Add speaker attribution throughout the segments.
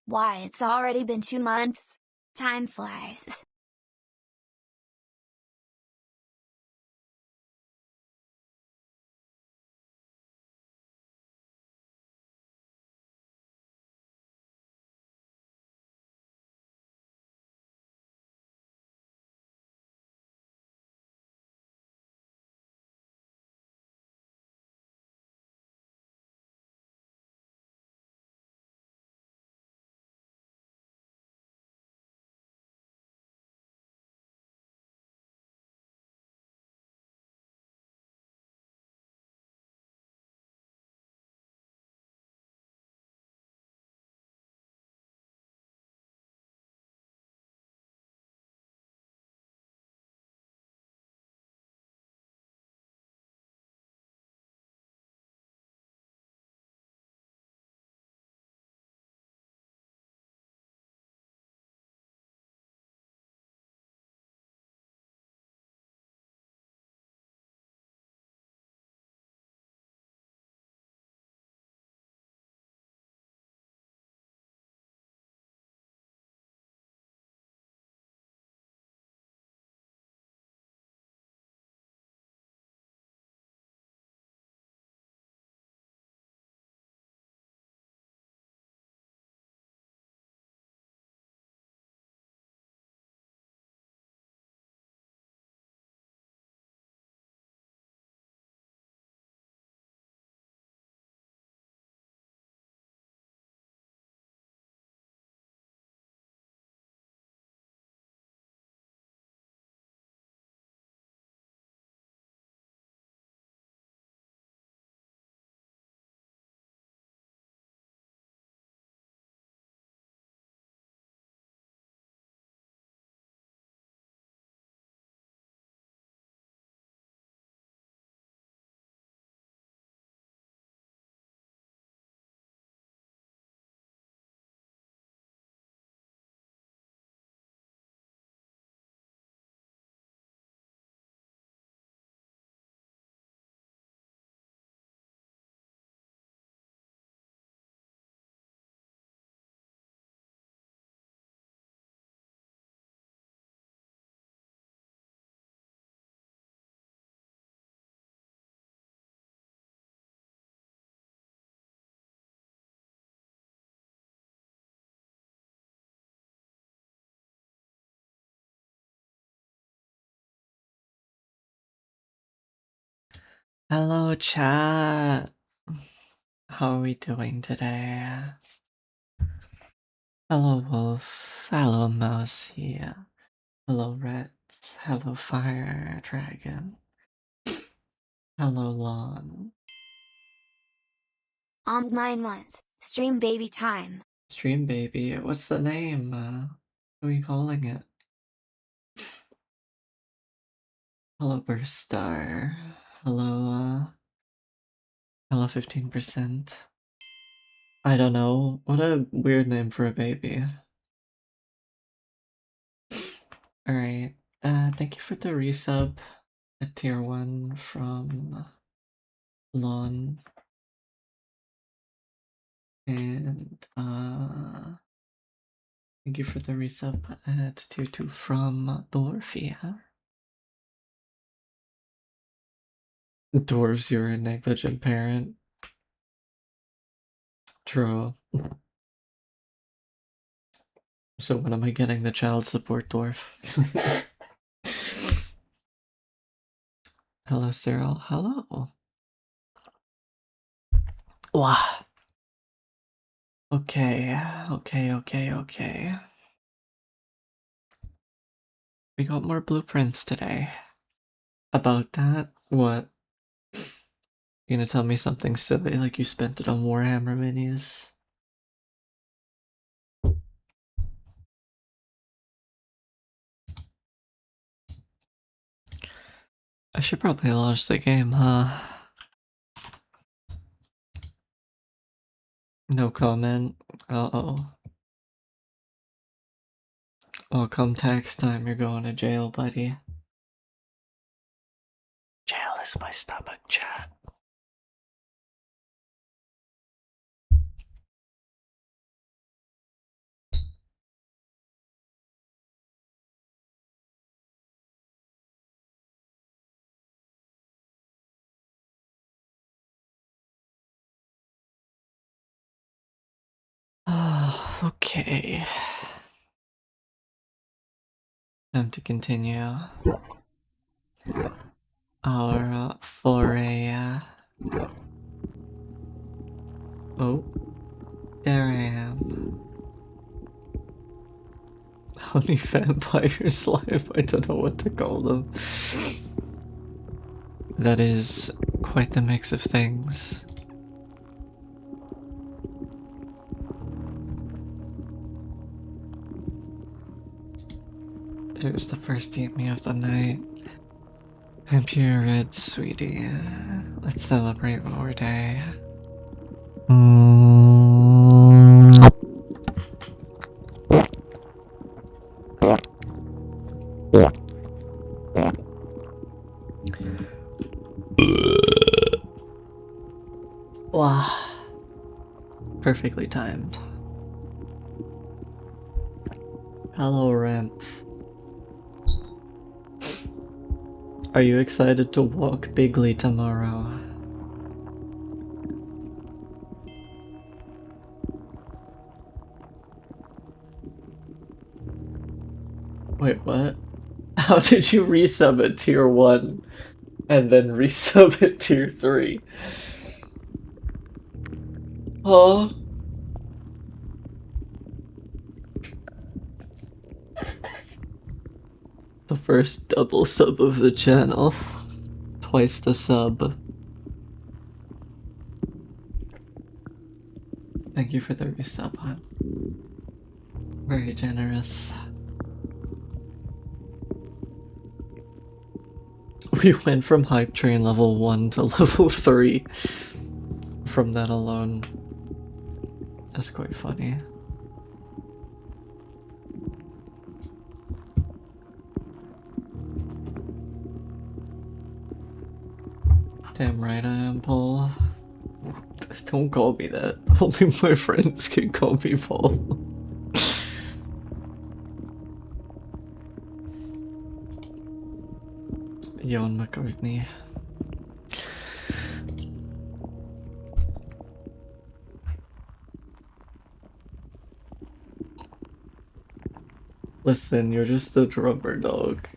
Speaker 1: Why, it's already been 2 months. Time flies.
Speaker 2: Hello, chat. How are we doing today? Hello, Wolf. Hello, Mousy. Hello, Reds. Hello, Fire Dragon. Hello, Lawn.
Speaker 1: 9 months. Stream baby time.
Speaker 2: Stream Baby. What's the name? What are we calling it? Hello, Burst Star. Hello, hello, 15%. I don't know. What a weird name for a baby. Alright. Thank you for the resub at tier 1 from Lawn. And thank you for the resub at tier 2 from Dwarfia. The dwarves, you're a negligent parent. True. So when am I getting the child support dwarf? Hello, Cyril. Hello. Wow. Okay. We got more blueprints today. About that? What? You gonna tell me something silly like you spent it on Warhammer minis? I should probably launch the game, huh? No comment. Uh-oh. Oh, come tax time, you're going to jail, buddy. Jail is my stomach, chat. Okay. Time to continue our foray. Oh, there I am. Honey vampire slime, I don't know what to call them. That is quite the mix of things. There's the first eat me of the night. Vampire red, sweetie. Let's celebrate our day. Wow. Perfectly timed. Hello, Ramp. Are you excited to walk bigly tomorrow? Wait, what? How did you resub at tier 1 and then resub at tier 3? Huh? The first double sub of the channel. Twice the sub. Thank you for the resub, hon. Very generous. We went from hype train level 1 to level 3 from that alone. That's quite funny. Damn right I am, Paul. Don't call me that. Only my friends can call me Paul. Yon McCartney. Listen, you're just the drummer, dog.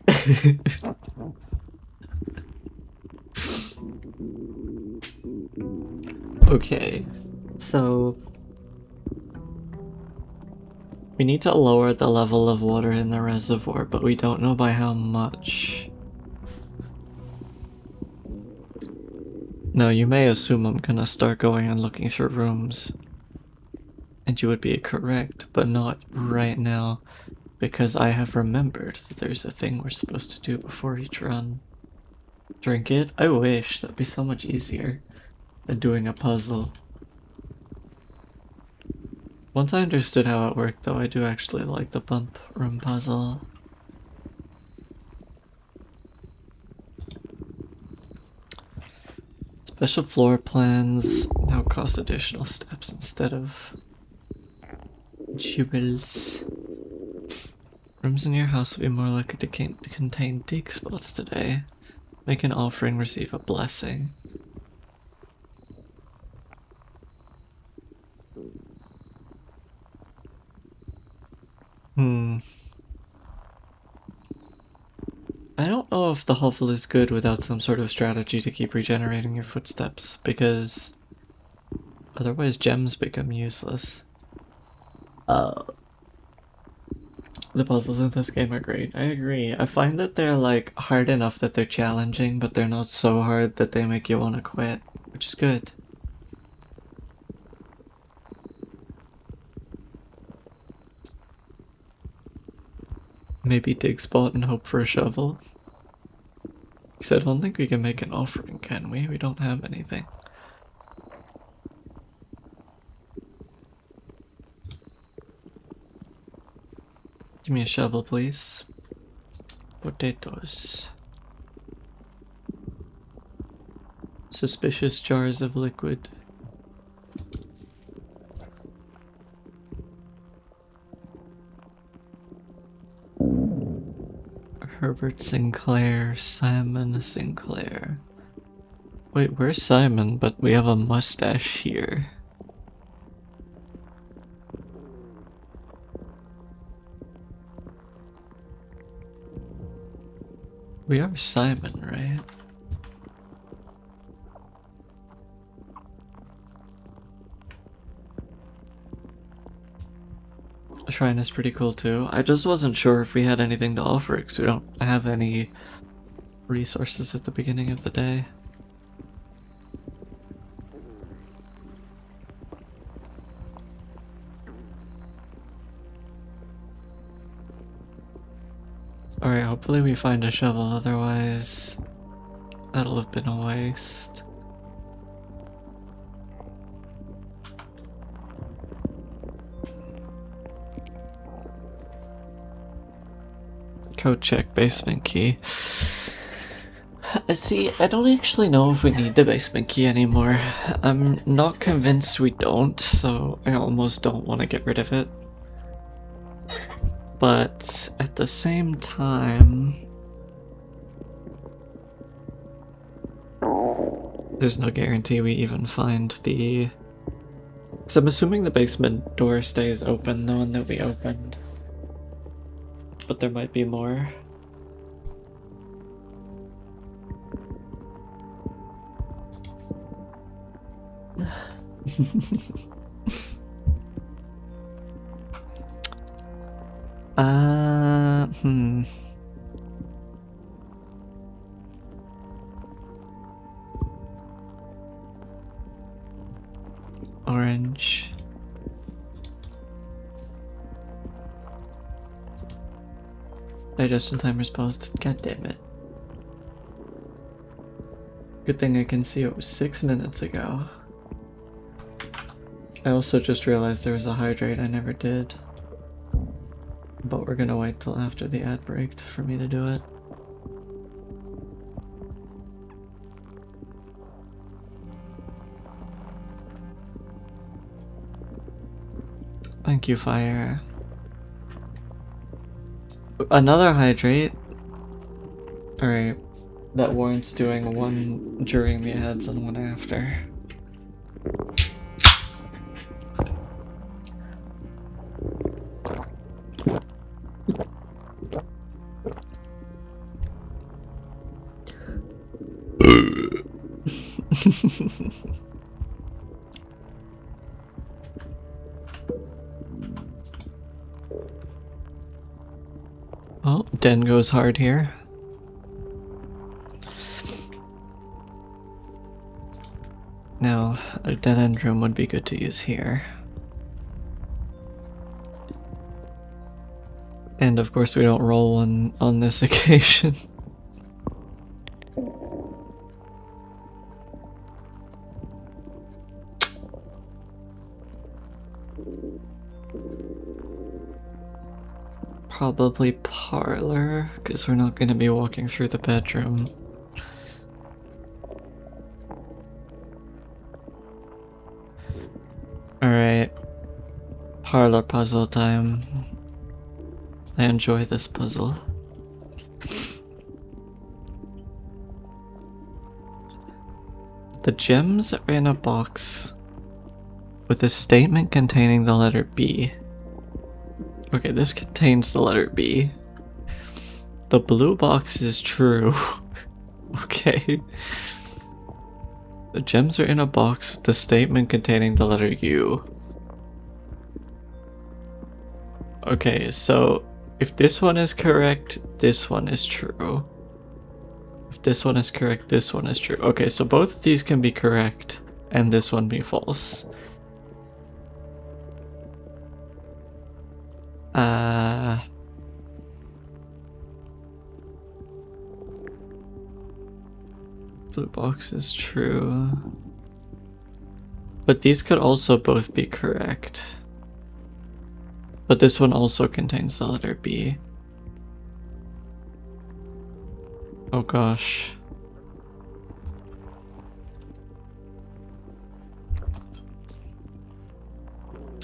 Speaker 2: Okay, so we need to lower the level of water in the reservoir, but we don't know by how much. Now, you may assume I'm gonna start going and looking through rooms, and you would be correct, but not right now, because I have remembered that there's a thing we're supposed to do before each run. Drink it? I wish, that'd be so much easier than doing a puzzle. Once I understood how it worked, though, I do actually like the bump room puzzle. Special floor plans now cost additional steps instead of jewels. Rooms in your house will be more likely to contain dig spots today. Make an offering, receive a blessing. I don't know if the hovel is good without some sort of strategy to keep regenerating your footsteps, because otherwise gems become useless. The puzzles in this game are great. I agree. I find that they're like hard enough that they're challenging, but they're not so hard that they make you want to quit, which is good. Maybe dig spot and hope for a shovel. Because I don't think we can make an offering, can we? We don't have anything. Give me a shovel, please. Potatoes. Suspicious jars of liquid. Herbert Sinclair, Simon Sinclair. Wait, where's Simon? But we have a mustache here. We are Simon, right? The shrine is pretty cool too. I just wasn't sure if we had anything to offer because we don't have any resources at the beginning of the day. Alright, hopefully we find a shovel, otherwise that'll have been a waste. Code check, basement key. See, I don't actually know if we need the basement key anymore. I'm not convinced we don't, so I almost don't want to get rid of it. But at the same time, there's no guarantee we even find the... So I'm assuming the basement door stays open, the one that we opened. But there might be more. Orange. Digestion timer's paused. God damn it. Good thing I can see it was 6 minutes ago. I also just realized there was a hydrate I never did. But we're gonna wait till after the ad break for me to do it. Thank you, fire. Another hydrate. Alright. That warrants doing one during the ads and one after. Oh, Den goes hard here. Now, a dead end room would be good to use here. And of course we don't roll on this occasion. Probably parlor, because we're not going to be walking through the bedroom. Alright. Parlor puzzle time. I enjoy this puzzle. The gems are in a box with a statement containing the letter B. Okay, this contains the letter B. The blue box is true. Okay. The gems are in a box with the statement containing the letter U. Okay, so if this one is correct, this one is true. If this one is correct, this one is true. Okay, so both of these can be correct and this one be false. Blue box is true. But these could also both be correct. But this one also contains the letter B. Oh gosh.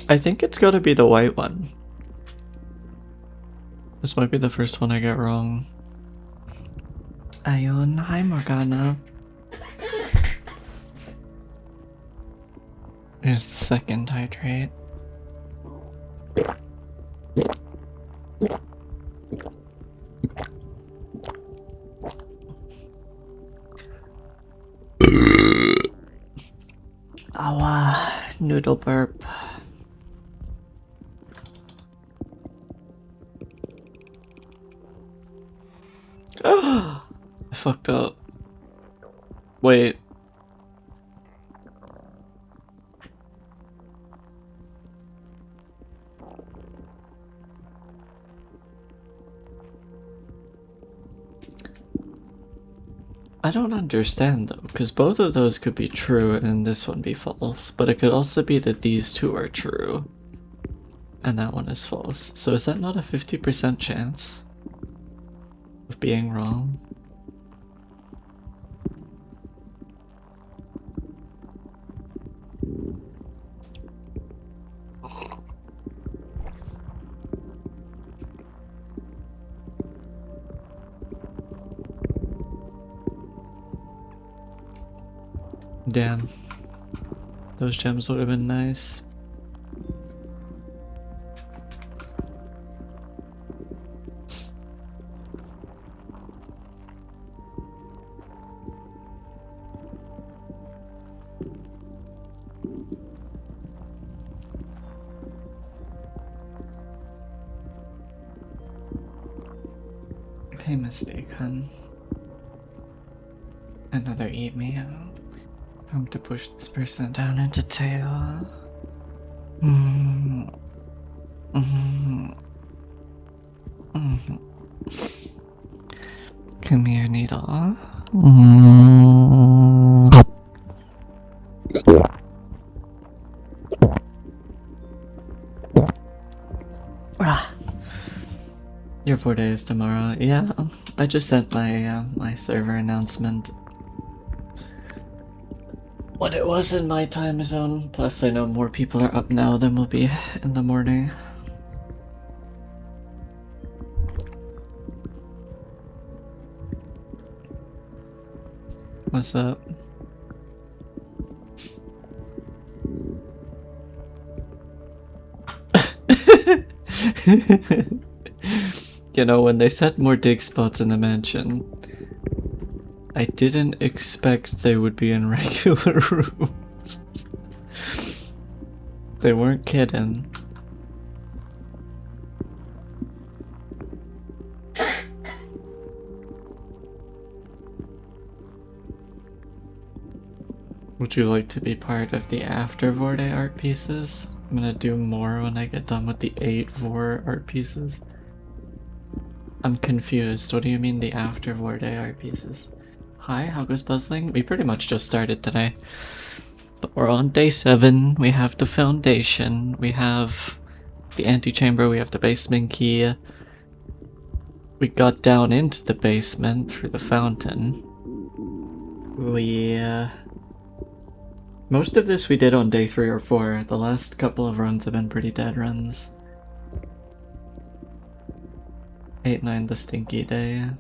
Speaker 2: I think it's gotta be the white one. This might be the first one I get wrong. Ayon, hi Morgana. Here's the second hydrate. Noodle burp. I fucked up. Wait. I don't understand though, because both of those could be true and this one be false, but it could also be that these two are true and that one is false. So is that not a 50% chance of being wrong? Damn. Those gems would have been nice. Hey, mistake, hun. Another eat me out. Time to push this person down into tail. Come here, needle. Your 4 days tomorrow. Yeah, I just sent my my server announcement. What it was in my time zone. Plus, I know more people are up now than will be in the morning. What's up? You know, when they set more dig spots in the mansion, I didn't expect they would be in regular rooms. They weren't kidding. Would you like to be part of the after VOD art pieces? I'm gonna do more when I get done with the 8 VOD art pieces. I'm confused. What do you mean the after VOD art pieces? Hi, how goes puzzling? We pretty much just started today. But we're on day 7. We have the foundation. We have the antechamber. We have the basement key. We got down into the basement through the fountain. Most of this we did on day 3 or 4. The last couple of runs have been pretty dead runs. 8-9 the stinky day.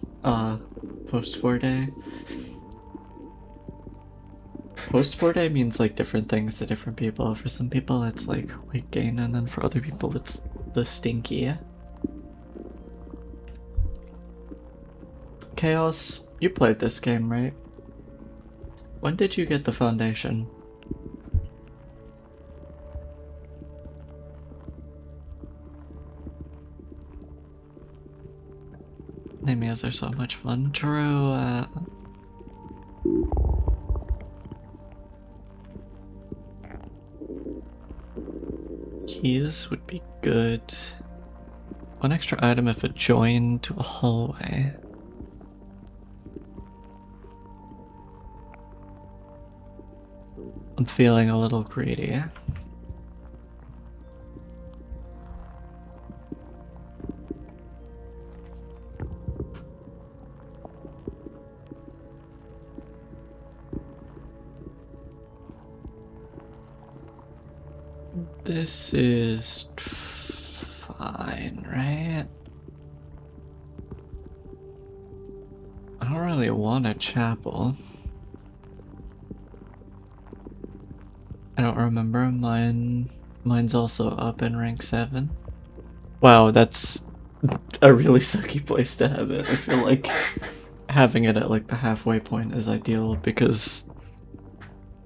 Speaker 2: Post 4 day. Post 4 day means like different things to different people. For some people it's like weight gain, and then for other people it's the stinky. Chaos, you played this game, right? When did you get the foundation? Namias are so much fun. True. Keys would be good. One extra item if it joined to a hallway. I'm feeling a little greedy. This is fine, right? I don't really want a chapel. I don't remember. Mine's also up in rank 7. Wow, that's a really sucky place to have it. I feel like having it at like the halfway point is ideal because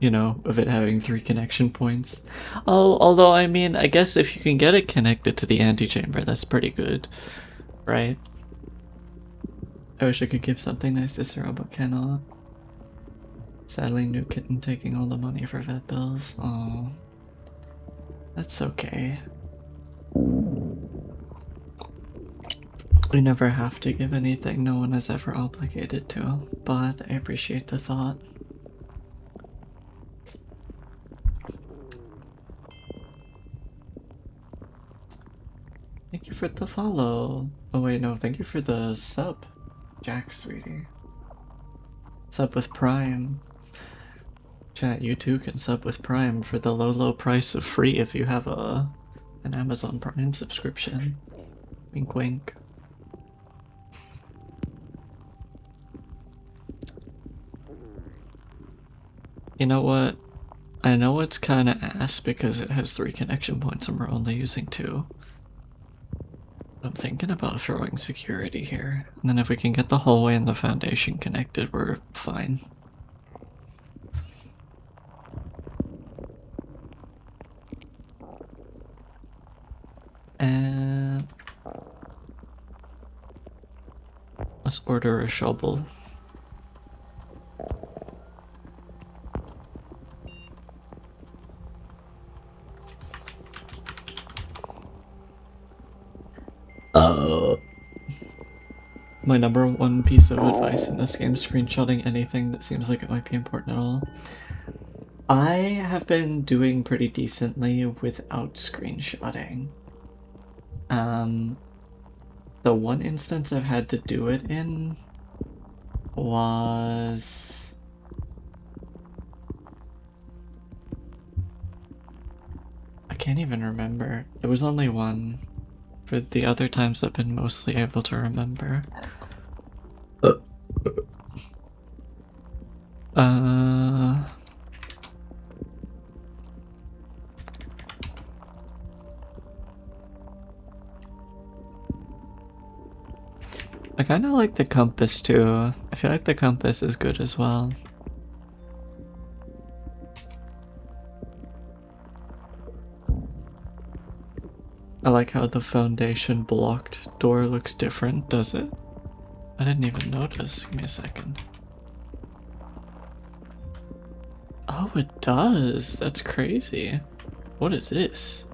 Speaker 2: you know, of it having 3 connection points. Oh, although, I mean, I guess if you can get it connected to the antechamber, that's pretty good, right? I wish I could give something nice to Cyril, but cannot. Sadly, new kitten taking all the money for vet bills. Oh, that's okay. We never have to give anything no one is ever obligated to, but I appreciate the thought. Thank you for the follow. Oh wait, no, thank you for the sub, Jack, sweetie. Sub with Prime. Chat, you too can sub with Prime for the low price of free if you have an Amazon Prime subscription. Wink wink. You know what? I know it's kinda ass because it has 3 connection points and we're only using 2. I'm thinking about throwing security here, and then if we can get the hallway and the foundation connected, we're fine. And let's order a shovel. My number 1 piece of advice in this game, screenshotting anything that seems like it might be important at all. I have been doing pretty decently without screenshotting. The one instance I've had to do it in was... I can't even remember. It was only one. For the other times I've been mostly able to remember. I kinda like the compass too. I feel like the compass is good as well. I like how the foundation blocked door looks different, does it? I didn't even notice. Give me a second. Oh, it does. That's crazy. What is this?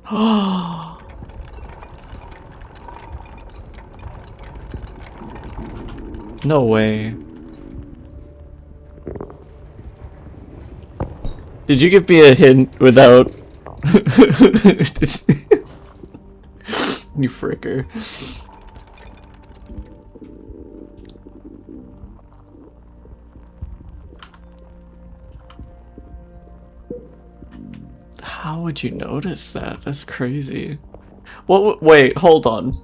Speaker 2: Oh! No way. Did you give me a hint without... You fricker. How would you notice that? That's crazy. Wait, hold on.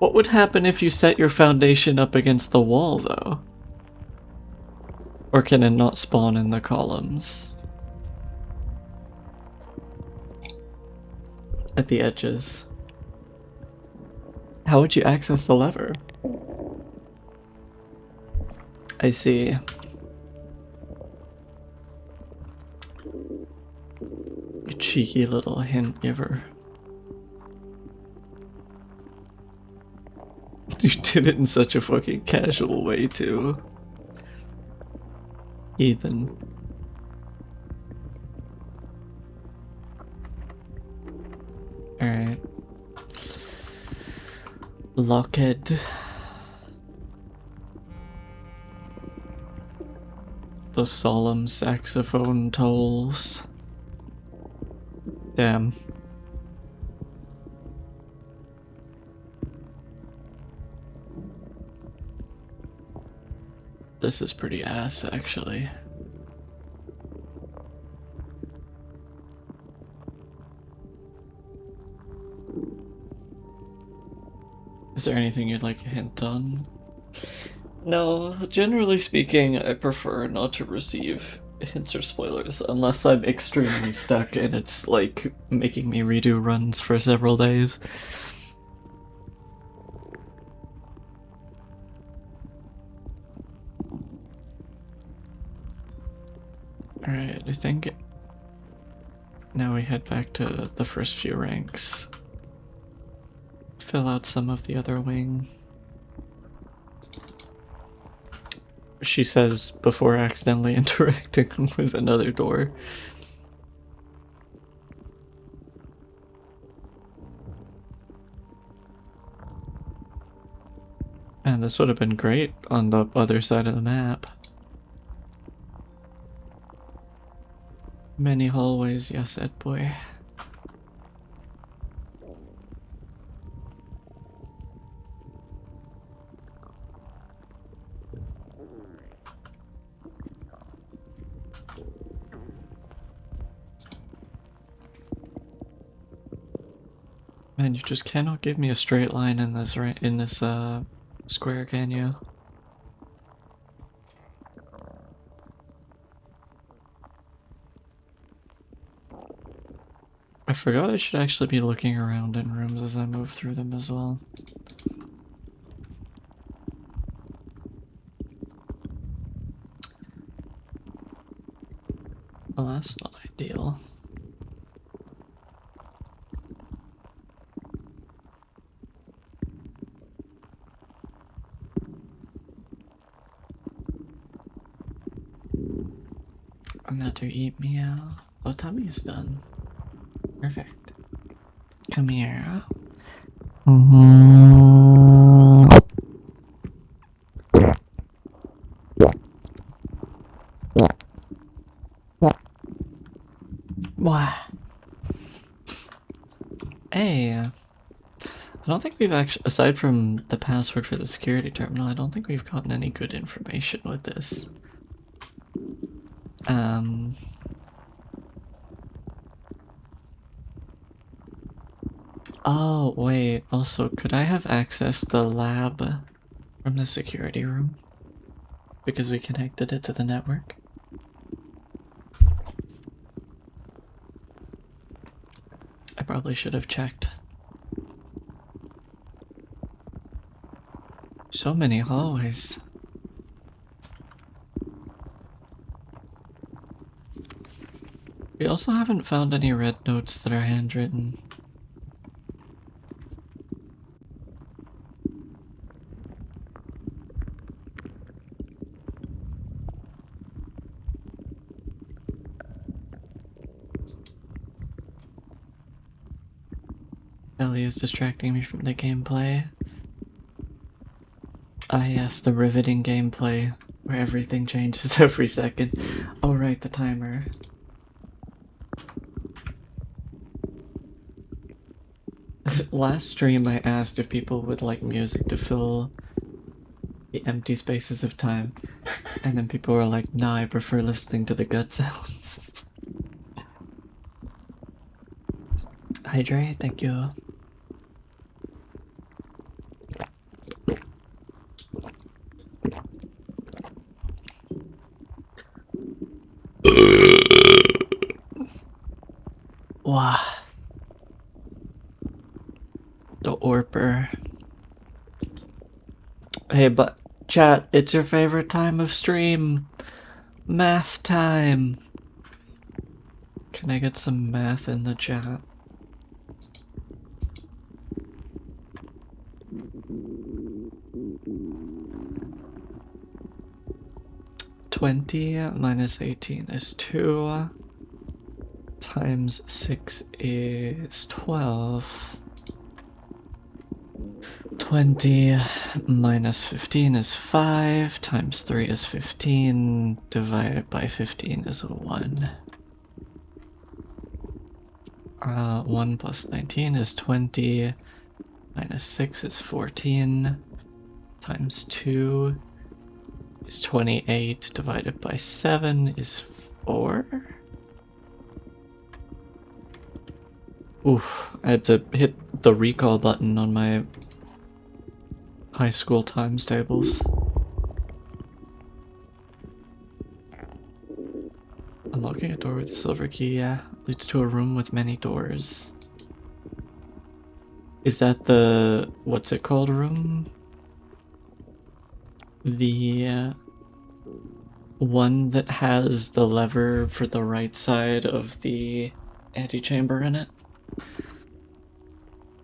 Speaker 2: What would happen if you set your foundation up against the wall, though? Or can it not spawn in the columns? At the edges. How would you access the lever? I see. You cheeky little hint giver. You did it in such a fucking casual way, too. Heathen. Alright. Lockhead. The solemn saxophone tolls. Damn. This is pretty ass, actually. Is there anything you'd like a hint on? No, generally speaking, I prefer not to receive hints or spoilers unless I'm extremely stuck and it's like making me redo runs for several days. Alright, I think now we head back to the first few ranks. Fill out some of the other wing. She says before accidentally interacting with another door. And this would have been great on the other side of the map. Many hallways, yes, Ed boy. Man, you just cannot give me a straight line in this square, can you? I forgot I should actually be looking around in rooms as I move through them as well. Well, that's not ideal. I'm gonna have to eat meow. Oh, tummy is done. Perfect. Come here. Wow. Hey. I don't think we've actually, aside from the password for the security terminal, I don't think we've gotten any good information with this. Oh, wait. Also, could I have accessed the lab from the security room? Because we connected it to the network? I probably should have checked. So many hallways. We also haven't found any red notes that are handwritten. Ellie is distracting me from the gameplay. Ah yes, the riveting gameplay, where everything changes every second. Oh right, the timer. Last stream I asked if people would like music to fill the empty spaces of time, and then people were like, nah, I prefer listening to the gut sounds. Hydrate, thank you. Wow. The Orper. Hey, but chat, it's your favorite time of stream. Math time. Can I get some math in the chat? $20 minus 18 is 2. Times 6 is 12. 20 minus 15 is 5. Times 3 is 15. Divided by 15 is 1. 1 plus 19 is 20. Minus 6 is 14. Times 2 is 28. Divided by 7 is 4. Oof, I had to hit the recall button on my high school times tables. Unlocking a door with a silver key, yeah, leads to a room with many doors. Is that the, what's it called, room? The one that has the lever for the right side of the antechamber in it.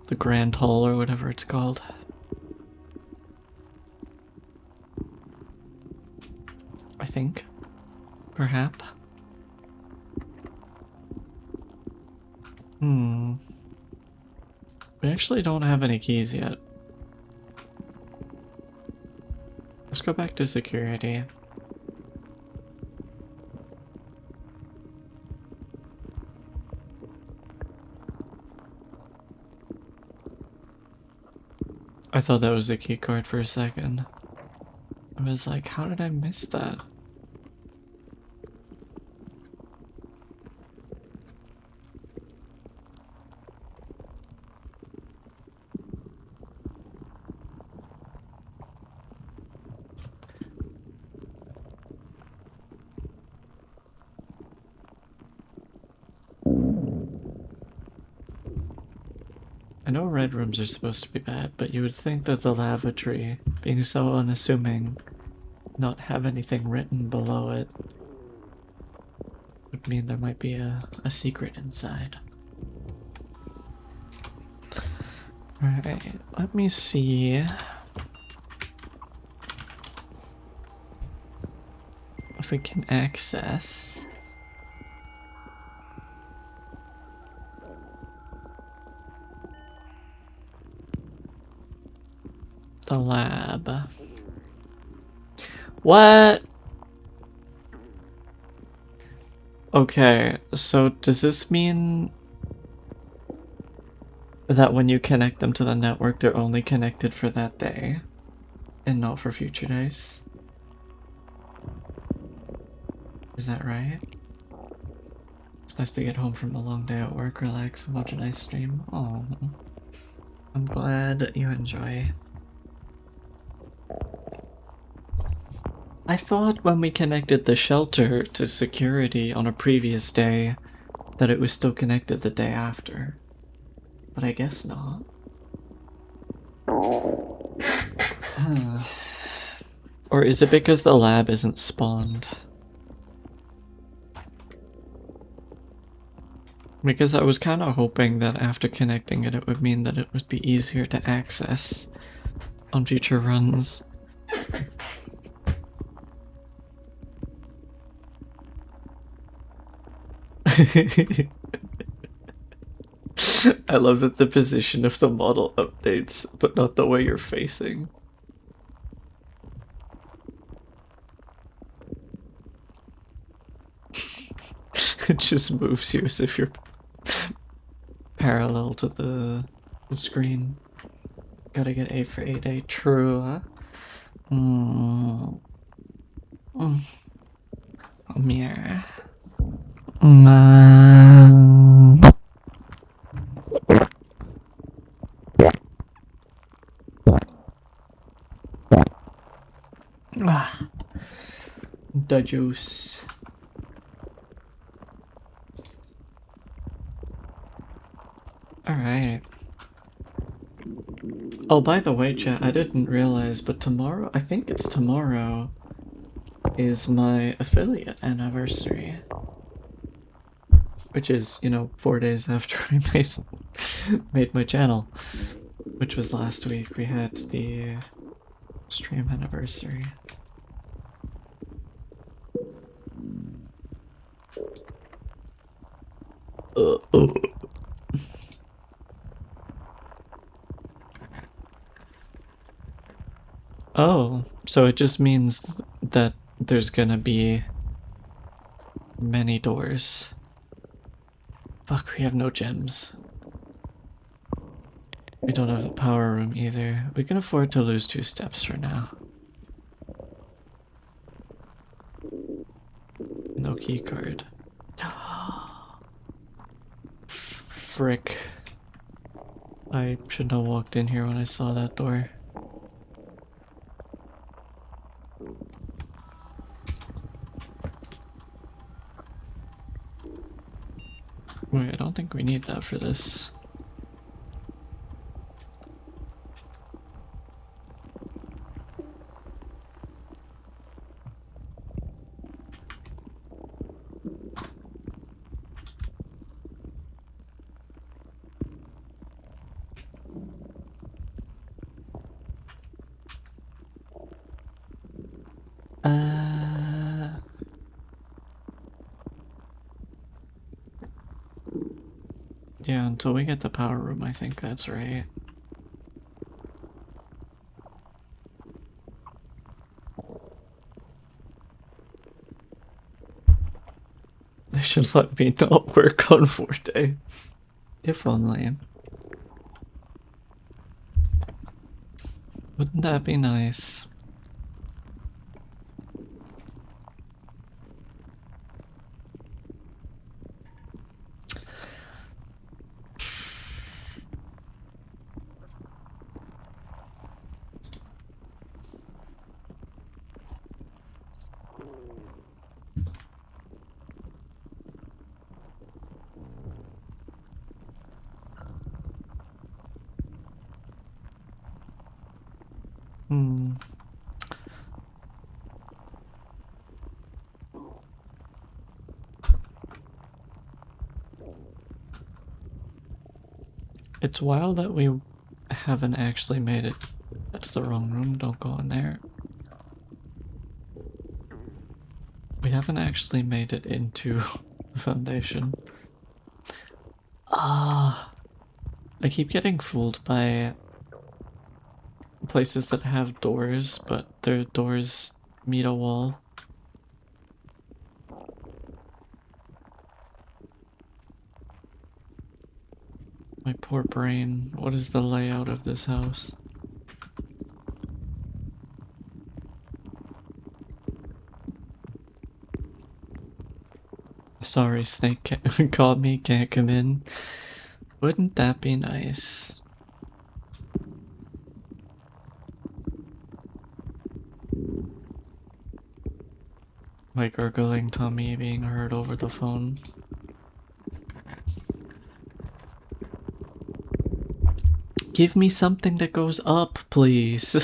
Speaker 2: The Grand Hall or whatever it's called. I think. Perhaps. We actually don't have any keys yet. Let's go back to security. I thought that was a key card for a second. I was like, how did I miss that? I know red rooms are supposed to be bad, but you would think that the lavatory, being so unassuming, not have anything written below it, would mean there might be a secret inside. Alright, let me see if we can access the lab. What? Okay, so does this mean that when you connect them to the network, they're only connected for that day and not for future days? Is that right? It's nice to get home from a long day at work, relax, and watch a nice stream. Oh, I'm glad you enjoy. I thought when we connected the shelter to security on a previous day that it was still connected the day after. But I guess not. Or is it because the lab isn't spawned? Because I was kind of hoping that after connecting it, it would mean that it would be easier to access on future runs. I love that the position of the model updates, but not the way you're facing. It just moves you as if you're parallel to the screen. Gotta get A for 8A. True, huh? Mirror. The juice. Alright. Oh, by the way, chat, I didn't realize, but tomorrow, I think it's tomorrow, is my affiliate anniversary. Which is, you know, 4 days after I made my channel. Which was last week. We had the stream anniversary. Oh, so it just means that there's gonna be many doors. Fuck, we have no gems. We don't have a power room either. We can afford to lose 2 steps for now. No key card. Frick. I shouldn't have walked in here when I saw that door. Wait, I don't think we need that for this. Yeah, until we get the power room, I think that's right. They should let me not work on 4-day. If only. Wouldn't that be nice? Hmm. It's wild that we haven't actually made it. That's the wrong room, don't go in there. We haven't actually made it into the foundation. Ah, I keep getting fooled by places that have doors, but their doors meet a wall. My poor brain. What is the layout of this house? Sorry, snake caught me, can't come in. Wouldn't that be nice? My gurgling tummy being heard over the phone. Give me something that goes up, please.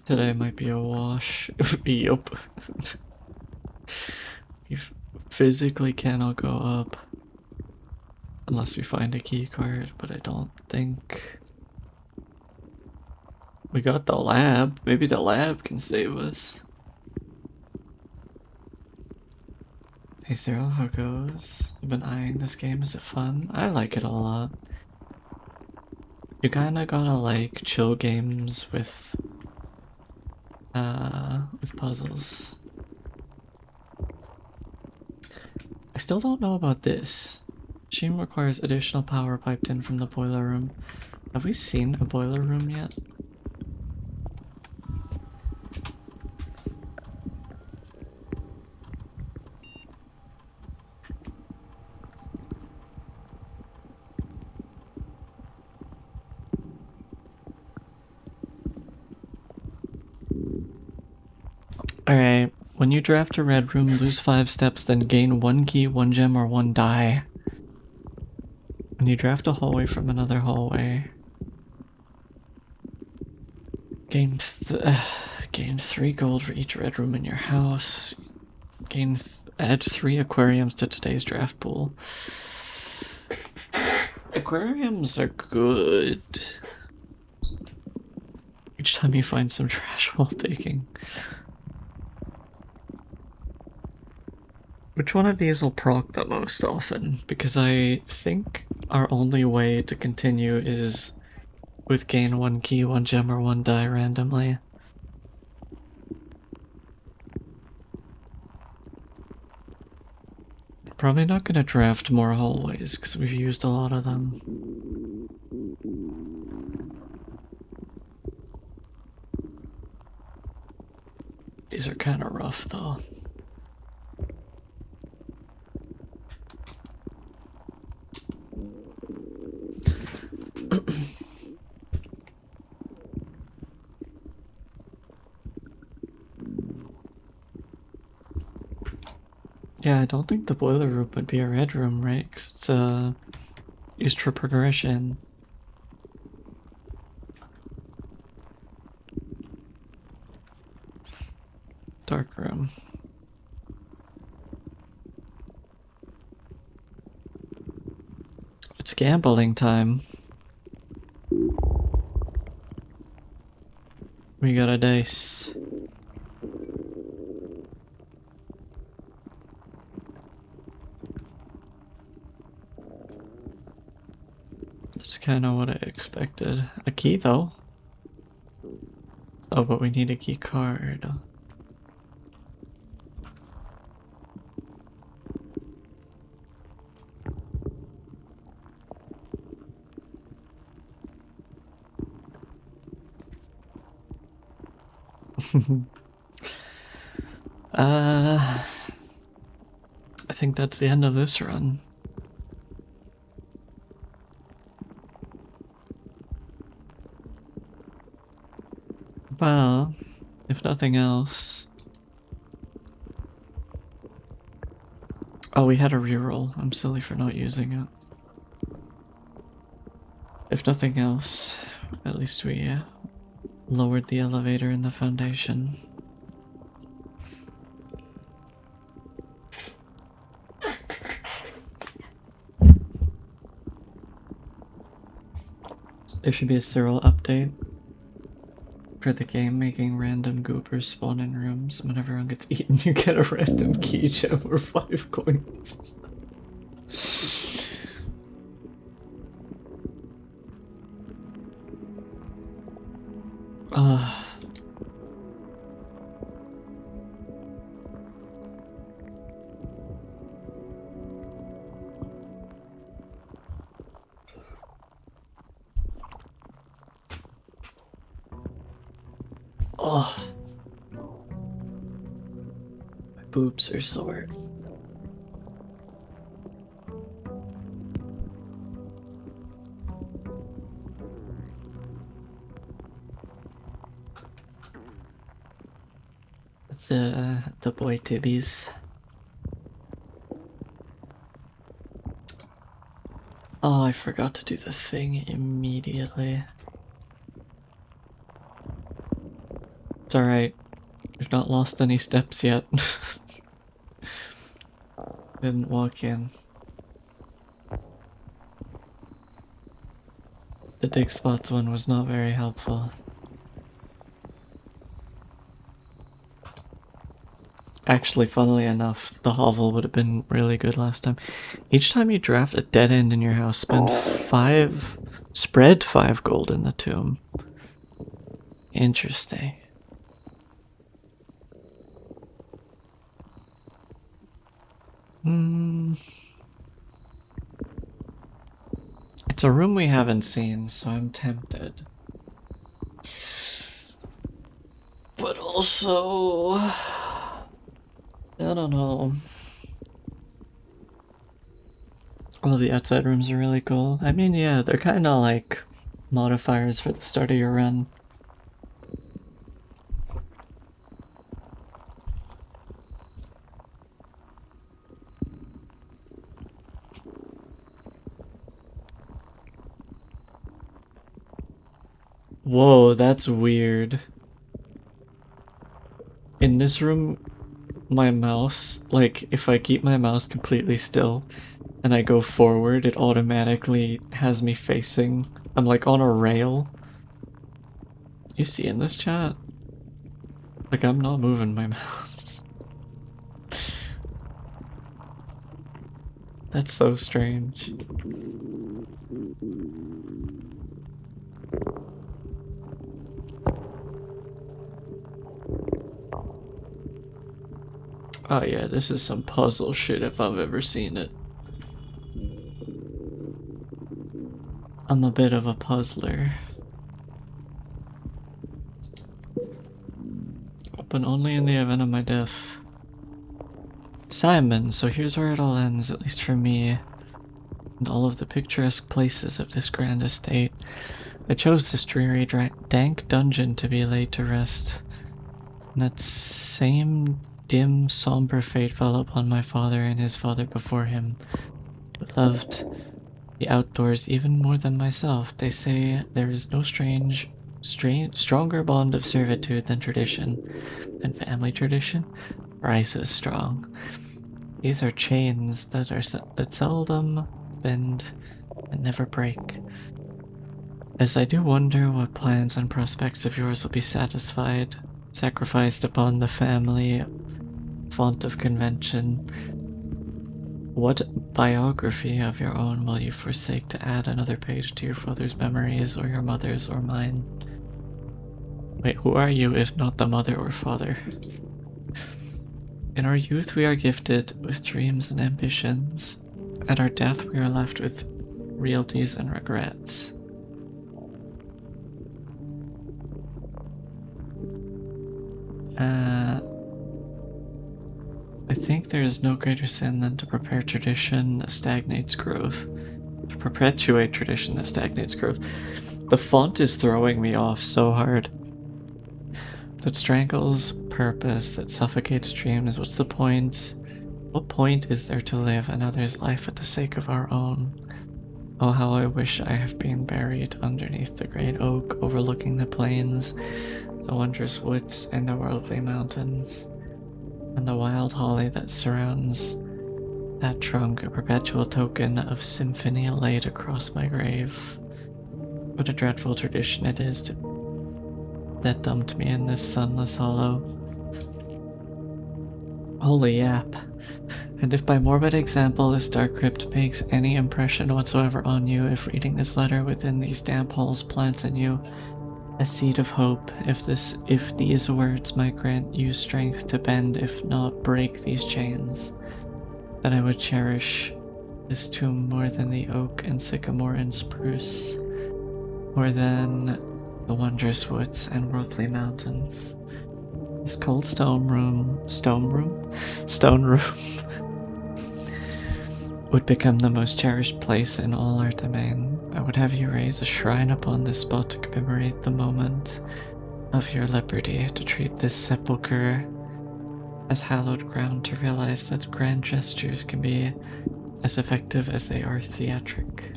Speaker 2: Today might be a wash. Yup. You physically cannot go up. Unless we find a key card, but I don't think. We got the lab. Maybe the lab can save us. Hey Cyril, how goes? I've been eyeing this game. Is it fun? I like it a lot. You kinda gotta like chill games with puzzles. I still don't know about this. Machine requires additional power piped in from the boiler room. Have we seen a boiler room yet? Alright, when you draft a red room, lose 5 steps, then gain 1 key, 1 gem, or 1 die. When you draft a hallway from another hallway, gain 3 gold for each red room in your house. Add 3 aquariums to today's draft pool. Aquariums are good. Each time you find some trash while digging. Which one of these will proc the most often? Because I think our only way to continue is with gain 1 key, 1 gem, or 1 die randomly. Probably not gonna draft more hallways because we've used a lot of them. These are kind of rough though. Yeah, I don't think the boiler room would be a red room, right? Because it's used for progression. Dark room. It's gambling time. We got a dice. That's kind of what I expected. A key though. Oh, but we need a key card. I think that's the end of this run. Well, if nothing else... Oh, we had a reroll. I'm silly for not using it. If nothing else, at least we lowered the elevator in the foundation. There should be a Cyril update for the game, making random goopers spawn in rooms. When everyone gets eaten, you get a random key gem or 5 coins. Oh, my boobs are sore. The boy tibbies. Oh, I forgot to do the thing immediately. It's alright. We've not lost any steps yet. Didn't walk in. The dig spots one was not very helpful. Actually, funnily enough, the hovel would have been really good last time. Each time you draft a dead end in your house, spread 5 gold in the tomb. Interesting. It's a room we haven't seen, so I'm tempted. But also... I don't know. All of the outside rooms are really cool. I mean, yeah, they're kind of like modifiers for the start of your run. Whoa, that's weird. In this room, my mouse, like, if I keep my mouse completely still and I go forward, it automatically has me facing. I'm like on a rail. You see in this chat? Like, I'm not moving my mouse. That's so strange. Oh yeah, this is some puzzle shit if I've ever seen it. I'm a bit of a puzzler. But only in the event of my death. Simon, so here's where it all ends, at least for me, and all of the picturesque places of this grand estate. I chose this dreary, dank dungeon to be laid to rest. And that same dim, somber fate fell upon my father and his father before him, who loved the outdoors even more than myself. They say there is no stronger bond of servitude than tradition, and family tradition rises strong. These are chains that seldom bend and never break. As I do wonder what plans and prospects of yours will be sacrificed upon the family font of convention. What biography of your own will you forsake to add another page to your father's memories, or your mother's, or mine? Wait, who are you if not the mother or father? In our youth we are gifted with dreams and ambitions. At our death we are left with realties and regrets. I think there is no greater sin than to prepare tradition that stagnates growth. To perpetuate tradition that stagnates growth. The font is throwing me off so hard. That strangles purpose, that suffocates dreams. What's the point? What point is there to live another's life at the sake of our own? Oh, how I wish I have been buried underneath the great oak overlooking the plains, the wondrous woods, and the worldly mountains, and the wild holly that surrounds that trunk, a perpetual token of symphony laid across my grave. What a dreadful tradition it is that dumped me in this sunless hollow. Holy yap. And if by morbid example this dark crypt makes any impression whatsoever on you, if reading this letter within these damp holes plants in you a seed of hope, if these words might grant you strength to bend, if not break these chains, then I would cherish this tomb more than the oak and sycamore and spruce, more than the wondrous woods and worldly mountains. This cold stone room would become the most cherished place in all our domain. I would have you raise a shrine upon this spot to commemorate the moment of your liberty, to treat this sepulchre as hallowed ground, to realize that grand gestures can be as effective as they are theatric.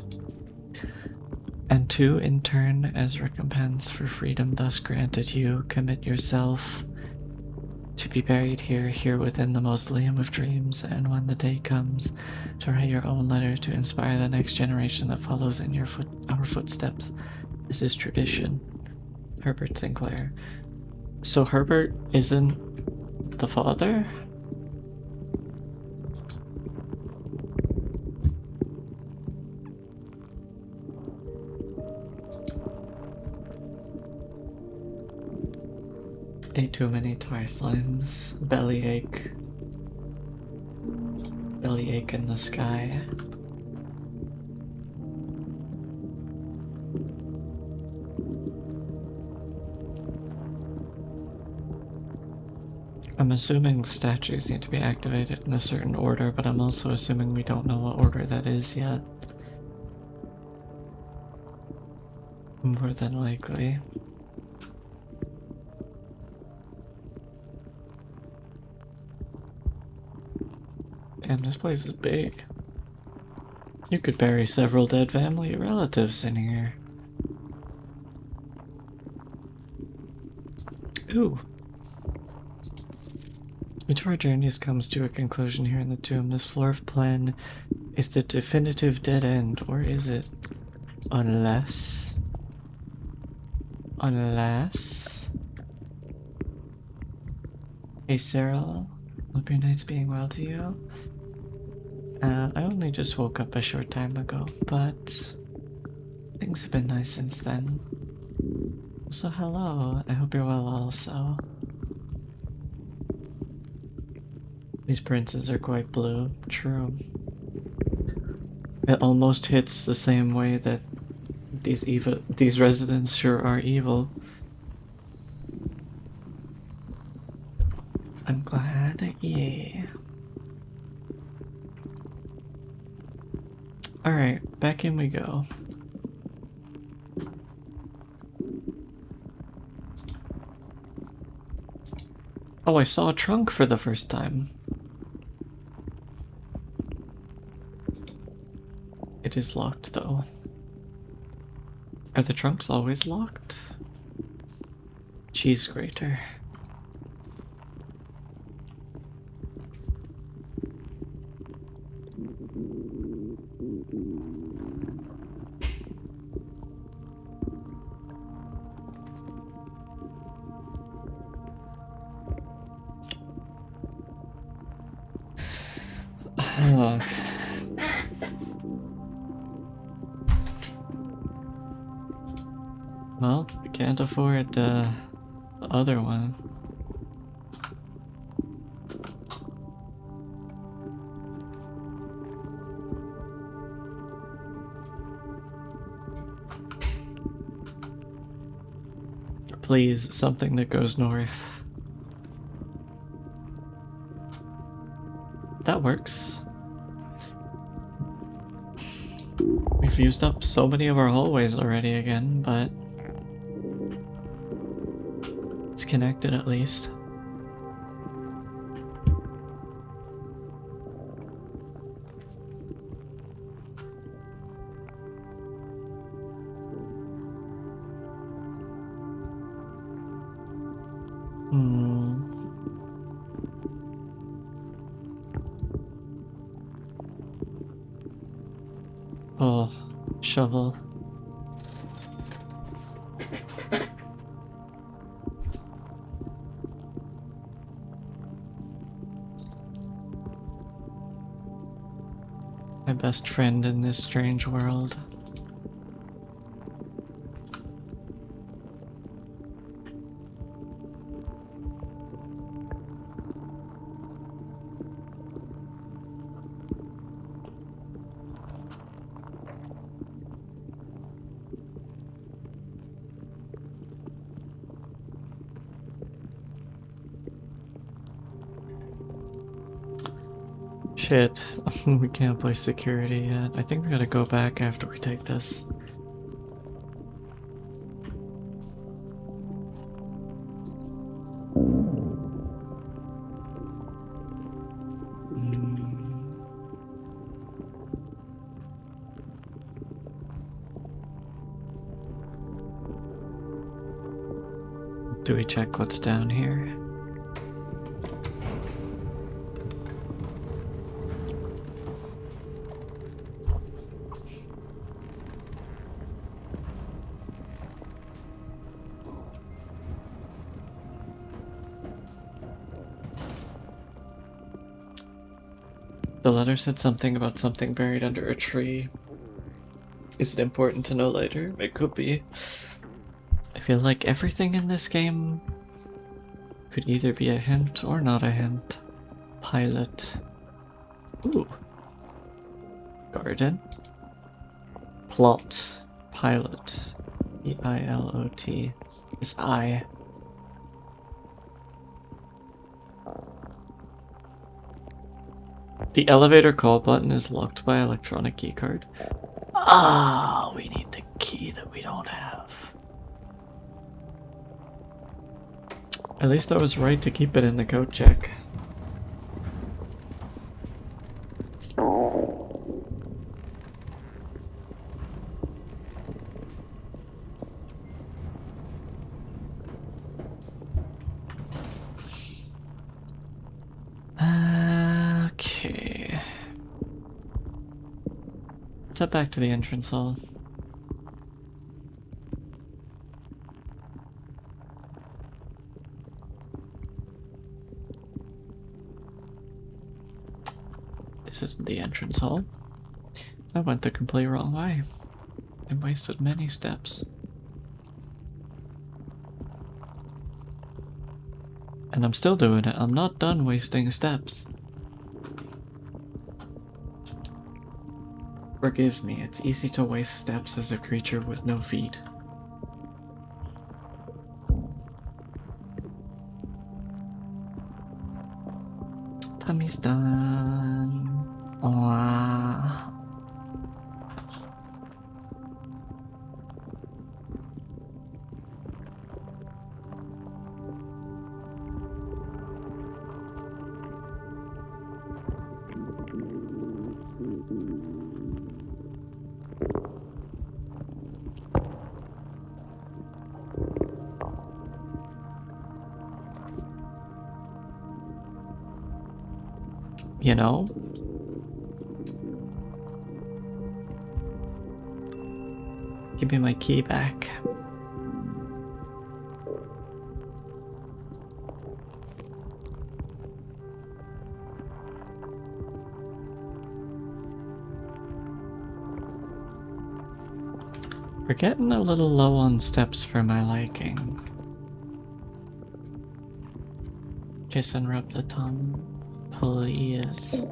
Speaker 2: And to, in turn, as recompense for freedom thus granted you, commit yourself to be buried here within the mausoleum of dreams, and when the day comes, to write your own letter to inspire the next generation that follows in our footsteps. This is tradition. Herbert Sinclair. So Herbert isn't the father? Ate too many tar slimes. Bellyache. Bellyache in the sky. I'm assuming statues need to be activated in a certain order, but I'm also assuming we don't know what order that is yet. More than likely. Damn, this place is big. You could bury several dead family relatives in here. Ooh. Each of our journeys comes to a conclusion here in the tomb. This floor plan is the definitive dead end, or is it? Unless... Hey Cyril, hope your night's being well to you. I only just woke up a short time ago, but things have been nice since then. So hello, I hope you're well also. These princes are quite blue, true. It almost hits the same way that these residents sure are evil. I'm glad, yeah. Alright, back in we go. Oh, I saw a trunk for the first time. It is locked, though. Are the trunks always locked? Cheese grater. Oh. Well, we can't afford the other one. Please, something that goes north. That works. We've used up so many of our hallways already again, but it's connected at least. Oh, shovel. My best friend in this strange world. Shit, we can't play security yet. I think we gotta go back after we take this. Do we check what's down here? The letter said something about something buried under a tree. Is it important to know later? It could be. I feel like everything in this game could either be a hint or not a hint. Pilot. Ooh. Garden. Plot. Pilot. E-I-L-O-T. Is I. The elevator call button is locked by electronic keycard. Ah, we need the key that we don't have. At least I was right to keep it in the code check. Okay. Let's head back to the entrance hall. This isn't the entrance hall. I went the complete wrong way and wasted many steps. And I'm still doing it. I'm not done wasting steps. Forgive me, it's easy to waste steps as a creature with no feet. Tummy's done. Aww. You know? Give me my key back. We're getting a little low on steps for my liking. Kiss and rub the tongue, please.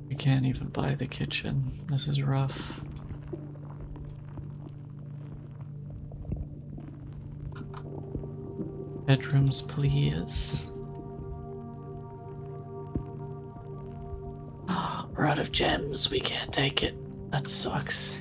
Speaker 2: We can't even buy the kitchen. This is rough. Bedrooms, please. We're out of gems. We can't take it. That sucks.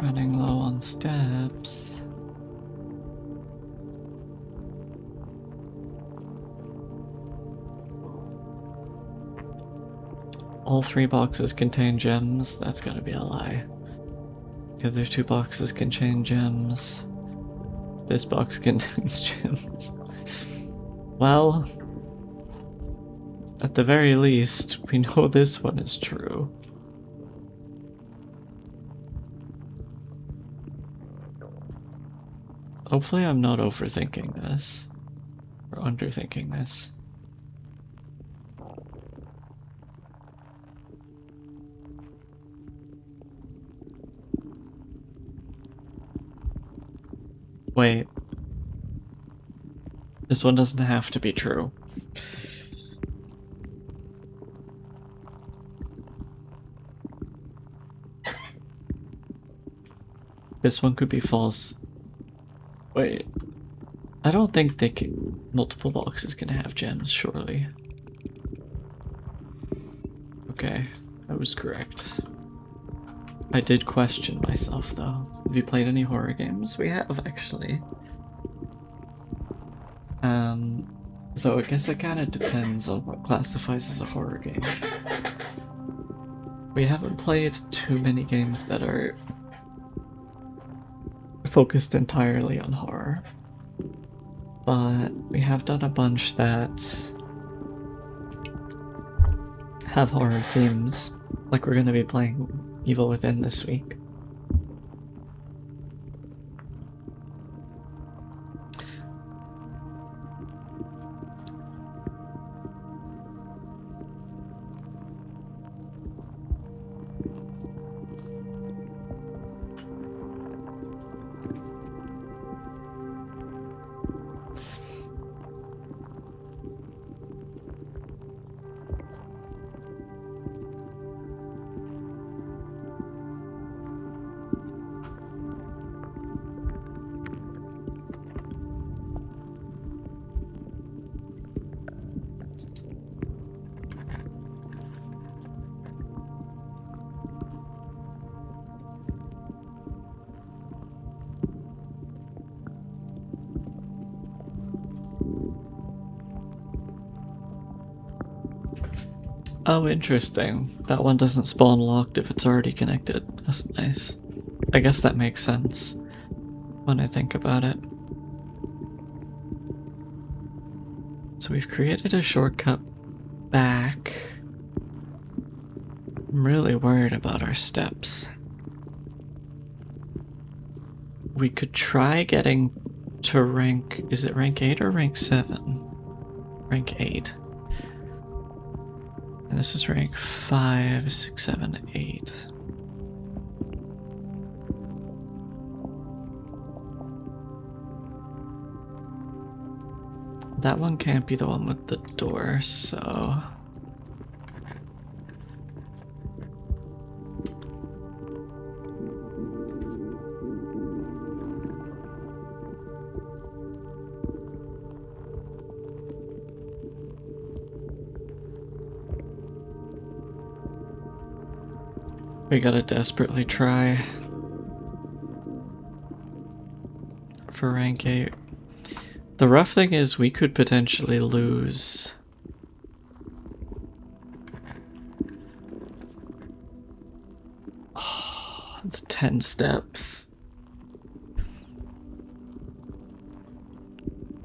Speaker 2: Running low on steps. All 3 boxes contain gems. That's gotta be a lie. The other 2 boxes contain gems. This box contains gems. Well, at the very least, we know this one is true. Hopefully I'm not overthinking this. Or underthinking this. Wait. This one doesn't have to be true. This one could be false. Wait. I don't think they can. Multiple boxes can have gems, surely. Okay, I was correct. I did question myself though. Have you played any horror games? We have, actually. Though I guess it kind of depends on what classifies as a horror game. We haven't played too many games that are focused entirely on horror. But we have done a bunch that have horror themes. Like we're gonna be playing Evil Within this week. Oh, interesting. That one doesn't spawn locked if it's already connected. That's nice. I guess that makes sense when I think about it. So we've created a shortcut back. I'm really worried about our steps. We could try getting to rank... Is it rank 8 or rank 7? rank 8. And this is rank 5, 6, 7, 8. That one can't be the one with the door, so... We gotta desperately try for rank 8. The rough thing is we could potentially lose the 10 steps.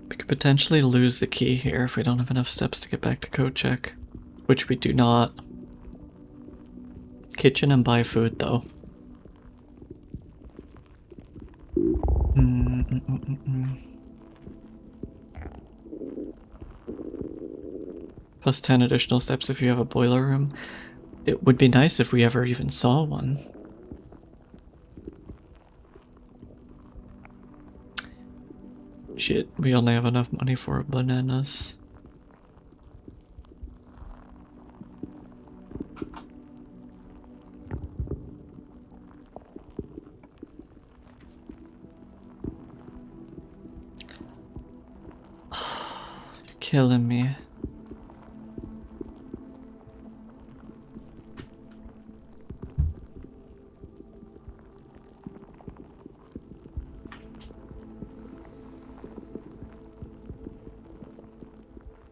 Speaker 2: We could potentially lose the key here if we don't have enough steps to get back to code check, which we do not. Kitchen and buy food though. Plus 10 additional steps if you have a boiler room. It would be nice if we ever even saw one. Shit, we only have enough money for bananas. You're killing me.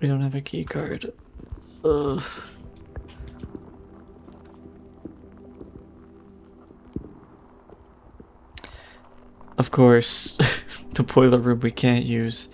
Speaker 2: We don't have a key card. Ugh. Of course, the boiler room we can't use.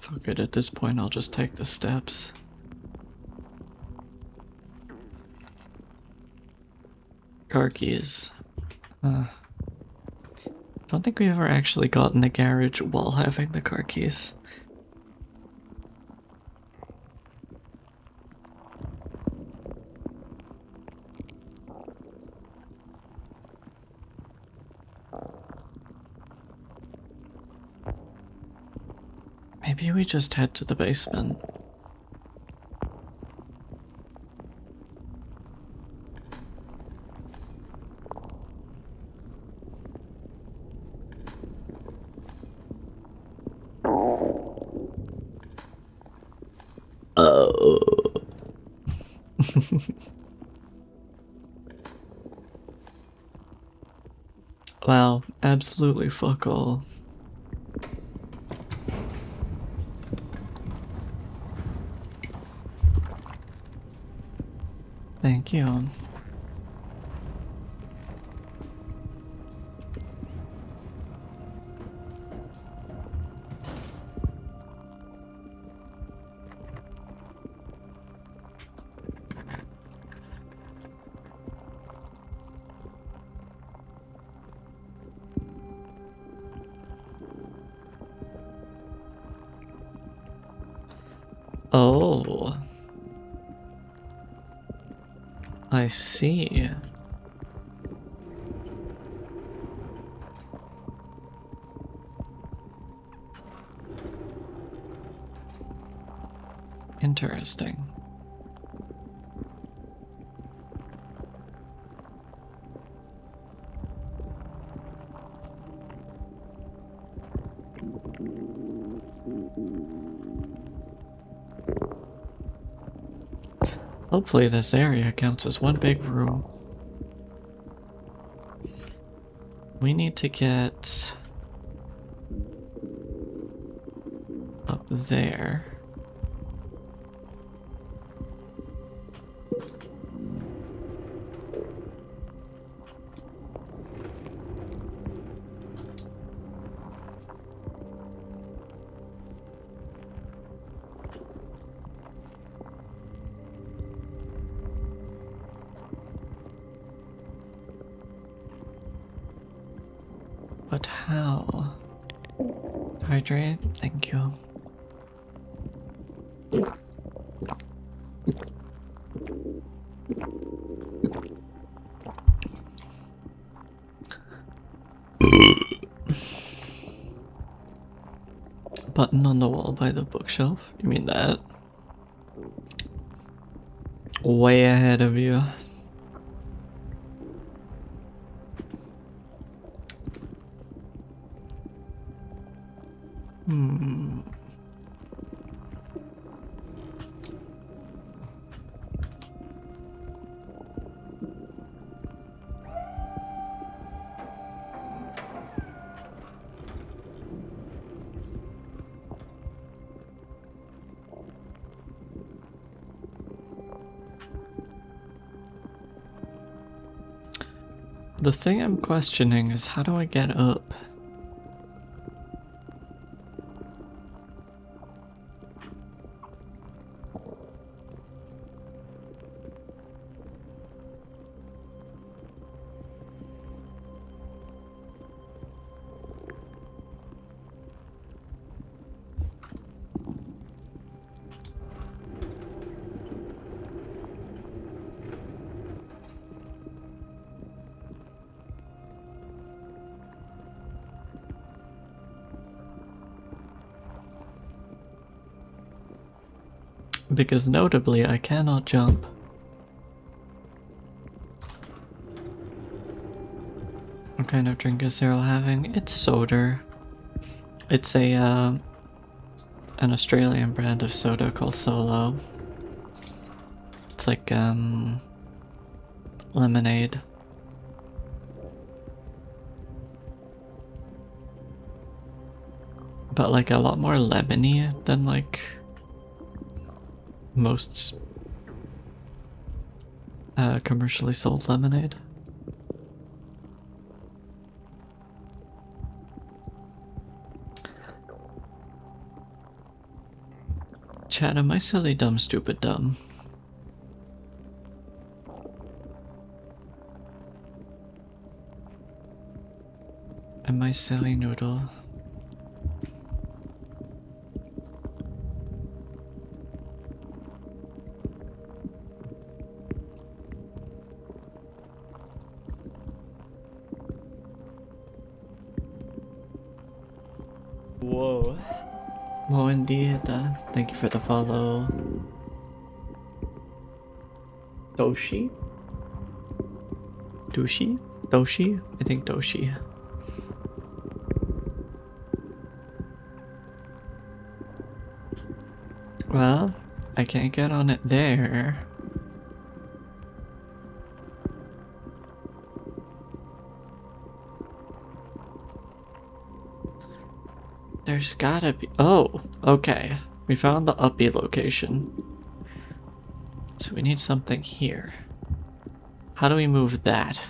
Speaker 2: Fuck it, at this point I'll just take the steps. Car keys. I don't think we've ever actually gotten the garage while having the car keys. Maybe we just head to the basement. Wow, absolutely fuck all. Thank you. Oh. I see. Interesting. Hopefully this area counts as one big room. We need to get up there. But how? Hydrate? Thank you. Button on the wall by the bookshelf? You mean that? Way ahead of you. The thing I'm questioning is how do I get up? Because notably, I cannot jump. What kind of drink is Cyril having? It's soda. It's a an Australian brand of soda called Solo. It's like lemonade. But like a lot more lemony than like most commercially sold lemonade. Chat, am I silly, dumb, stupid, dumb? Am I silly noodle?
Speaker 3: Whoa.
Speaker 2: Well, indeed. Thank you for the follow. Doshi? Doshi? Doshi? I think Doshi. Well, I can't get on it there. There's gotta be. Oh, okay. We found the uppy location. So we need something here. How do we move that?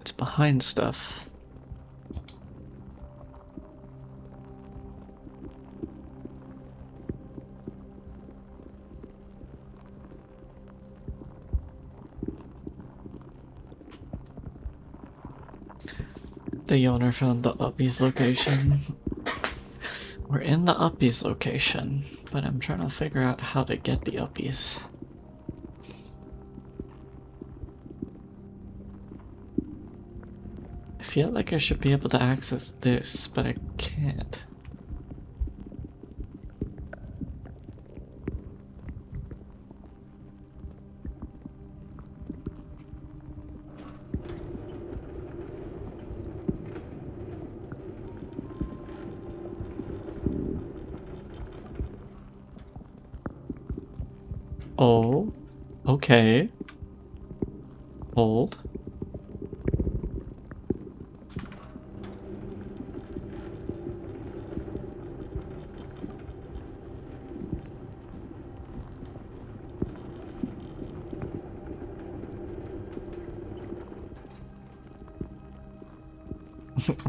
Speaker 2: It's behind stuff. The Yoner found the Uppies location. We're in the Uppies location, but I'm trying to figure out how to get the Uppies. I feel like I should be able to access this, but I can't. Oh, okay. Hold.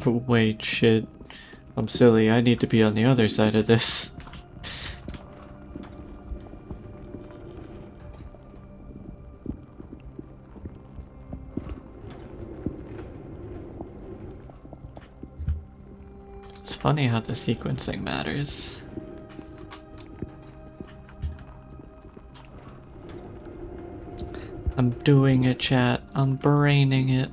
Speaker 2: Wait, shit. I'm silly. I need to be on the other side of this. It's funny how the sequencing matters. I'm doing it, chat. I'm braining it.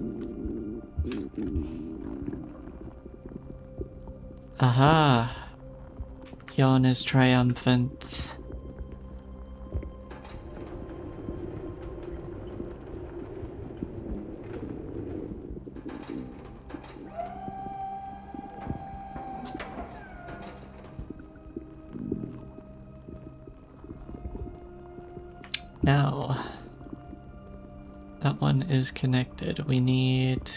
Speaker 2: Aha! Yawn is triumphant. Now, that one is connected. We need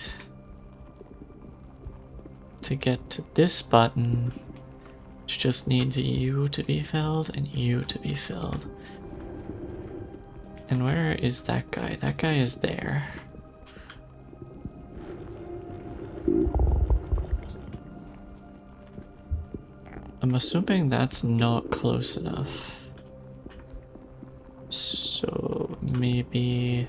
Speaker 2: to get to this button, which just needs you to be filled and you to be filled. And where is that guy? That guy is there. I'm assuming that's not close enough. So maybe...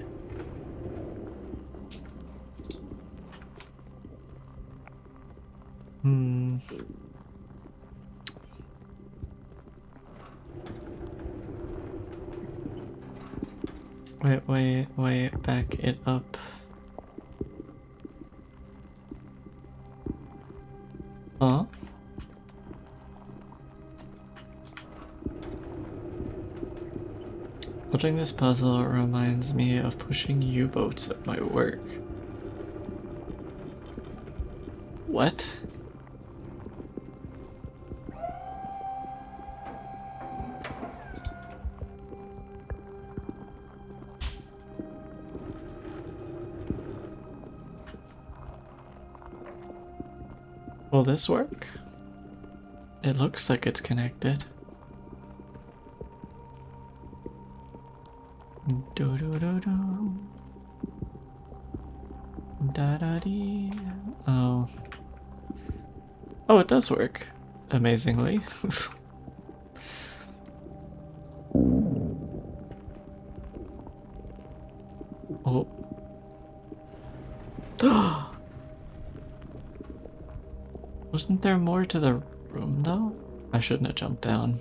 Speaker 2: Wait, back it up. Huh? Building this puzzle reminds me of pushing U-boats at my work. What? Will this work? It looks like it's connected. Do do do do. Da da dee. Oh. Oh, it does work. Amazingly. Oh. Wasn't there more to the room though? I shouldn't have jumped down.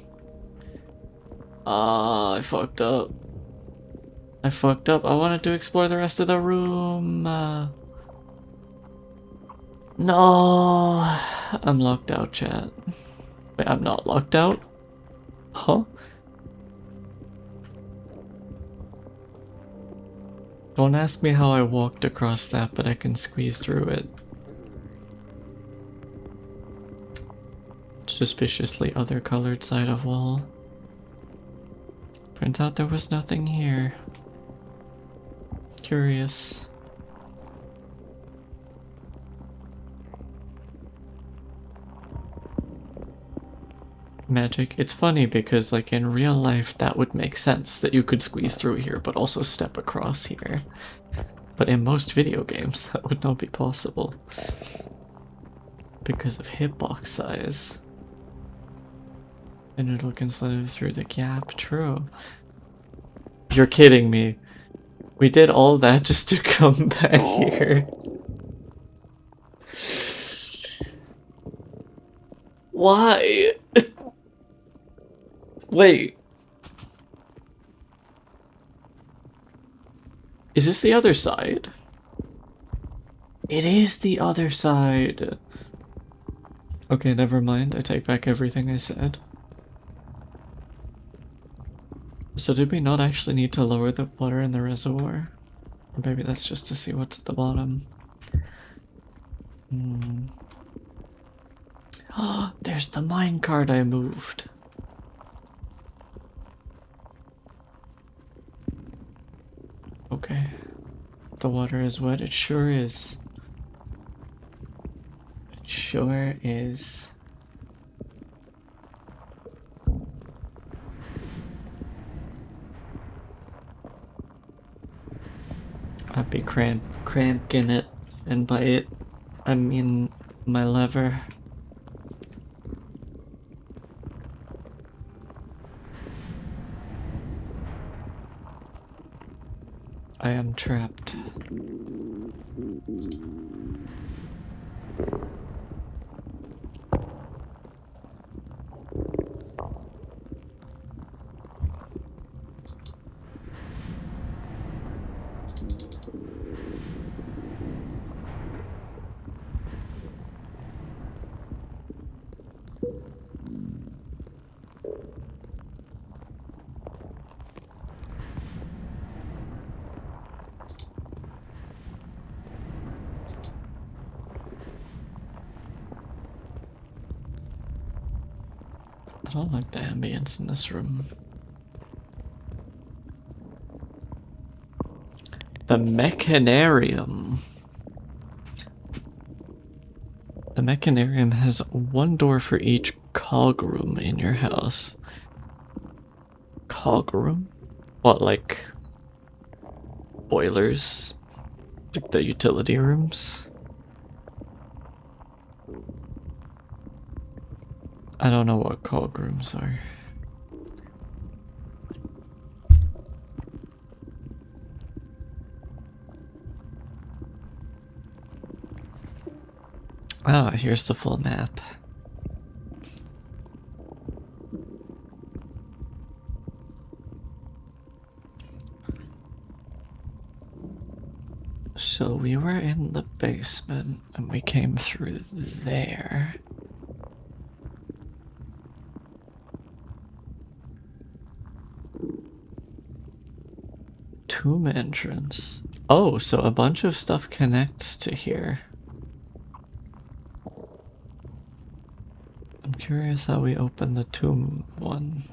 Speaker 2: Ah, I fucked up. I fucked up. I wanted to explore the rest of the room. No. I'm locked out, chat. Wait, I'm not locked out? Huh? Don't ask me how I walked across that, but I can squeeze through it. Suspiciously other colored side of wall. Turns out there was nothing here. Curious. Magic. It's funny because like in real life that would make sense that you could squeeze through here but also step across here. But in most video games that would not be possible. Because of hitbox size. And it'll can slide through the gap. True. You're kidding me. We did all that just to come back here. Why? Wait. Is this the other side? It is the other side. Okay, never mind. I take back everything I said. So did we not actually need to lower the water in the reservoir? Or maybe that's just to see what's at the bottom. Oh, there's the minecart I moved. The water is wet. It sure is. It sure is. I'd be cranking it, and by it, I mean my lever. I am trapped. I don't like the ambience in this room. The Mechanarium. The Mechanarium has one door for each cog room in your house. Cog room? What, like boilers? Like the utility rooms? I don't know what cog rooms are. Ah, here's the full map. So we were in the basement and we came through there. Tomb entrance. Oh, so a bunch of stuff connects to here. I'm curious how we open the tomb one.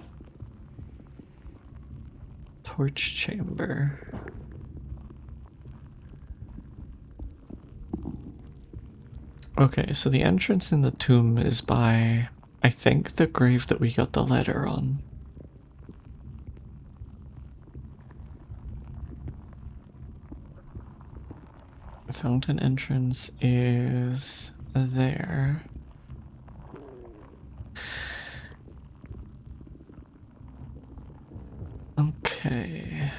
Speaker 2: Torch chamber. Okay, so the entrance in the tomb is by, I think, the grave that we got the letter on. Fountain entrance is there. Okay.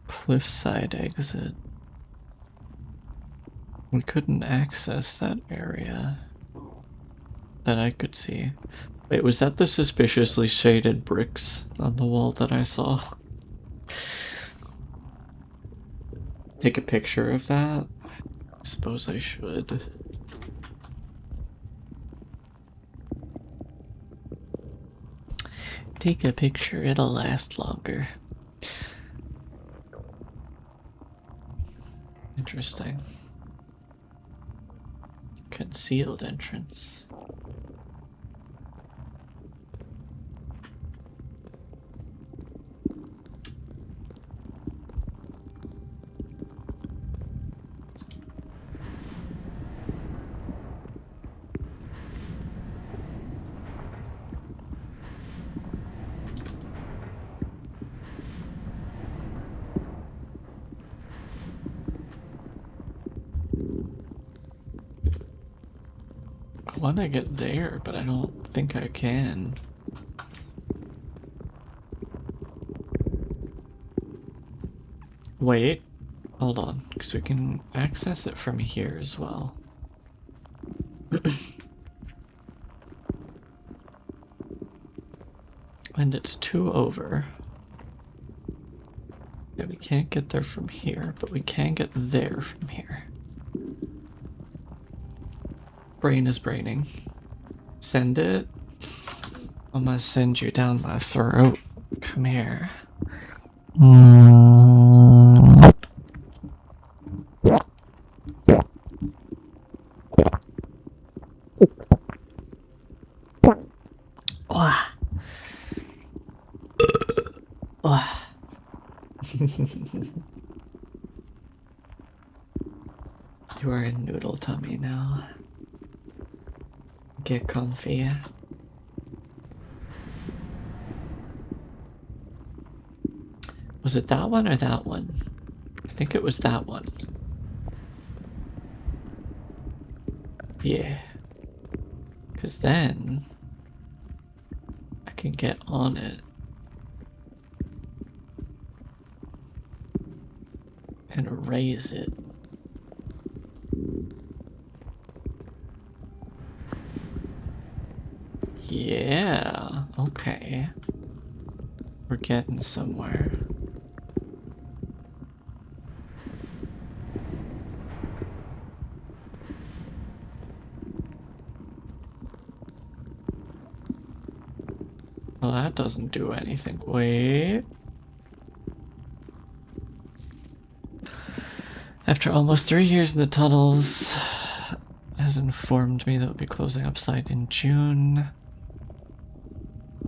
Speaker 2: Cliffside exit. We couldn't access that area that I could see. Wait, was that the suspiciously shaded bricks on the wall that I saw? Take a picture of that? I suppose I should. Take a picture, it'll last longer. Interesting. Concealed entrance. I want to get there, but I don't think I can. Wait, hold on, because we can access it from here as well. And it's 2 over. Yeah, we can't get there from here, but we can get there from here. Brain is braining. Send it. I'm gonna send you down my throat. Come here. You are in noodle tummy now. Get comfy. Was it that one or that one? I think it was that one. Yeah. Because then I can get on it and raise it. Yeah, okay. We're getting somewhere. Well, that doesn't do anything. Wait. After almost 3 years in the tunnels, has informed me that we'll be closing up site in June.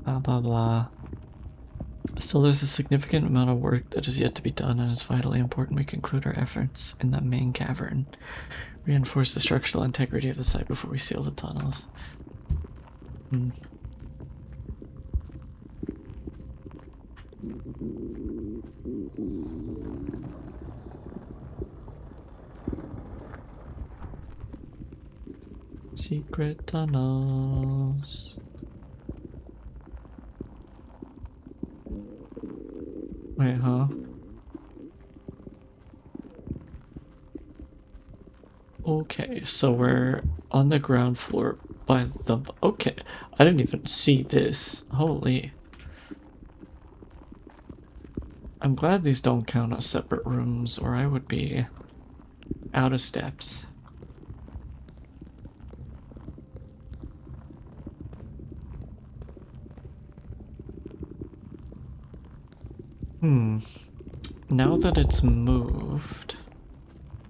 Speaker 2: Blah blah blah. Still, there's a significant amount of work that is yet to be done, and it's vitally important we conclude our efforts in the main cavern. Reinforce the structural integrity of the site before we seal the tunnels. Secret tunnels. Wait, huh? Okay, so we're on the ground floor by the... Okay, I didn't even see this. Holy. I'm glad these don't count as separate rooms, or I would be out of steps. Now that it's moved,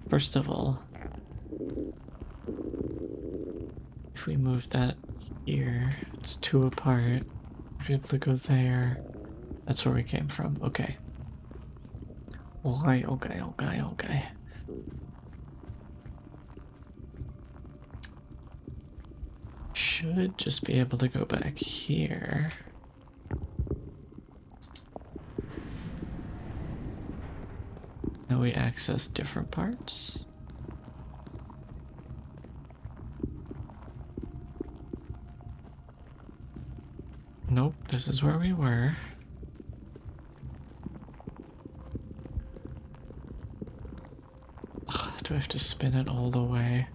Speaker 2: first of all, if we move that here, it's 2 apart. We'll be able to go there. That's where we came from. Okay. Okay. Should just be able to go back here. Now we access different parts. Nope, this is where we were. Ugh, do I have to spin it all the way?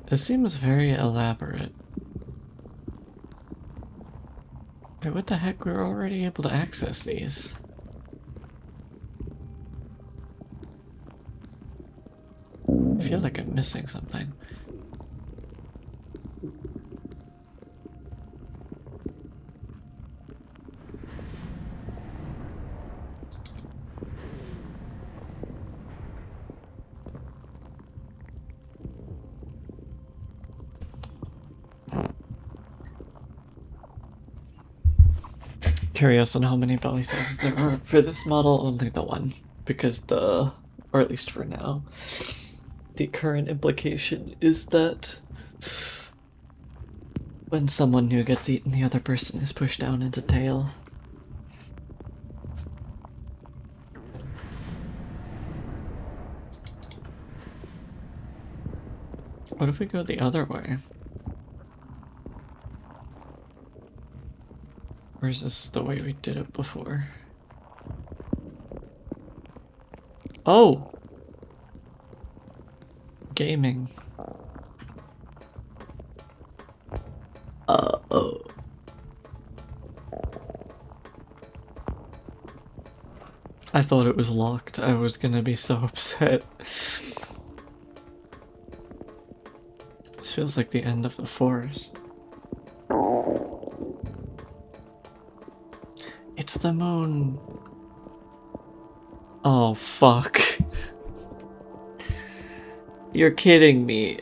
Speaker 2: This seems very elaborate. Wait, what the heck? We were already able to access these. I feel like I'm missing something. Curious on how many belly sizes there are. For this model, only the one. Because or at least for now, the current implication is that when someone new gets eaten, the other person is pushed down into tail. What if we go the other way? Or is this the way we did it before? Oh! Gaming. Oh. I thought it was locked. I was gonna be so upset. This feels like the end of the forest. It's the moon. Oh, fuck. You're kidding me.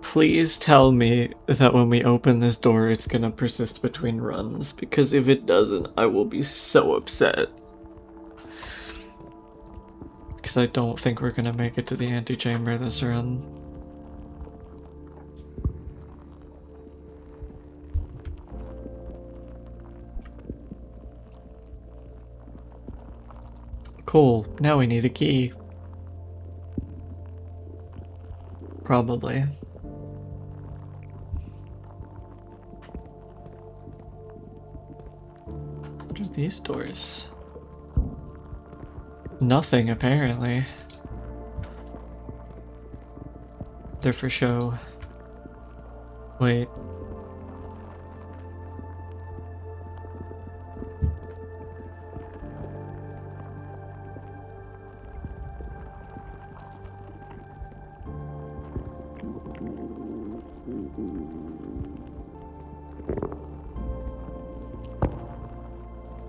Speaker 2: Please tell me that when we open this door, it's gonna persist between runs, because if it doesn't, I will be so upset. Because I don't think we're gonna make it to the antechamber this run. Cool, now we need a key. Probably. What are these doors? Nothing, apparently. They're for show. Wait.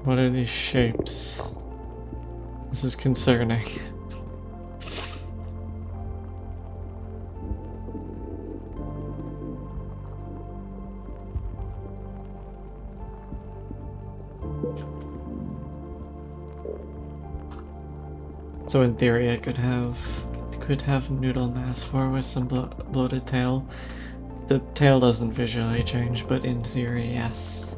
Speaker 2: What are these shapes? This is concerning. So in theory, I could have noodle mass 4 with some bloated tail. The tail doesn't visually change, but in theory, yes.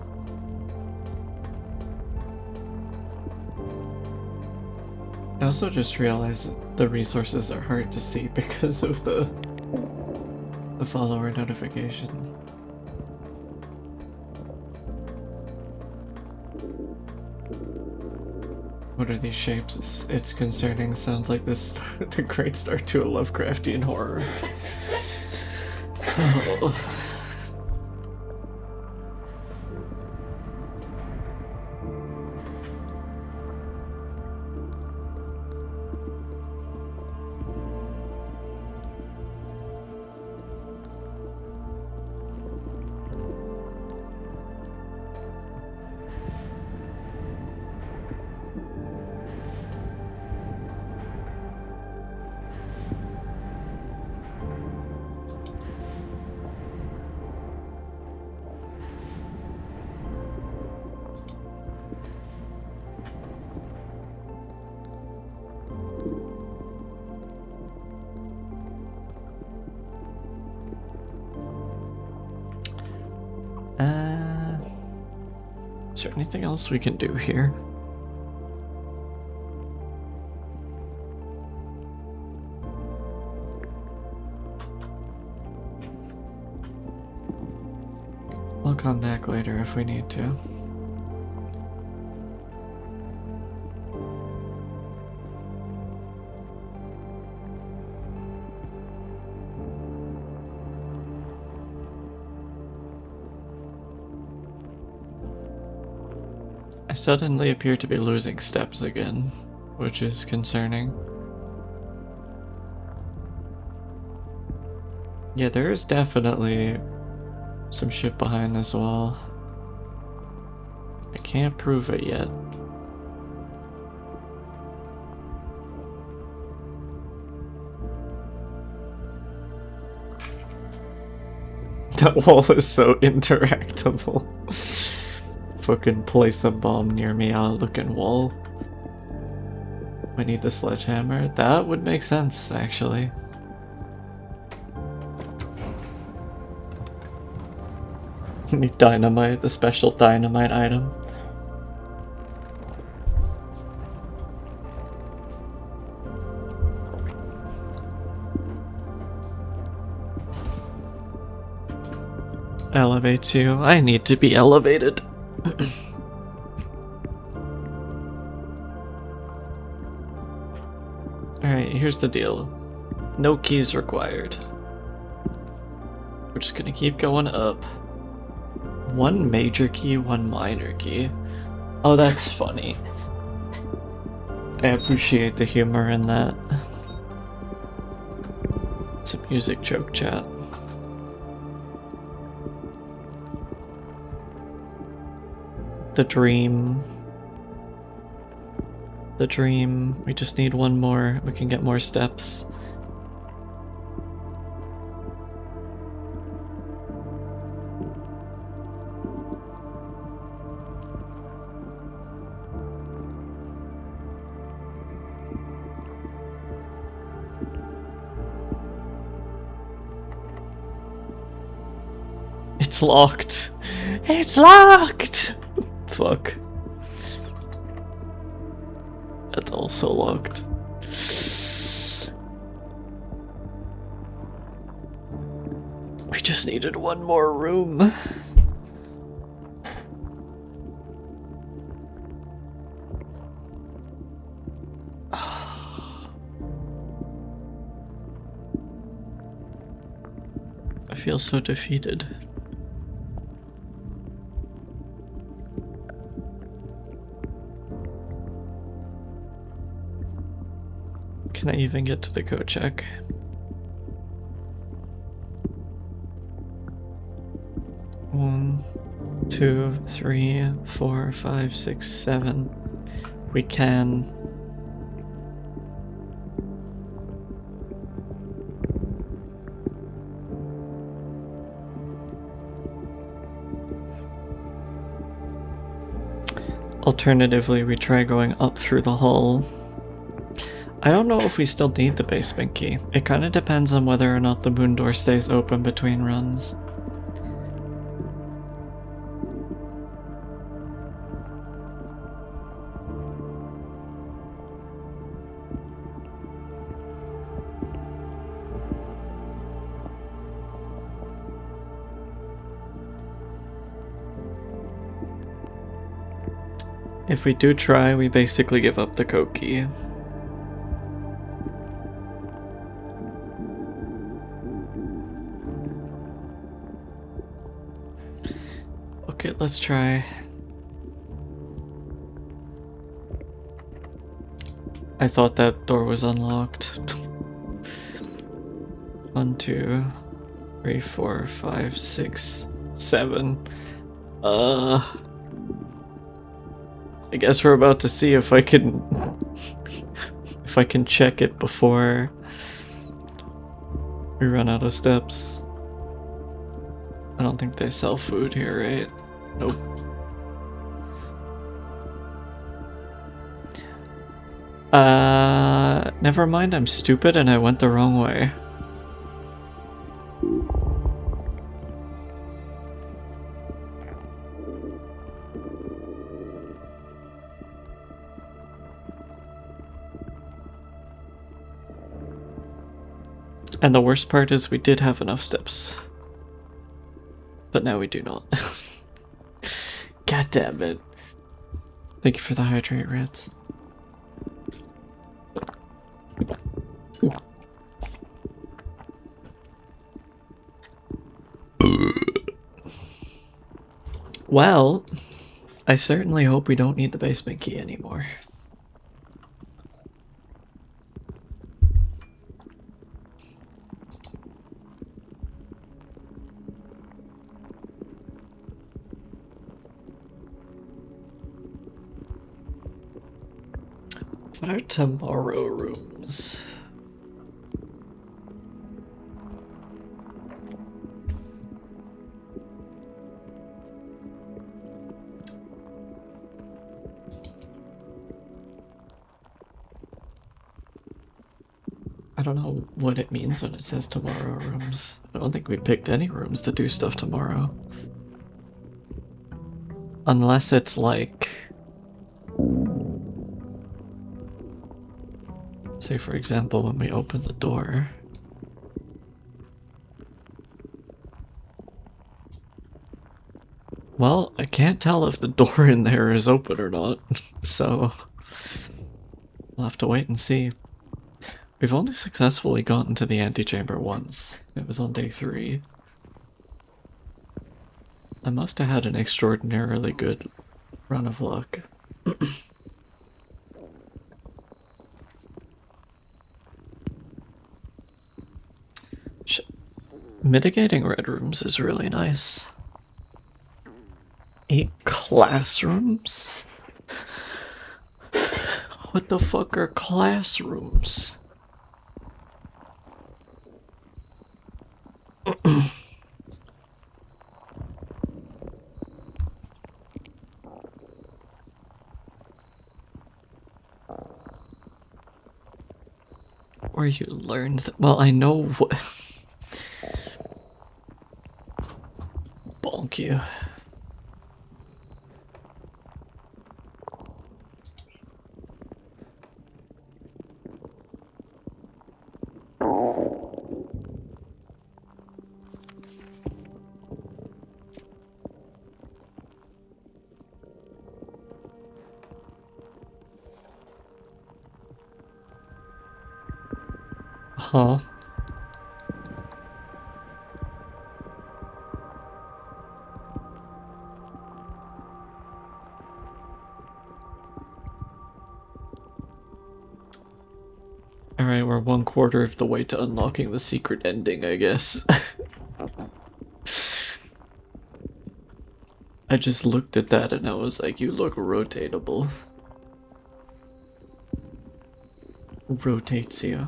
Speaker 2: I also just realized the resources are hard to see because of the follower notification. What are these shapes? It's concerning. Sounds like this the great start to a Lovecraftian horror. Oh. Is there anything else we can do here? I'll come back later if we need to. I suddenly appear to be losing steps again, which is concerning. Yeah, there is definitely some shit behind this wall. I can't prove it yet. That wall is so interactable. Fucking place a bomb near me, I'll look in wall. We need the sledgehammer. That would make sense, actually. Need dynamite, the special dynamite item. Elevate you. I need to be elevated. Alright, here's the deal. No keys required. We're just gonna keep going up. One major key, one minor key. Oh, that's funny. I appreciate the humor in that. It's a music joke, chat. The dream the dream. We just need one more. We can get more steps. It's locked. It's locked! Fuck. That's also locked. We just needed one more room. I feel so defeated. Can I even get to the code check? One, 2, 3, 4, 5, 6, 7. We can. Alternatively, we try going up through the hull. I don't know if we still need the basement key. It kind of depends on whether or not the moon door stays open between runs. If we do try, we basically give up the code key. Okay, let's try. I thought that door was unlocked. 1, 2, 3, 4, 5, 6, 7. I guess we're about to see if I can if I can check it before we run out of steps. I don't think they sell food here, right? Nope. Never mind, I'm stupid and I went the wrong way. And the worst part is we did have enough steps. But now we do not. God damn it. Thank you for the hydrate, Reds. Well, I certainly hope we don't need the basement key anymore. What are tomorrow rooms? I don't know what it means when it says tomorrow rooms. I don't think we picked any rooms to do stuff tomorrow. Unless it's like... say for example when we open the door. Well, I can't tell if the door in there is open or not, so we'll have to wait and see. We've only successfully gotten to the antechamber once. It was on day 3. I must have had an extraordinarily good run of luck. Mitigating red rooms is really nice. 8 classrooms? What the fuck are classrooms? Where you learned that? Well, I know what. Bonk you. Huh? Alright, we're 1/4 of the way to unlocking the secret ending, I guess. I just looked at that and I was like, you look rotatable. Rotatio.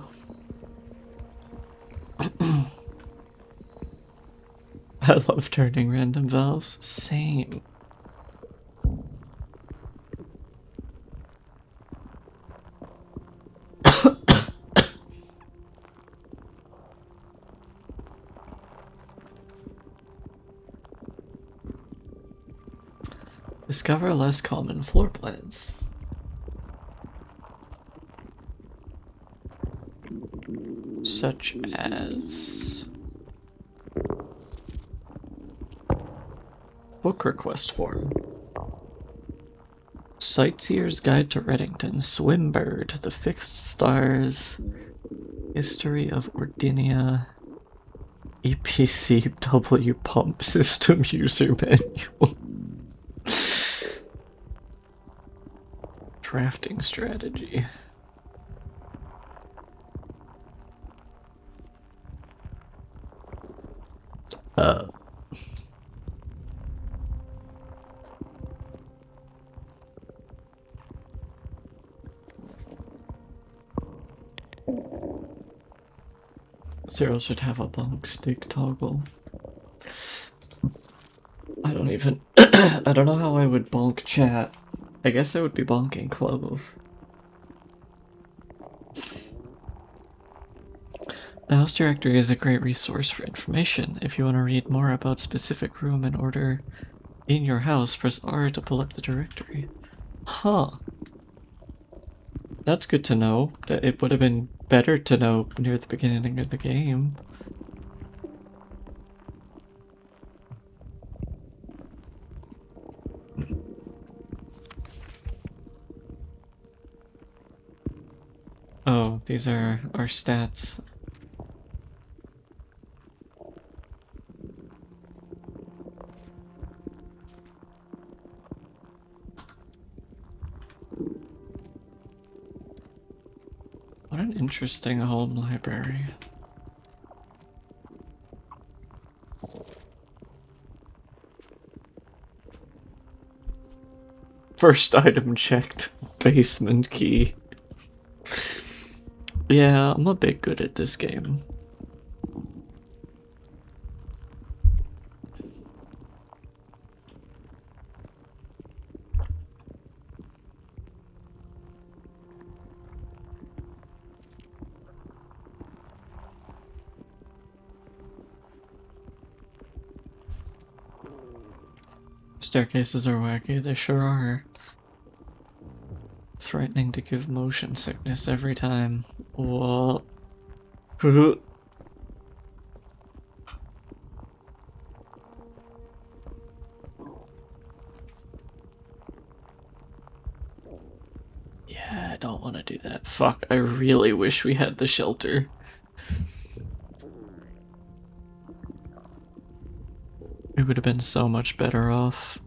Speaker 2: I love turning random valves. Same. Discover less common floor plans. Such as book request form. Sightseer's Guide to Reddington, Swimbird, The Fixed Stars, History of Ordinia, EPCW Pump System User Manual. Drafting strategy. Cyril should have a bunk stick toggle. I don't even I don't know how I would bonk chat. I guess I would be bonking Clove. The house directory is a great resource for information. If you want to read more about specific room and order in your house, press R to pull up the directory. Huh. That's good to know. It would have been better to know near the beginning of the game. Oh, these are our stats. What an interesting home library. First item checked. Basement key. Yeah, I'm a bit good at this game. Staircases are wacky, they sure are. Threatening to give motion sickness every time. What? Yeah, I don't want to do that. Fuck, I really wish we had the shelter. We would have been so much better off.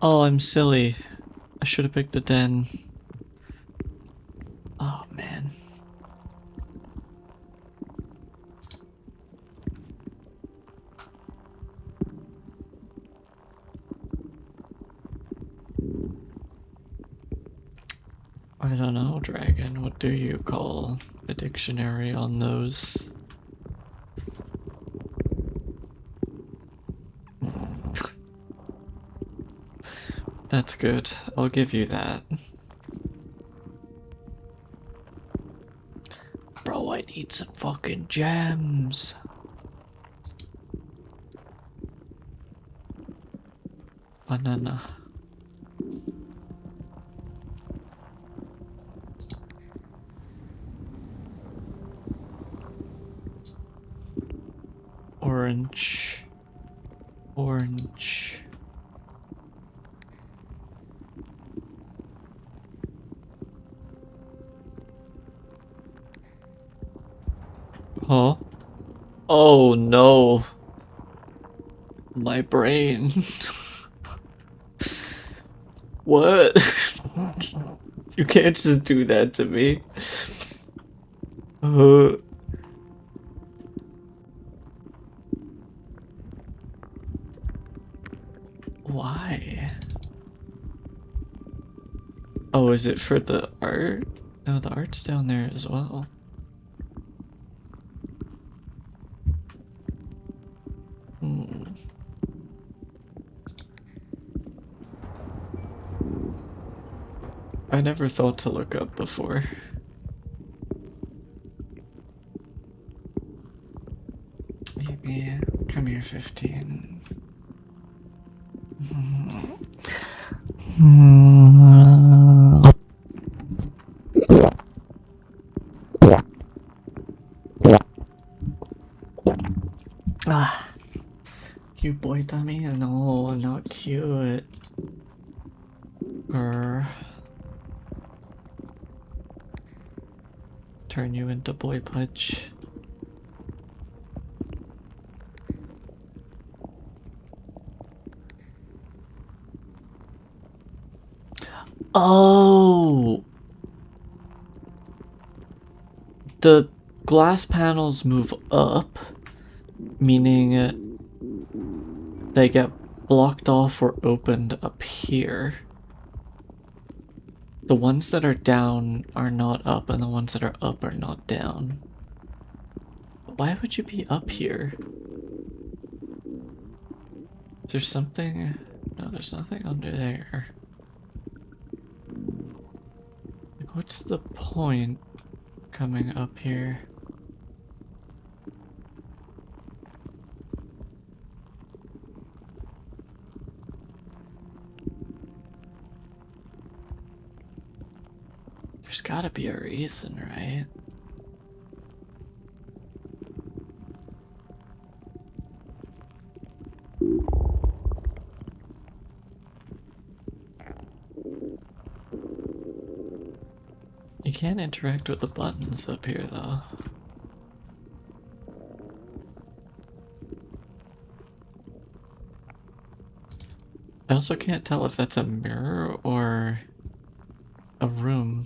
Speaker 2: Oh, I'm silly. I should have picked the den. Oh, man. I don't know, Dragon. What do you call a dictionary on those? That's good. I'll give you that. Bro, I need some fucking gems. Banana. Orange. Orange. Huh? Oh no. My brain. What? You can't just do that to me. Why? Oh, is it for the art? No, the art's down there as well. I never thought to look up before. Maybe. Come here, 15. Ah. Cute boy dummy? No, not cute. Turn you into boy pudge. Oh! The glass panels move up, meaning they get blocked off or opened up here. The ones that are down are not up, and the ones that are up are not down. Why would you be up here? Is there something? No, there's nothing under there. Like, what's the point coming up here? There's gotta be a reason, right? You can't interact with the buttons up here, though. I also can't tell if that's a mirror or a room.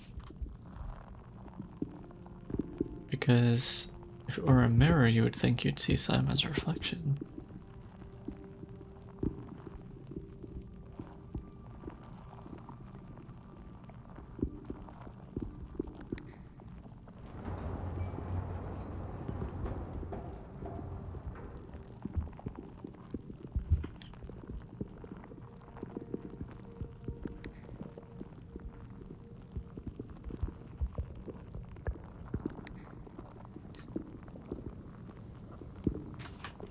Speaker 2: Because if it were a mirror, you would think you'd see Simon's reflection.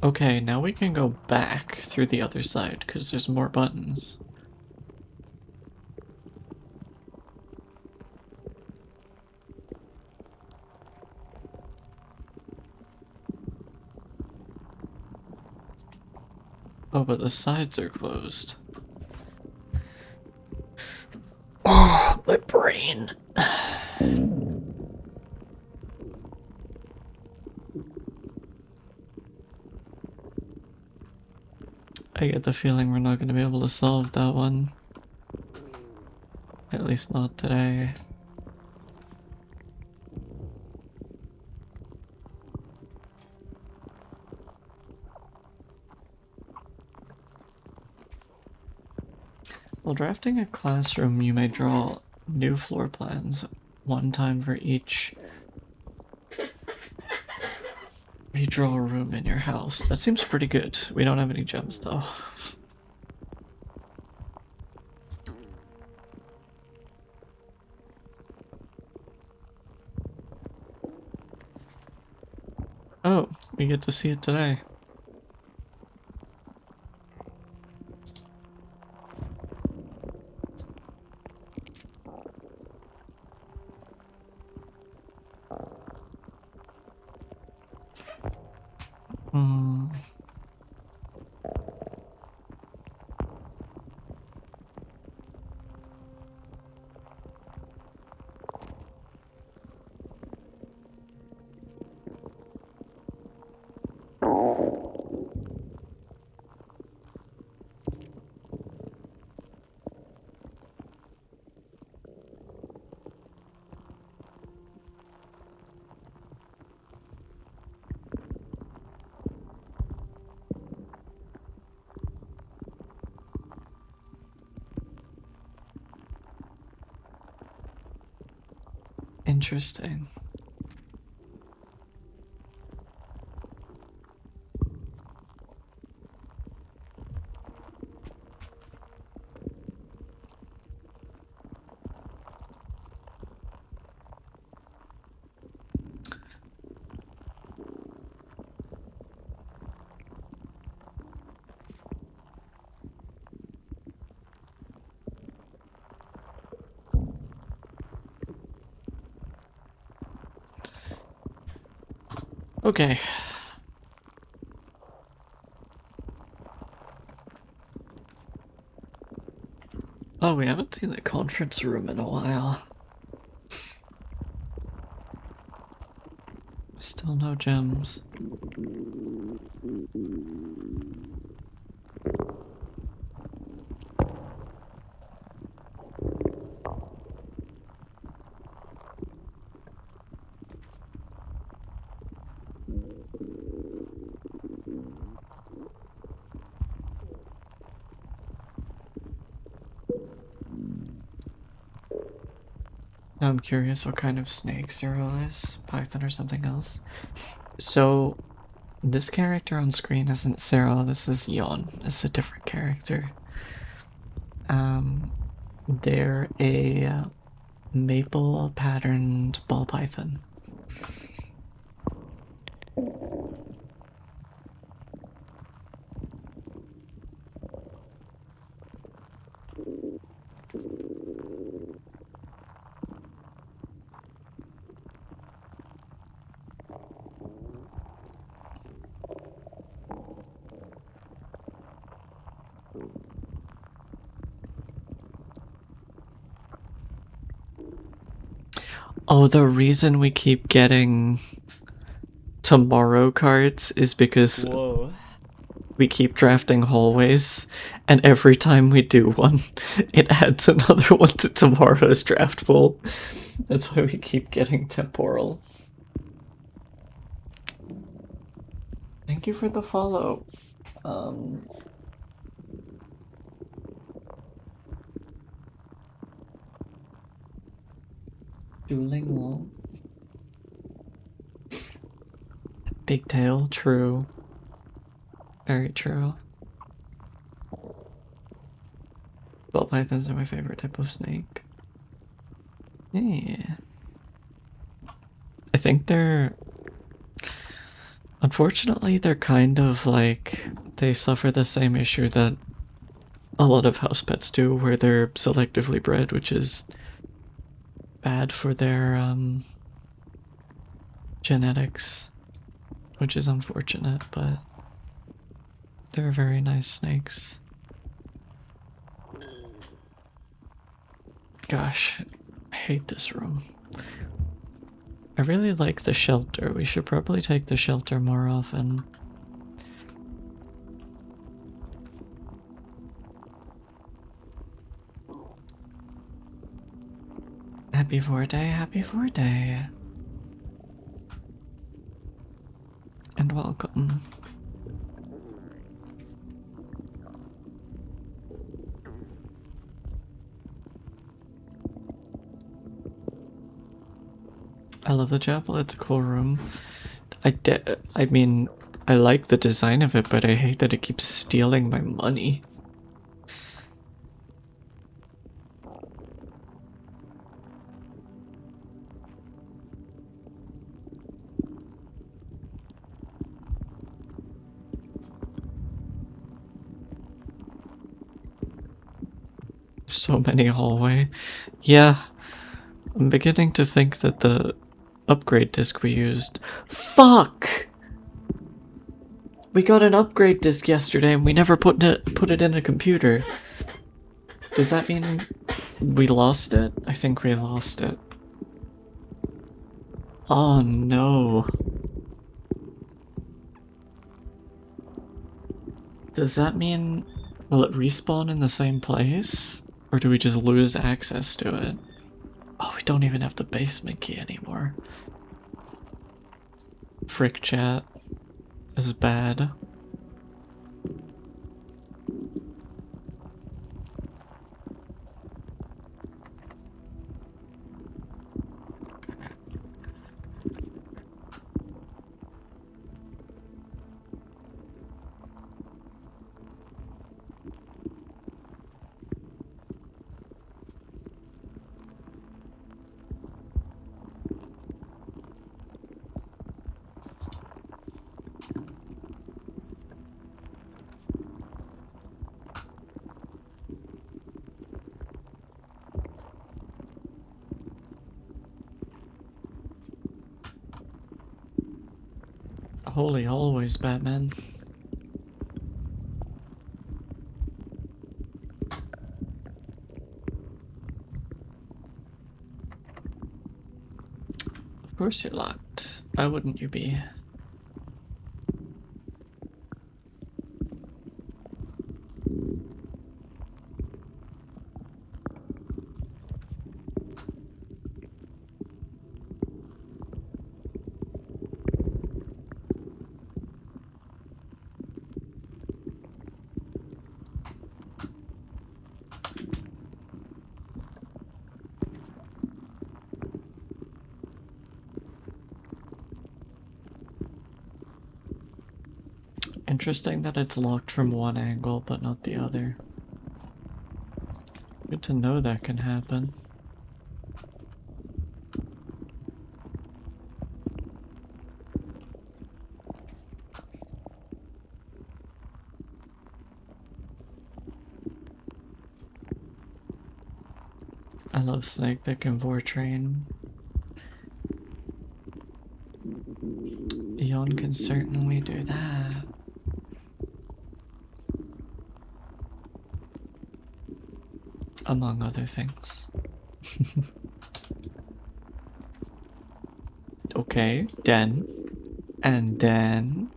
Speaker 2: Okay, now we can go back through the other side because there's more buttons. Oh, but the sides are closed. Oh, my brain. I get the feeling we're not going to be able to solve that one. At least not today. While drafting a classroom, you may draw new floor plans, one time for each. Redraw a room in your house. That seems pretty good. We don't have any gems though. Oh, we get to see it today. Hmm. Interesting. Okay. Oh, we haven't seen the conference room in a while. Still no gems. Now I'm curious what kind of snake Cyril is. Python or something else. So, this character on screen isn't Cyril, this is Yon. It's a different character. They're a maple patterned ball python. Oh, the reason we keep getting tomorrow cards is because
Speaker 3: Whoa.
Speaker 2: we keep drafting hallways, and every time we do one, it adds another one to tomorrow's draft pool. That's why we keep getting temporal. Thank you for the follow. Dueling long. Big tail, true. Very true. Ball pythons are my favorite type of snake. Yeah. I think they're... Unfortunately, they're kind of like... They suffer the same issue that a lot of house pets do, where they're selectively bred, which is bad for their, genetics. Which is unfortunate, but... They're very nice snakes. Gosh, I hate this room. I really like the shelter. We should probably take the shelter more often. Happy VOD, happy VOD. And welcome. I love the chapel, it's a cool room. I mean, I like the design of it, but I hate that it keeps stealing my money. So many hallway. Yeah, I'm beginning to think that the upgrade disc we used. Fuck! We got an upgrade disc yesterday and we never put it in a computer. Does that mean we lost it? I think we lost it. Oh no. Does that mean, will it respawn in the same place? Or do we just lose access to it? Oh, we don't even have the basement key anymore. Frick chat. This is bad. Holy hallways, Batman. Of course you're locked. Why wouldn't you be? Interesting that it's locked from one angle but not the other. Good to know that can happen. I love Snake Dick and Vortrain. Eon can certainly do that. Among other things. Okay, Den. And then...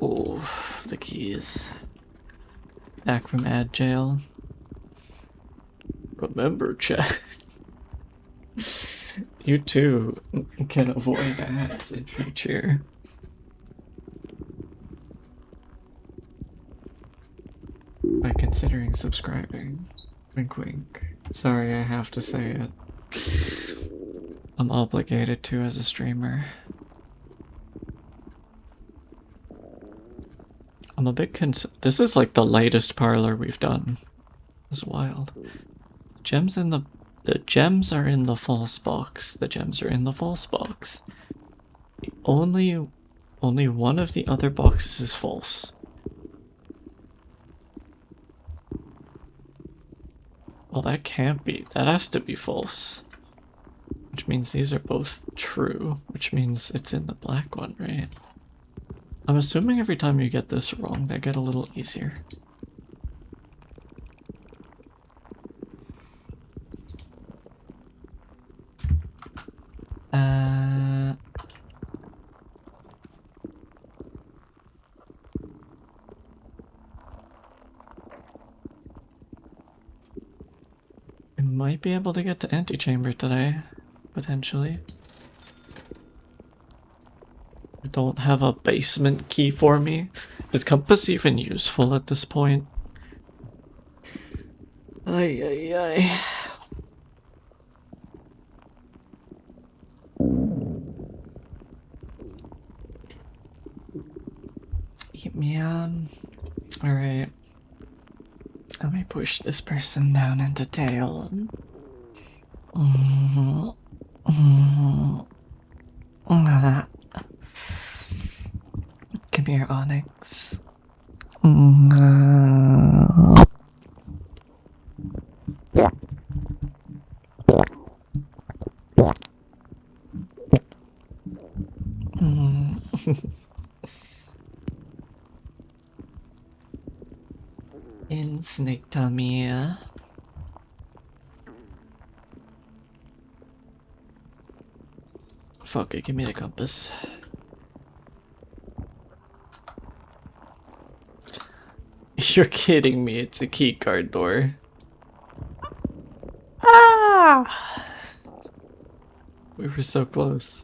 Speaker 2: Oh, the keys. Back from ad jail. Remember, chat. You too can avoid ads in future. By considering subscribing. Wink wink. Sorry, I have to say it. I'm obligated to as a streamer. I'm a bit this is like the lightest parlor we've done. It's wild. Gems in the gems are in the false box. The gems are in the false box. Only one of the other boxes is false. Well, that can't be. That has to be false. Which means these are both true, which means it's in the black one, right? I'm assuming every time you get this wrong, they get a little easier. Might be able to get to antechamber today, potentially. I don't have a basement key for me. Is compass even useful at this point? Ay, ay, ay. Eat me on. Alright. Let me push this person down into tail. Come here, Onyx. In snake tummy. Fuck it, give me the compass. You're kidding me, it's a keycard door. Ah! We were so close.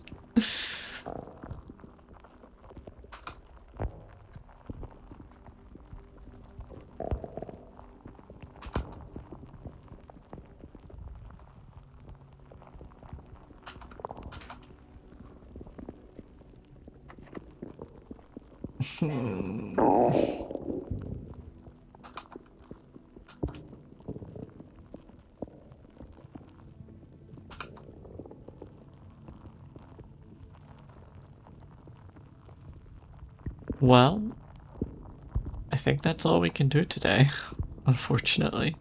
Speaker 2: Well, I think that's all we can do today, unfortunately.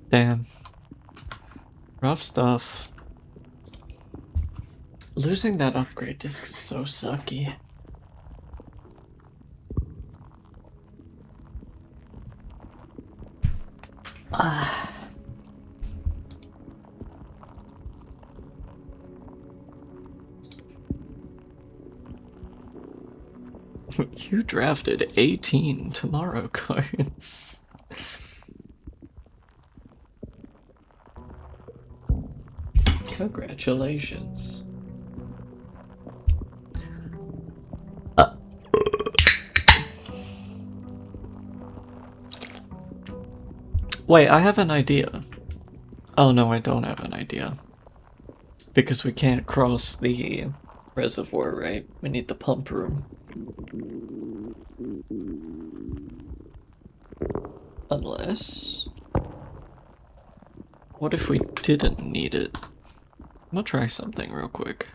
Speaker 2: Damn. Rough stuff. Losing that upgrade disc is so sucky. You drafted 18 tomorrow cards. Congratulations. Wait, I have an idea. Oh no, I don't have an idea. Because we can't cross the reservoir, right? We need the pump room. Unless... What if we didn't need it? I'm gonna try something real quick.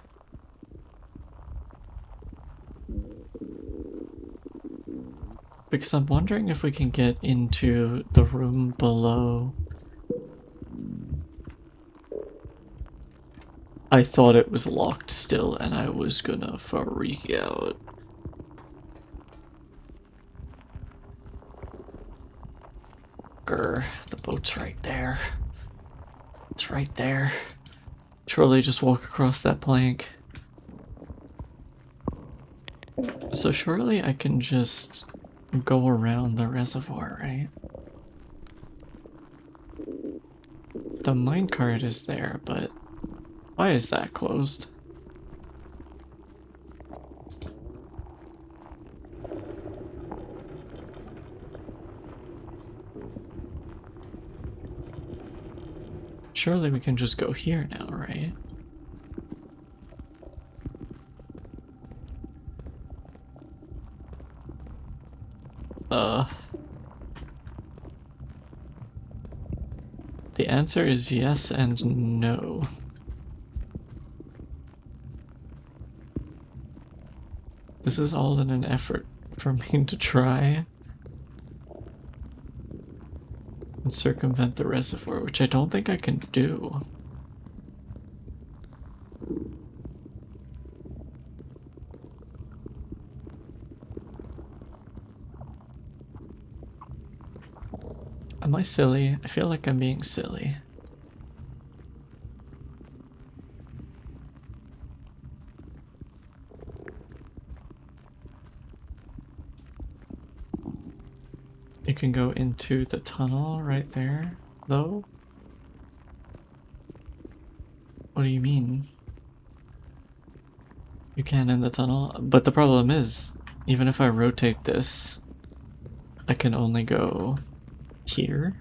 Speaker 2: Because I'm wondering if we can get into the room below. I thought it was locked still and I was gonna freak out. Grr, the boat's right there. It's right there. Surely just walk across that plank. So surely I can just go around the reservoir, right? The minecart is there, but why is that closed? Surely we can just go here now, right? The answer is yes and no. This is all in an effort for me to try and circumvent the reservoir, which I don't think I can do. Am I silly? I feel like I'm being silly. You can go into the tunnel right there, though. What do you mean? You can in the tunnel? But the problem is, even if I rotate this, I can only go here?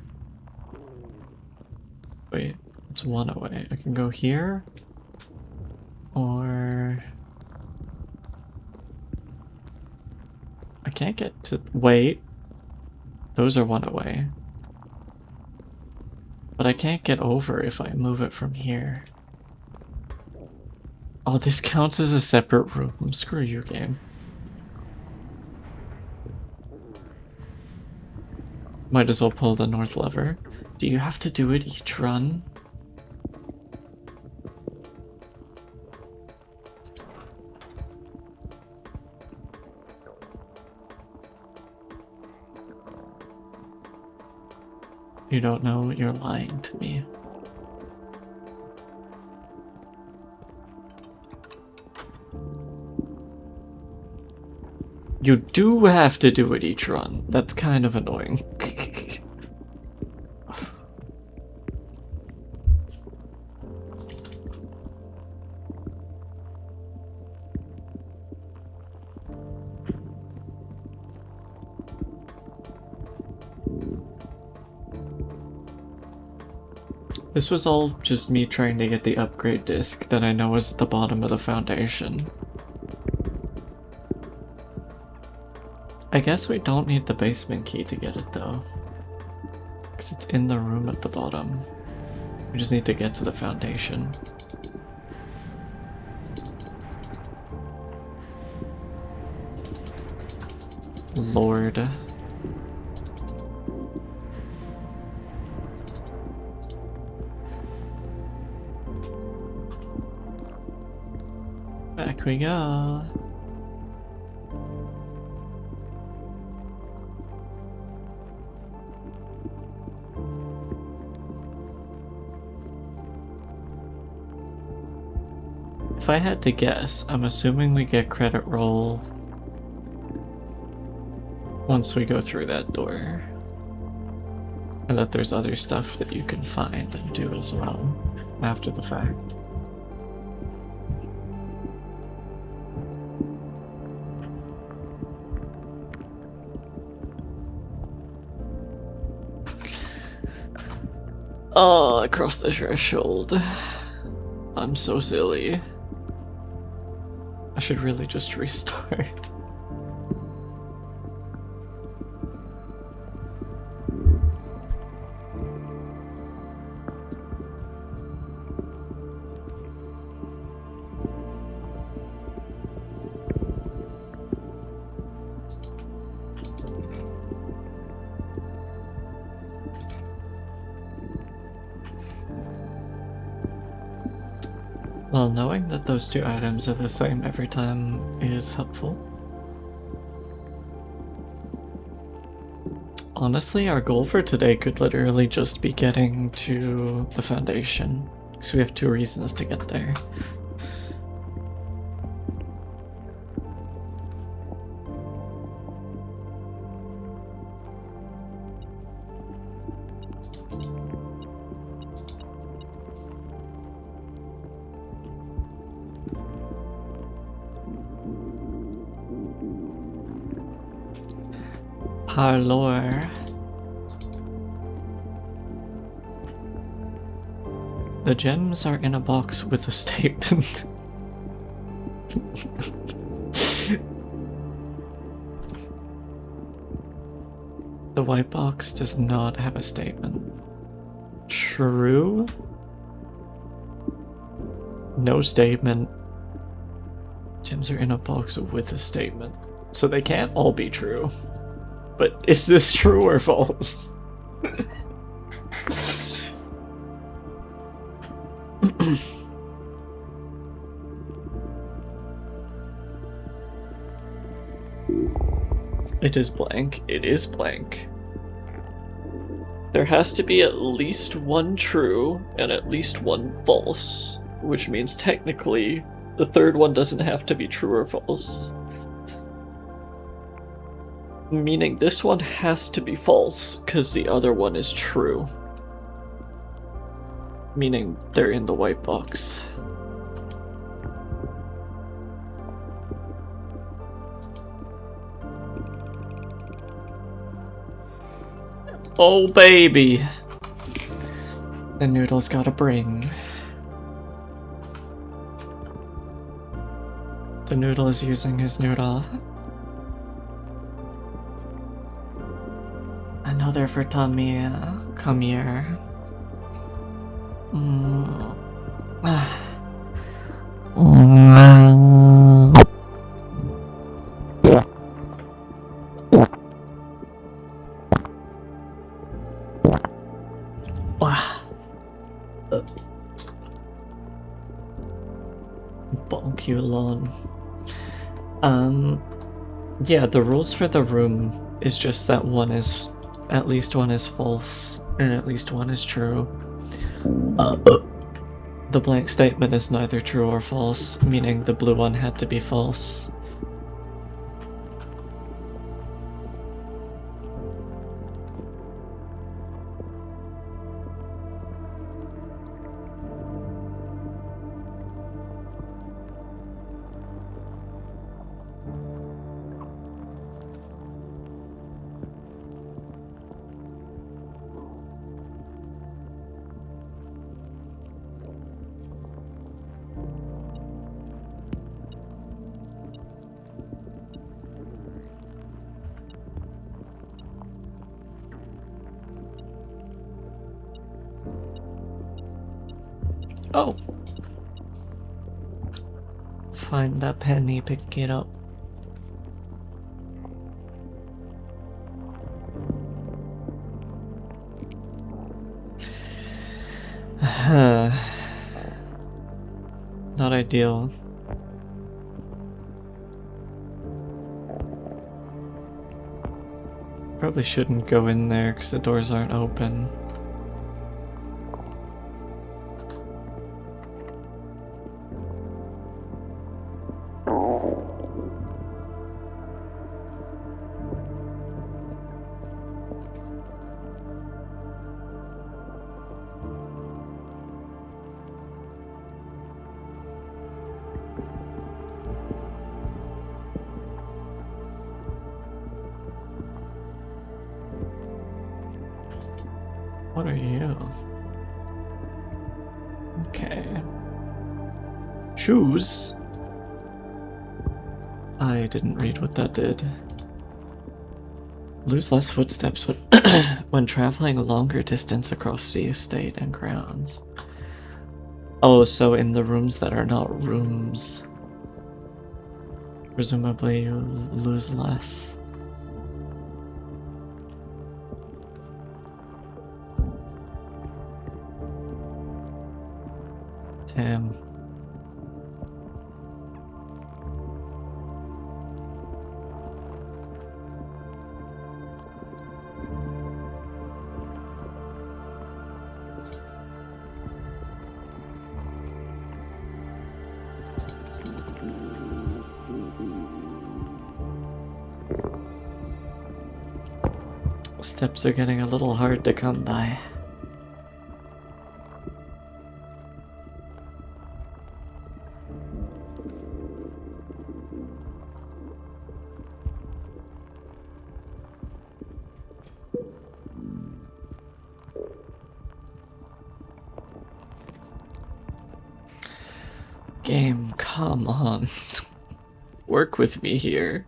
Speaker 2: Wait, it's one away. I can go here? Or... I can't get to... Wait. Those are one away. But I can't get over if I move it from here. Oh, this counts as a separate room. Screw you, game. Might as well pull the north lever. Do you have to do it each run? You don't know, you're lying to me. You do have to do it each run. That's kind of annoying. This was all just me trying to get the upgrade disc that I know is at the bottom of the foundation. I guess we don't need the basement key to get it though, because it's in the room at the bottom. We just need to get to the foundation. Lord. Back we go. If I had to guess, I'm assuming we get credit roll once we go through that door. And that there's other stuff that you can find and do as well after the fact. Oh, I crossed the threshold. I'm so silly. I should really just restart. Well, knowing that those two items are the same every time is helpful. Honestly, our goal for today could literally just be getting to the foundation, because we have 2 reasons to get there. Parlor. The gems are in a box with a statement. The white box does not have a statement. True? No statement. Gems are in a box with a statement. So they can't all be true. But is this true or false? It is blank. It is blank. There has to be at least one true and at least one false, which means technically the third one doesn't have to be true or false. Meaning this one has to be false, because the other one is true. Meaning they're in the white box. Oh baby! The noodle's got a brain. The noodle is using his noodle. Another for tummy. Come here. Bonk you lawn. Yeah, the rules for the room is just that at least one is false and at least one is true. The blank statement is neither true or false, meaning the blue one had to be false. Oh! Find that penny, pick it up. Not ideal. Probably shouldn't go in there because the doors aren't open. What are you? Okay. Shoes? I didn't read what that did. Lose less footsteps when traveling a longer distance across the estate and grounds. Oh, so in the rooms that are not rooms, presumably you lose less. Damn. Steps are getting a little hard to come by. Game, come on. Work with me here.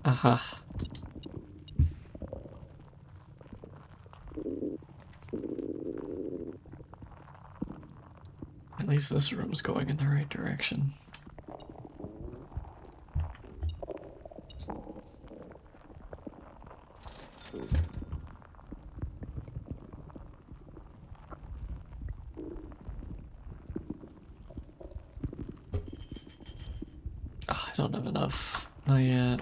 Speaker 2: Aha. At least this room's going in the right direction. Oh, I don't have enough. Not yet.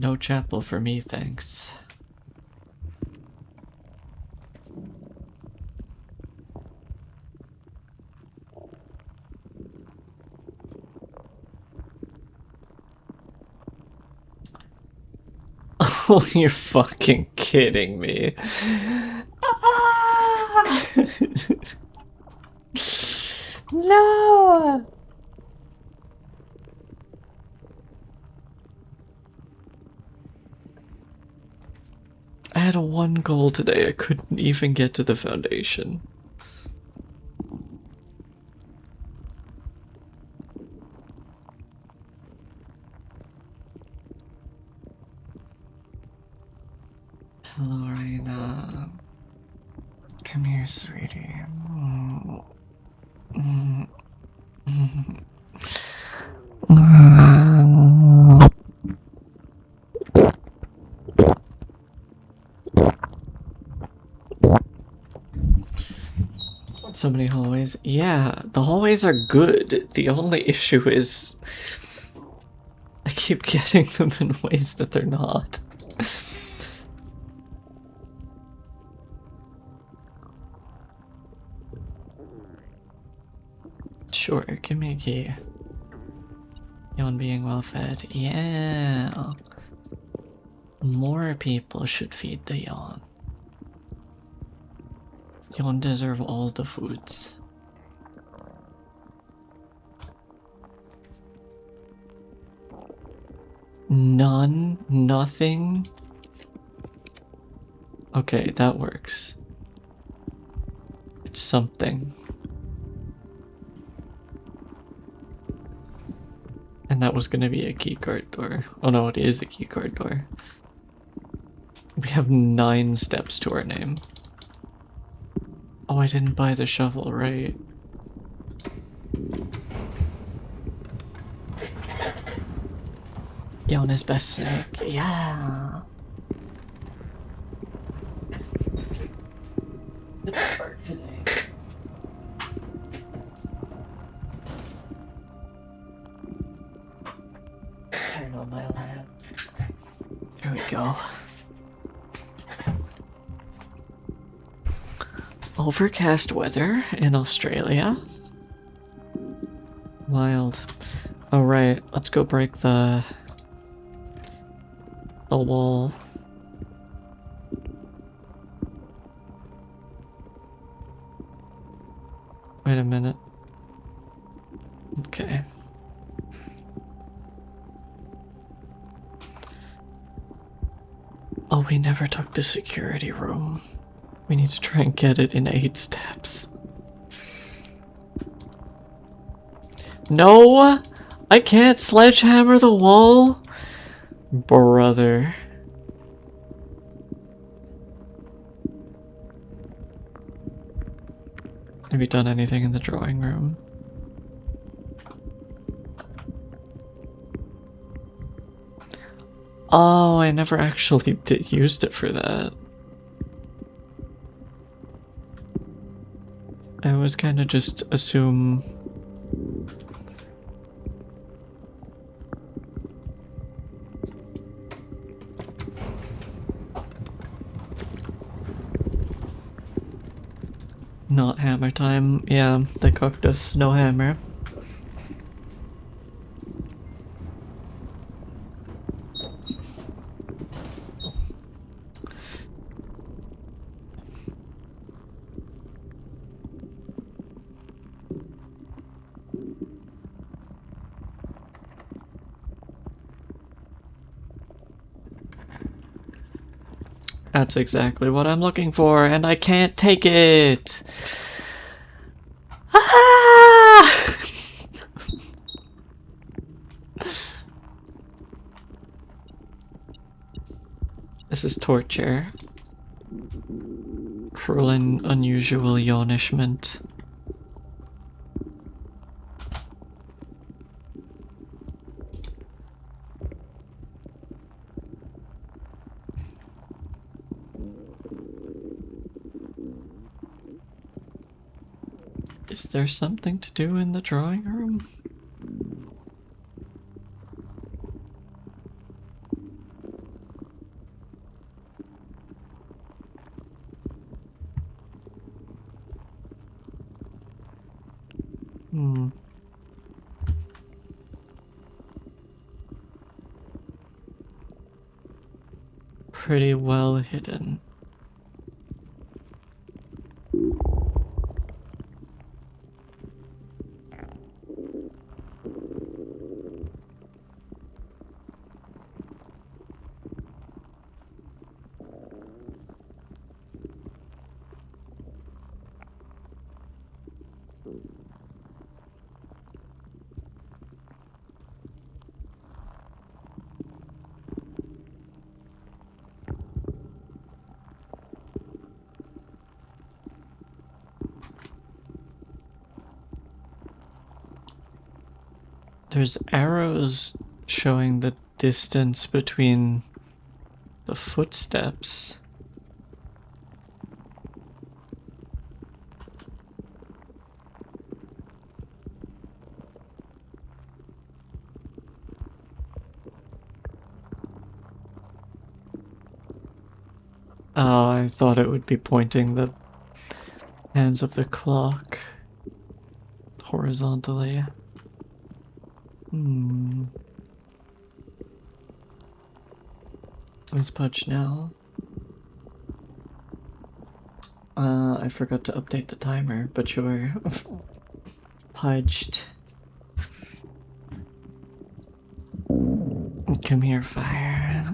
Speaker 2: No chapel for me, thanks. Oh, you're fucking kidding me. Ah! No! I had one goal today. I couldn't even get to the foundation. Hello, Raina. Come here, sweetie. So many hallways. Yeah, the hallways are good. The only issue is I keep getting them in ways that they're not. Sure, give me a key. Yawn being well fed. Yeah. More people should feed the yawn. Yawn deserve all the foods. None? Nothing? Okay, that works. It's something. And that was gonna be a keycard door. Oh no, it is a keycard door. We have 9 steps to our name. Oh, I didn't buy the shovel, right? Yawn is best sick. Yeah. It's dark today. Turn on my lamp. Here we go. Overcast weather in Australia. Wild. Alright, let's go break the wall. Wait a minute. Okay. Oh, we never took the security room. We need to try and get it in 8 steps. No! I can't sledgehammer the wall! Brother. Have you done anything in the drawing room? Oh, I never actually used it for that. I always kind of just assume... Not hammer time. Yeah, they cooked us. No hammer. That's exactly what I'm looking for, and I can't take it! Ah! This is torture. Cruel and unusual yawnishment. Is there something to do in the drawing room? Hmm. Pretty well hidden. There's arrows showing the distance between the footsteps. Oh, I thought it would be pointing the hands of the clock horizontally. Hmm. Let's punch now. I forgot to update the timer, but sure. Pudged. Come here, fire.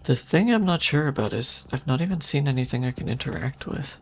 Speaker 2: The thing I'm not sure about is I've not even seen anything I can interact with.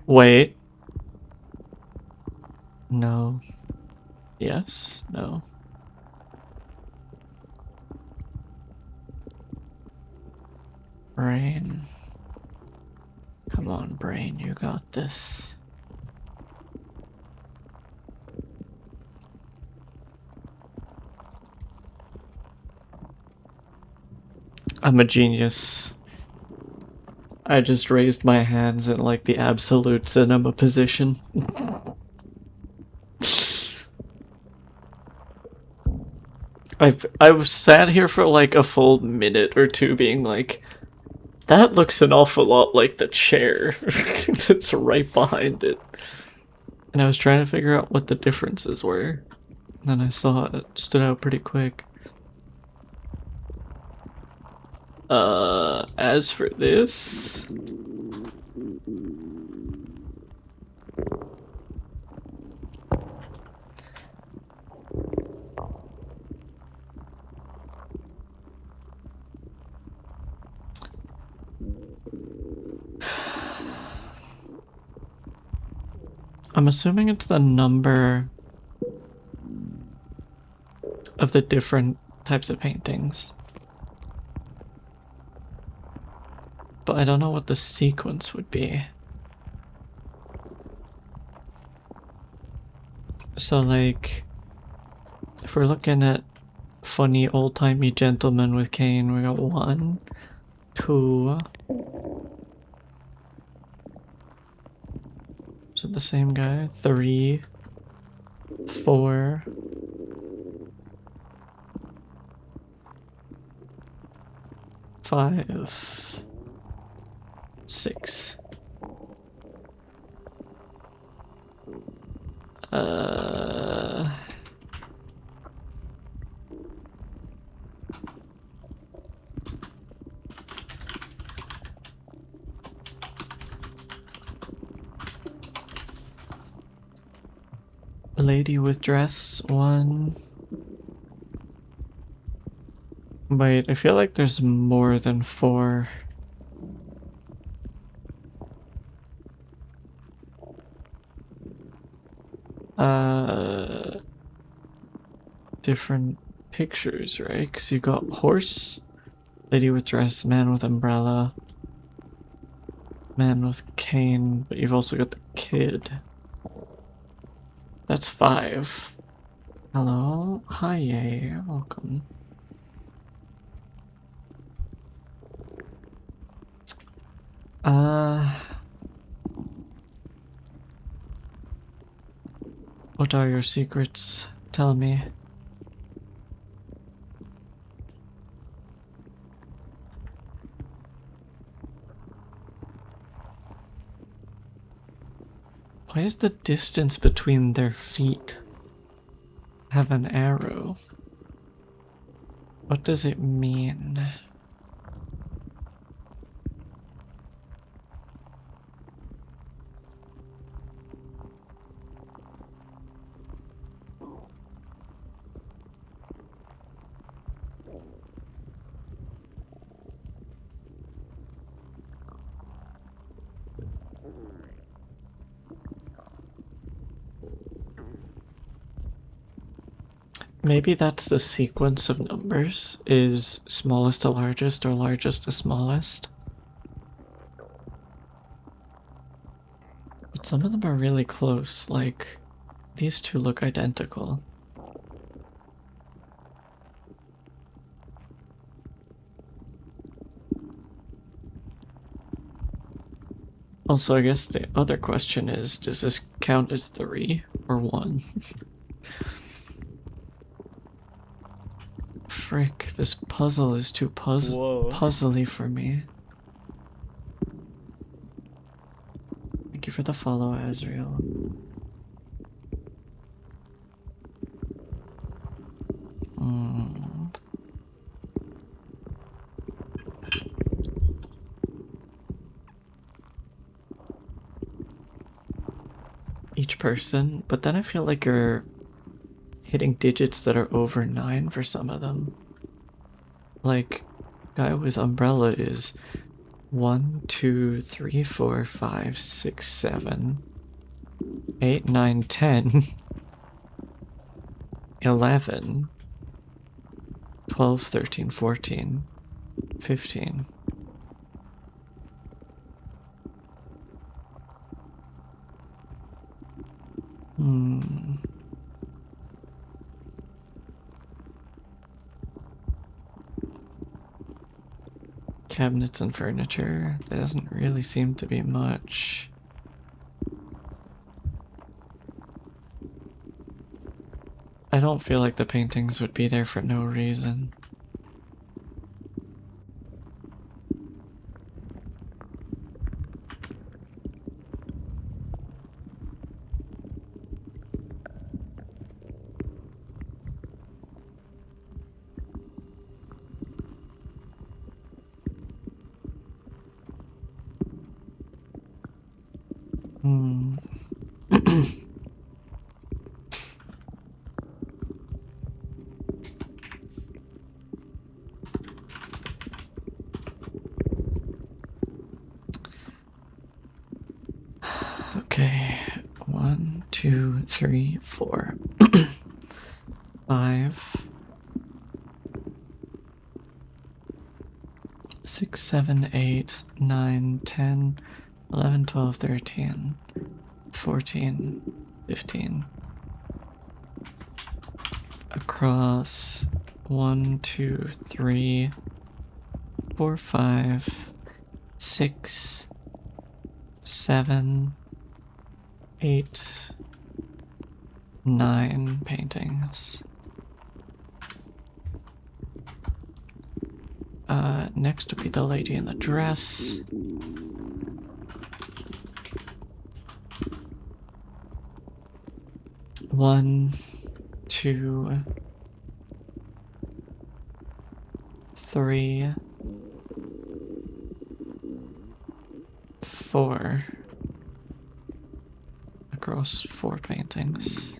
Speaker 2: Wait. No. Yes? No. Brain. Come on, brain, you got this. I'm a genius. I just raised my hands in like the absolute cinema position. I was sat here for like a full minute or two being like, that looks an awful lot like the chair that's right behind it. And I was trying to figure out what the differences were. And I saw it stood out pretty quick. As for this... I'm assuming it's the number of the different types of paintings. But I don't know what the sequence would be. So like, if we're looking at funny old-timey gentleman with cane, we got 1, 2. Is it the same guy? 3. 4, 5, 6. Lady with dress, 1. Wait, I feel like there's more than 4. Different pictures, right? Because you got horse, lady with dress, man with umbrella, man with cane, but you've also got the kid. That's 5. Hello? Hi, yay, welcome. What are your secrets? Tell me. Why is the distance between their feet have an arrow? What does it mean? Maybe that's the sequence of numbers, is smallest to largest or largest to smallest. But some of them are really close, like these two look identical. Also, I guess the other question is, does this count as 3 or 1? Frick, this puzzle is too puzzly for me. Thank you for the follow, Azrael. Each person, but then I feel like you're hitting digits that are over 9 for some of them. Like, guy with umbrella is 1, 2, 3, 4, 5, 6, 7, 8, 9, 10, 11, 12, 13, 14, 15. Cabinets and furniture. There doesn't really seem to be much. I don't feel like the paintings would be there for no reason. Okay, 1, 2, 3, 4, 5, 6, 7, 8, 9, 10, 11, 12, 13, 14, 15. Across 1, 2, 3, 4, 5, 6, 7, 8, 9 paintings. Next would be the lady in the dress. One, two, three, 4. Across 4 paintings.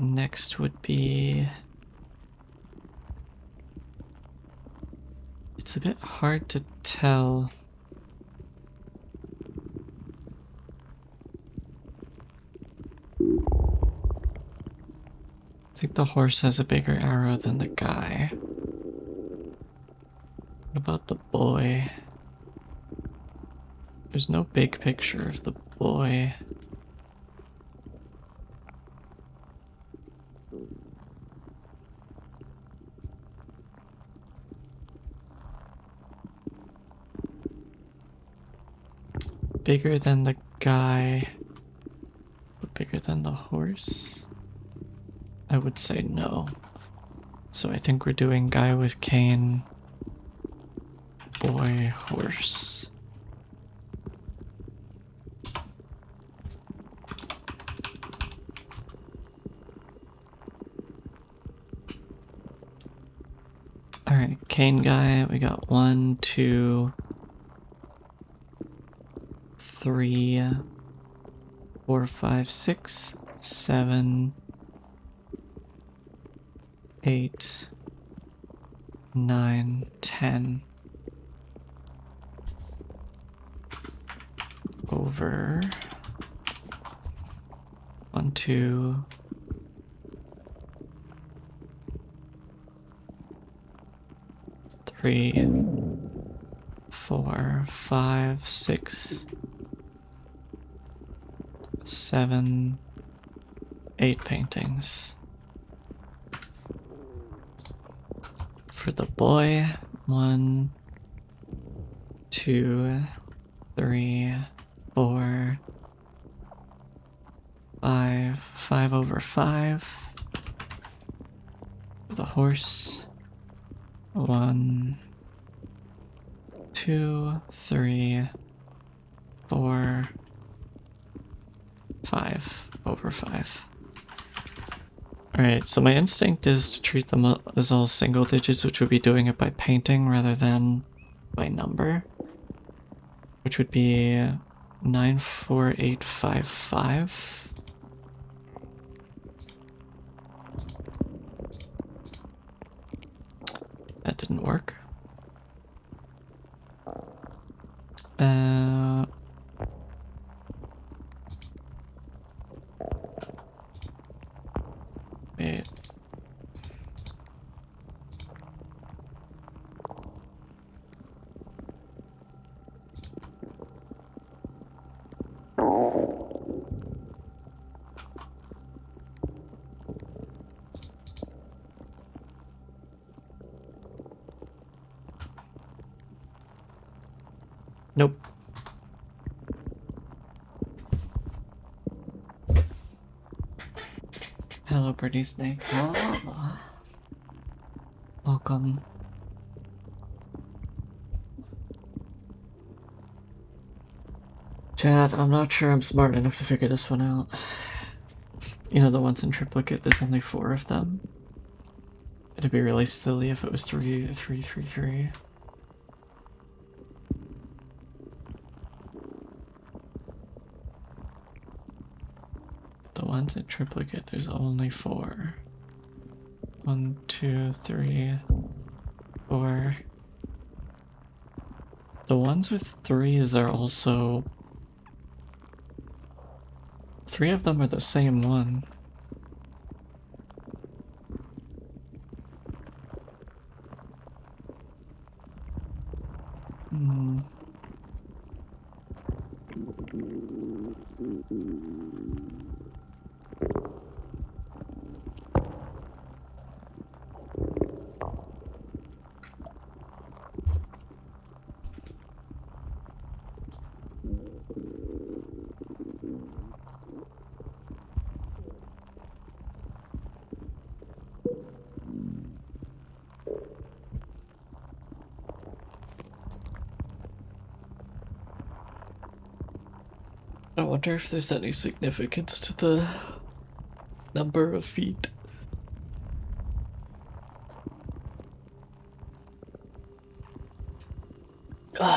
Speaker 2: Next would be... It's a bit hard to tell. I think the horse has a bigger arrow than the guy. What about the boy? There's no big picture of the boy. Bigger than the guy, but bigger than the horse? I would say no. So I think we're doing guy with cane, boy, horse. Alright, cane guy, we got 1, 2, 3, 4, 5, 6, 7, 8, 9, 10. Over 1, 2, 3, 4, 5, 6, 7, 8 paintings. For the boy, 1, 2, 3, 4, 5, 5 over 5. For the horse, 1, 2, 3, 4, 5 over 5. Alright, so my instinct is to treat them as all single digits, which would be doing it by painting rather than by number, which would be 94855. That didn't work. Wait. Nope. Hello, pretty snake. Oh. Welcome. Chad, I'm not sure I'm smart enough to figure this one out. You know, the ones in triplicate, there's only 4 of them. It'd be really silly if it was 3, 3, 3, 3. The ones in triplicate, there's only 4. 1, 2, 3, 4. The ones with 3s are also... 3 of them are the same one. I wonder if there's any significance to the number of feet. I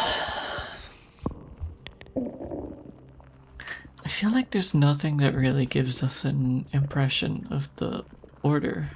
Speaker 2: feel like there's nothing that really gives us an impression of the order.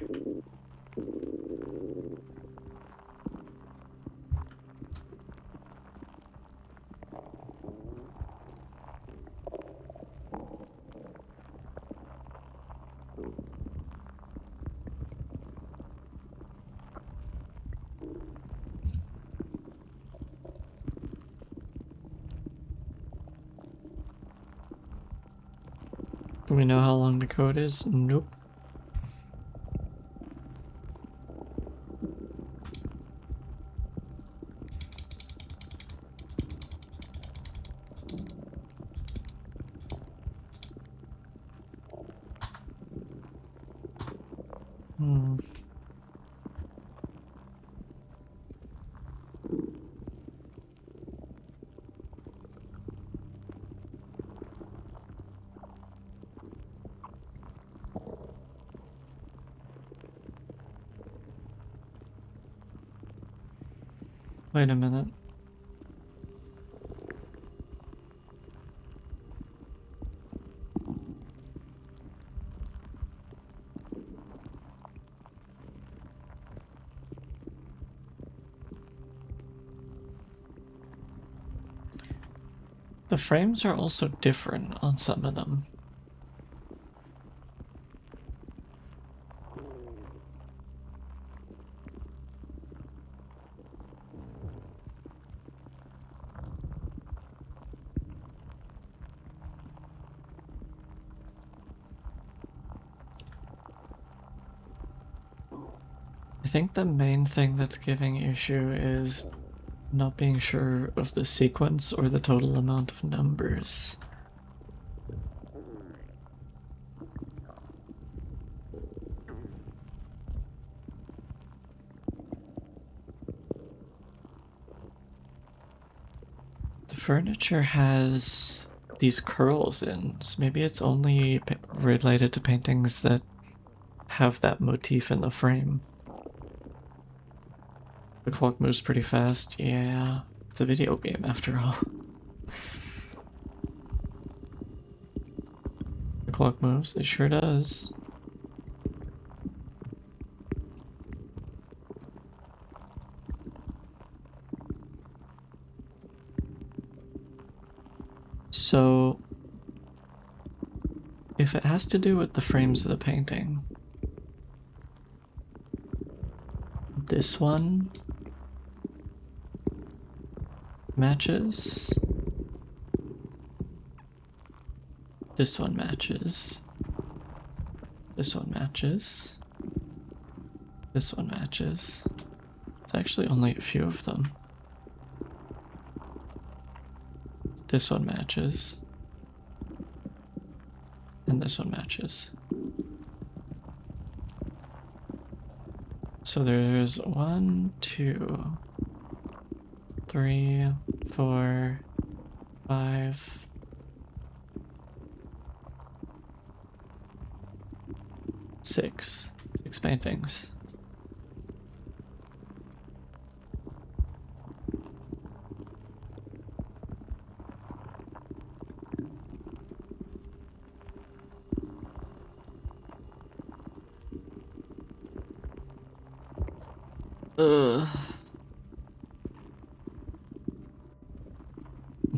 Speaker 2: Do we know how long the code is? Nope. Wait a minute. The frames are also different on some of them. I think the main thing that's giving issue is not being sure of the sequence or the total amount of numbers. The furniture has these curls in, so maybe it's only related to paintings that have that motif in the frame. The clock moves pretty fast. Yeah, it's a video game after all. The clock moves. It sure does. So, if it has to do with the frames of the painting, this one matches. This one matches. This one matches. This one matches. It's actually only a few of them. This one matches. And this one matches. So there's 1, 2, 3, 4, 5. Six paintings.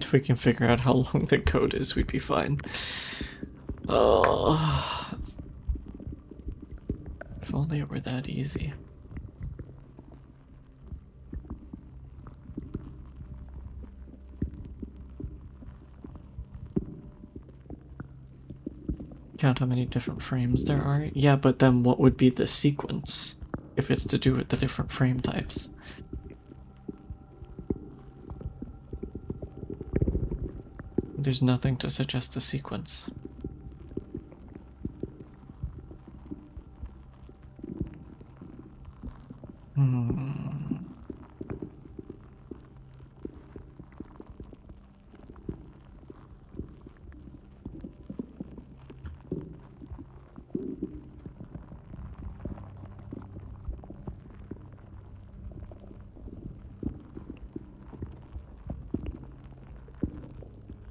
Speaker 2: If we can figure out how long the code is, we'd be fine. If only it were that easy. Count how many different frames there are? Yeah, but then what would be the sequence if it's to do with the different frame types? There's nothing to suggest a sequence.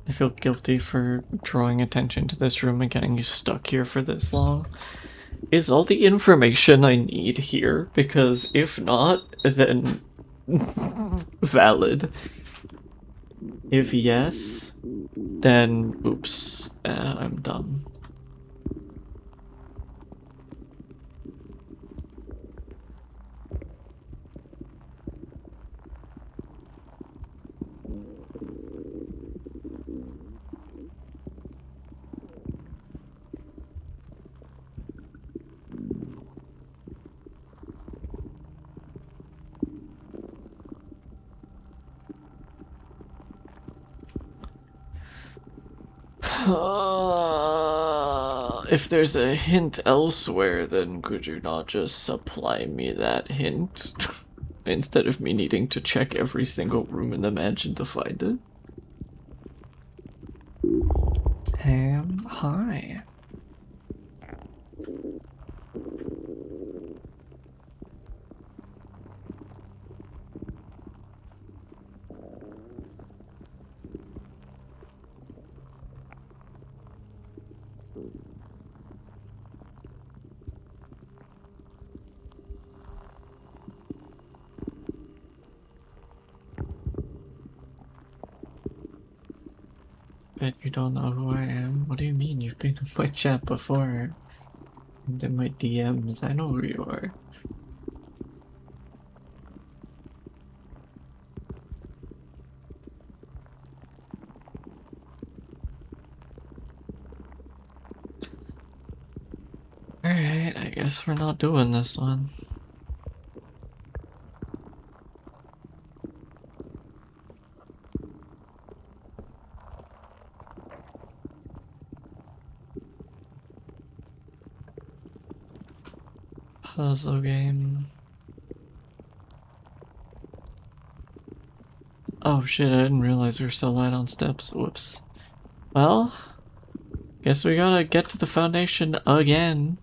Speaker 2: I feel guilty for drawing attention to this room and getting you stuck here for this long. Is all the information I need here? Because if not, then valid. If yes, then oops, I'm dumb. If there's a hint elsewhere, then could you not just supply me that hint? Instead of me needing to check every single room in the mansion to find it? Hi. Bet you don't know who I am. What do you mean? You've been in my chat before. And in my DMs. I know who you are. Alright, I guess we're not doing this one. Puzzle game. Oh shit, I didn't realize we were so light on steps. Whoops. Well, guess we gotta get to the foundation again.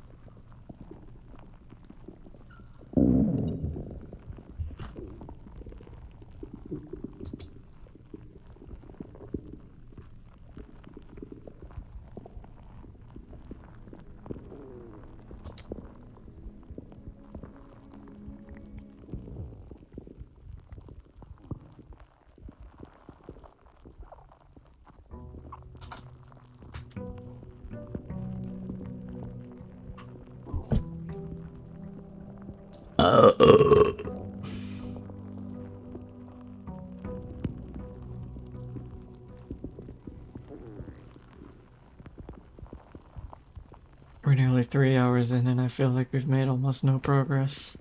Speaker 2: We're nearly 3 hours in and I feel like we've made almost no progress.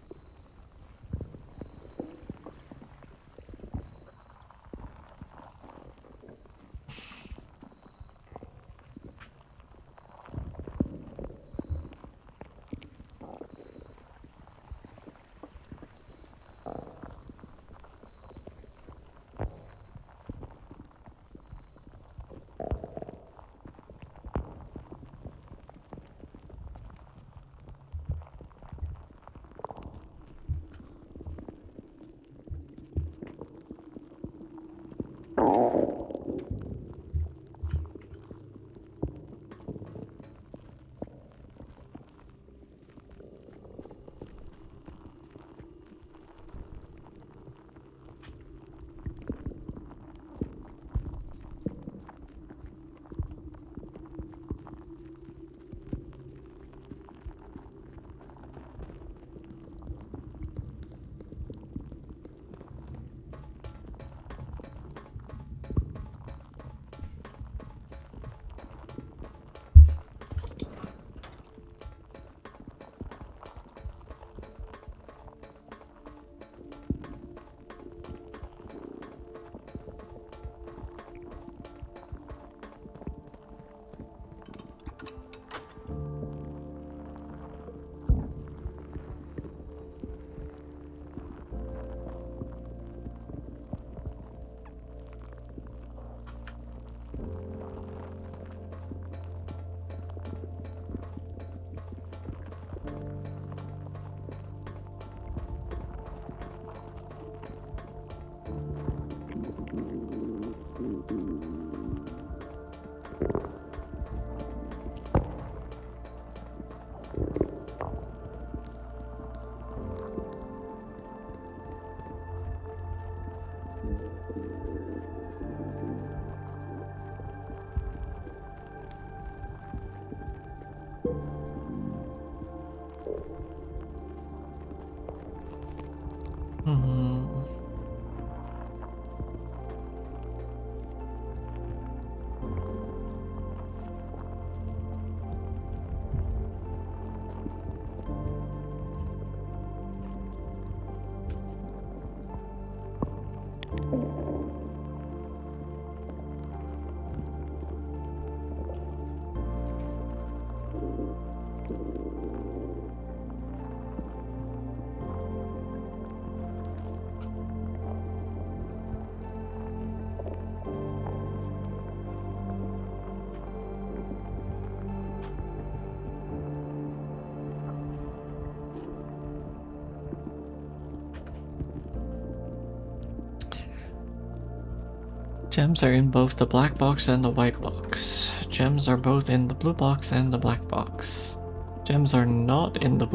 Speaker 2: Gems are in both the black box and the white box. Gems are both in the blue box and the black box. Gems are not in the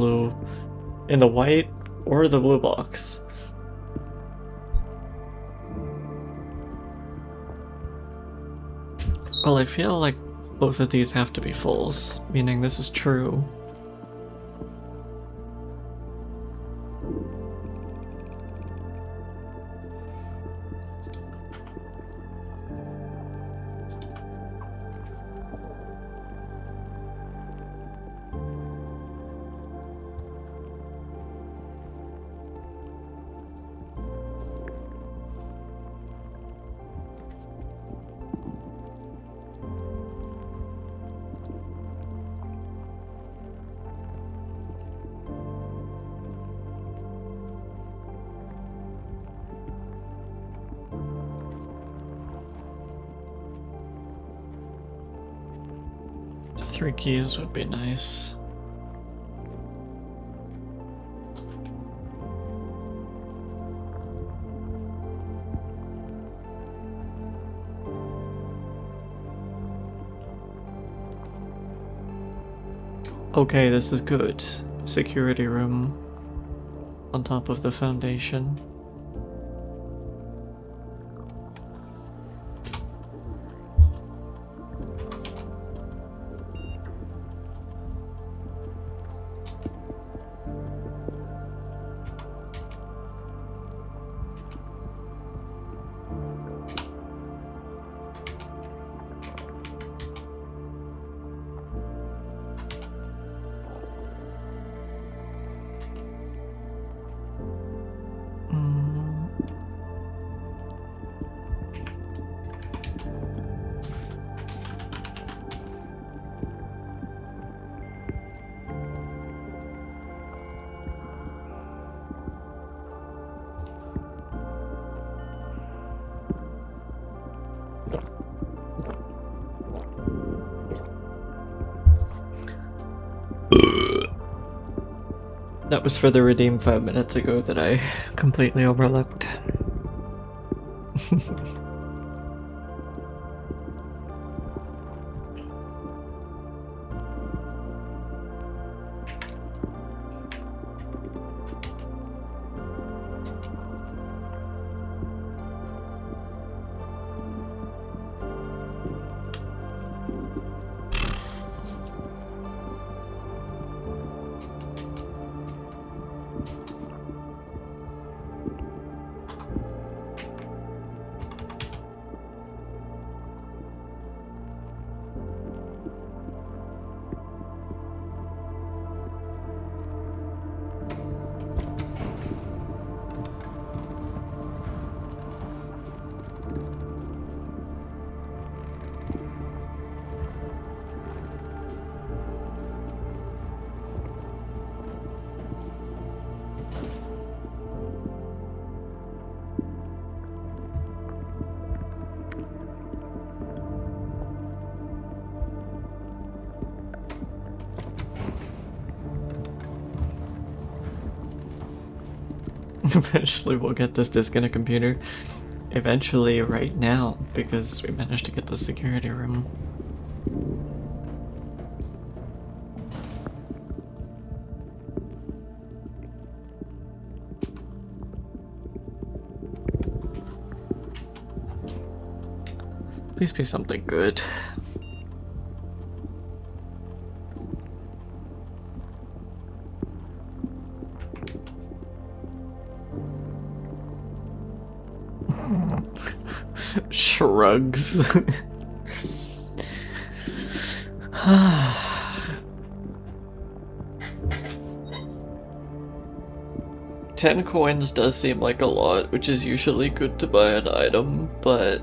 Speaker 2: white, or the blue box. Well, I feel like both of these have to be false, meaning this is true. Three keys would be nice. Okay, this is good. Security room on top of the foundation. That was for the redeem 5 minutes ago that I completely overlooked. Eventually we'll get this disk in a computer. Eventually right now, because we managed to get the security room. Please be something good. Shrugs. 10 coins does seem like a lot, which is usually good to buy an item, but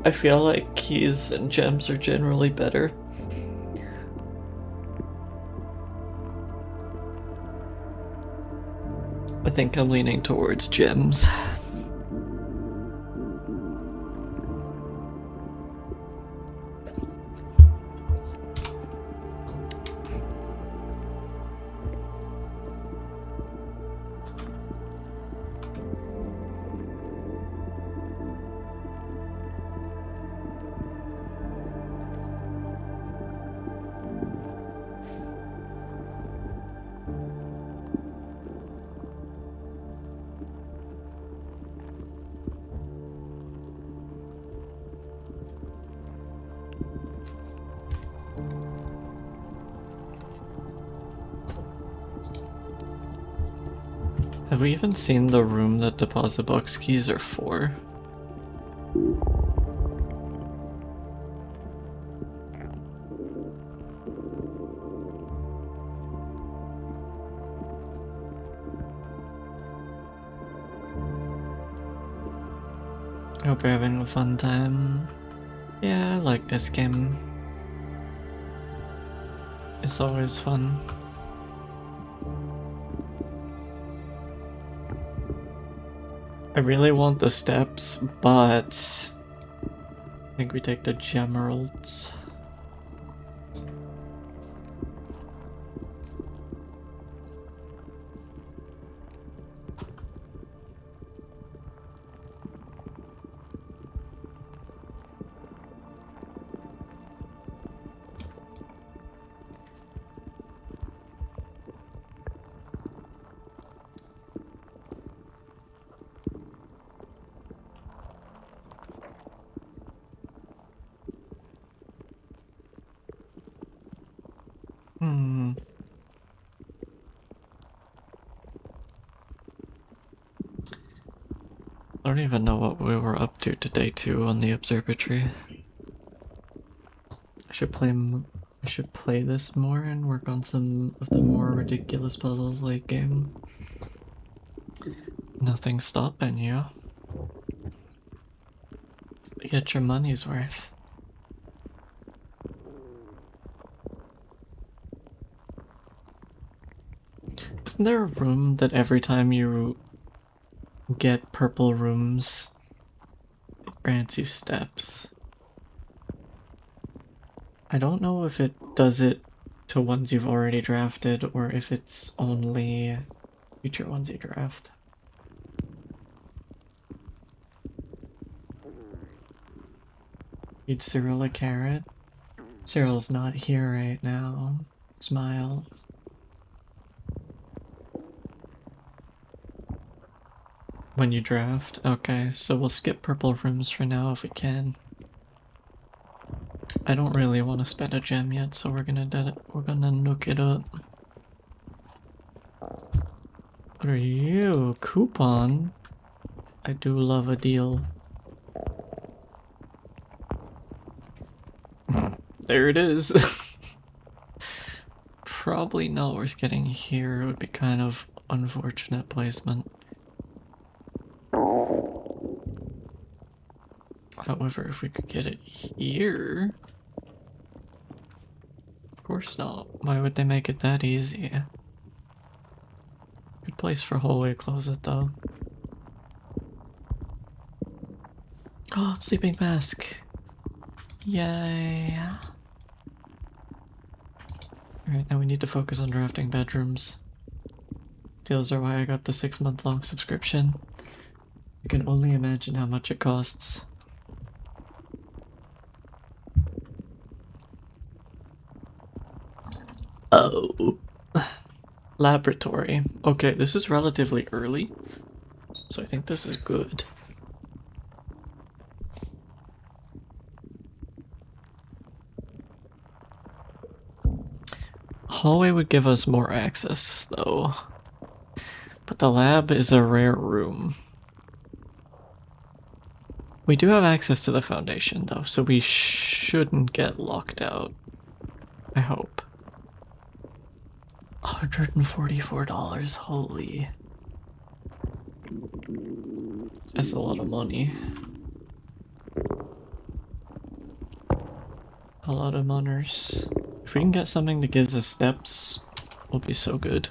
Speaker 2: I feel like keys and gems are generally better. I think I'm leaning towards gems. Have we even seen the room that deposit box keys are for? I hope you're having a fun time. Yeah, I like this game. It's always fun. I really want the steps, but I think we take the gemeralds. I don't even know what we were up to today too on the observatory. I should play this more and work on some of the more ridiculous puzzles late game. Nothing's stopping you. Get your money's worth. Isn't there a room that every time you get purple rooms, it grants you steps? I don't know if it does it to ones you've already drafted or if it's only future ones you draft. Feed Cyril a carrot. Cyril's not here right now. Smile. When you draft? Okay, so we'll skip purple rooms for now if we can. I don't really want to spend a gem yet, so we're gonna nook it up. What are you? Coupon? I do love a deal. There it is. Probably not worth getting here. It would be kind of unfortunate placement. However, if we could get it here... Of course not. Why would they make it that easy? Good place for hallway closet though. Oh, sleeping mask! Yay! Alright, now we need to focus on drafting bedrooms. Deals are why I got the 6-month-long subscription. I can only imagine how much it costs. Oh. Laboratory. Okay, this is relatively early, so I think this is good. Hallway would give us more access, though. But the lab is a rare room. We do have access to the foundation, though, so we shouldn't get locked out. I hope. $144, holy. That's a lot of money. A lot of monners. If we can get something that gives us steps, we'll be so good.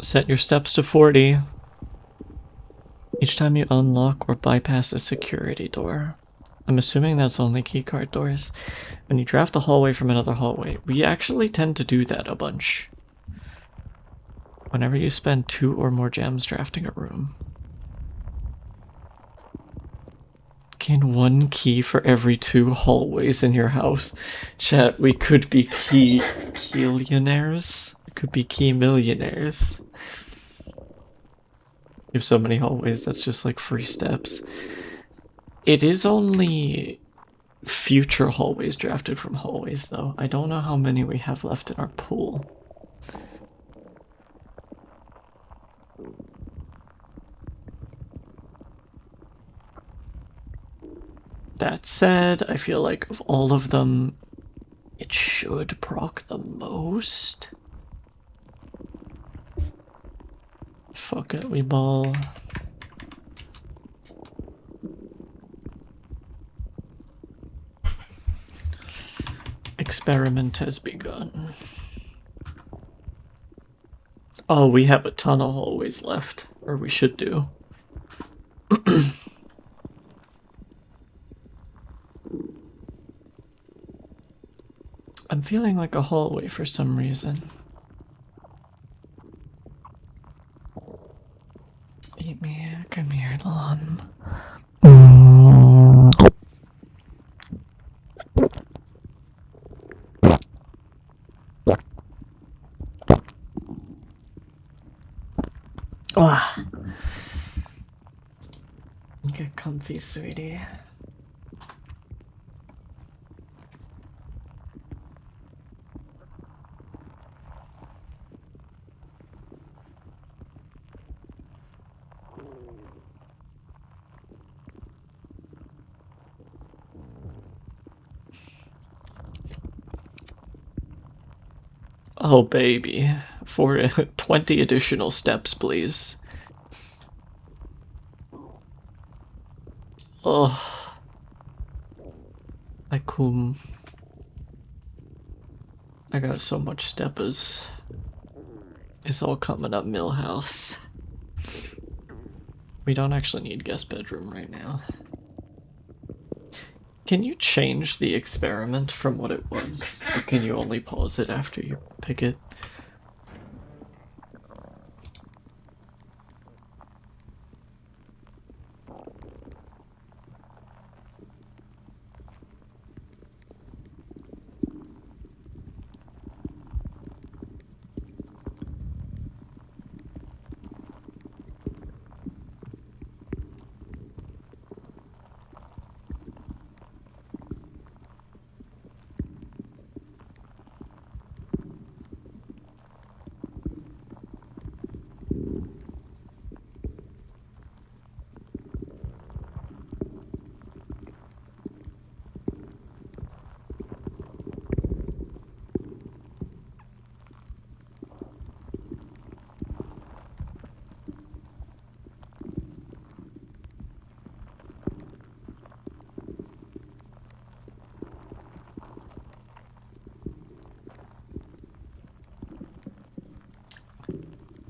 Speaker 2: Set your steps to 40. Each time you unlock or bypass a security door. I'm assuming that's only keycard doors. When you draft a hallway from another hallway, we actually tend to do that a bunch. Whenever you spend 2 or more gems drafting a room. Gain 1 key for every 2 hallways in your house. Chat, we could be key-millionaires. We could be key millionaires. You have so many hallways, that's just like free steps. It is only future hallways drafted from hallways, though. I don't know how many we have left in our pool. That said, I feel like of all of them, it should proc the most. Fuck it, we ball. Experiment has begun. Oh, we have a ton of hallways left, or we should do. I'm feeling like a hallway for some reason. Eat me, come here, lawn. Ah. Get comfy, sweetie. Oh, baby. For 20 additional steps, please. Oh. I come. I got so much steppers. It's all coming up Millhouse. We don't actually need guest bedroom right now. Can you change the experiment from what it was? Or can you only pause it after you pick it?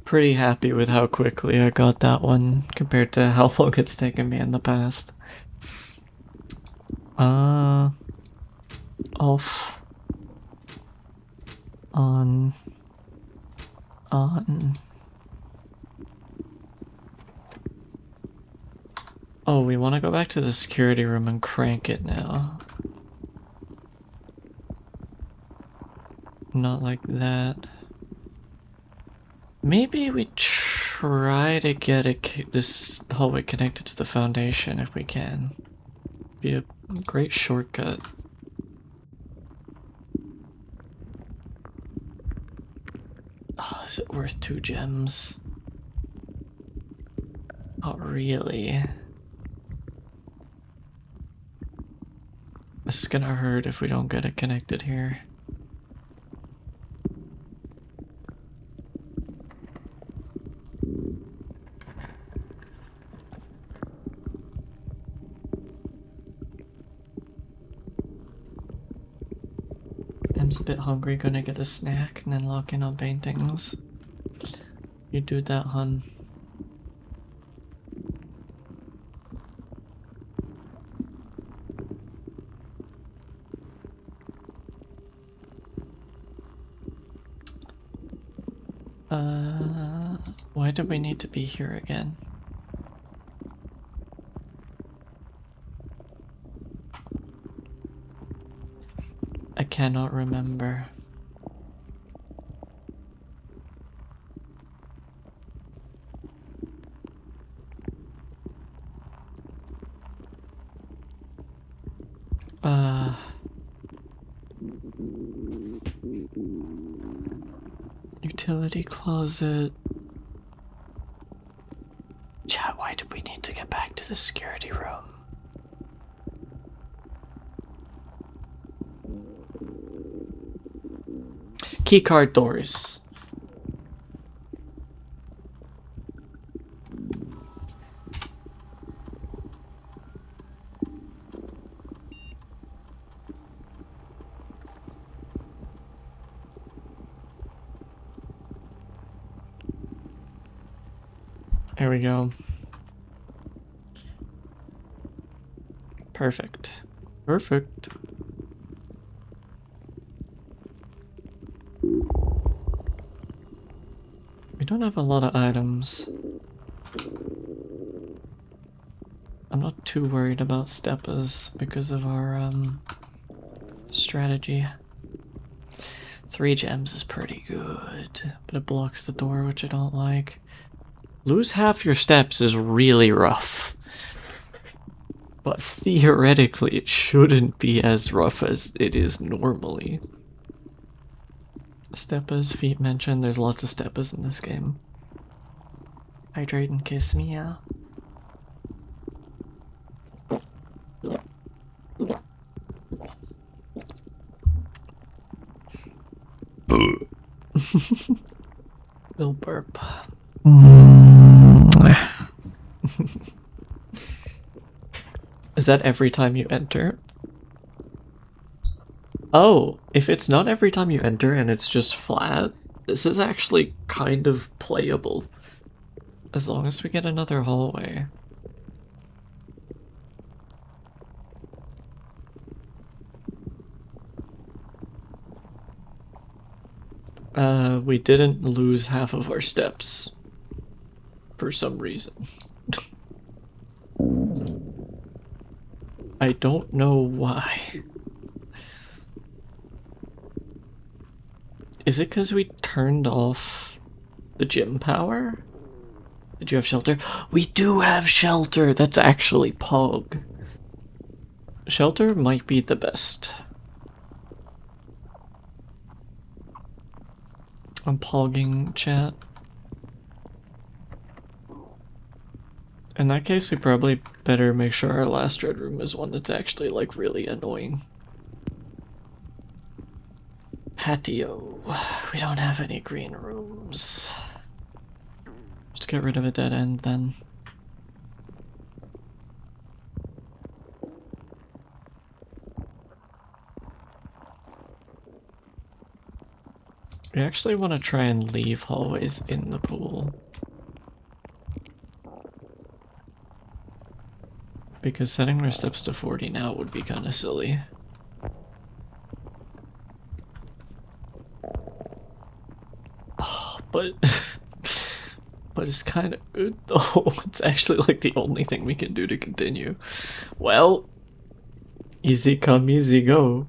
Speaker 2: Pretty happy with how quickly I got that one compared to how long it's taken me in the past. Off. On. Oh, we want to go back to the security room and crank it now. Not like that. Maybe we try to get this hallway connected to the foundation if we can. Be a great shortcut. Oh, is it worth 2 gems? Not really. This is gonna hurt if we don't get it connected here. Em's a bit hungry, gonna get a snack and then lock in on paintings. You do that, hun. Why do we need to be here again? I cannot remember. Utility closet. Chat, why did we need to get back to the security room? Keycard doors. There we go. Perfect. Perfect. We don't have a lot of items. I'm not too worried about steppas because of our strategy. 3 gems is pretty good, but it blocks the door, which I don't like. Lose half your steps is really rough. But theoretically, it shouldn't be as rough as it is normally. Steppas, feet mentioned. There's lots of steppas in this game. Hydrate and kiss me, yeah. Little burp. Is that every time you enter? Oh, if it's not every time you enter and it's just flat, this is actually kind of playable. As long as we get another hallway. We didn't lose half of our steps. For some reason. I don't know why. Is it because we turned off the gym power? Did you have shelter? We do have shelter! That's actually Pog. Shelter might be the best. I'm pogging, chat. In that case, we probably better make sure our last red room is one that's actually, like, really annoying. Patio. We don't have any green rooms. Let's get rid of a dead end, then. We actually want to try and leave hallways in the pool. Because setting our steps to 40 now would be kind of silly. Oh, but it's kind of good though. It's actually like the only thing we can do to continue. Well, easy come, easy go.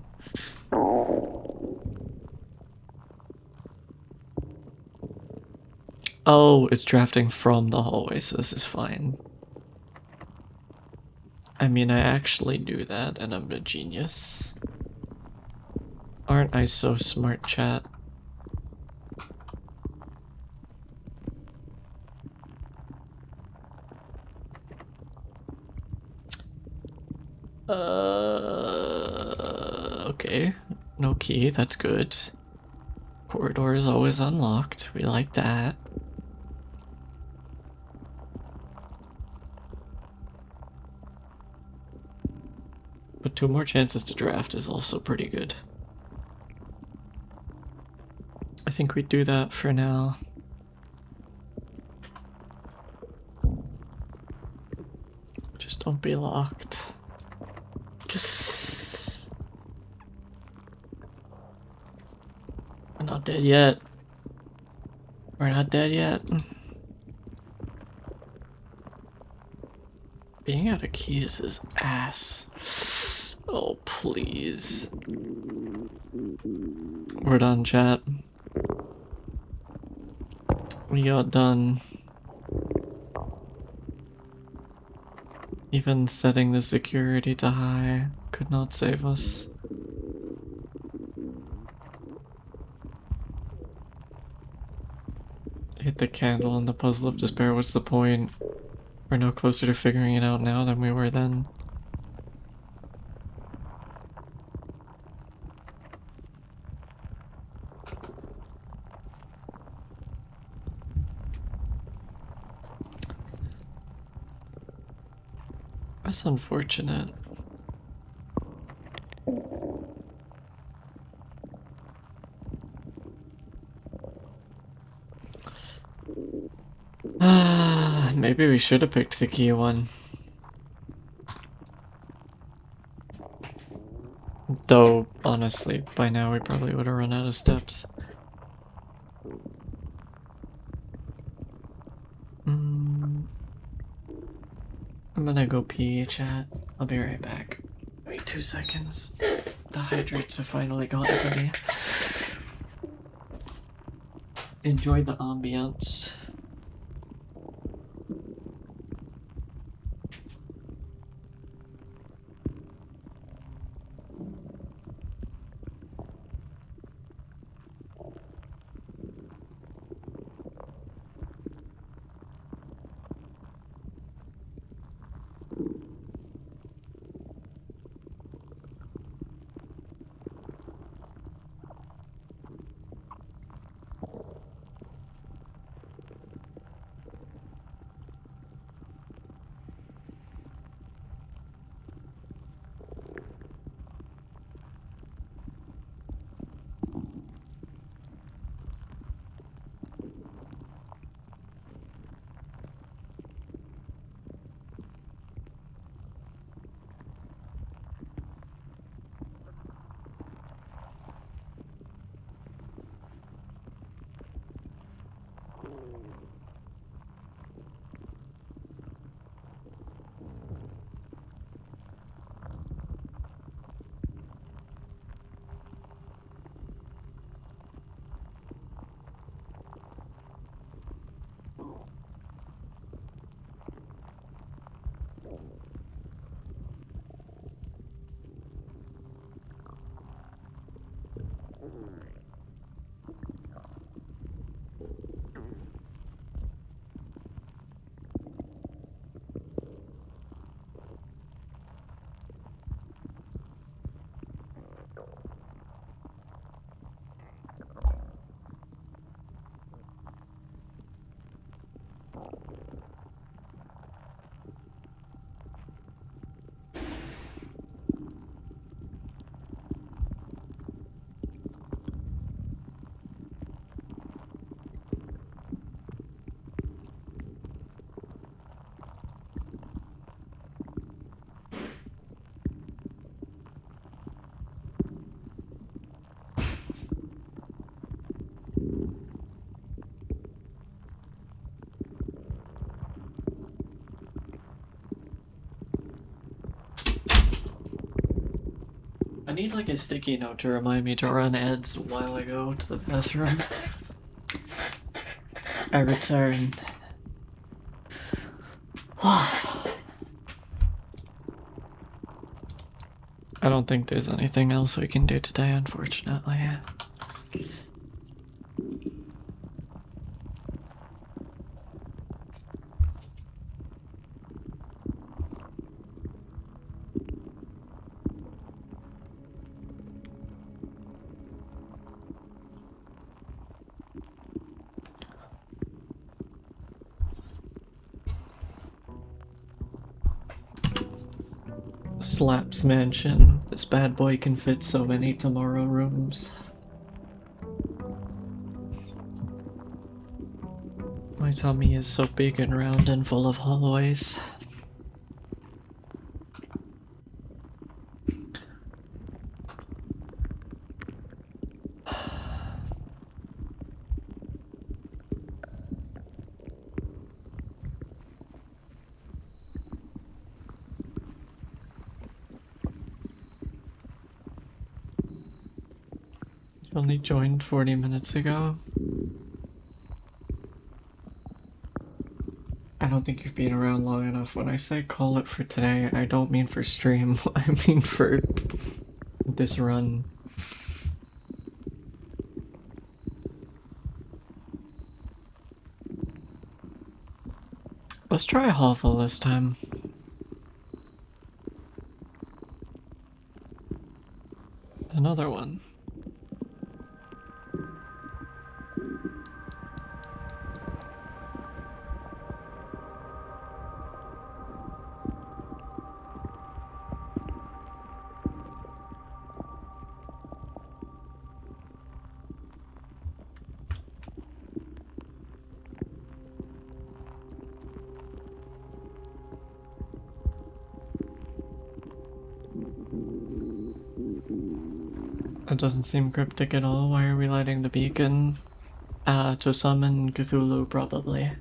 Speaker 2: Oh, it's drafting from the hallway, so this is fine. I mean, I actually do that, and I'm a genius. Aren't I so smart, chat? Okay. No key, that's good. Corridor is always unlocked. We like that. But 2 more chances to draft is also pretty good. I think we do that for now. Just don't be locked. We're not dead yet. We're not dead yet. Being out of keys is ass. Oh, please. We're done, chat. We got done. Even setting the security to high could not save us. Hit the candle in the puzzle of despair. What's the point? We're no closer to figuring it out now than we were then. That's unfortunate. Maybe we should have picked the key one. Though, honestly, by now we probably would have run out of steps. I'm gonna go pee, chat. I'll be right back. Wait 2 seconds. The hydrates have finally gotten to me. Enjoy the ambience. I need like a sticky note to remind me to run ads while I go to the bathroom. I return. I don't think there's anything else we can do today, unfortunately. Slaps mansion. This bad boy can fit so many tomorrow rooms. My tummy is so big and round and full of hallways. You only joined 40 minutes ago. I don't think you've been around long enough. When I say call it for today, I don't mean for stream. I mean for this run. Let's try Hovel this time. Another one. It doesn't seem cryptic at all. Why are we lighting the beacon? To summon Cthulhu, probably.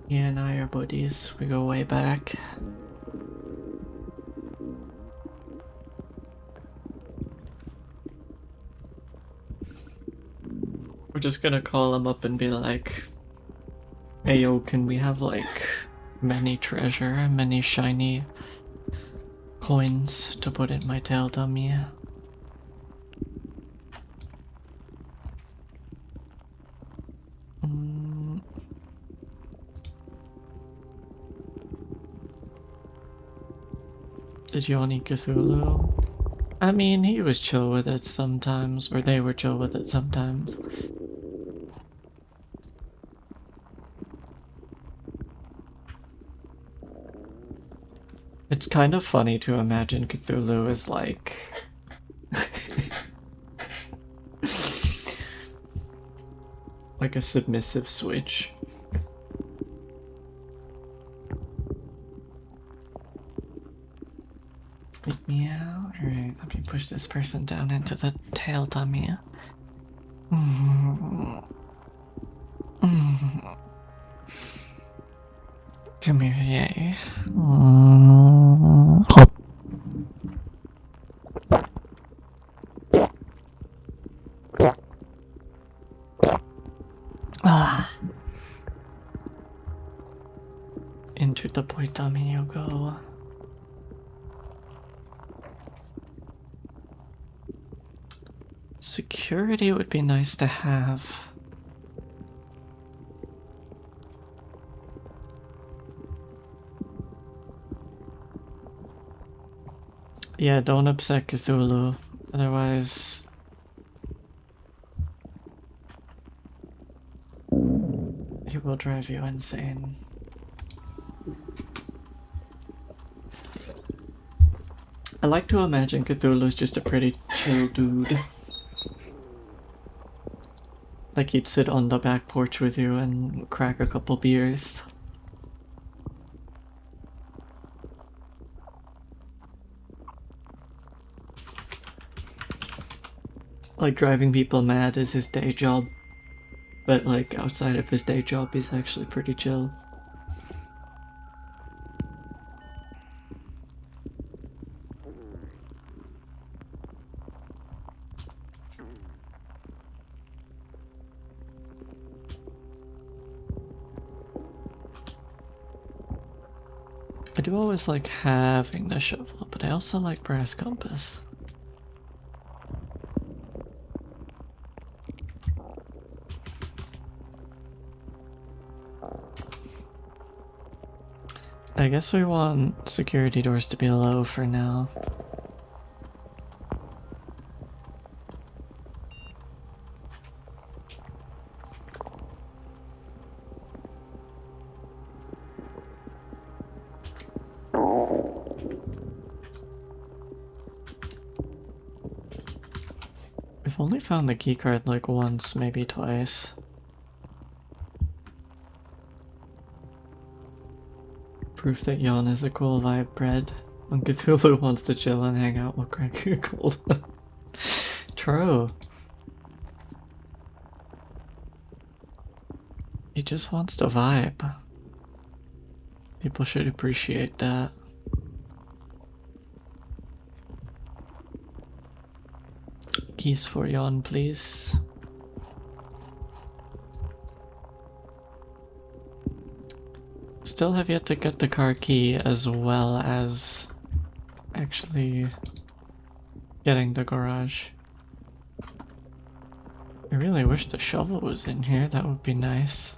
Speaker 2: He and I are buddies. We go way back. We're just gonna call him up and be like, hey yo, can we have like many treasure, many shiny coins to put in my tail dummy? Did you only Cthulhu? I mean, he was chill with it sometimes, or they were chill with it sometimes. It's kind of funny to imagine Cthulhu as like... like a submissive switch. Let me out. Alright, let me push this person down into the tail dummy. Come here, yay. Into the boy dummy you go. Security would be nice to have. Yeah, don't upset Cthulhu, otherwise... he will drive you insane. I like to imagine Cthulhu's just a pretty chill dude. Like he'd sit on the back porch with you and crack a couple beers. Like driving people mad is his day job, but like outside of his day job he's actually pretty chill. I do always like having the shovel, but I also like brass compass. I guess we want security doors to be low for now. We've only found the keycard like once, maybe twice. Proof that Yon is a cool vibe bread. When Cthulhu wants to chill and hang out, we'll crack you cold. True. He just wants to vibe. People should appreciate that. Keys for Yon, please. Still have yet to get the car key, as well as actually getting the garage. I really wish the shovel was in here, that would be nice.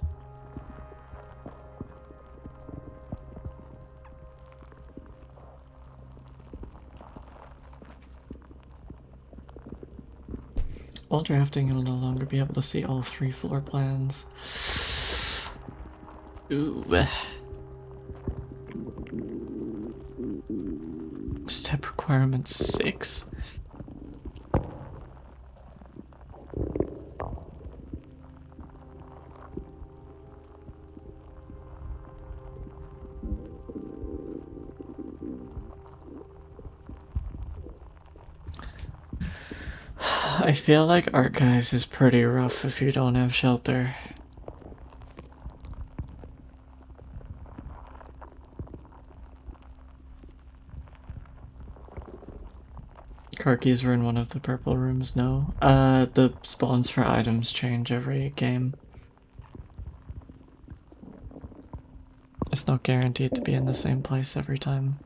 Speaker 2: While drafting, you'll no longer be able to see all 3 floor plans. Ooh. Step requirement 6. I feel like archives is pretty rough if you don't have shelter. Car keys were in one of the purple rooms, no. The spawns for items change every game. It's not guaranteed to be in the same place every time.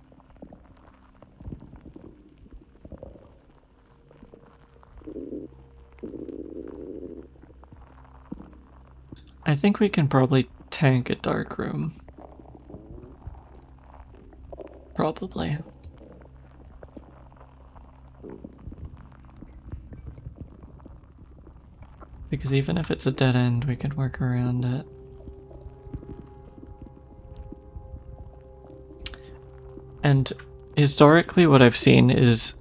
Speaker 2: I think we can probably tank a dark room. Probably. Because even if it's a dead end, we can work around it. And historically what I've seen is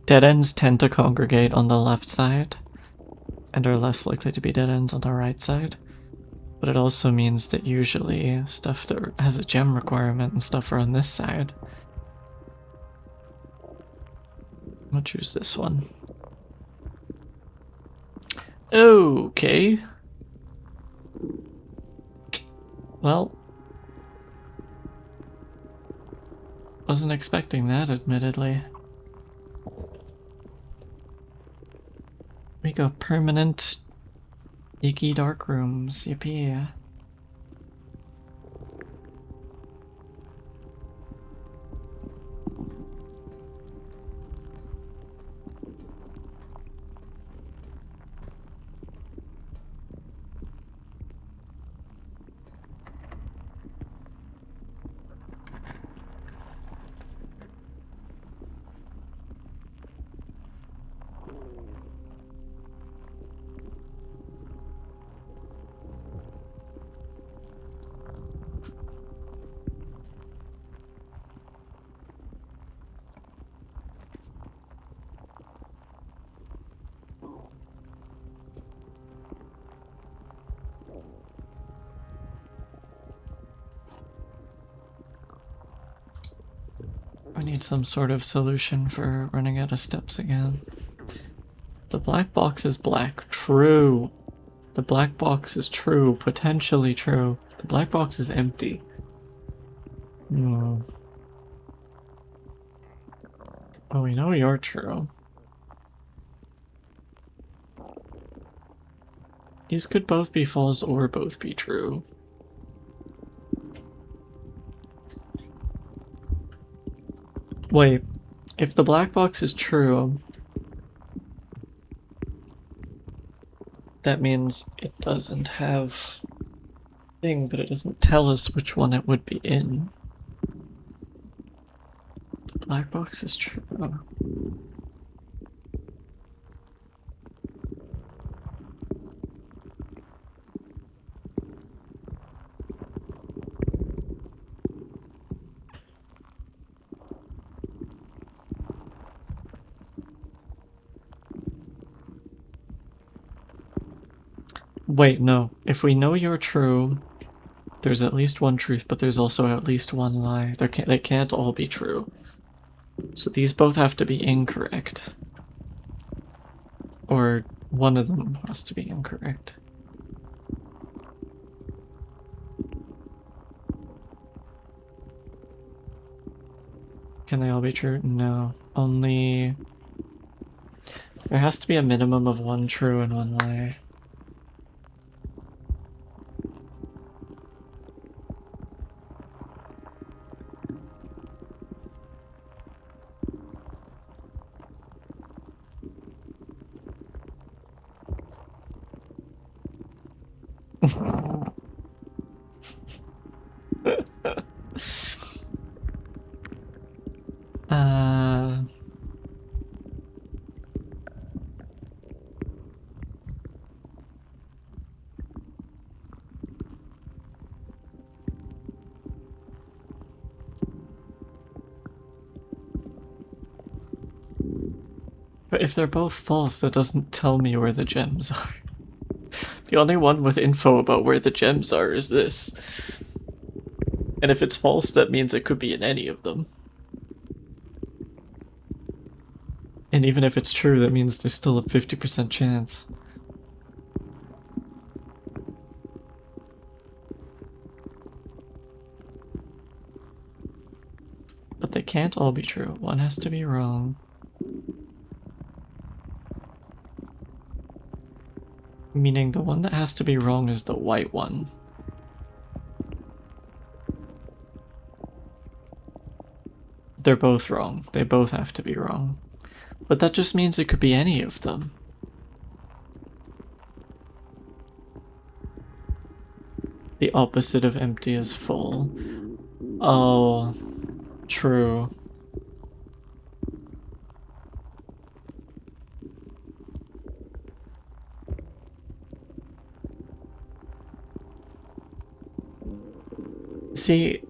Speaker 2: dead ends tend to congregate on the left side and are less likely to be dead ends on the right side. But it also means that usually stuff that has a gem requirement and stuff are on this side. I'll choose this one. Okay. Well, wasn't expecting that, admittedly. We got permanent icky dark rooms, yippee. I need some sort of solution for running out of steps again. The black box is black. True. The black box is true. Potentially true. The black box is empty. Oh, we know you're true. These could both be false or both be true. Wait, if the black box is true, that means it doesn't have thing, but it doesn't tell us which one it would be in. The black box is true. Wait, no. If we know you're true, there's at least one truth, but there's also at least one lie. They can't all be true. So these both have to be incorrect. Or one of them has to be incorrect. Can they all be true? No. Only... There has to be a minimum of one true and one lie. But if they're both false, that doesn't tell me where the gems are. The only one with info about where the gems are is this. And if it's false, that means it could be in any of them. And even if it's true, that means there's still a 50% chance. But they can't all be true. One has to be wrong. Meaning the one that has to be wrong is the white one. They're both wrong. They both have to be wrong. But that just means it could be any of them. The opposite of empty is full. Oh, true. See,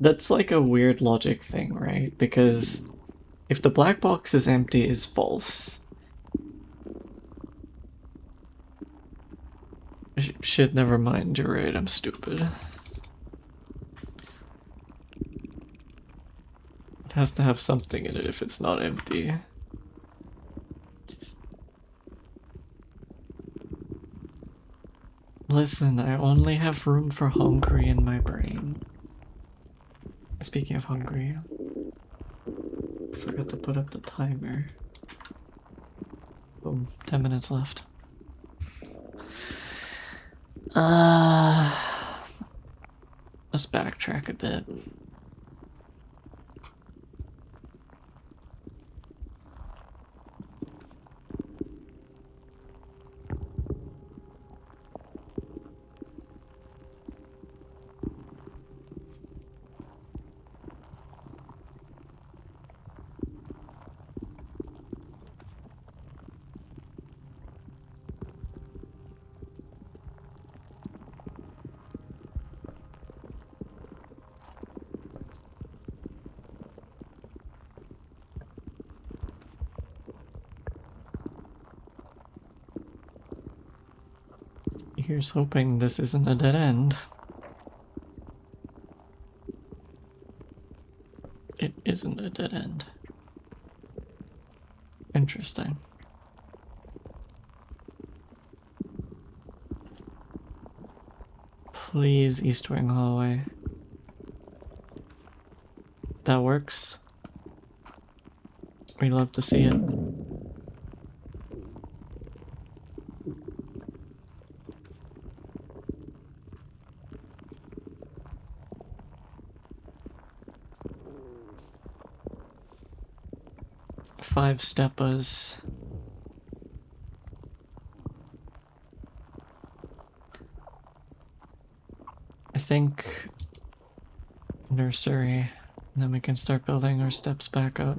Speaker 2: that's like a weird logic thing, right? Because if the black box is empty is false. Shit, never mind, you're right, I'm stupid. It has to have something in it if it's not empty. Listen, I only have room for hungry in my brain. Speaking of hungry, I forgot to put up the timer. Boom, 10 minutes left. Let's backtrack a bit. Here's hoping this isn't a dead end. It isn't a dead end. Interesting. Please, East Wing hallway. That works. We love to see it. 5 steppers. I think nursery, and then we can start building our steps back up.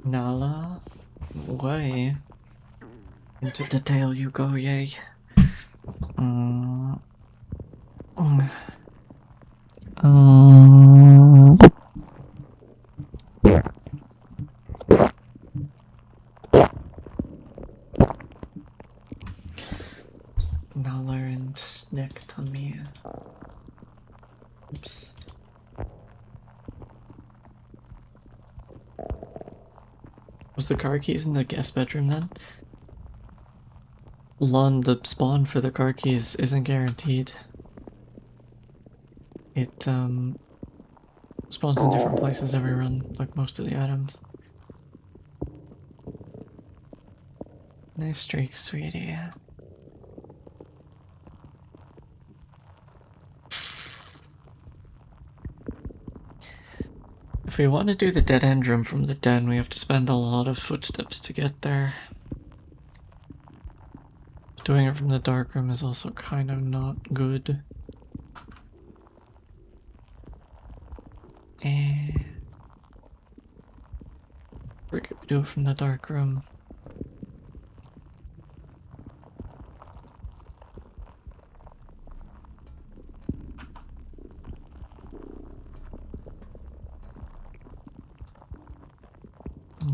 Speaker 2: Nala, away. Into the tail you go, yay. Nala and Nick tummy. Oops. Was the car keys in the guest bedroom then? Lon, the spawn for the car keys isn't guaranteed. It spawns in different places every run, like most of the items. Nice streak, sweetie. If we want to do the dead end room from the den, we have to spend a lot of footsteps to get there. Doing it from the dark room is also kind of not good. We're gonna do it from the dark room.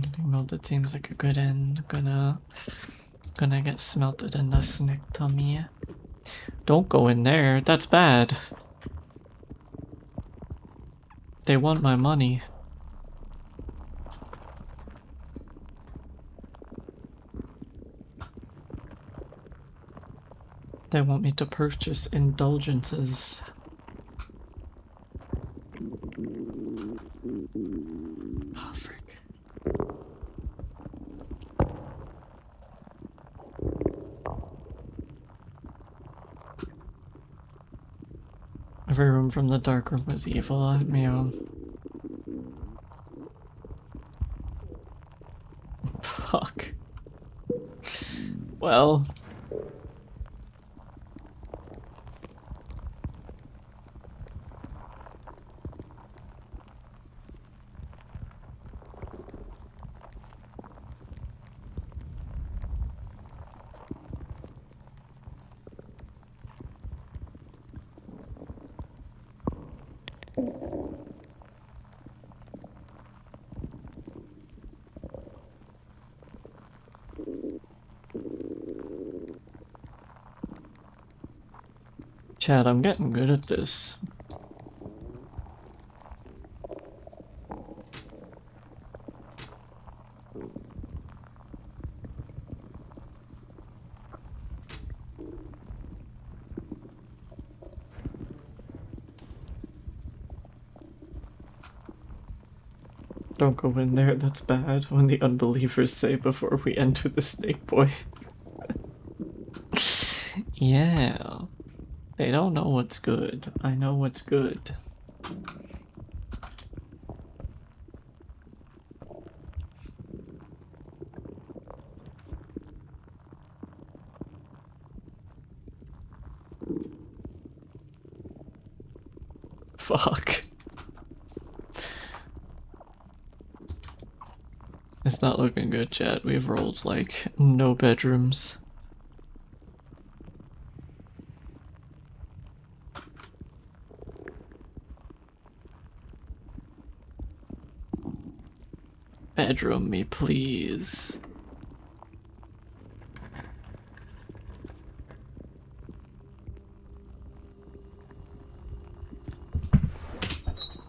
Speaker 2: Getting melted seems like a good end. Gonna get smelted in the snick tummy. Don't go in there, that's bad. They want my money. They want me to purchase indulgences. Oh, frick. Every room from the dark room was evil, meow. Fuck. Well. Chad, I'm getting good at this. Don't go in there, that's bad. When the unbelievers say before we enter the snake boy. Yeah. They don't know what's good. I know what's good. Fuck. It's not looking good, chat. We've rolled like no bedrooms. Bedroom me, please.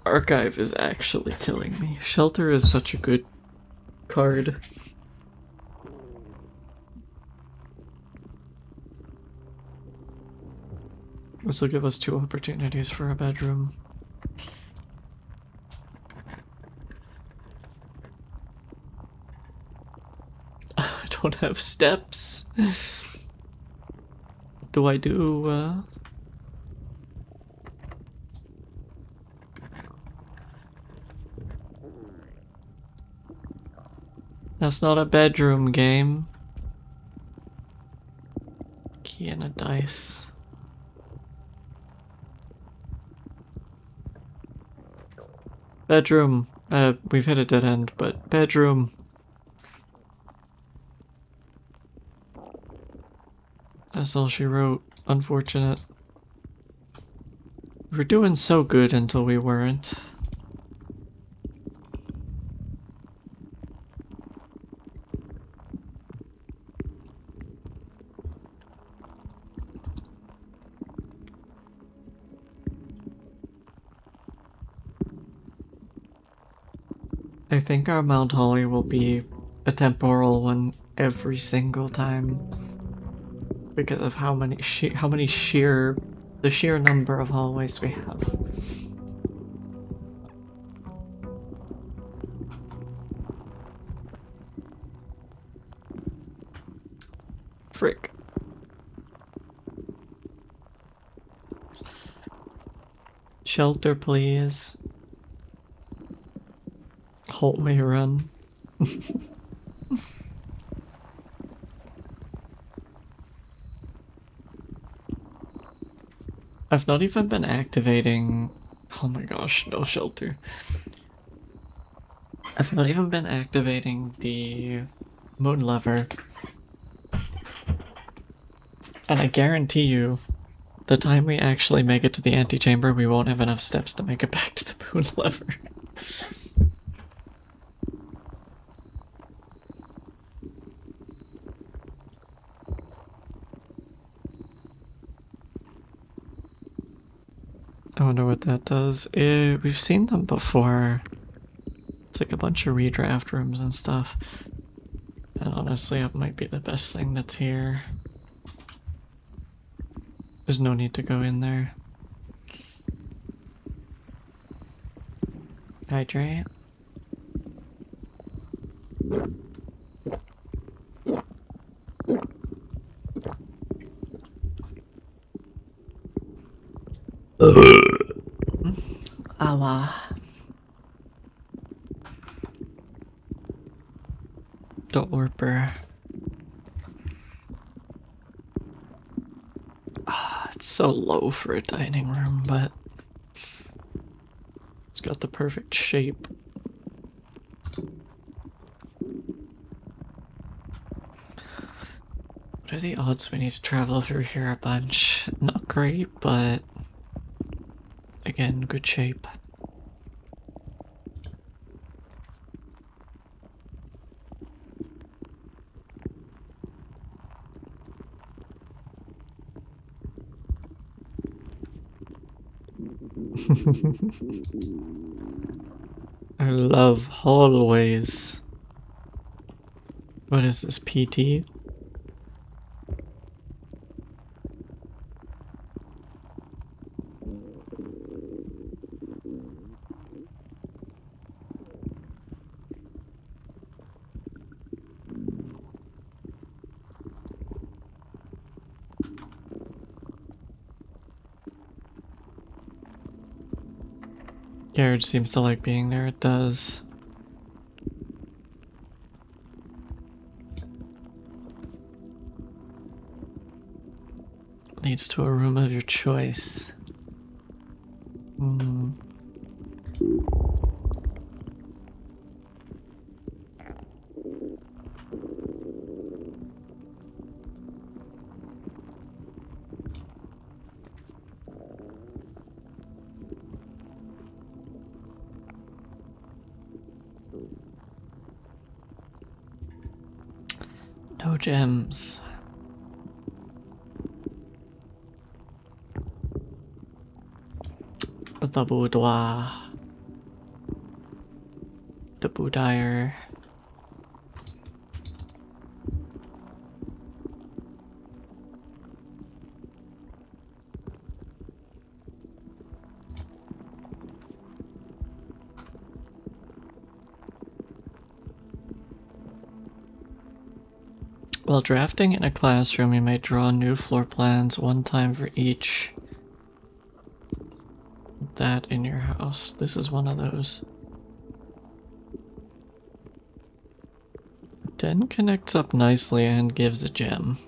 Speaker 2: Archive is actually killing me. Shelter is such a good card. This will give us 2 opportunities for a bedroom. I don't have steps. do I do? That's not a bedroom game. Key and a dice. Bedroom. We've hit a dead end, but bedroom. That's all she wrote. Unfortunate. We were doing so good until we weren't. I think our Mount Holly will be a temporal one every single time because of the sheer number of hallways we have. Frick. Shelter, please. Hallway run. I've not even been activating. Oh my gosh, no shelter. I've not even been activating the moon lever. And I guarantee you, the time we actually make it to the antechamber, we won't have enough steps to make it back to the moon lever. I wonder what that does. We've seen them before. It's like a bunch of redraft rooms and stuff. And honestly, it might be the best thing that's here. There's no need to go in there. Hydrate. Awa. Dot warper. It's so low for a dining room, but it's got the perfect shape. What are the odds we need to travel through here a bunch? Not great, but again, good shape. I love hallways. What is this, PT? Carriage seems to like being there, it does. Leads to a room of your choice. No gems. The boudoir. The boudoir. While drafting in a classroom, you may draw new floor plans one time for each that in your house. This is one of those. Den connects up nicely and gives a gem.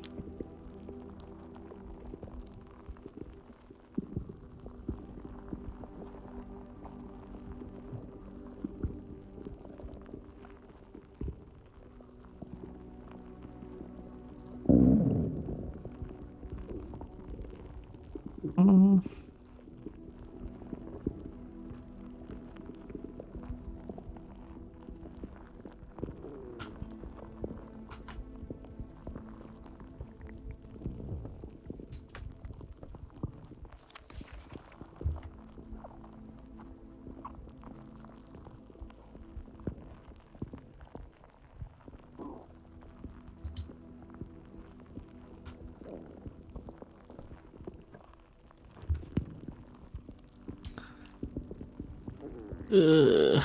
Speaker 2: Ugh.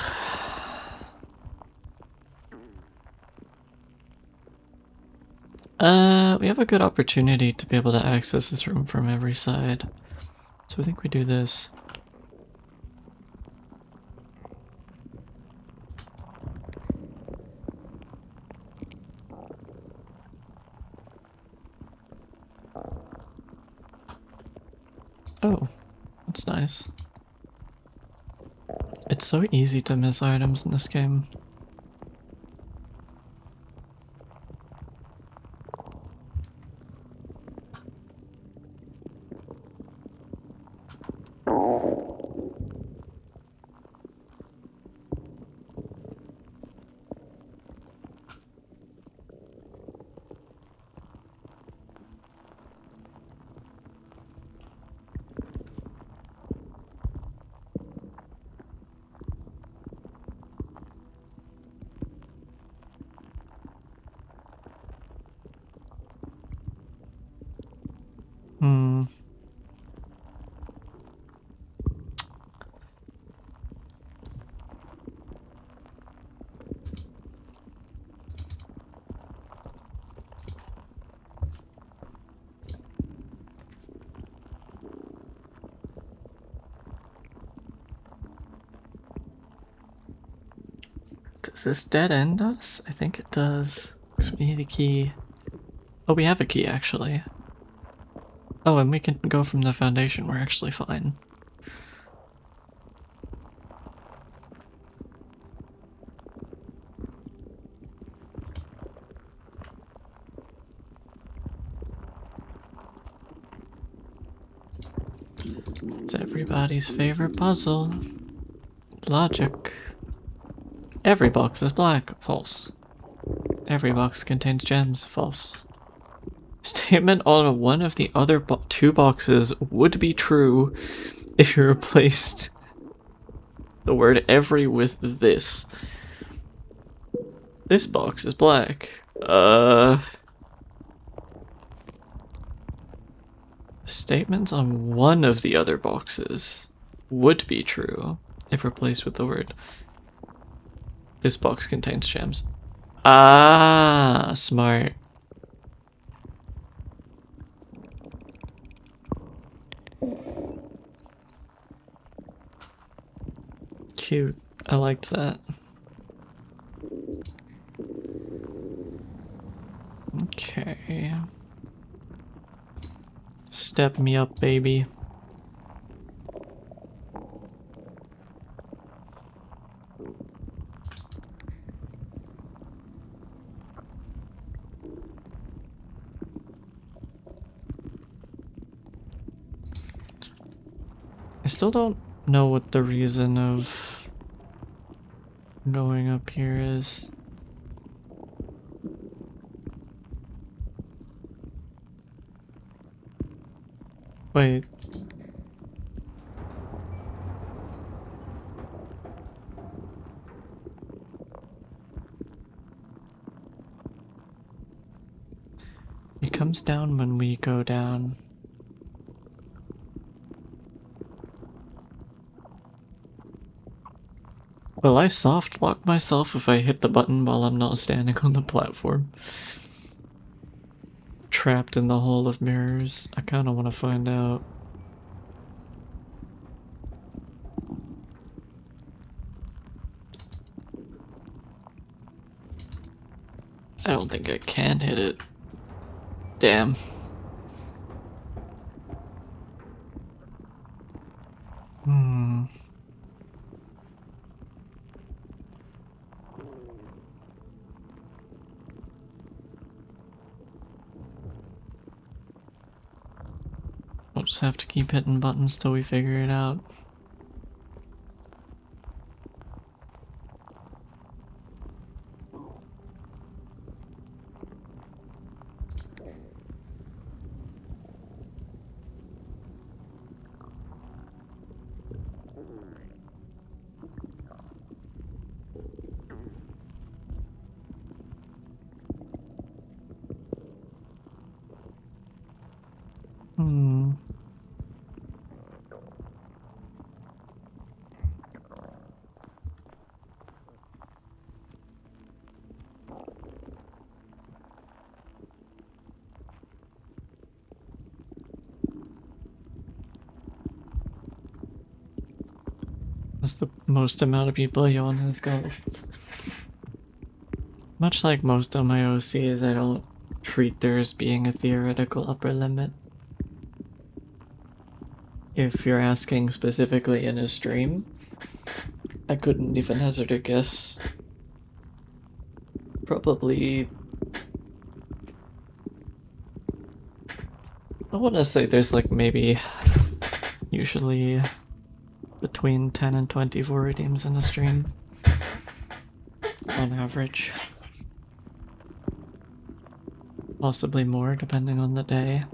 Speaker 2: We have a good opportunity to be able to access this room from every side. So I think we do this. Oh, that's nice. It's so easy to miss items in this game. Does this dead end us? I think it does. So we need a key. Oh, we have a key actually. Oh, and we can go from the foundation. We're actually fine. It's everybody's favorite puzzle. Logic. Every box is black. False. Every box contains gems. False. Statement on one of the other two boxes would be true if you replaced the word every with this. This box is black. Statements on one of the other boxes would be true if replaced with the word this box contains gems. Ah, smart. Cute. I liked that. Okay. Step me up, baby. I still don't know what the reason of going up here is. Wait. It comes down when we go down. Will I soft lock myself if I hit the button while I'm not standing on the platform? trapped in the hole of mirrors? I kind of want to find out. I don't think I can hit it. Damn. We'll just have to keep hitting buttons till we figure it out. That's the most amount of people Yon has got. Much like most of my OCs, I don't treat there as being a theoretical upper limit. If you're asking specifically in a stream, I couldn't even hazard a guess. Probably... I want to say there's like maybe usually between 10 and 24 redeems in a stream on average. Possibly more depending on the day.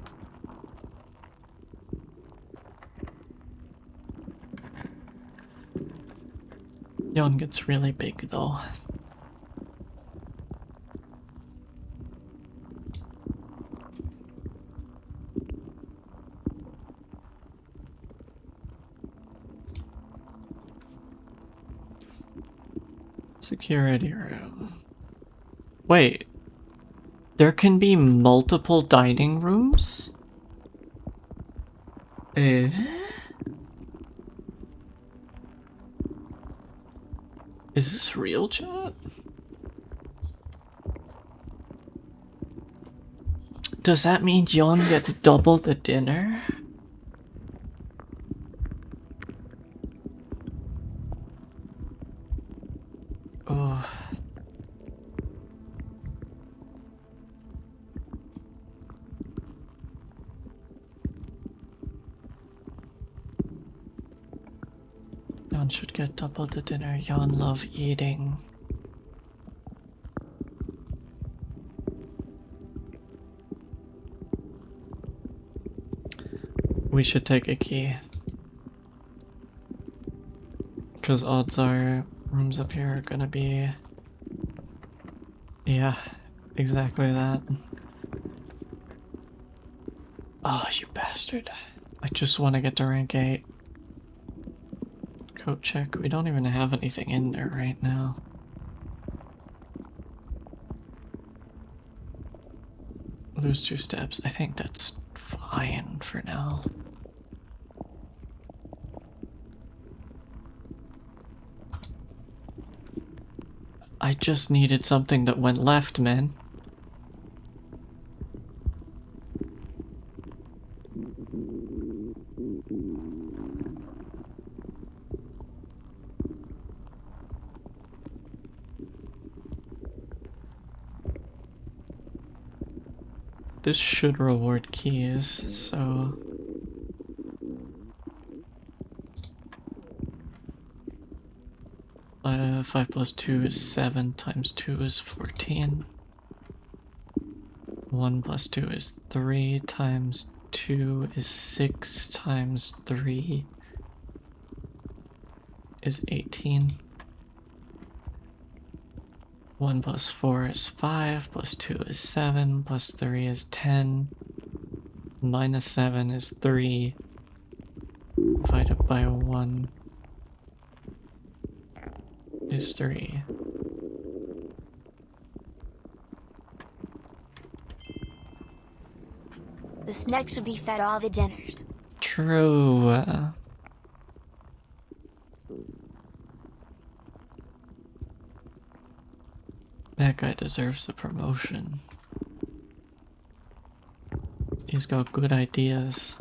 Speaker 2: Yon gets really big though. Security room. Wait. There can be multiple dining rooms? Eh? Is this real, chat? Does that mean Yon gets double the dinner? Oh. Yon should get double the dinner. Yon love eating. We should take a key. Because odds are rooms up here are gonna be... Yeah, exactly that. Oh, you bastard. I just want to get to rank 8. Coat check. We don't even have anything in there right now. Lose 2 steps. I think that's fine for now. I just needed something that went left, man. This should reward keys, so... 5 plus 2 is 7, times 2 is 14. 1 plus 2 is 3, times 2 is 6, times 3 is 18. 1 plus 4 is 5, plus 2 is 7, plus 3 is 10, minus 7 is 3, divided by 1 is 3.
Speaker 1: The snake should be fed all the dinners.
Speaker 2: True. That guy deserves a promotion. He's got good ideas.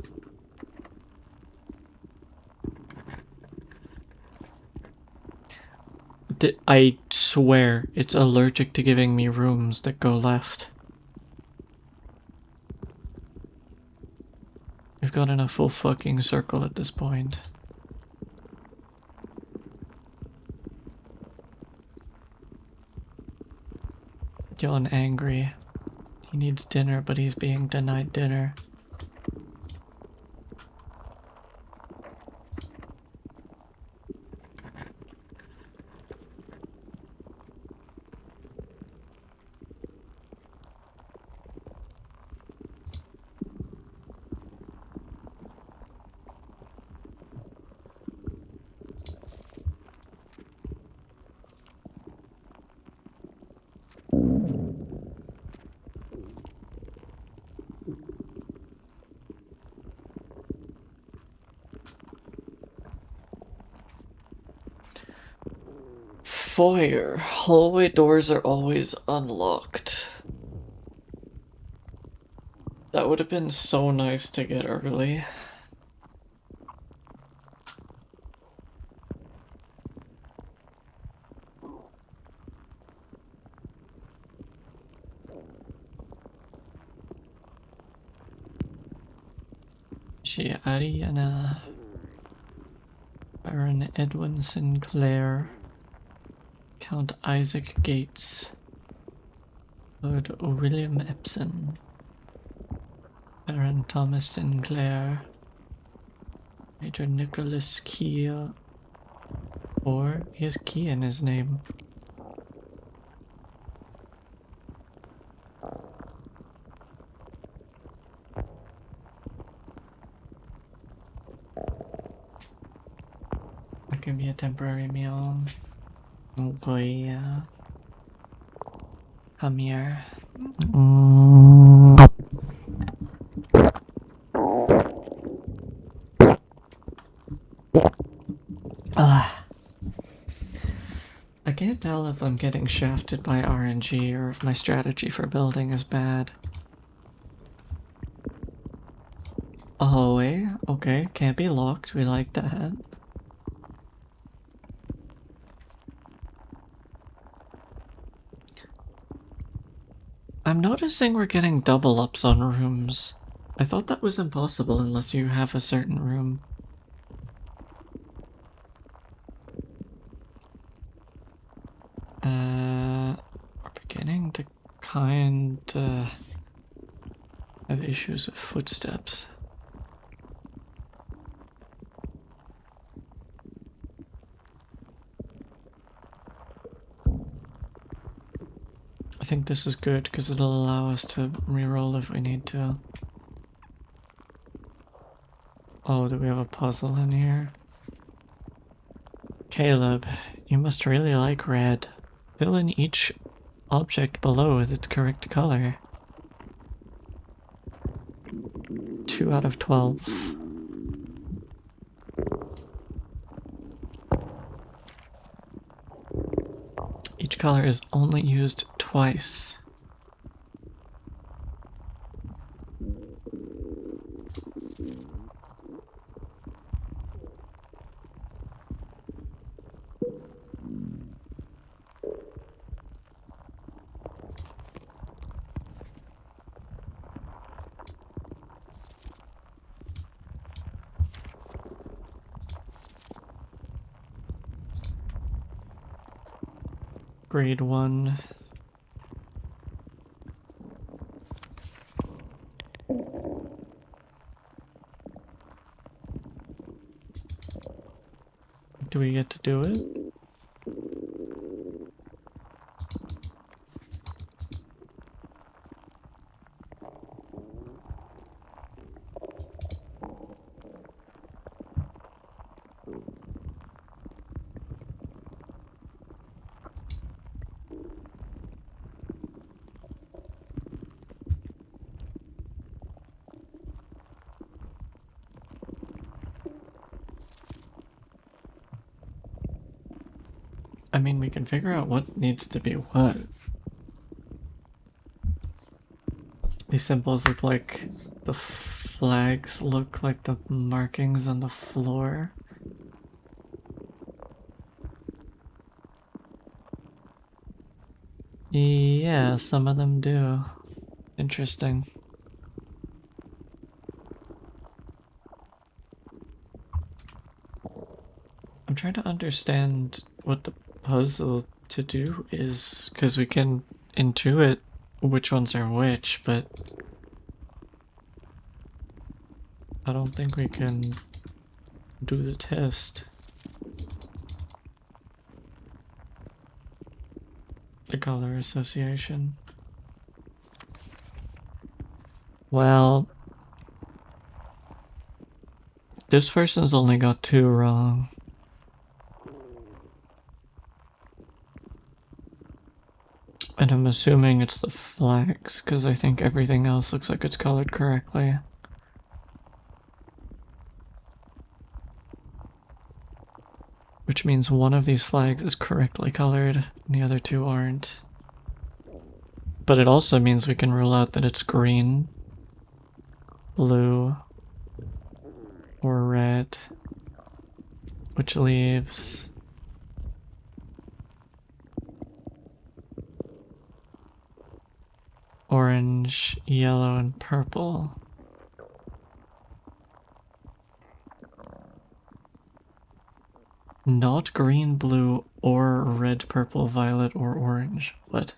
Speaker 2: I swear it's allergic to giving me rooms that go left. We've got in a full fucking circle at this point. Yon angry. He needs dinner, but he's being denied dinner. Foyer. Hallway doors are always unlocked. That would have been so nice to get early. She Ariana. Baron Edwin Sinclair. Count Isaac Gates. Lord William Epson. Baron Thomas Sinclair. Major Nicholas Key. Or he has Key in his name. That can be a temporary meal. Okay, come here. I can't tell if I'm getting shafted by RNG or if my strategy for building is bad. A hallway, okay, can't be locked, we like that. I'm noticing we're getting double ups on rooms. I thought that was impossible unless you have a certain room. We're beginning to kinda have issues with footsteps. I think this is good because it'll allow us to reroll if we need to. Oh, do we have a puzzle in here? Caleb, you must really like red. Fill in each object below with its correct color. 2 out of 12. Each color is only used twice. Grade 1. Do we get to do it? I mean, we can figure out what needs to be what. These symbols look like the flags look like the markings on the floor. Yeah, some of them do. Interesting. I'm trying to understand what the puzzle to do is, because we can intuit which ones are which, but I don't think we can do the test. The color association. Well, this person's only got 2 wrong. And I'm assuming it's the flags, because I think everything else looks like it's colored correctly. Which means one of these flags is correctly colored, and the other 2 aren't. But it also means we can rule out that it's green, blue, or red, which leaves orange, yellow, and purple. Not green, blue, or red, purple, violet, or orange. What?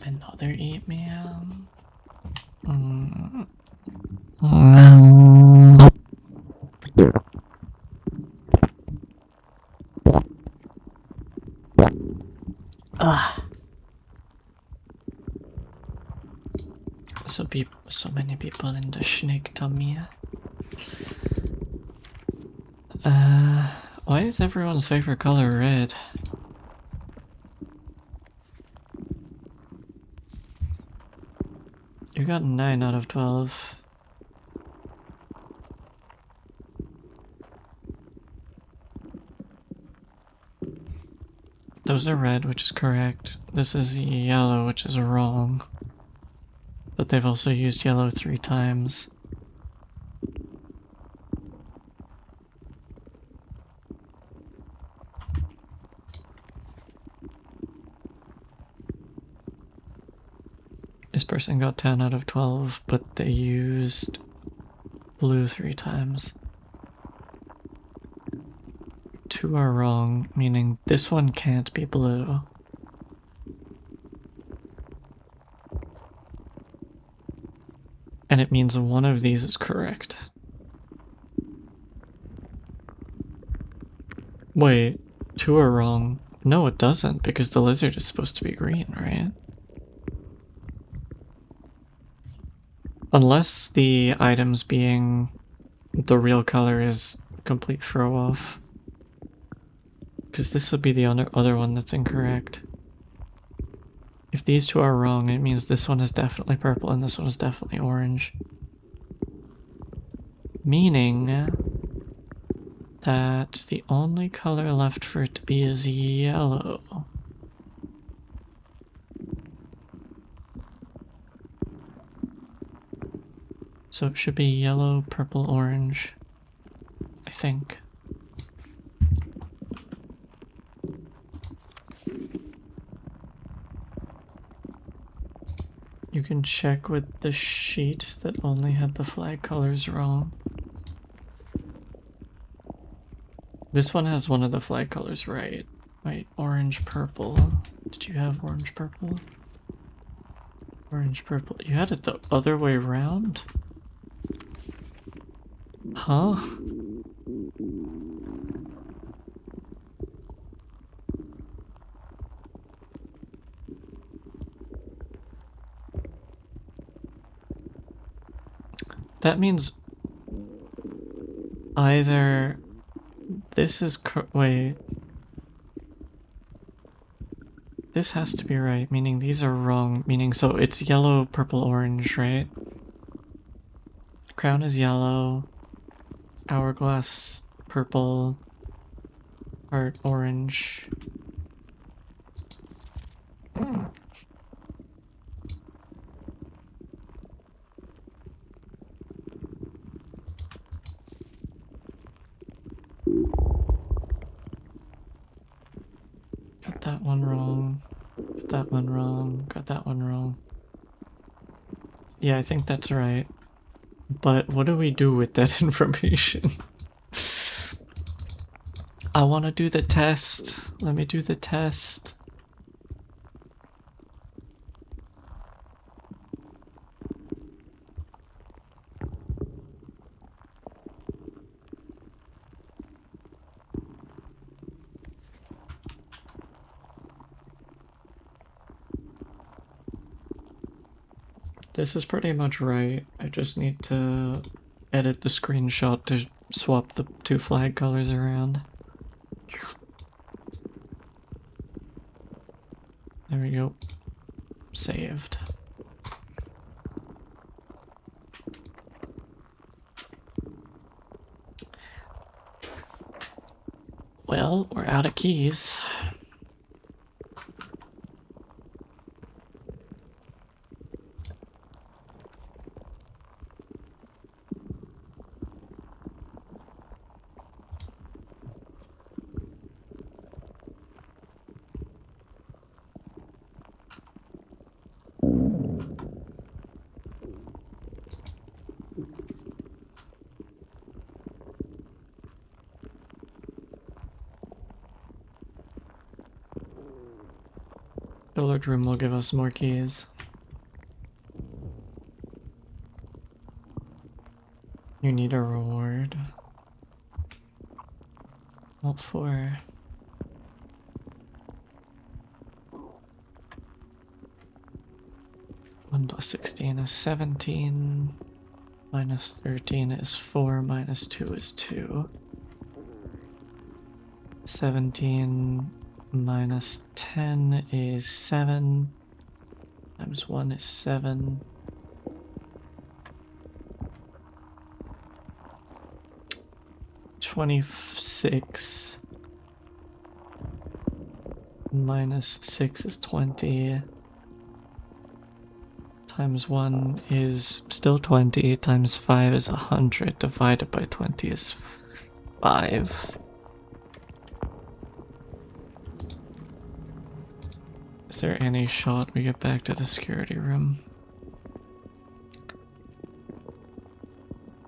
Speaker 2: Another 8 man. So many people in the snake tummy. Why is everyone's favorite color red? You got 9 out of 12. Those are red, which is correct. This is yellow, which is wrong. But they've also used yellow 3 times. This person got 10 out of 12, but they used blue 3 times. 2 are wrong, meaning this one can't be blue. And it means one of these is correct. Wait, 2 are wrong. No, it doesn't, because the lizard is supposed to be green, right? Unless the items being the real color is complete throw off. Because this would be the other one that's incorrect. If these 2 are wrong, it means this one is definitely purple and this one is definitely orange. Meaning that the only color left for it to be is yellow. So it should be yellow, purple, orange, I think. You can check with the sheet that only had the flag colors wrong. This one has one of the flag colors right. Wait, orange, purple. Did you have orange, purple? Orange, purple. You had it the other way around? Huh? That means either this is wait. This has to be right, meaning these are wrong, meaning so it's yellow, purple, orange, right? Crown is yellow, hourglass, purple, heart, orange. Got that one wrong. Got that one wrong. Got that one wrong. Yeah, I think that's right. But what do we do with that information? I want to do the test. Let me do the test. This is pretty much right. I just need to edit the screenshot to swap the two flag colors around. There we go. Saved. Well, we're out of keys. Pillared room will give us more keys. You need a reward. What for? 1 plus 16 is 17. Minus 13 is 4. Minus 2 is 2. 17 minus 10 is 7. Times 1 is 7. $26 minus 6 is 20. Times 1 is still 20. Times 5 is 100. Divided by 20 is 5. Is there any shot we get back to the security room?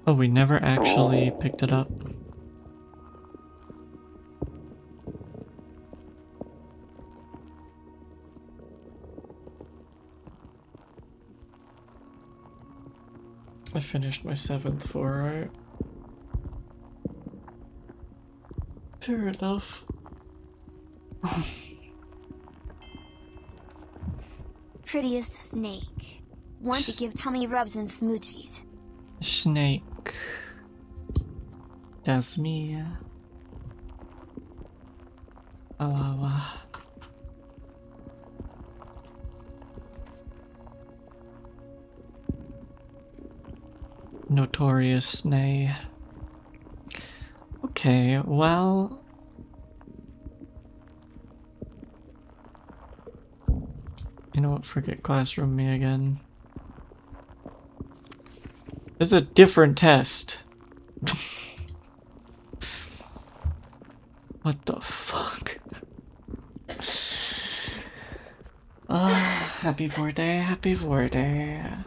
Speaker 2: Oh, we never actually picked it up. I finished my 7th floor, right? Fair enough.
Speaker 1: Prettiest snake. Want to give tummy rubs and smoochies.
Speaker 2: Snake. That's me. Alawa. Notorious Snay. Okay, well... You know what, forget classroom me again. This is a different test. What the fuck? Happy VOD, happy VOD.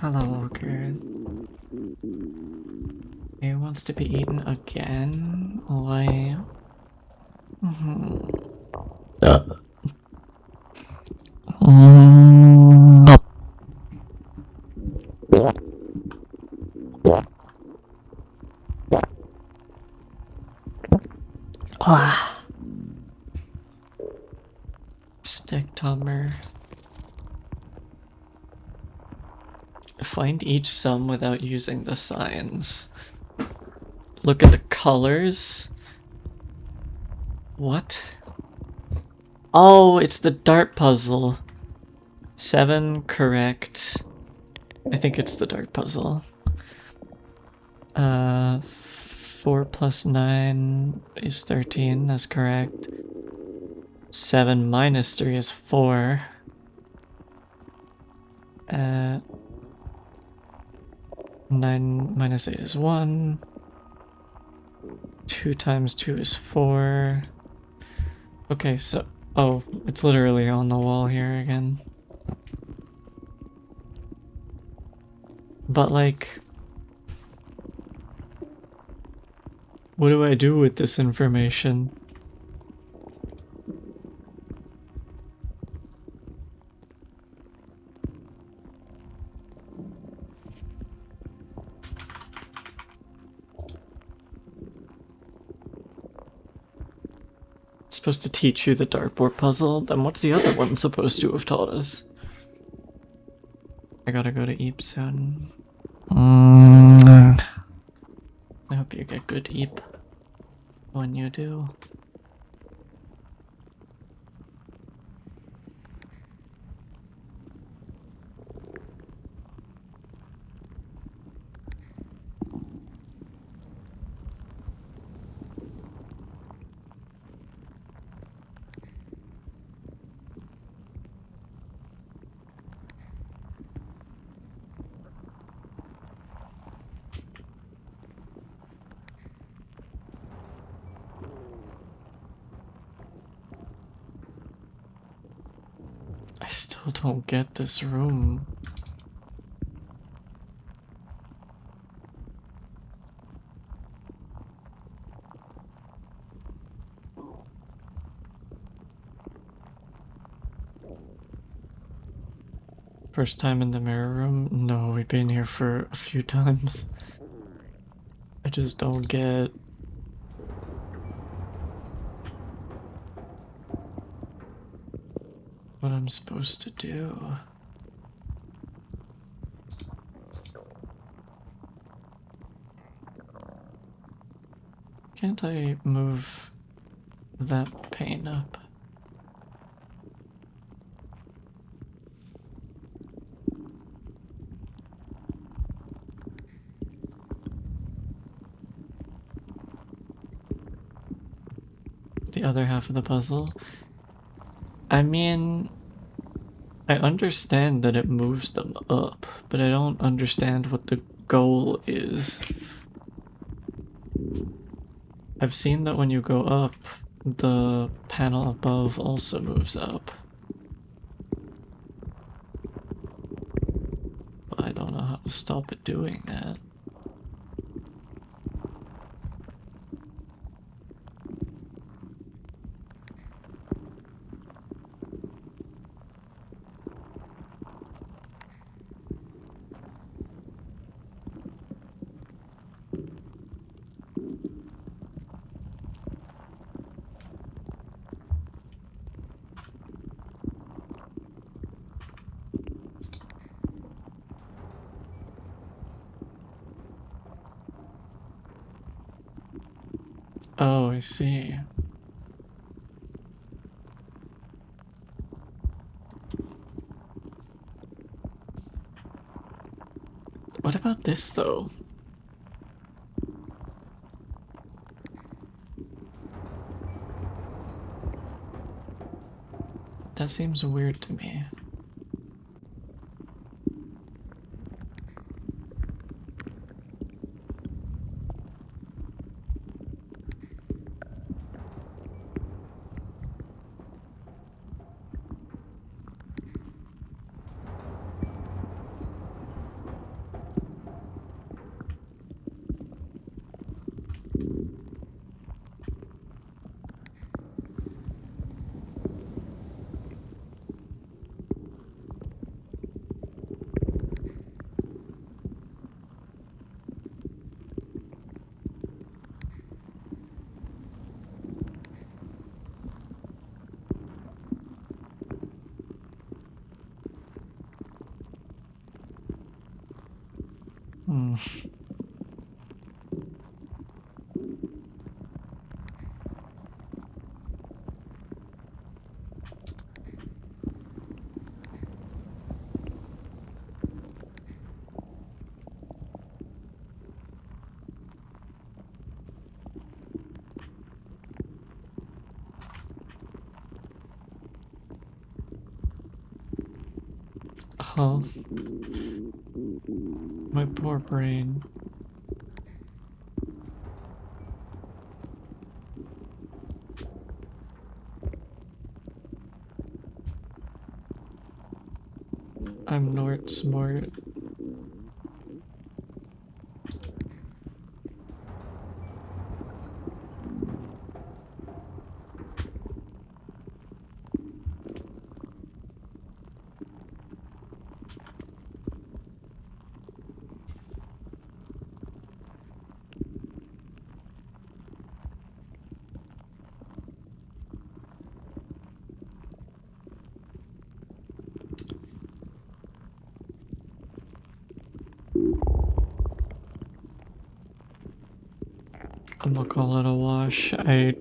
Speaker 2: Hello, Walker. He wants to be eaten again? Why? Stick tummer. Find each sum without using the signs. Look at the colors. What? Oh, it's the dart puzzle. 7, correct. I think it's the dart puzzle. 4 plus 9 is 13, that's correct. 7 minus 3 is 4. 9 minus 8 is 1. 2 times 2 is 4. Okay, so... Oh, it's literally on the wall here again. But like... what do I do with this information? It's supposed to teach you the dartboard puzzle, then what's the other one supposed to have taught us? I gotta go to Eep soon. I hope you get good Eep when you do. I still don't get this room. First time in the mirror room? No, we've been here for a few times. I just don't get... what I'm supposed to do. Can't I move that pane up? The other half of the puzzle? I mean, I understand that it moves them up, but I don't understand what the goal is. I've seen that when you go up, the panel above also moves up. But I don't know how to stop it doing that. Oh, I see. What about this, though? That seems weird to me. Hmm. Huh. My poor brain. I'm not smart. I'm gonna call it a wash. I'm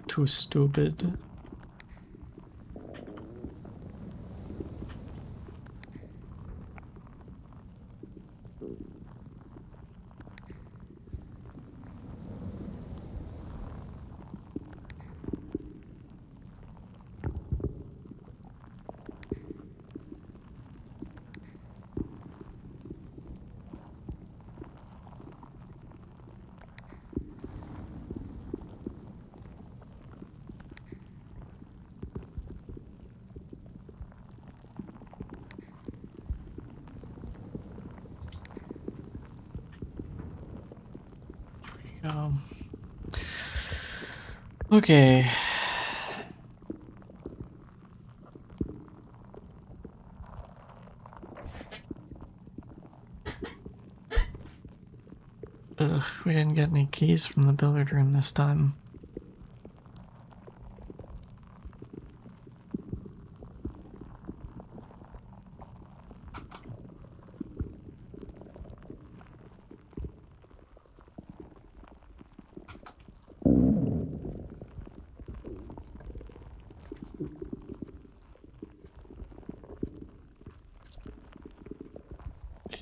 Speaker 2: too stupid. Um, okay. Ugh, we didn't get any keys from the billiard room this time.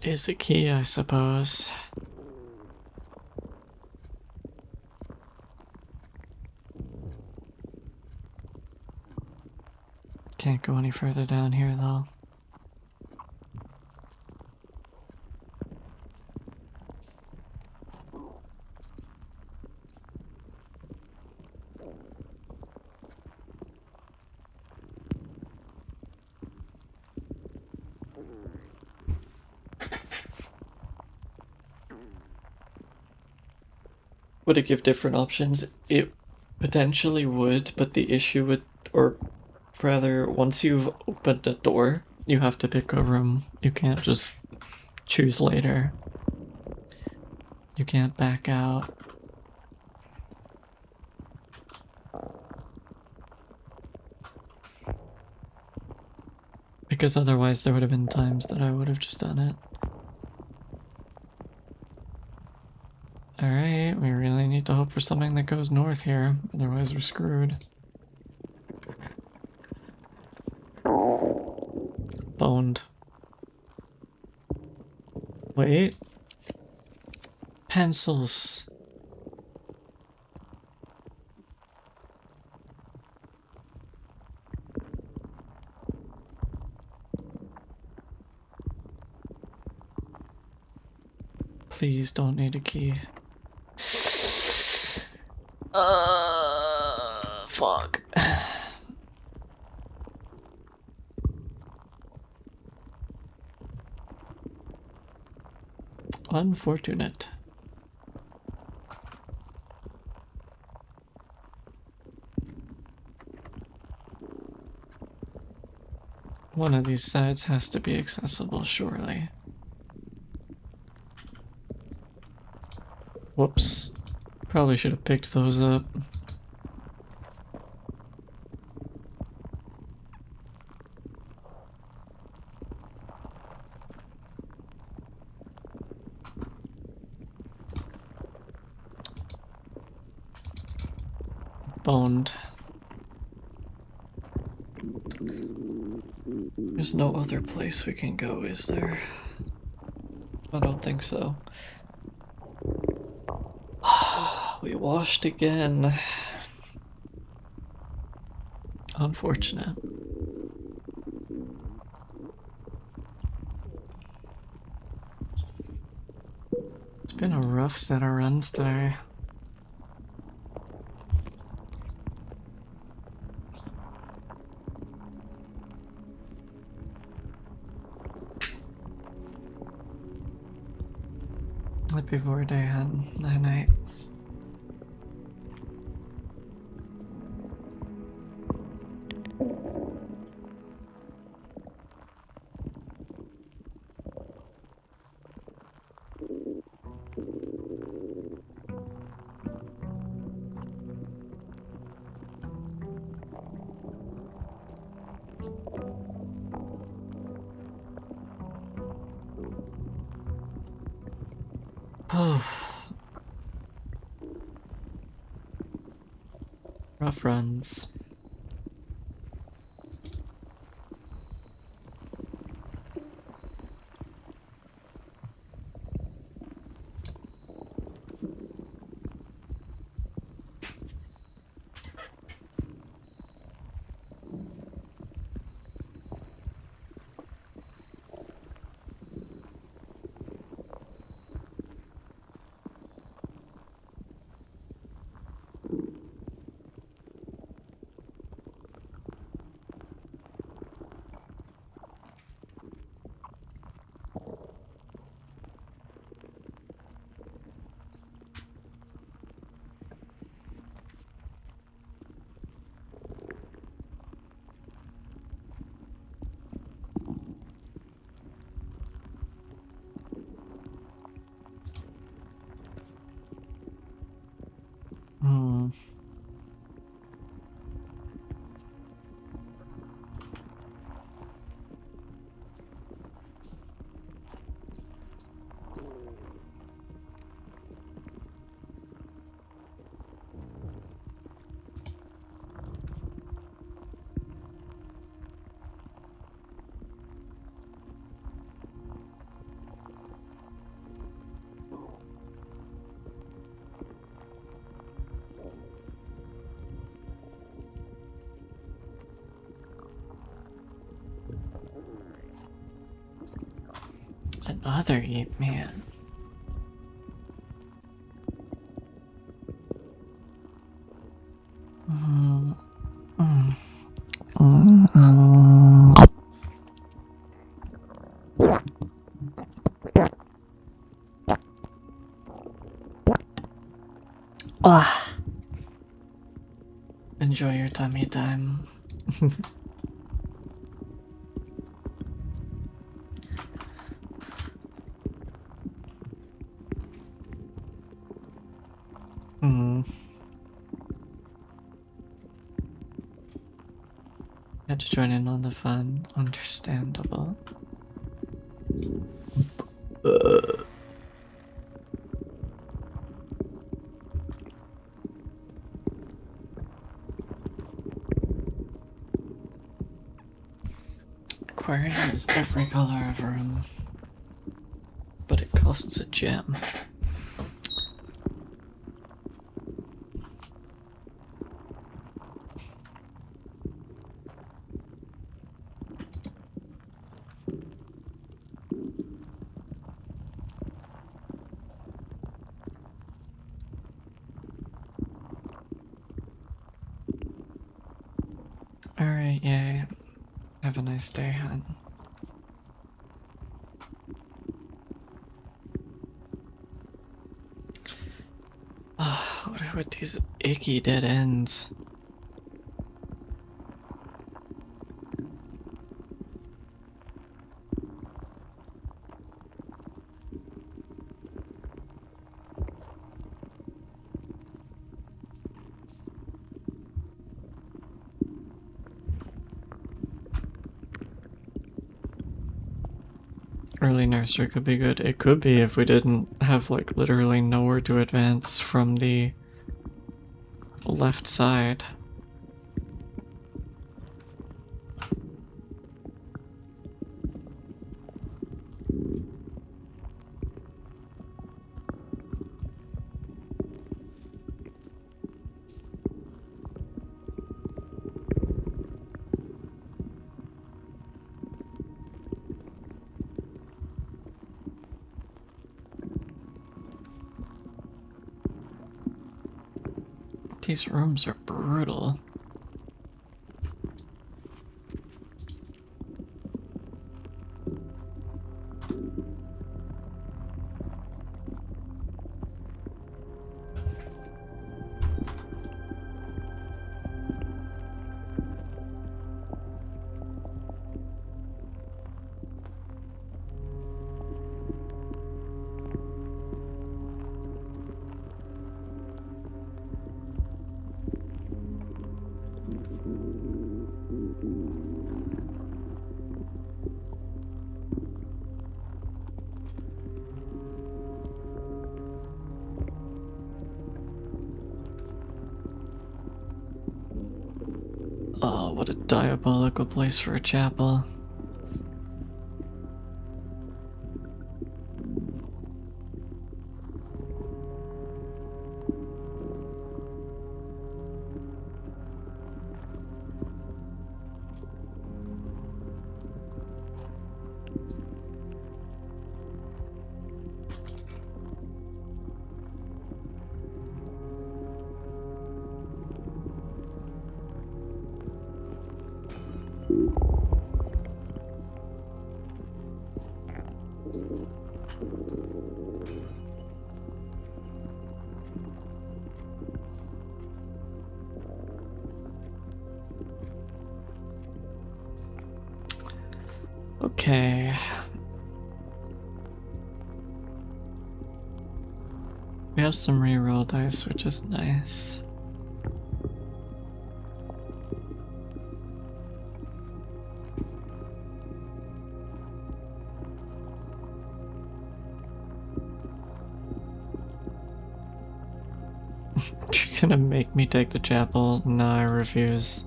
Speaker 2: It is a key, I suppose. Can't go any further down here, though. Would it give different options? It potentially would, but the issue with, or rather, once you've opened a door, you have to pick a room. You can't just choose later. You can't back out. Because otherwise there would have been times that I would have just done it. Alright, we really need to hope for something that goes north here, otherwise we're screwed. Boned. Wait. Pencils. Please don't need a key. Fuck. Unfortunate. One of these sides has to be accessible, surely. Whoops. Probably should have picked those up. Boned. There's no other place we can go, is there? I don't think so. We washed again. Unfortunate. Been a rough set of runs today. Happy VOD, hun. Night night. Rough runs. Hmm. Another eat man. Ah. Enjoy your tummy time. Had to join in on the fun. Understandable. Aquarium is every color of room, but it costs a gem. Alright, yay. Have a nice day, hon. What are with these icky dead ends? Early nursery could be good. It could be if we didn't have like literally nowhere to advance from the left side. These rooms are brutal. Oh, what a diabolical place for a chapel. Okay. We have some reroll dice, which is nice. You're gonna make me take the chapel? No, I refuse.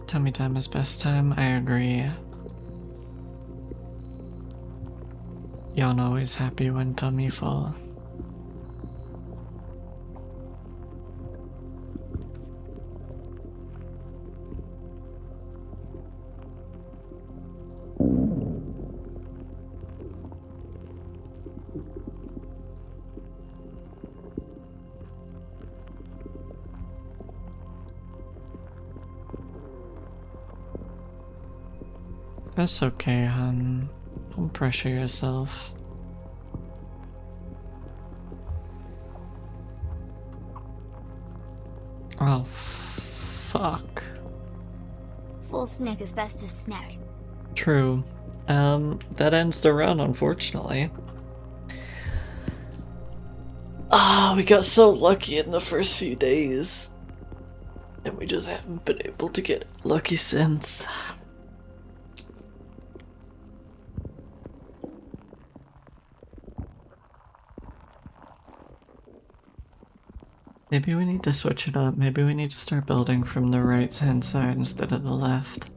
Speaker 2: Tummy time is best time, I agree. Y'all always happy when tummy full. That's okay, hun. Don't pressure yourself. Oh, fuck.
Speaker 1: Full snack is best to snack.
Speaker 2: True. That ends the round, unfortunately. Ah, we got so lucky in the first few days. And we just haven't been able to get lucky since. Maybe we need to switch it up. Maybe we need to start building from the right-hand side instead of the left.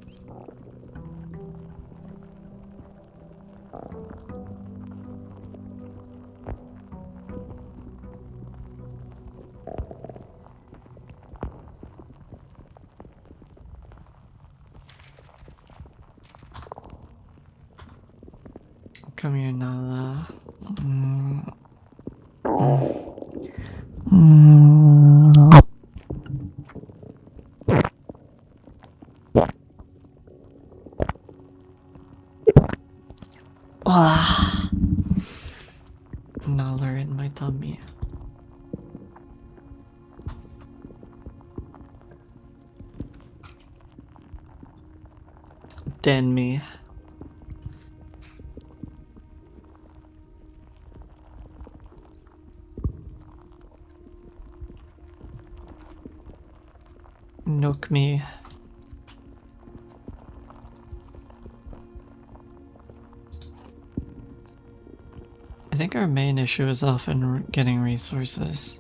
Speaker 2: Come here, Nala. Ah, Nala in my tummy. Den me. Nook me. I think our main issue is often getting resources.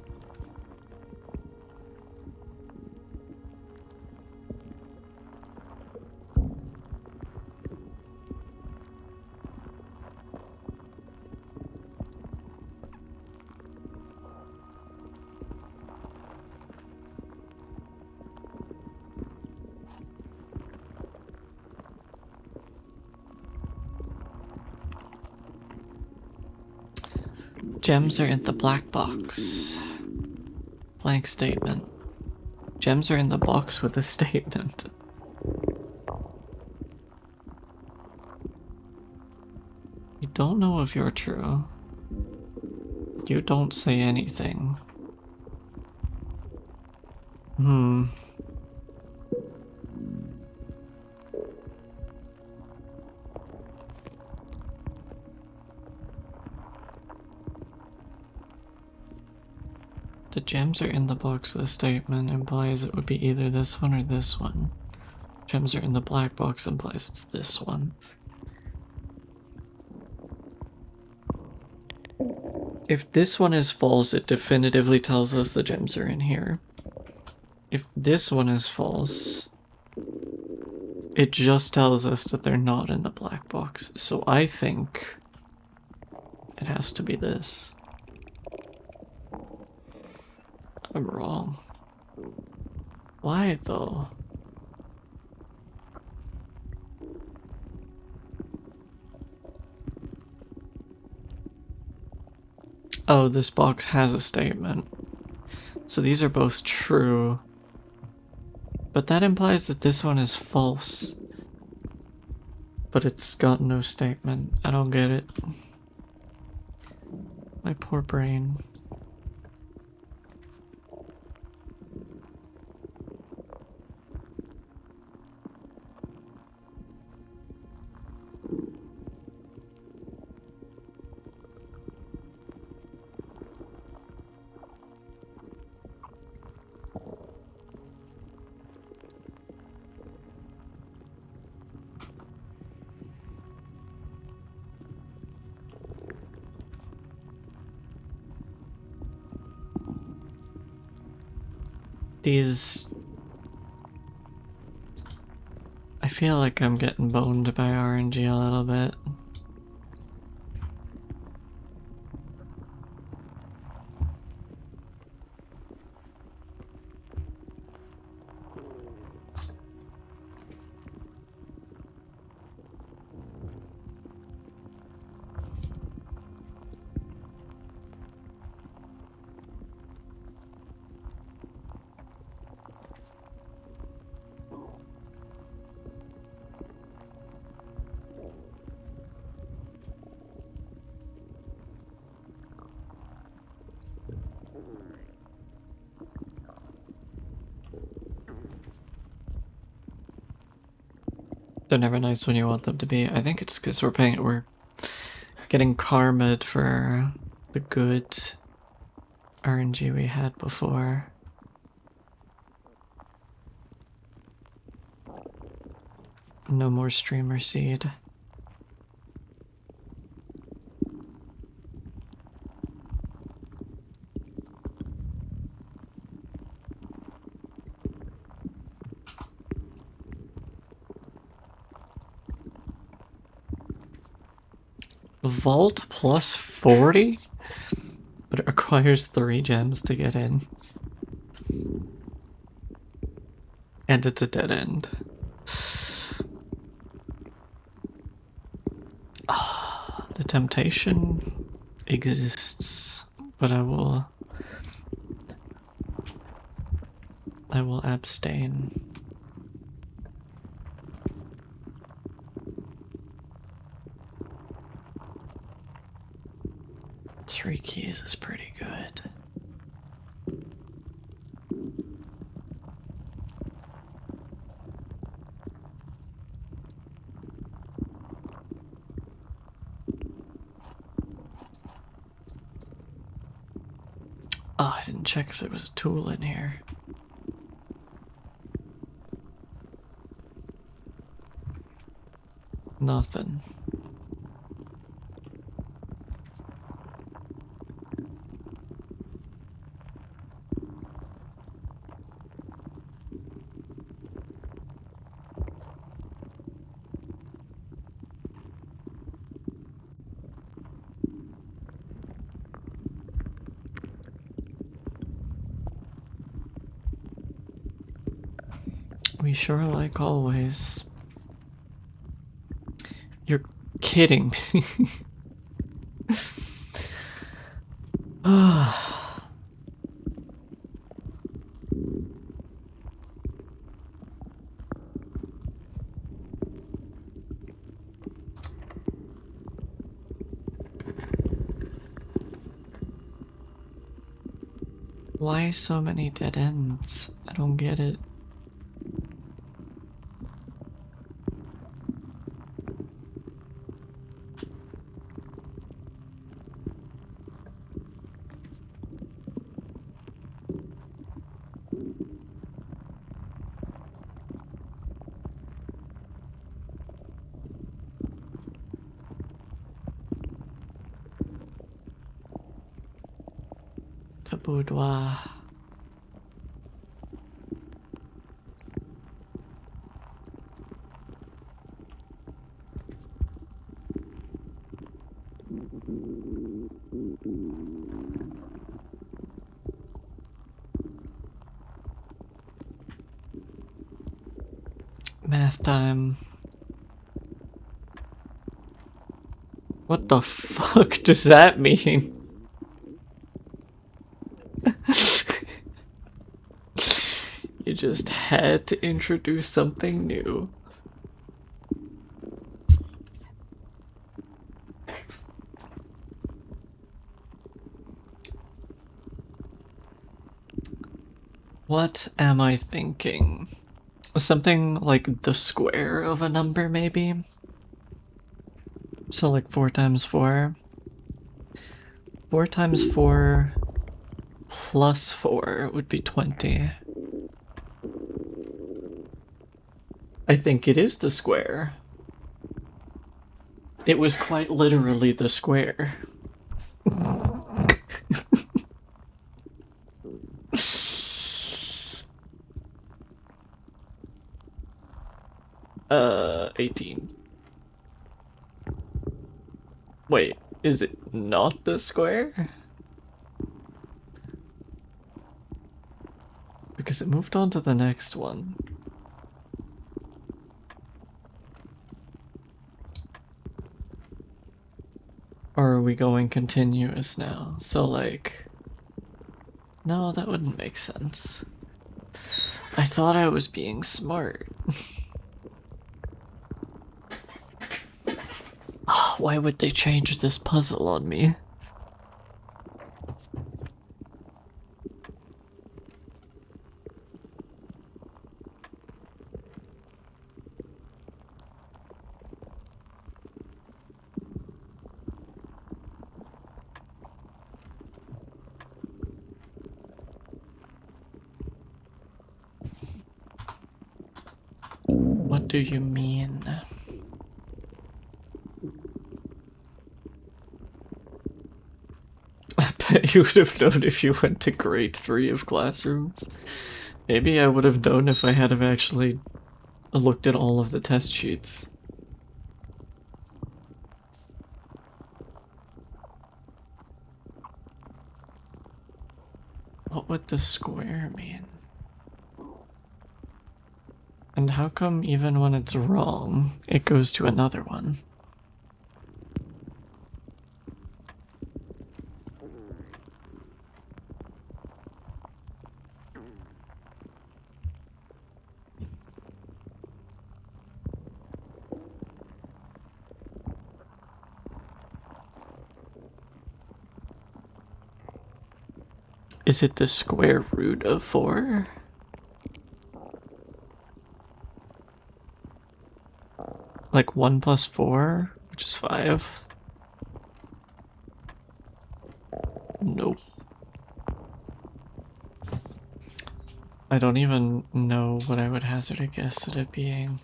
Speaker 2: Gems are in the black box. Blank statement. Gems are in the box with a statement. You don't know if you're true. You don't say anything. The gems are in the box with a statement implies it would be either this one or this one. Gems are in the black box implies it's this one. If this one is false, it definitively tells us the gems are in here. If this one is false, it just tells us that they're not in the black box. So I think it has to be this. I'm wrong. Why though? Oh, this box has a statement. So these are both true. But that implies that this one is false. But it's got no statement. I don't get it. My poor brain. These... I feel like I'm getting boned by RNG a little bit. They're never nice when you want them to be. I think it's because we're getting karma'd for the good RNG we had before. No more streamer seed. Vault plus 40? But it requires 3 gems to get in. And it's a dead end. The temptation exists, but I will abstain. Three keys is pretty good. Oh, I didn't check if there was a tool in here. Nothing. We sure like always. You're kidding me. Why so many dead ends? I don't get it. The boudoir. Math time. What the fuck does that mean? You just had to introduce something new. What am I thinking? Something like the square of a number, maybe? So like 4 times 4. 4 times 4 plus 4 would be 20. I think it is the square. It was quite literally the square. 18. Wait, is it not the square? Because it moved on to the next one. Or are we going continuous now? So like... No, that wouldn't make sense. I thought I was being smart. Why would they change this puzzle on me? What do you mean? I bet you would have known if you went to grade 3 of classrooms. Maybe I would have known if I had have actually looked at all of the test sheets. What would the square mean? And how come even when it's wrong, it goes to another one? Is it the square root of 4? Like 1 plus 4, which is 5? Nope. I don't even know what I would hazard a guess at it being.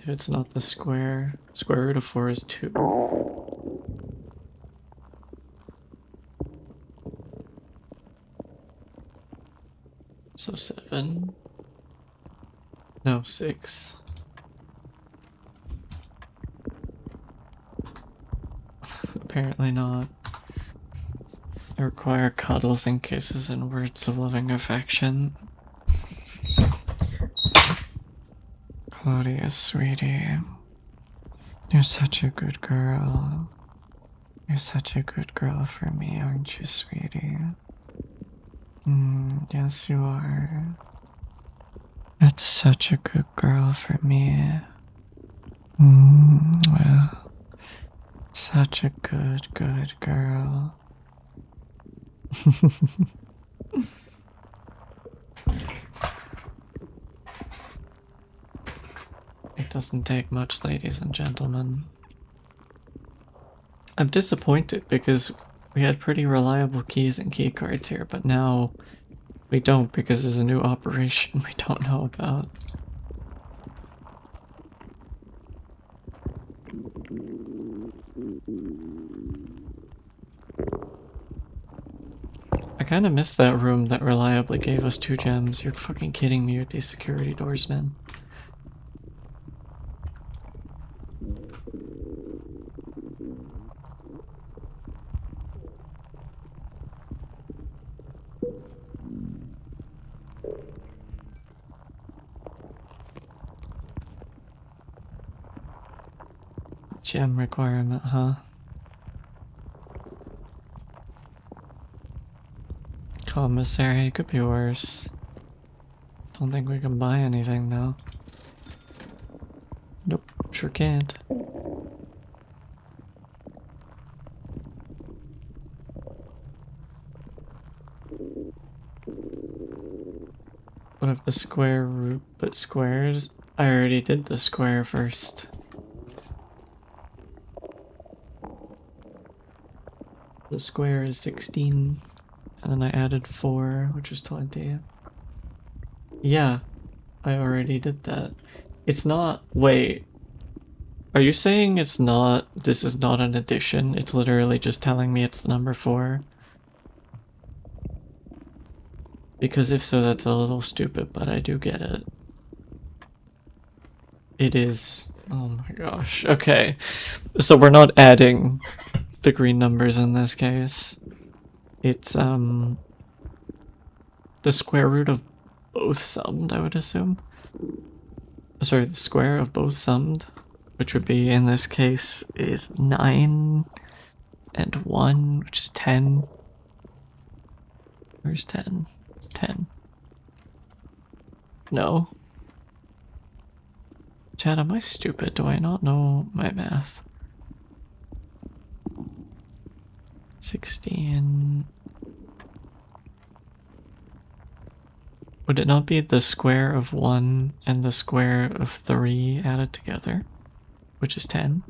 Speaker 2: If it's not the square root of 4 is 2. So 7. No, 6. Apparently not. I require cuddles and kisses and words of loving affection. Claudia, sweetie. You're such a good girl. You're such a good girl for me, aren't you, sweetie? Yes, you are. That's such a good girl for me. Well, such a good girl. It doesn't take much, ladies and gentlemen. I'm disappointed because we had pretty reliable keys and key cards here, but now we don't because there's a new operation we don't know about. I kind of miss that room that reliably gave us 2 gems. You're fucking kidding me with these security doors, man. Gem requirement, huh? Commissary, could be worse. Don't think we can buy anything though. Nope, sure can't. What if the square root but squares? I already did the square first. The square is 16, and then I added 4, which is 20. Yeah, I already did that. It's not. Wait. Are you saying it's not. This is not an addition? It's literally just telling me it's the number 4? Because if so, that's a little stupid, but I do get it. It is. Oh my gosh. Okay. So we're not adding the green numbers in this case. It's, the square root of both summed, I would assume. Sorry, the square of both summed, which would be, in this case, is 9 and 1, which is 10. Where's 10? 10. No. Chad, am I stupid? Do I not know my math? 16. Would it not be the square of 1 and the square of 3 added together, which is 10?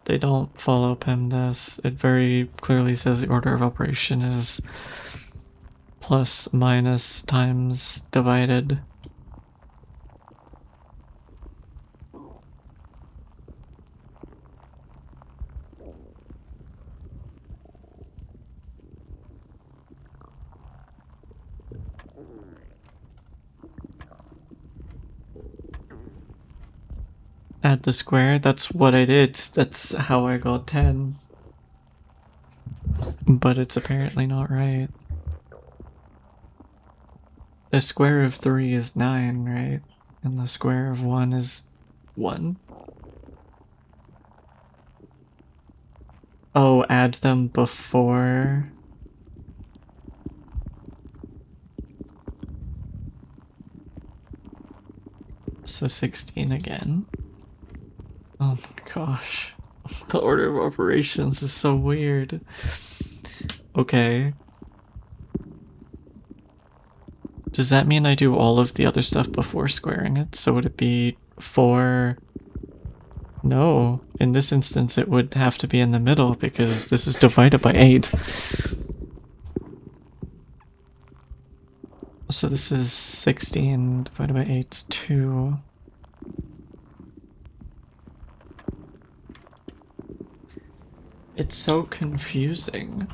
Speaker 2: They don't follow PEMDAS. It very clearly says the order of operation is plus, minus, times, divided. Add the square, that's what I did. That's how I got 10. But it's apparently not right. The square of 3 is 9, right? And the square of 1 is 1. Oh, add them before. So 16 again. Oh my gosh. The order of operations is so weird. Okay. Does that mean I do all of the other stuff before squaring it? So would it be 4? No. In this instance, it would have to be in the middle because this is divided by 8. So this is 16 divided by 8 is 2. It's so confusing.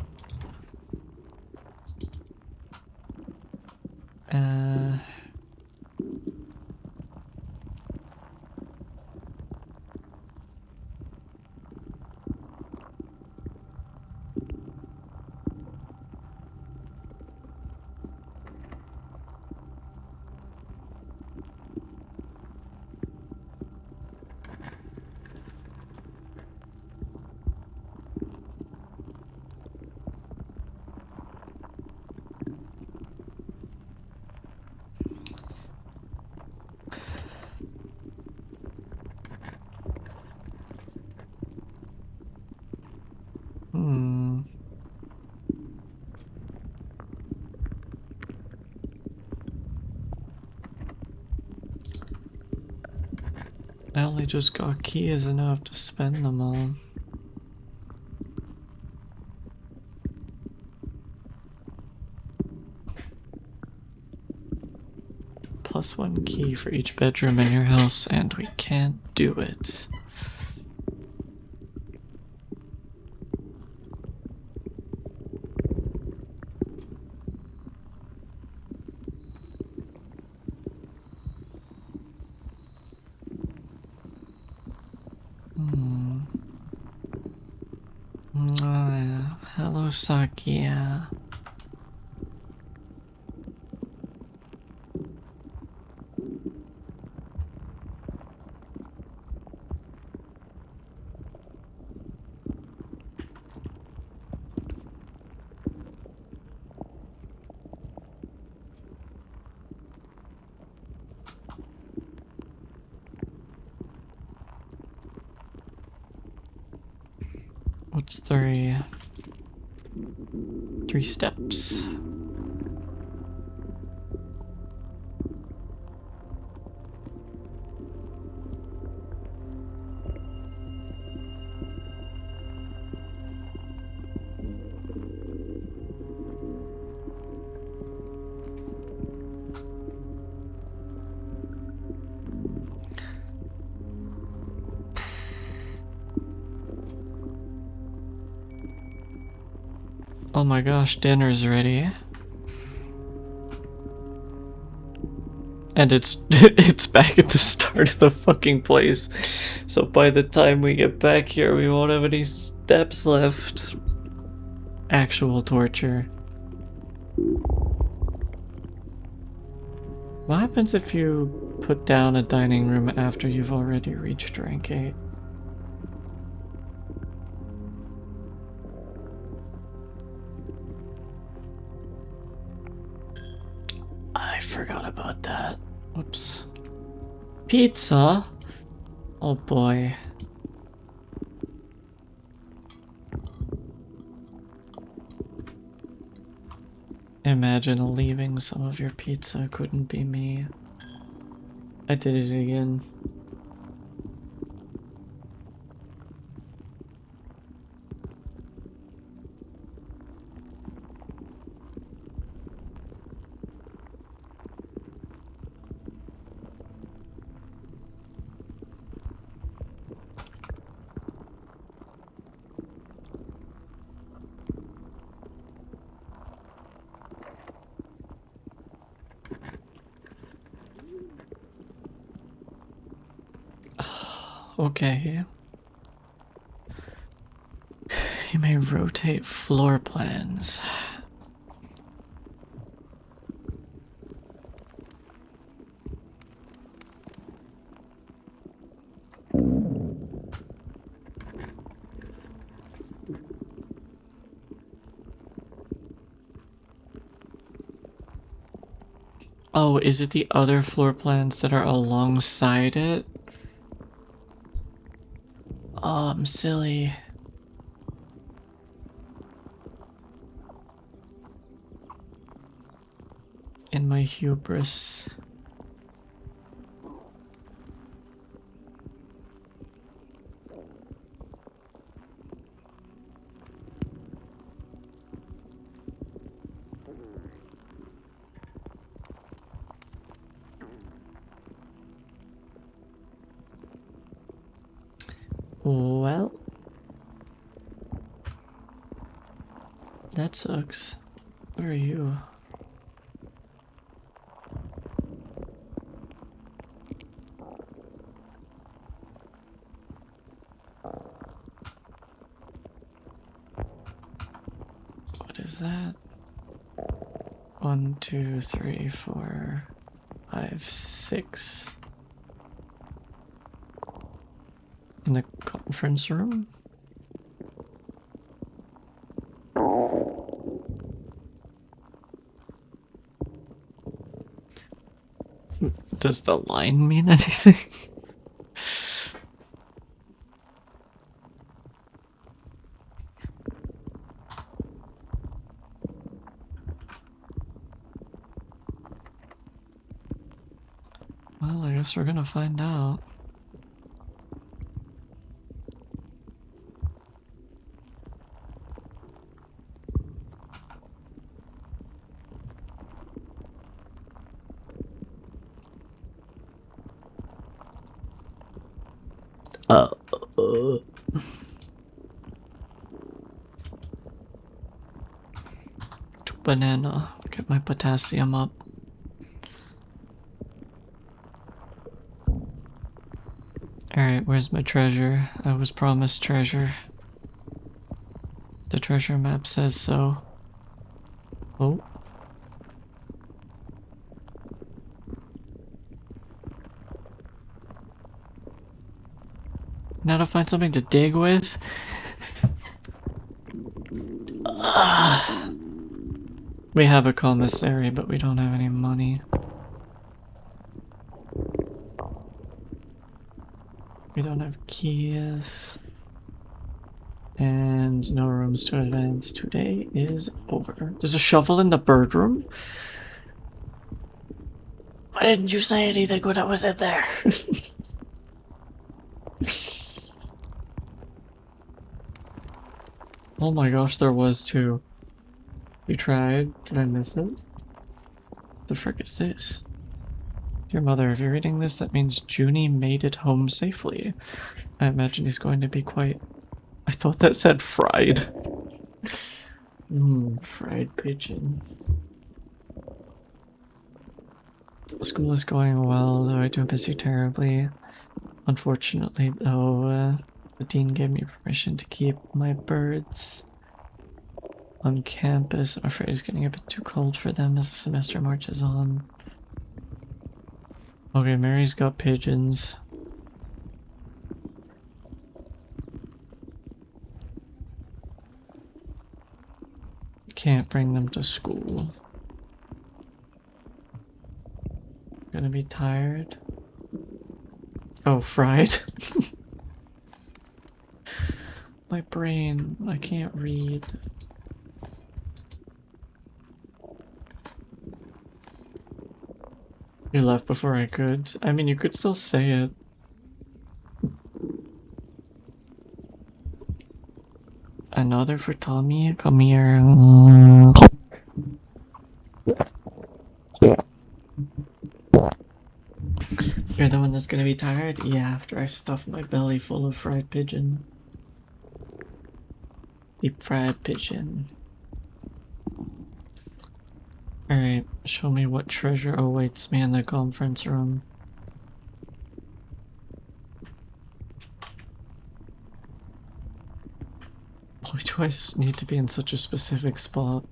Speaker 2: I only just got keys enough to spend them all. Plus 1 key for each bedroom in your house, and we can't do it. Hello, Sakia. What's 3 steps? Oh my gosh, dinner's ready. And it's it's back at the start of the fucking place. So by the time we get back here, we won't have any steps left. Actual torture. What happens if you put down a dining room after you've already reached rank 8? I forgot about that. Whoops. Pizza? Oh boy. Imagine leaving some of your pizza. Couldn't be me. I did it again. Okay. You may rotate floor plans. Oh, is it the other floor plans that are alongside it? Oh, I'm silly. In my hubris. Well, that sucks. Where are you? What is that? 1, 2, 3, 4, 5, 6. In the conference room? Does the line mean anything? Well, I guess we're gonna find out. banana. Get my potassium up. Alright, where's my treasure? I was promised treasure. The treasure map says so. Oh. Now to find something to dig with? We have a commissary, but we don't have any money. We don't have keys. And no rooms to advance. Today is over. There's a shovel in the bird room? Why didn't you say anything when I was in there? Oh my gosh, there was too. You tried? Did I miss it? The frick is this? Dear mother, if you're reading this, that means Junie made it home safely. I imagine he's going to be quite... I thought that said fried. Fried pigeon. School is going well, though I do miss you terribly. Unfortunately, though, the dean gave me permission to keep my birds on campus. I'm afraid it's getting a bit too cold for them as the semester marches on. Okay, Mary's got pigeons. Can't bring them to school. Gonna be tired. Oh, fried. My brain, I can't read. You left before I could. I mean, you could still say it. Another for Tommy? Come here. You're the one that's gonna be tired? Yeah, after I stuff my belly full of fried pigeon. Deep fried pigeon. Alright, show me what treasure awaits me in the conference room. Why do I need to be in such a specific spot?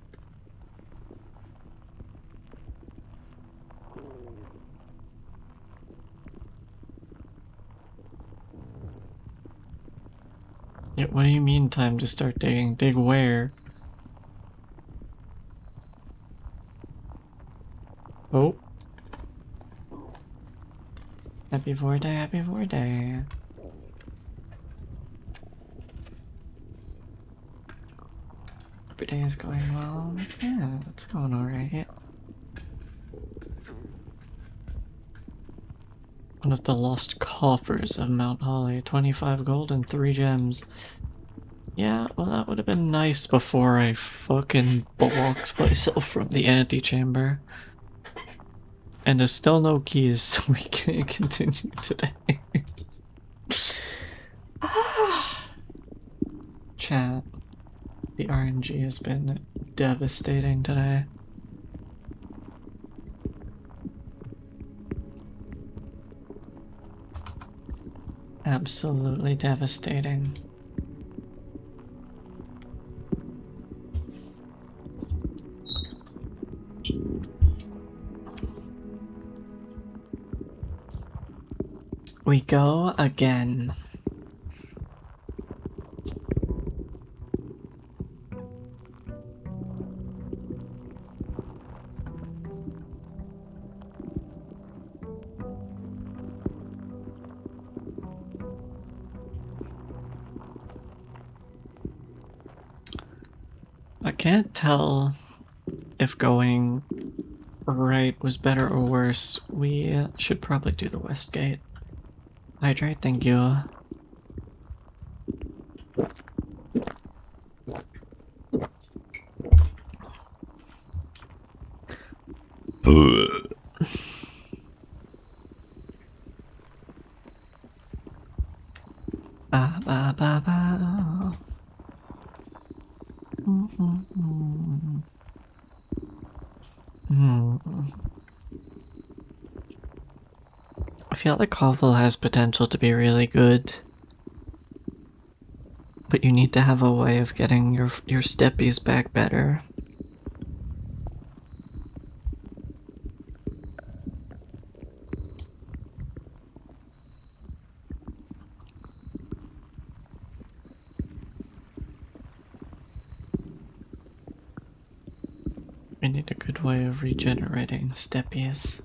Speaker 2: Yeah, what do you mean time to start digging? Dig where? Oh. Happy VOD, happy VOD. Everything is going well. Yeah, it's going alright. One of the lost coffers of Mount Holly. 25 gold and 3 gems. Yeah, well that would have been nice before I fucking blocked myself from the antechamber. And there's still no keys, so we can't continue today. Chat. The RNG has been devastating today. Absolutely devastating. We go again. I can't tell if going right was better or worse. We should probably do the west gate. Hydrate, thank you. Ba ba ba ba. feel like Cobble has potential to be really good. But you need to have a way of getting your steppies back better. We need a good way of regenerating steppies.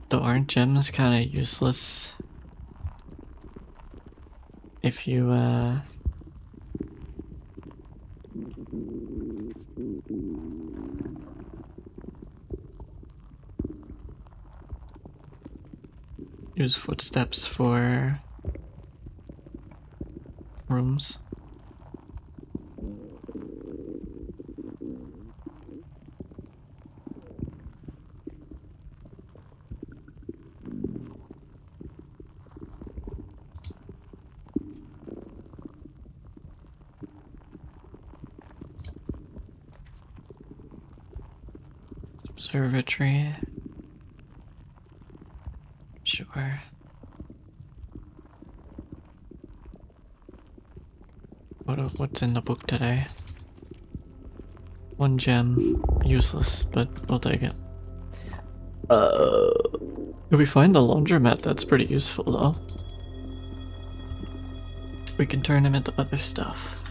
Speaker 2: Though aren't gems kind of useless if you use footsteps for rooms? Observatory. Sure. What's in the book today? One gem. Useless, but we'll take it. If we find the laundromat, that's pretty useful though. We can turn him into other stuff.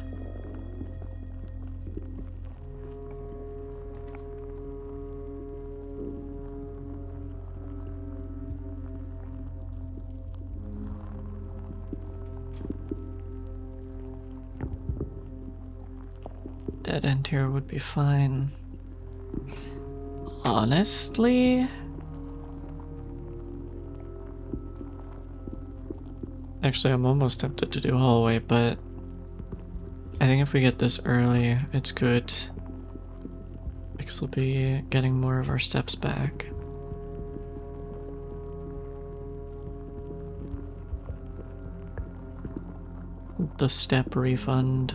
Speaker 2: Dead end here would be fine. Honestly? Actually, I'm almost tempted to do hallway, but I think if we get this early, it's good. Because we'll be getting more of our steps back. The step refund.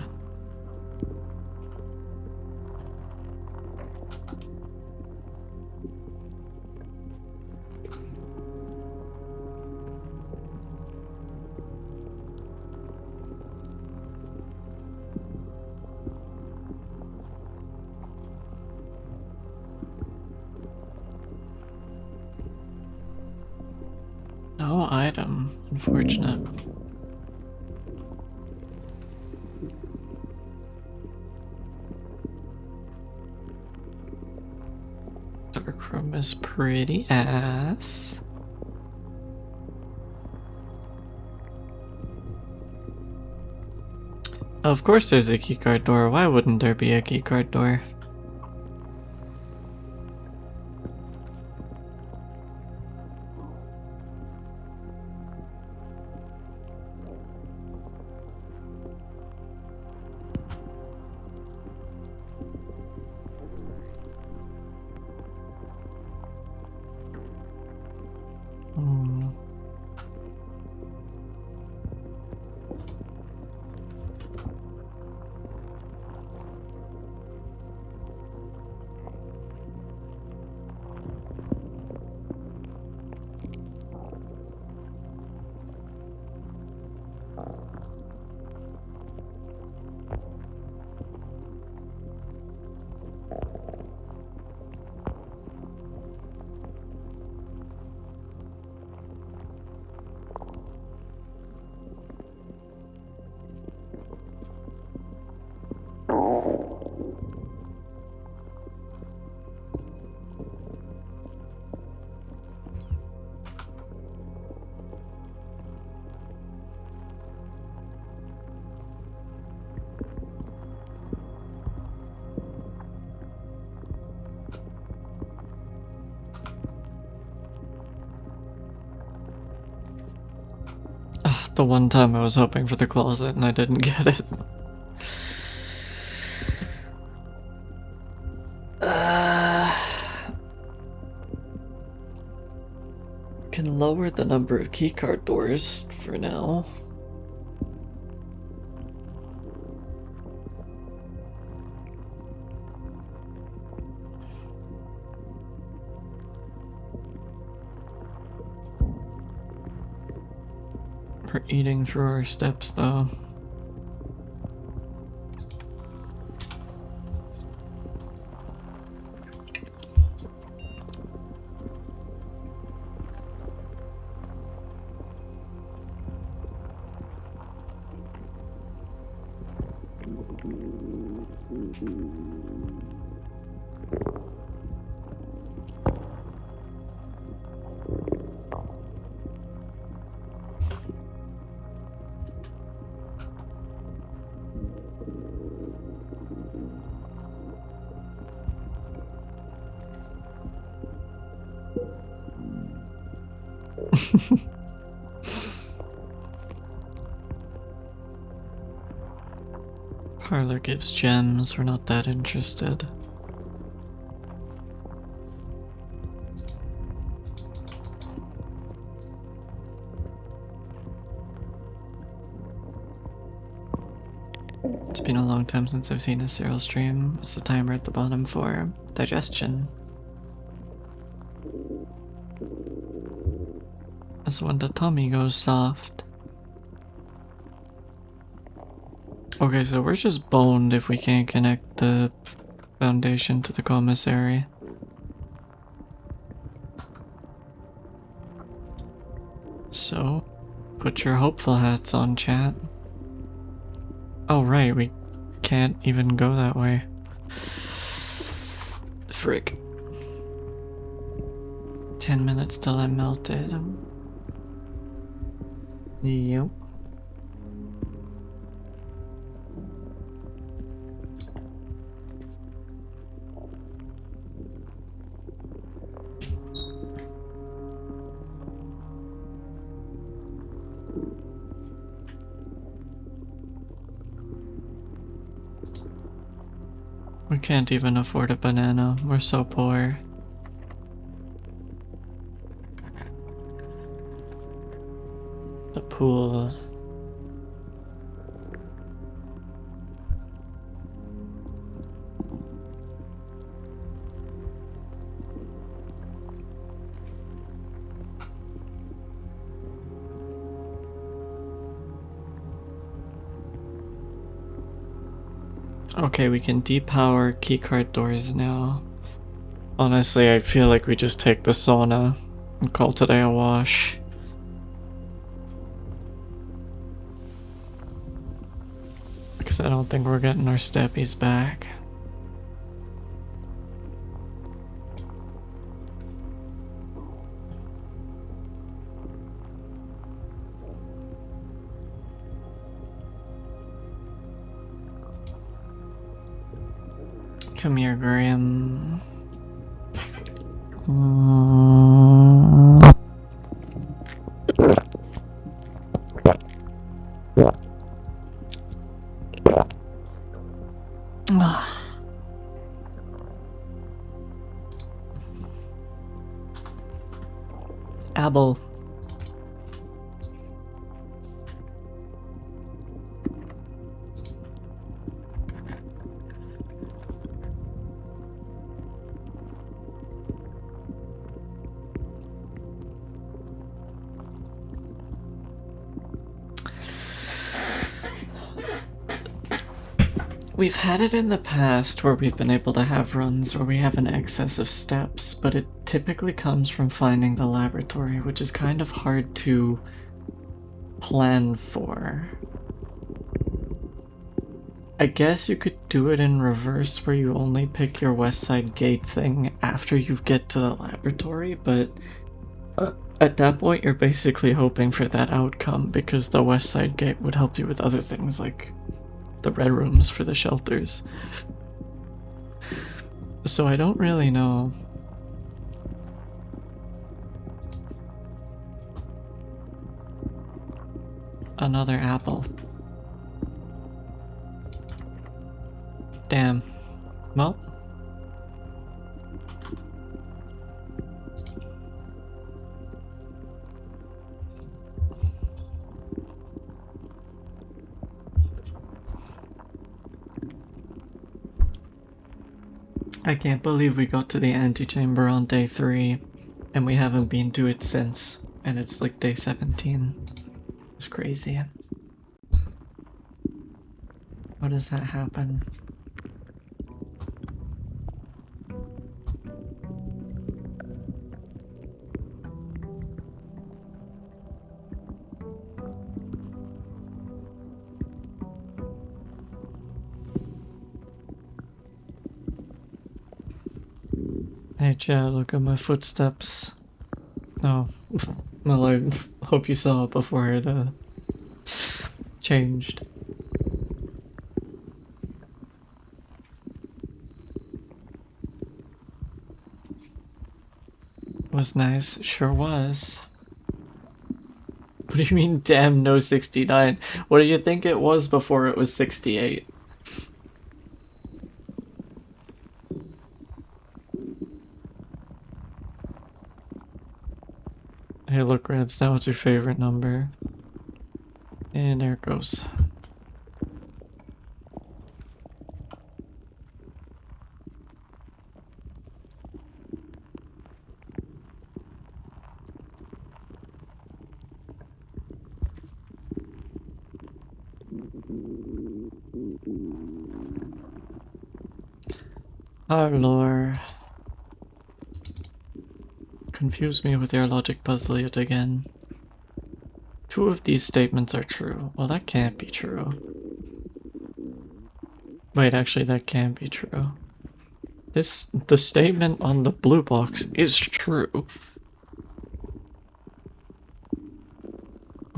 Speaker 2: No item, unfortunate. Dark room is pretty ass. Of course there's a keycard door. Why wouldn't there be a keycard door? The one time I was hoping for the closet and I didn't get it. Can lower the number of keycard doors for now. We're eating through our steps though. Parlor gives gems, we're not that interested. It's been a long time since I've seen a Cyril stream. What's the timer at the bottom for? Digestion. That's when the tummy goes soft. Okay, so we're just boned if we can't connect the foundation to the commissary. So, put your hopeful hats on, chat. Oh right, we can't even go that way. Frick. 10 minutes till I'm melted. Yep. We can't even afford a banana. We're so poor. The pool. Okay, we can depower keycard doors now. Honestly, I feel like we just take the sauna and call today a wash. Because I don't think we're getting our steppies back. Come here, Graham. Abel. We've had it in the past where we've been able to have runs where we have an excess of steps, but it typically comes from finding the laboratory, which is kind of hard to plan for. I guess you could do it in reverse where you only pick your west side gate thing after you get to the laboratory, but at that point you're basically hoping for that outcome because the west side gate would help you with other things like the red rooms for the shelters. So I don't really know. another apple. Damn. Well. I can't believe we got to the antechamber on day 3 and we haven't been to it since, and it's like day 17. It's crazy. How does that happen? Hey Chad, look at my footsteps. Oh, well, I hope you saw it before it changed. Was nice, sure was. What do you mean, damn, no 69? What do you think it was before it was 68? Hey, look, Reds, now what's your favorite number? And there it goes. Our lore. Confuse me with your logic puzzle yet again. 2 of these statements are true. Well, that can't be true. Wait, actually, that can be true. The statement on the blue box is true.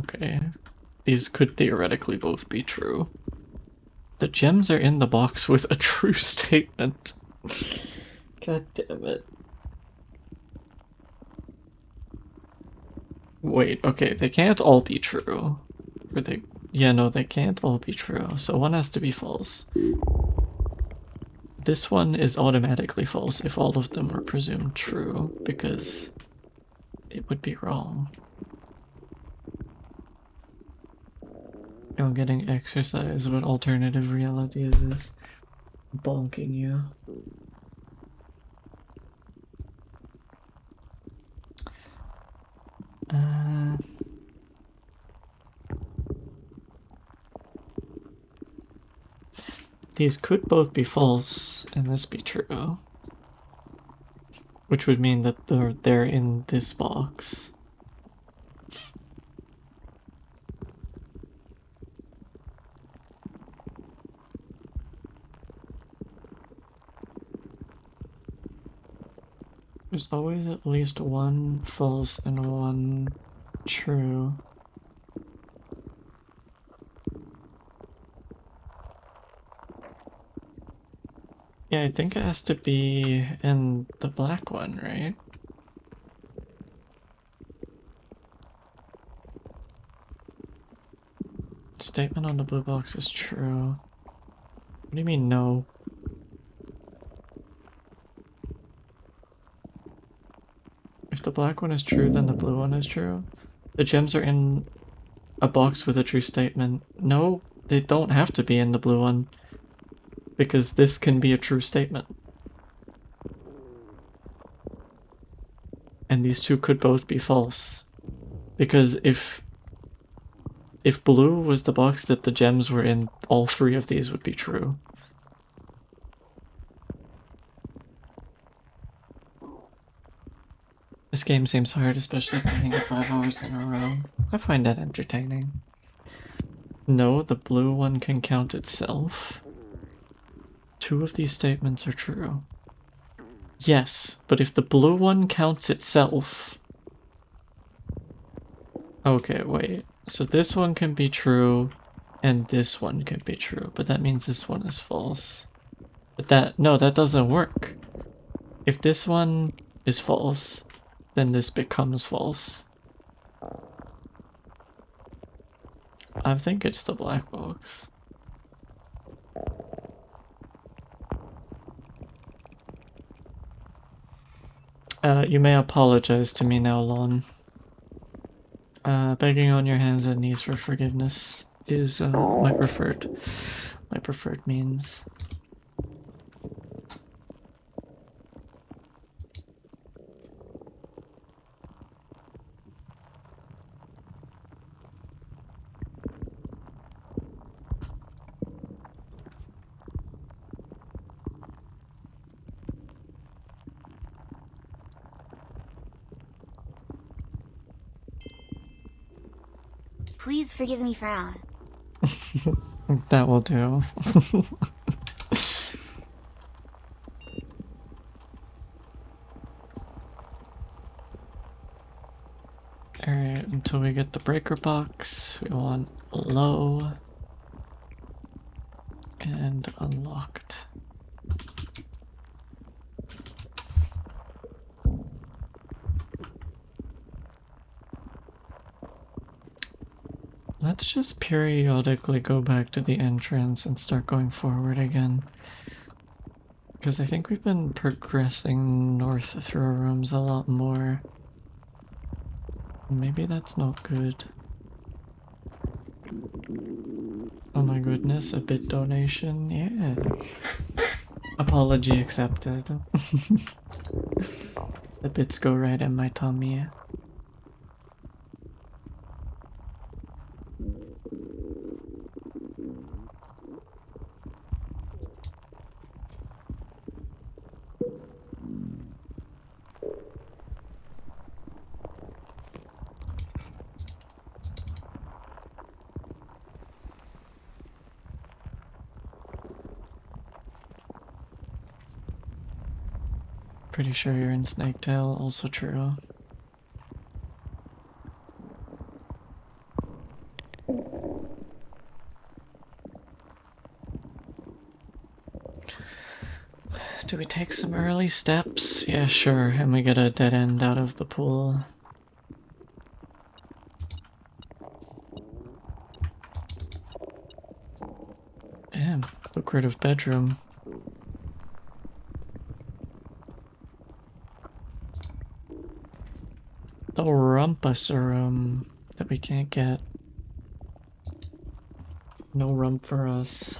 Speaker 2: Okay. These could theoretically both be true. The gems are in the box with a true statement. God damn it. Wait, okay, they can't all be true. Or they... Yeah, no, they can't all be true. So one has to be false. This one is automatically false if all of them are presumed true, because it would be wrong. I'm getting exercise. What alternative reality is this? Bonking you. These could both be false and this be true. Which would mean that they're in this box. There's always at least one false and one true. Yeah, I think it has to be in the black one, right? Statement on the blue box is true. What do you mean no? If the black one is true, then the blue one is true. The gems are in a box with a true statement. No, they don't have to be in the blue one. Because this can be a true statement. And these two could both be false. Because if blue was the box that the gems were in, all 3 of these would be true. This game seems hard, especially playing it 5 hours in a row. I find that entertaining. No, the blue one can count itself. 2 of these statements are true. Yes, but if the blue one counts itself... Okay, wait. So this one can be true, and this one can be true, but that means this one is false. But no, that doesn't work. If this one is false, then this becomes false. I think it's the black box. You may apologize to me now, Lon. Begging on your hands and knees for forgiveness is my preferred means.
Speaker 1: Please forgive me, frown.
Speaker 2: That will do. Alright, until we get the breaker box, we want low and unlocked. Let's just periodically go back to the entrance and start going forward again. Because I think we've been progressing north through our rooms a lot more. Maybe that's not good. Oh my goodness, a bit donation, yeah. Apology accepted. The bits go right in my tummy. Pretty sure you're in Snaketail, also true. Do we take some early steps? Yeah, sure, and we get a dead end out of the pool. Damn, lucrative bedroom. The rumpus room that we can't get. No rump for us.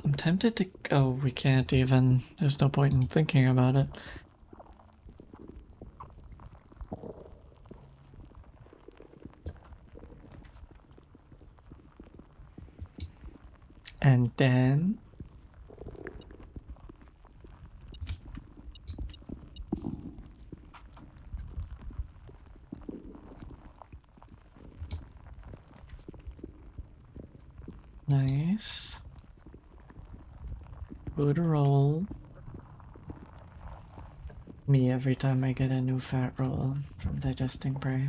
Speaker 2: I'm tempted to. Oh, we can't even. There's no point in thinking about it. And then. Nice. Good roll. Me every time I get a new fat roll from digesting prey.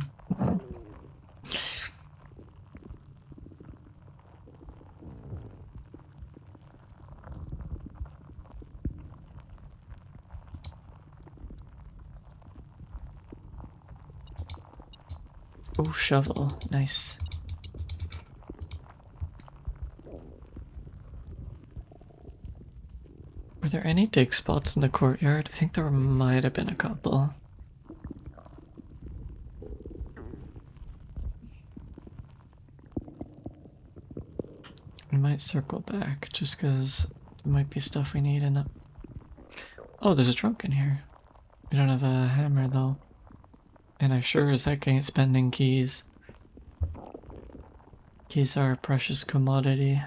Speaker 2: Oh, shovel. Nice. Were there any dig spots in the courtyard? I think there might have been a couple. We might circle back just because there might be stuff we need in it. Oh, there's a trunk in here. We don't have a hammer though. And I sure as heck ain't spending keys. Keys are a precious commodity.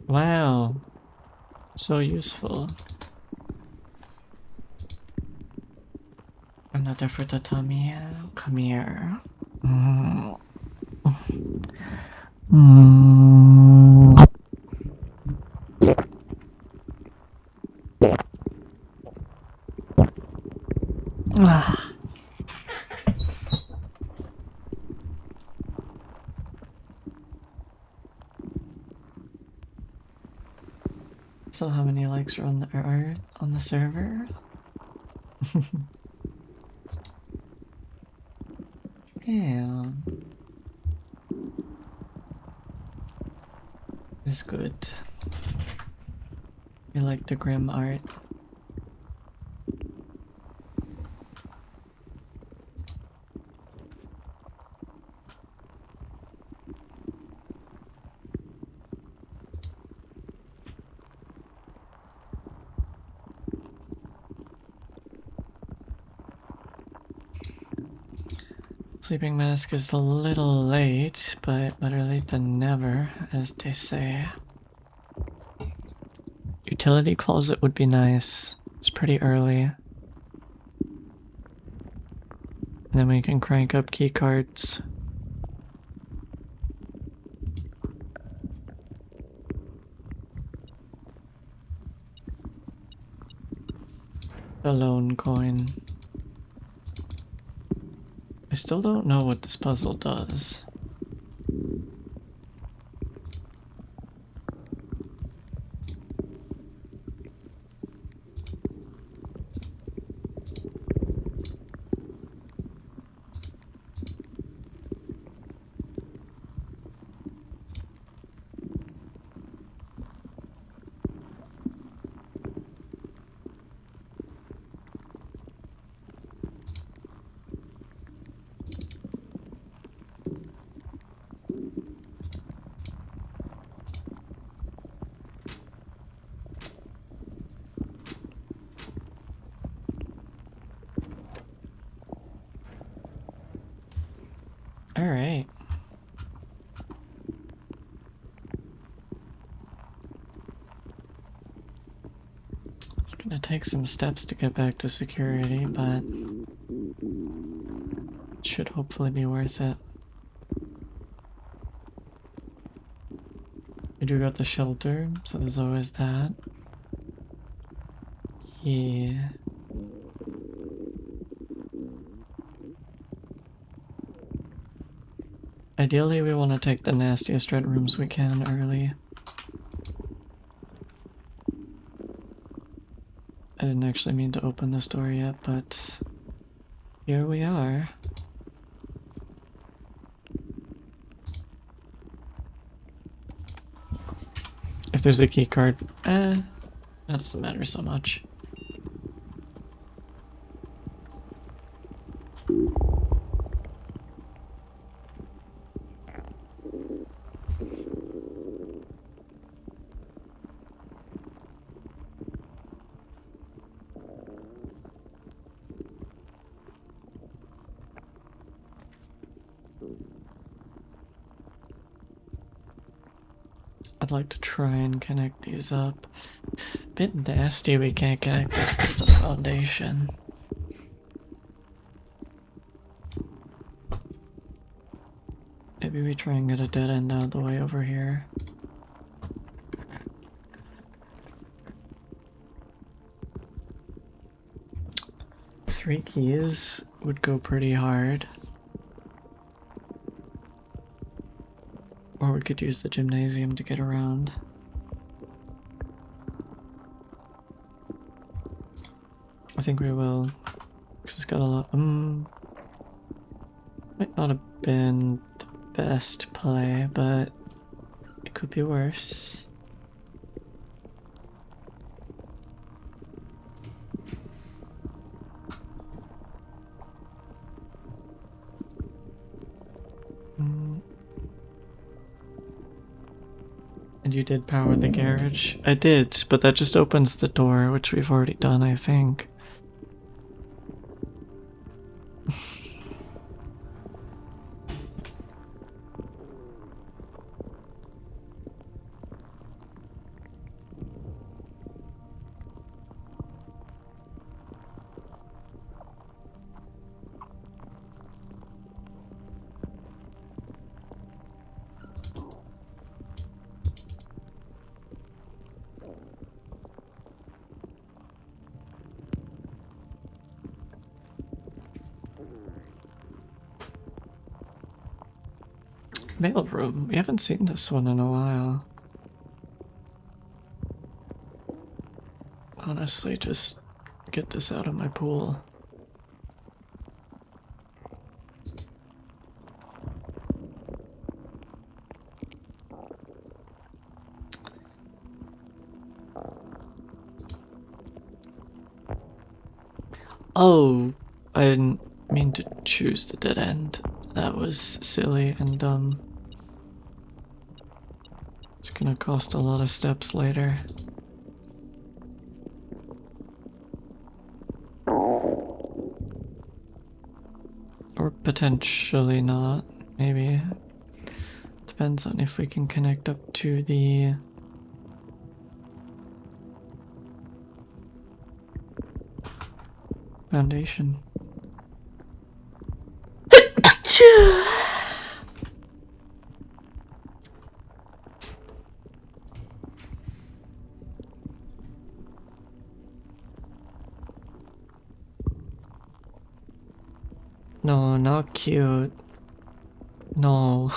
Speaker 2: Wow. So useful. I'm not better for the tummy. Come here. Mm. Mm. Ah. So how many likes are on the server? Yeah. It's good. You like the grim art? Sleeping mask is a little late, but better late than never, as they say. Utility closet would be nice. It's pretty early. And then we can crank up key cards. The lone coin. I still don't know what this puzzle does. Alright. It's gonna take some steps to get back to security, but it should hopefully be worth it. I do got the shelter, so there's always that. Yeah. Ideally, we want to take the nastiest red rooms we can early. I didn't actually mean to open this door yet, but here we are. If there's a key card, that doesn't matter so much. I'd like to try and connect these up. Bit nasty we can't connect this to the foundation. Maybe we try and get a dead end out of the way over here. Three keys would go pretty hard. Or we could use the gymnasium to get around. I think we will. Because it's got a lot. Might not have been the best play, but it could be worse. And you did power the garage? I did, but that just opens the door, which we've already done, I think. Mailroom. We haven't seen this one in a while. Honestly, just get this out of my pool. Oh, I didn't mean to choose the dead end. That was silly and dumb. It's gonna cost a lot of steps later. Or potentially not, maybe. Depends on if we can connect up to the foundation. No, not cute. No.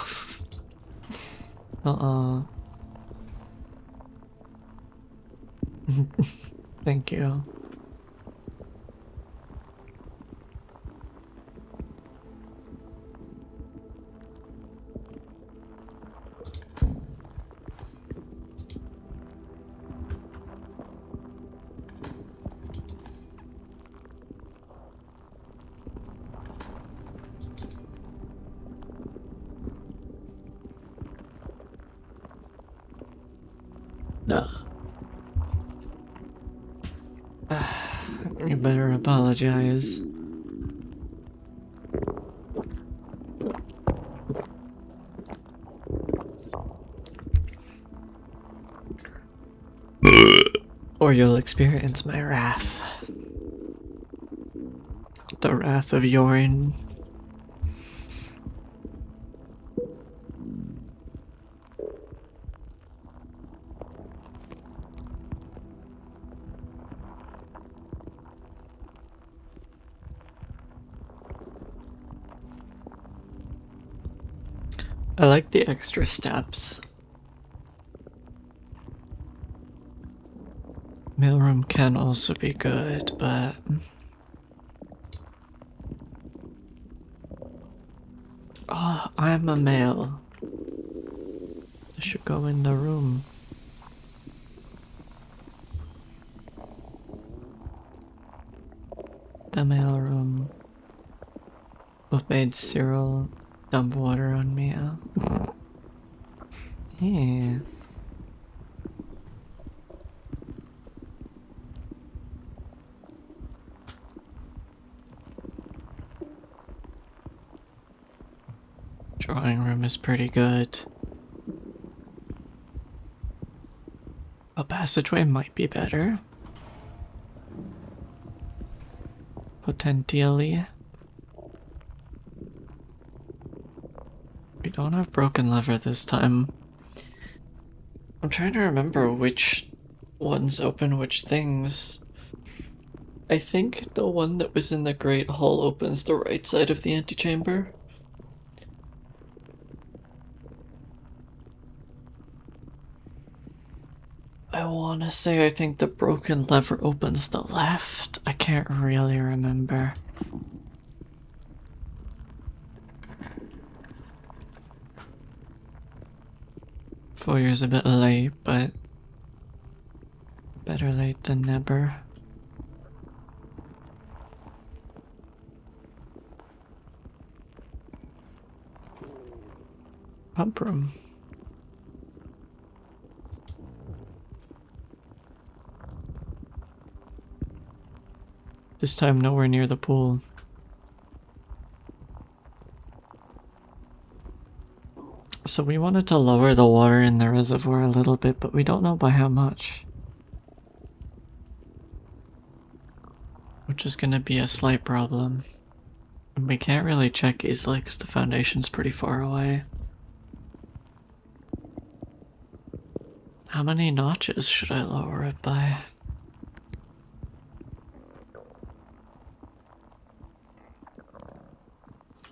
Speaker 2: Thank you. You better apologize. Or you'll experience my wrath. The wrath of Yorin. I like the extra steps. Mailroom can also be good, but oh, I'm a male. I should go in the room. The mailroom. We've made Cyril dump water on me. Yeah. Drawing room is pretty good. A passageway might be better. Potentially. We don't have broken lever this time. I'm trying to remember which ones open which things. I think the one that was in the Great Hall opens the right side of the antechamber. I want to say I think the broken lever opens the left. I can't really remember. Foyer's a bit late, but better late than never. Pump room. This time nowhere near the pool. So we wanted to lower the water in the reservoir a little bit, but we don't know by how much. Which is gonna be a slight problem. And we can't really check easily because the foundation's pretty far away. How many notches should I lower it by?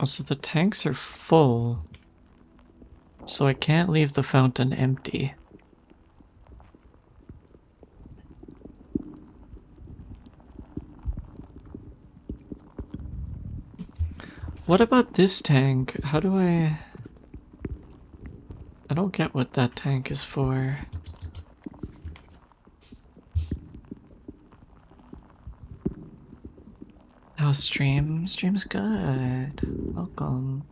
Speaker 2: Also, the tanks are full. So I can't leave the fountain empty. What about this tank? How do I don't get what that tank is for. Oh, stream? Stream's good. Welcome.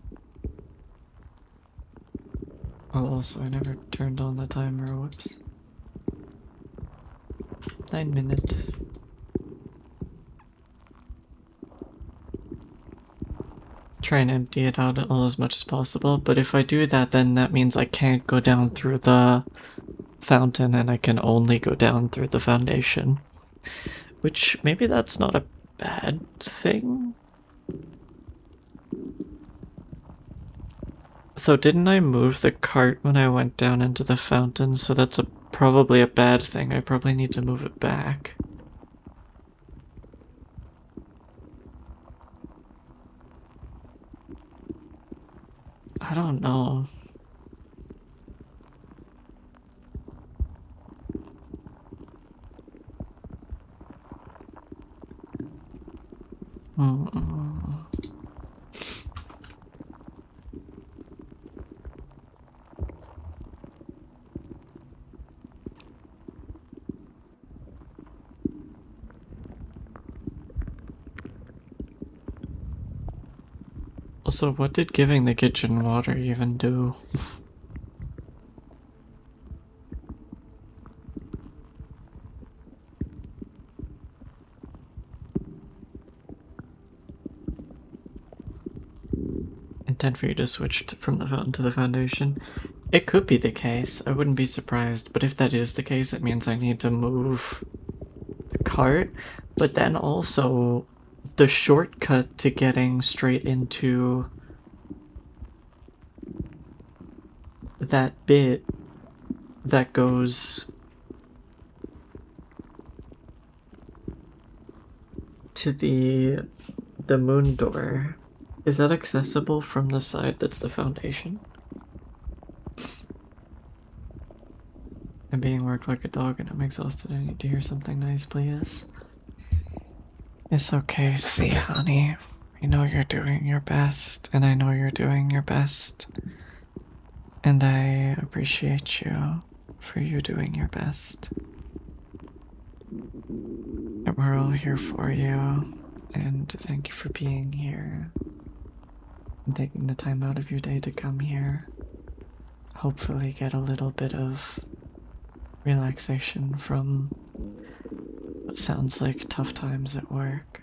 Speaker 2: Oh, also, I never turned on the timer. Whoops. 9 minutes. Try and empty it out all as much as possible, but if I do that, then that means I can't go down through the fountain and I can only go down through the foundation. Which, maybe that's not a bad thing? So didn't I move the cart when I went down into the fountain, so that's probably a bad thing. I probably need to move it back. I don't know. Also, what did giving the kitchen water even do? Intend for you to switch from the fountain to the foundation. It could be the case. I wouldn't be surprised, but if that is the case, it means I need to move the cart, but then also the shortcut to getting straight into that bit that goes to the moon door. Is that accessible from the side that's the foundation? I'm being worked like a dog and I'm exhausted. I need to hear something nice, please. It's okay, see, honey. I know you're doing your best, and I know you're doing your best. And I appreciate you for you doing your best. And we're all here for you, and thank you for being here. And taking the time out of your day to come here. Hopefully get a little bit of relaxation from what sounds like tough times at work.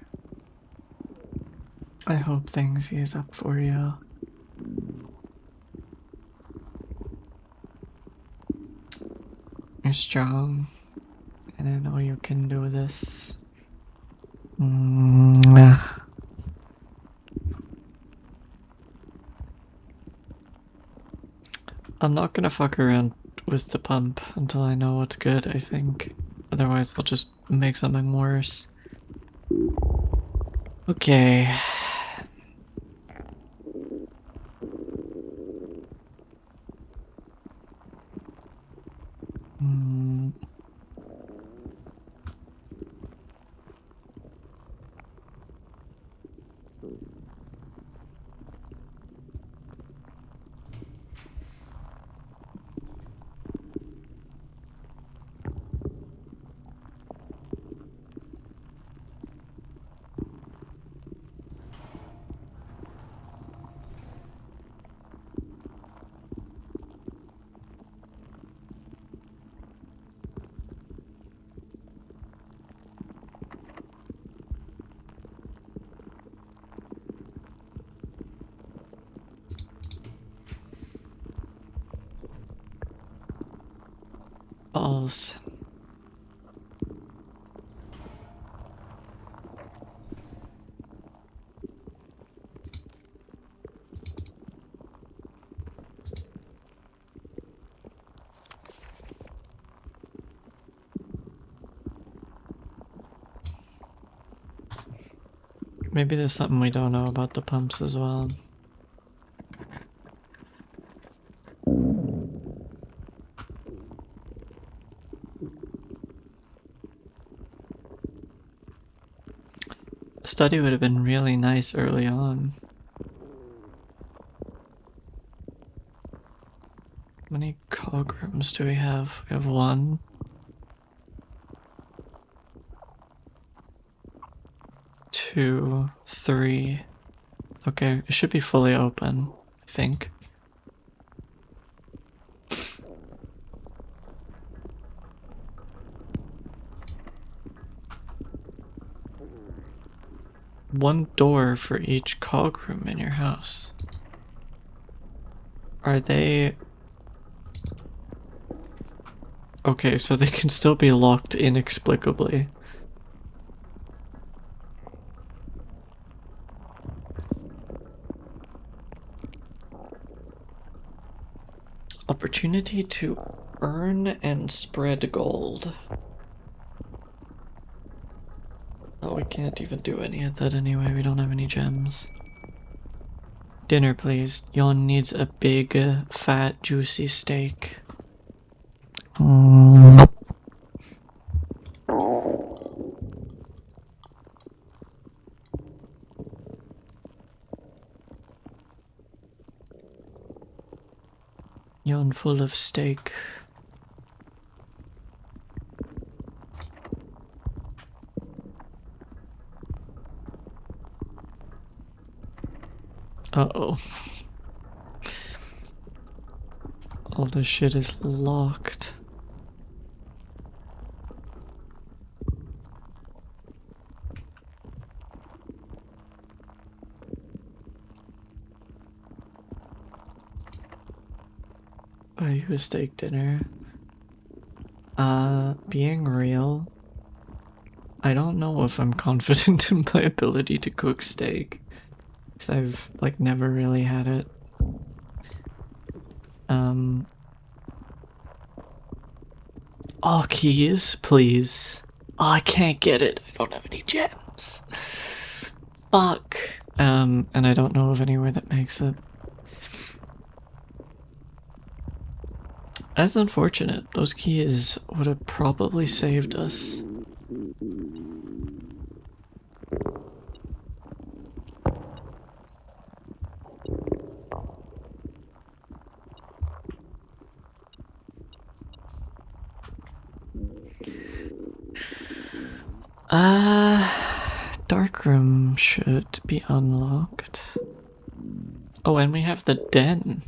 Speaker 2: I hope things ease up for you. You're strong, and I know you can do this. Mwah. I'm not gonna fuck around with the pump until I know what's good, I think. Otherwise, I'll just make something worse. Okay. Balls. Maybe there's something we don't know about the pumps as well. study would have been really nice early on. How many cog rooms do we have? We have 1. 2, 3. Okay, it should be fully open, I think. One door for each cog room in your house. Are they... Okay, so they can still be locked inexplicably. Opportunity to earn and spread gold. Oh, we can't even do any of that anyway, we don't have any gems. Dinner, please. Yon needs a big, fat, juicy steak. Yon full of steak. Uh-oh. All this shit is locked. Buy you a steak dinner. Being real, I don't know if I'm confident in my ability to cook steak. Because I've, like, never really had it. Oh, keys, please. Oh, I can't get it. I don't have any gems. Fuck. And I don't know of anywhere that makes it. That's unfortunate. Those keys would have probably saved us. Darkroom should be unlocked. Oh, and we have the den.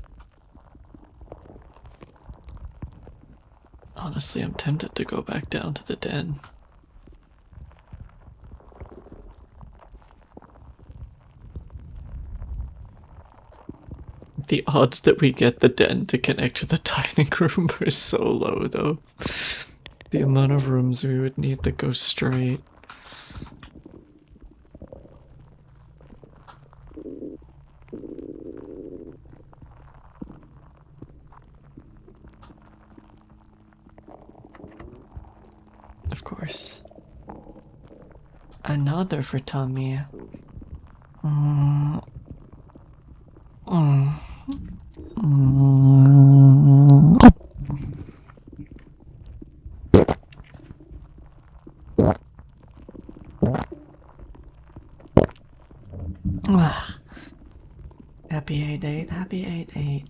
Speaker 2: Honestly, I'm tempted to go back down to the den. The odds that we get the den to connect to the dining room are so low, though. The amount of rooms we would need to go straight. Of course. Another for Tommy. Happy 8-8, happy 8-8.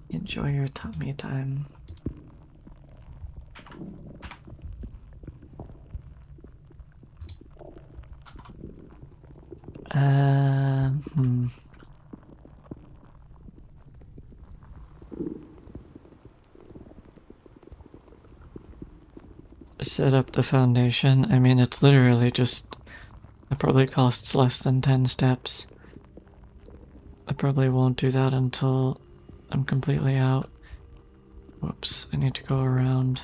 Speaker 2: Enjoy your tummy time. Set up the foundation. I mean, it's literally just... It probably costs less than 10 steps. I probably won't do that until I'm completely out. Whoops, I need to go around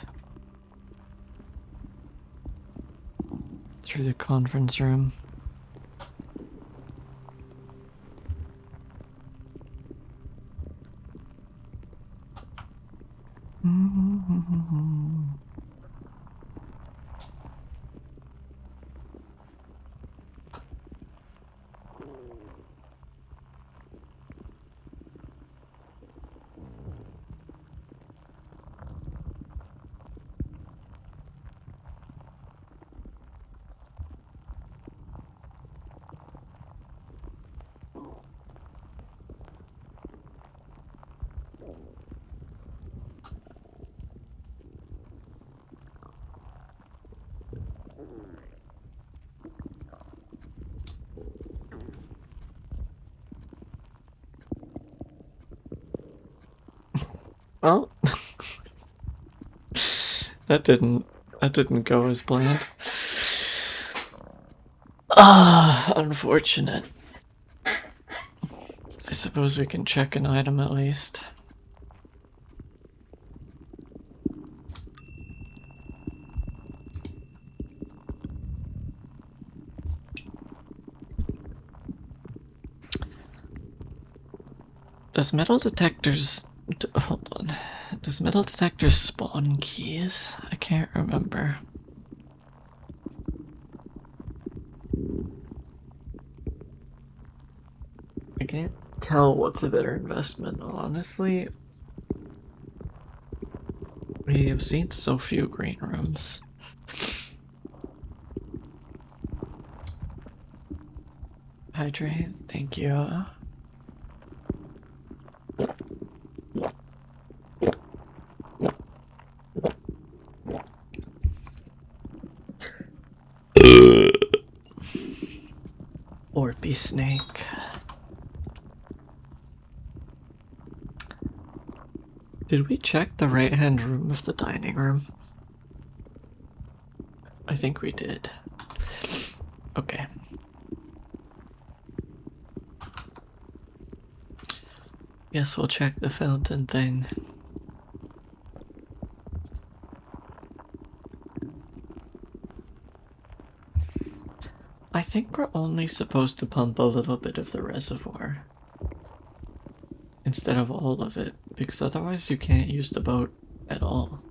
Speaker 2: through the conference room. Well, that didn't go as planned. Ah, unfortunate. I suppose we can check an item at least. Does metal detectors... hold on. Does metal detectors spawn keys? I can't remember. I can't tell what's a better investment, honestly. We have seen so few green rooms. Hydrate, thank you. Orby snake. Did we check the right-hand room of the dining room? I think we did. Okay. Guess we'll check the fountain thing. I think we're only supposed to pump a little bit of the reservoir instead of all of it, because otherwise you can't use the boat at all.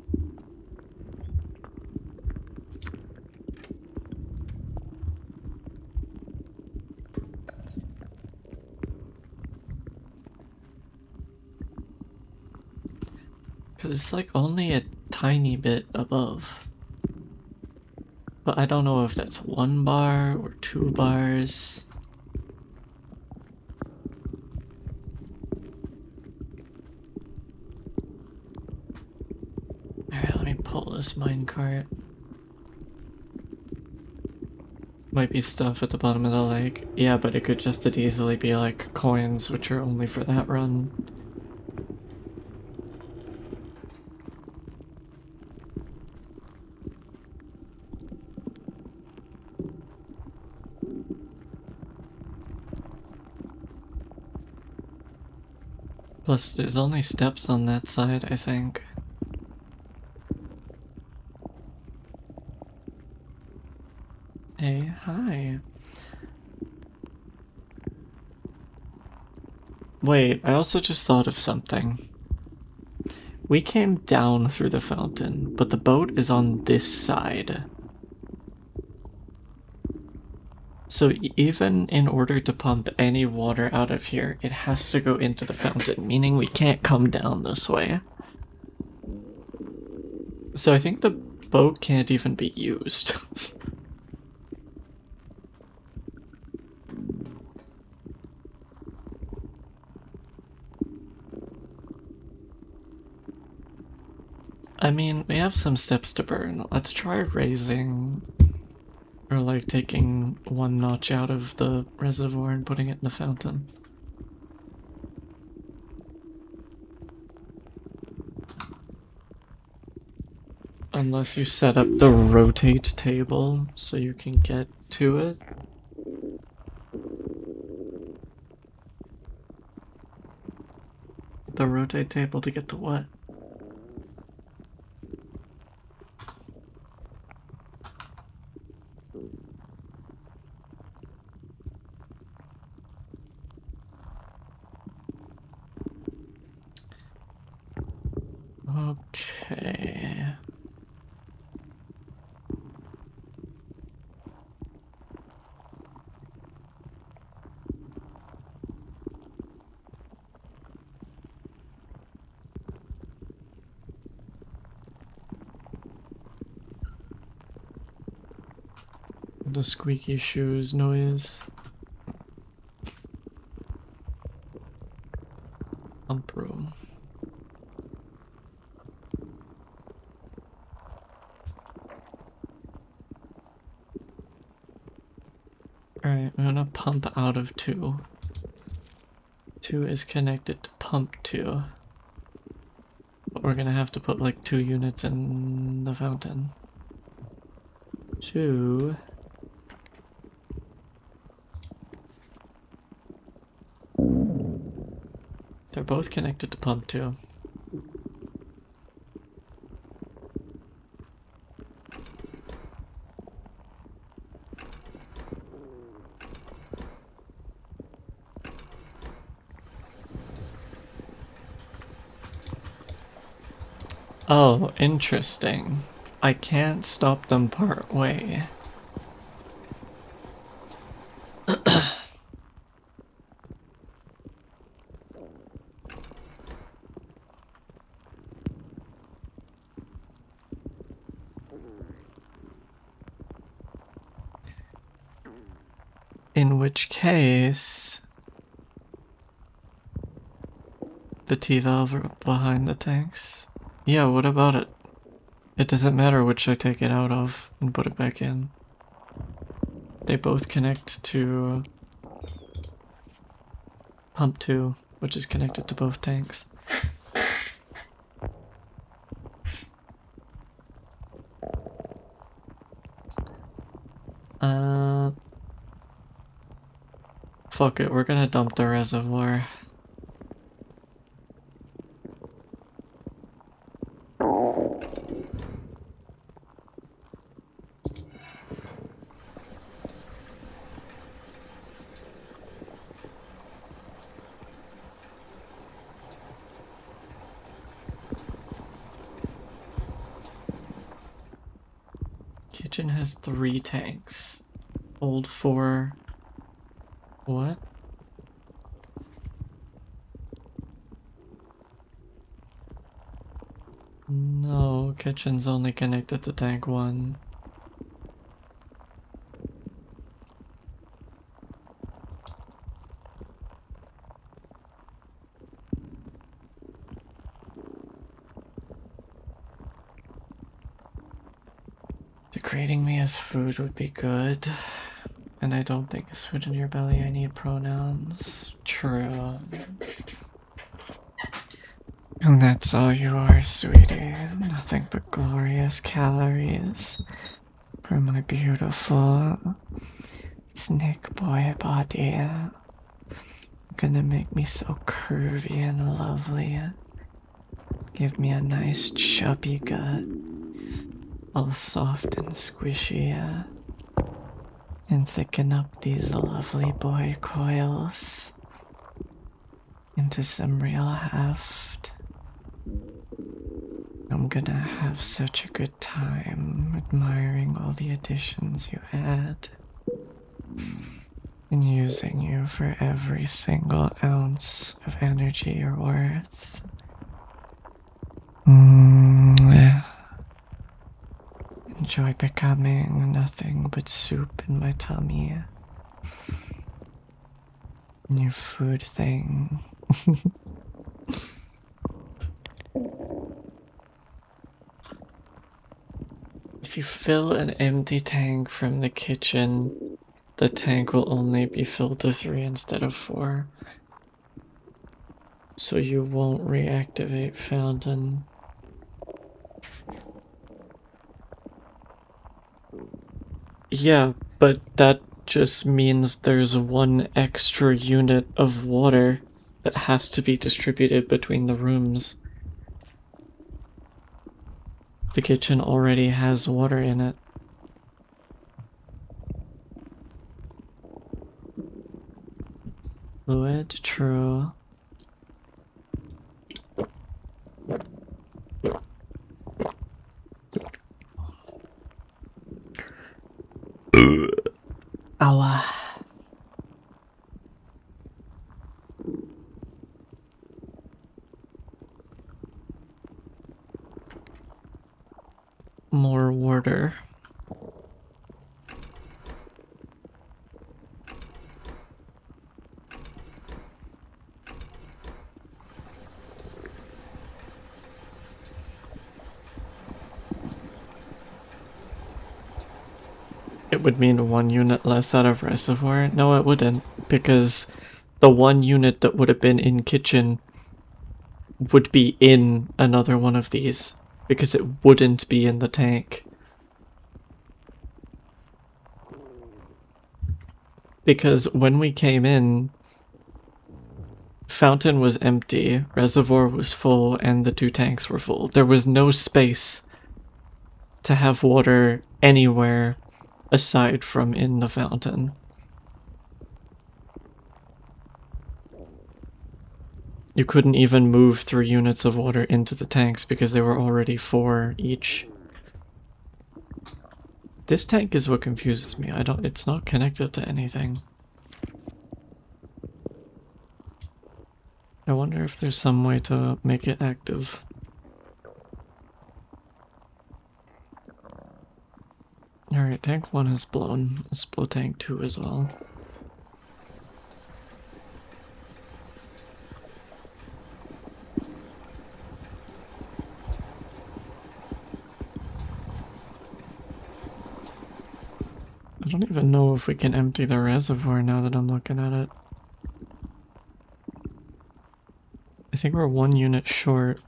Speaker 2: Because it's like only a tiny bit above. But I don't know if that's 1 bar or 2 bars. Alright, let me pull this minecart. Might be stuff at the bottom of the lake. Yeah, but it could just as easily be like coins, which are only for that run. Plus, there's only steps on that side, I think. Hey, hi. Wait, I also just thought of something. We came down through the fountain, but the boat is on this side. So even in order to pump any water out of here, it has to go into the fountain, meaning we can't come down this way. So I think the boat can't even be used. I mean, we have some steps to burn. Let's try raising, or like taking 1 notch out of the reservoir and putting it in the fountain. Unless you set up the rotate table so you can get to it. The rotate table to get to what? Okay. The squeaky shoes noise. Pump room. Alright, I'm gonna pump out of 2. 2 is connected to pump 2. But we're gonna have to put like 2 units in the fountain. 2. They're both connected to pump 2. Oh, interesting. I can't stop them part way. In which case, the T-valve are behind the tanks. Yeah, what about it? It doesn't matter which I take it out of and put it back in. They both connect to pump 2, which is connected to both tanks. Fuck it, we're gonna dump the reservoir. Kitchen has 3 tanks. Hold 4. What? No, kitchen's only connected to tank 1. Degrading me as food would be good. And I don't think as food in your belly I need pronouns. True. And that's all you are, sweetie. Nothing but glorious calories for my beautiful snake boy body. Gonna make me so curvy and lovely. Give me a nice chubby gut. All soft and squishy. And thicken up these lovely boy coils into some real heft. I'm gonna have such a good time admiring all the additions you add and using you for every single ounce of energy you're worth. Enjoy becoming nothing but soup in my tummy. New food thing. If you fill an empty tank from the kitchen, the tank will only be filled to 3 instead of 4. So you won't reactivate fountain. Yeah, but that just means there's 1 extra unit of water that has to be distributed between the rooms. The kitchen already has water in it. Fluid, true. Ow. More water. It would mean 1 unit less out of reservoir? No, it wouldn't, because the 1 unit that would have been in kitchen would be in another one of these, because it wouldn't be in the tank. Because when we came in, fountain was empty, reservoir was full, and the 2 tanks were full. There was no space to have water anywhere aside from in the fountain. You couldn't even move 3 units of water into the tanks because they were already 4 each. This tank is what confuses me. It's not connected to anything. I wonder if there's some way to make it active. Alright, tank 1 is blown. Let's blow tank 2 as well. I don't even know if we can empty the reservoir now that I'm looking at it. I think we're 1 unit short.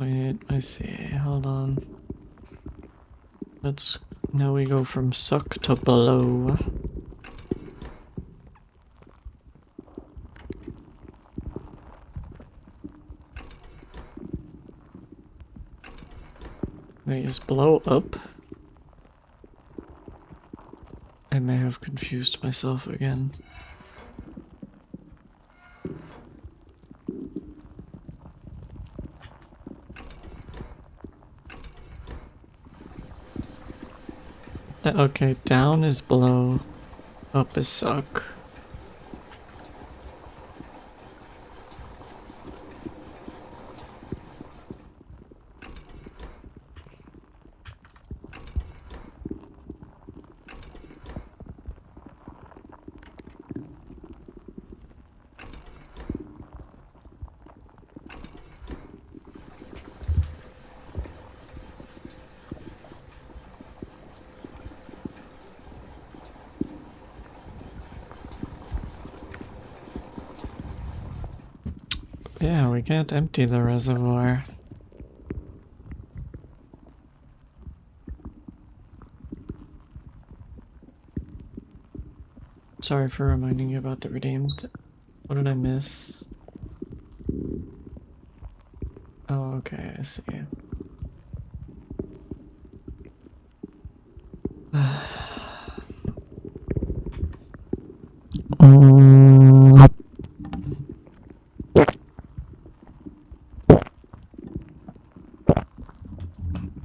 Speaker 2: Wait, I see. Hold on. Now we go from suck to blow. They just blow up. I may have confused myself again. Okay, down is blow, up is suck. Yeah, we can't empty the reservoir. Sorry for reminding you about the redeemed. What did I miss? Oh, okay, I see.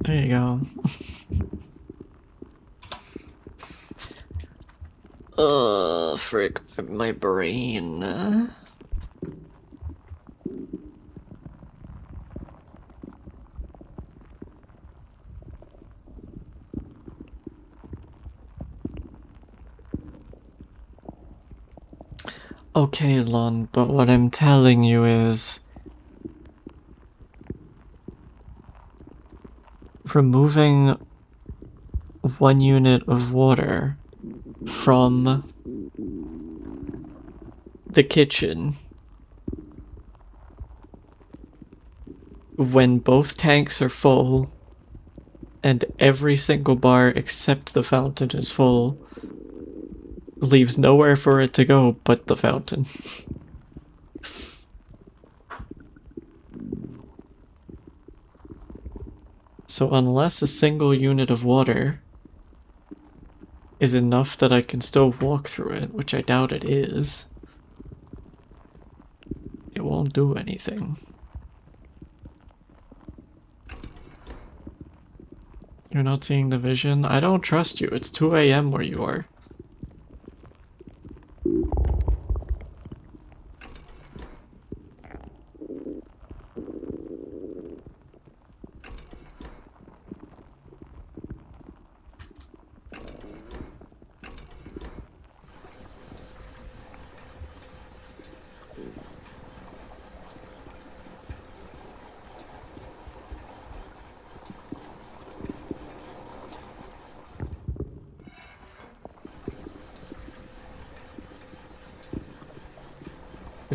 Speaker 2: There you go. Frick, my brain. Okay, Lon, but what I'm telling you is removing 1 unit of water from the kitchen when both tanks are full and every single bar except the fountain is full leaves nowhere for it to go but the fountain. So unless a single unit of water is enough that I can still walk through it, which I doubt it is, it won't do anything. You're not seeing the vision? I don't trust you. It's 2 AM where you are.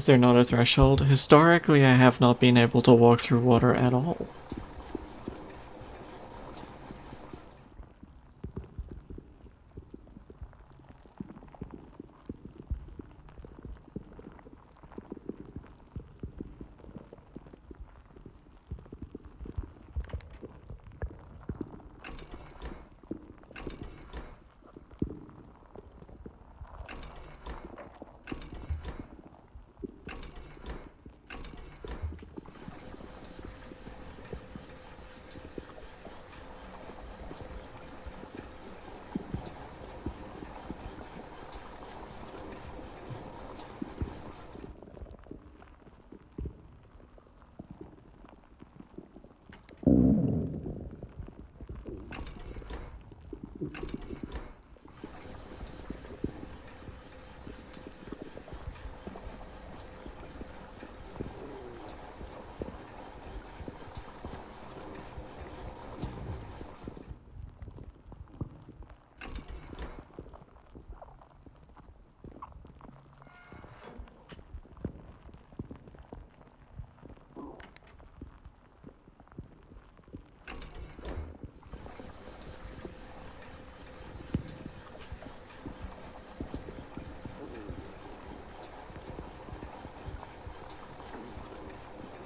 Speaker 2: Is there not a threshold? Historically, I have not been able to walk through water at all.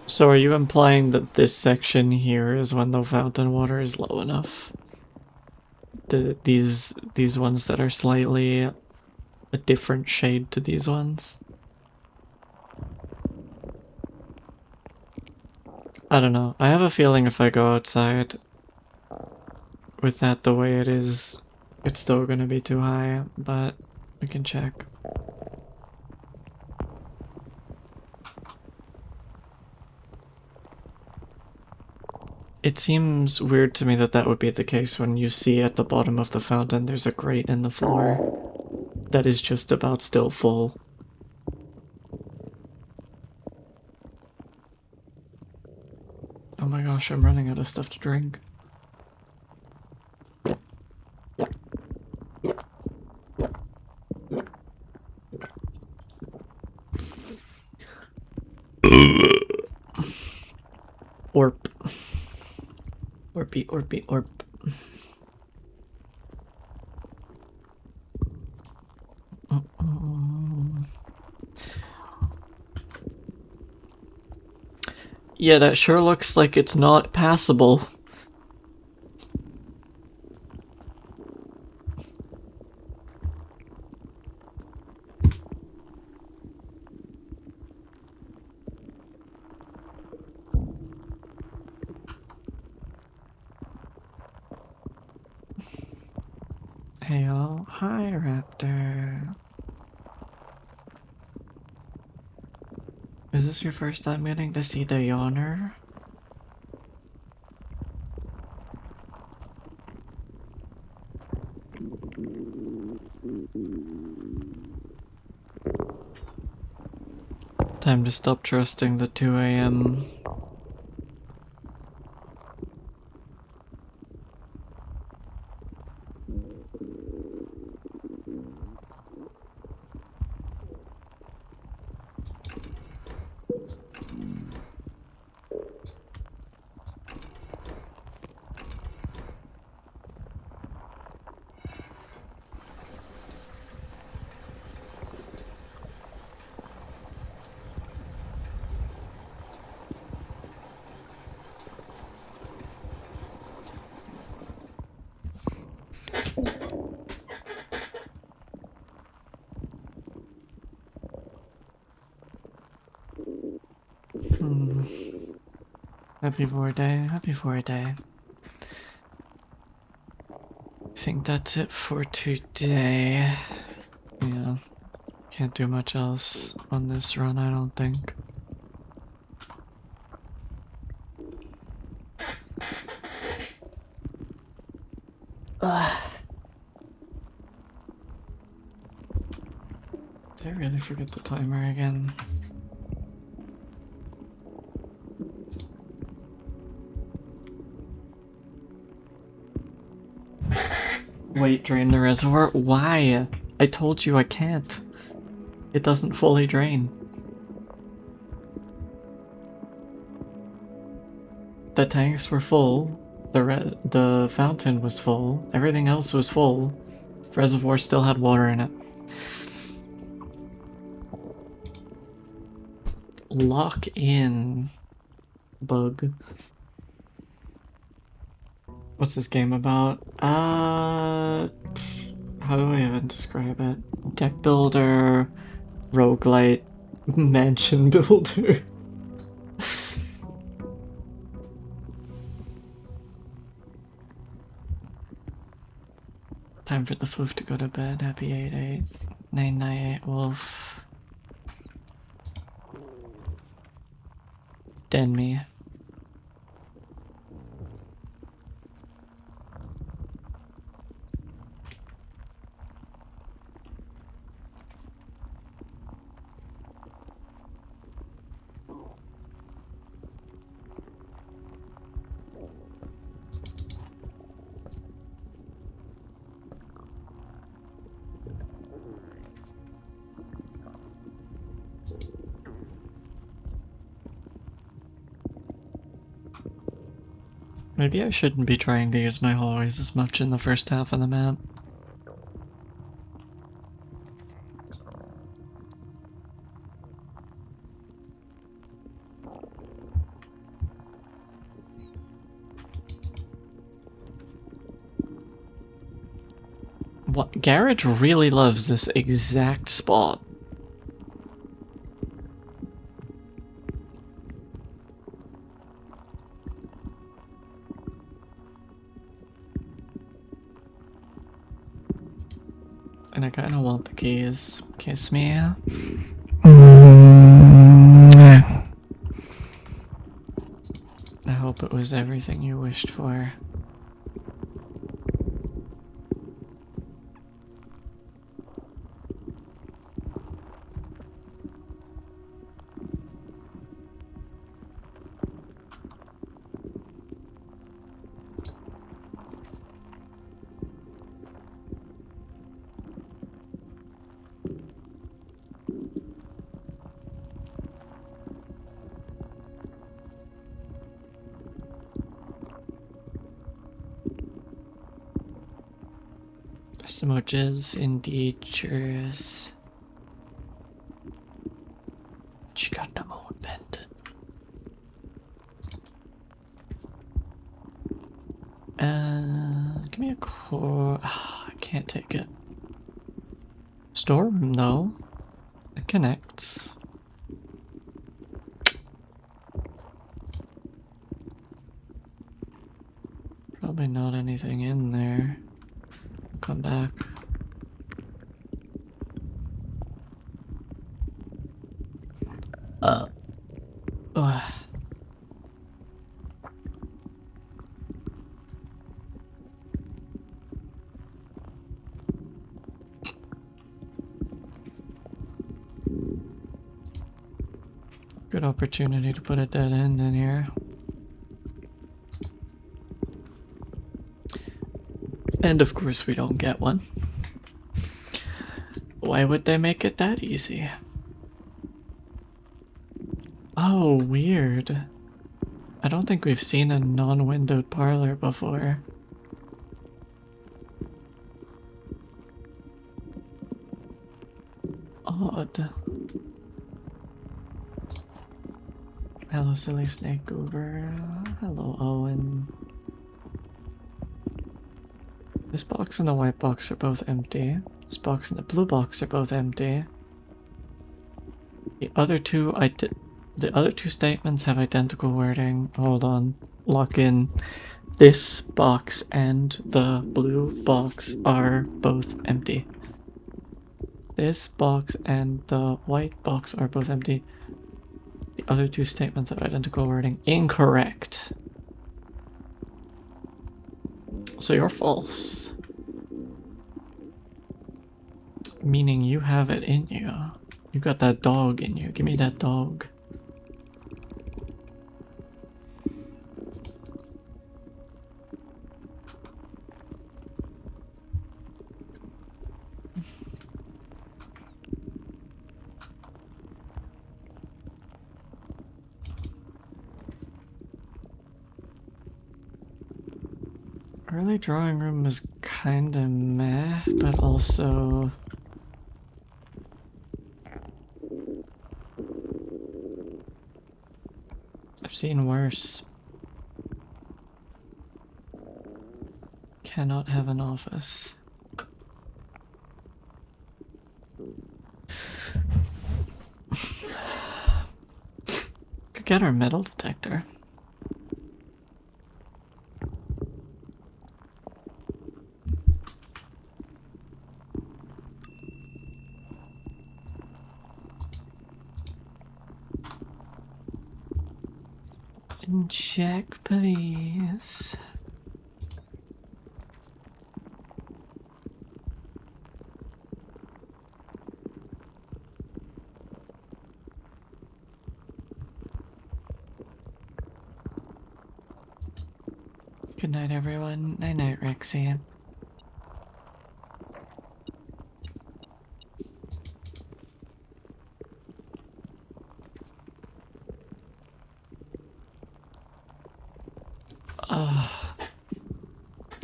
Speaker 2: So are you implying that this section here is when the fountain water is low enough? These ones that are slightly a different shade to these ones? I don't know. I have a feeling if I go outside with that the way it is, it's still gonna be too high, but we can check. It seems weird to me that that would be the case when you see at the bottom of the fountain there's a grate in the floor that is just about still full. Oh my gosh, I'm running out of stuff to drink. Orp. Orpy, orpy, orp. Yeah, that sure looks like it's not passable. Hey all, hi Raptor. Is this your first time getting to see the yawner? Time to stop trusting the 2 a.m. Happy VOD, happy VOD. I think that's it for today. Yeah, can't do much else on this run, I don't think. Did I really forget the timer again? Wait, drain the reservoir? Why? I told you I can't. It doesn't fully drain. The tanks were full. The fountain was full. Everything else was full. The reservoir still had water in it. Lock in, bug. What's this game about? How do I even describe it? Deck builder, roguelite, mansion builder. Time for the floof to go to bed. Happy 8-8. 998 wolf. Den me. Maybe I shouldn't be trying to use my hallways as much in the first half of the map. What? Garage really loves this exact spot. And I kinda want the keys. Kiss me. I hope it was everything you wished for. Smooches, indeed, cheers. She got the moon pendant. Give me a core. I can't take it. Storeroom, though. It connects. Probably not anything in there. Come back. Ugh. Good opportunity to put a dead end in here. And of course we don't get one. Why would they make it that easy? Oh, weird. I don't think we've seen a non-windowed parlor before. Odd. Hello, silly snake goober. Hello, Owen. This box and the white box are both empty. This box and the blue box are both empty. The other two statements have identical wording. Hold on. Lock in. This box and the blue box are both empty. This box and the white box are both empty. The other two statements have identical wording. Incorrect. So you're false. Meaning you have it in you. You got that dog in you. Give me that dog. early drawing room is kinda meh, but also... I've seen worse. Cannot have an office. Could get our metal detector. And check, please. Good night, everyone. Night night, Rexy.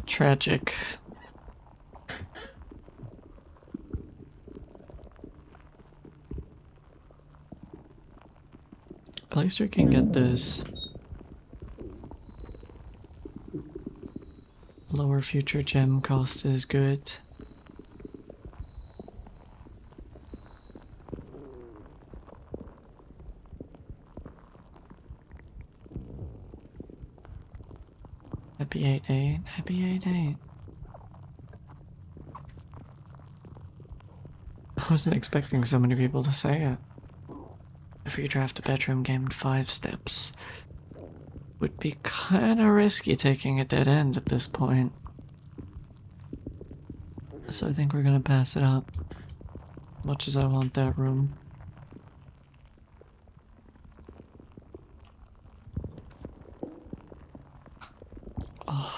Speaker 2: Tragic. At least we can get this. Lower future gem cost is good. Happy 8-8. Happy 8-8. I wasn't expecting so many people to say it. If you draft a bedroom game in 5 steps, would be kinda risky taking a dead end at this point. So I think we're gonna pass it up. Much as I want that room. Oh.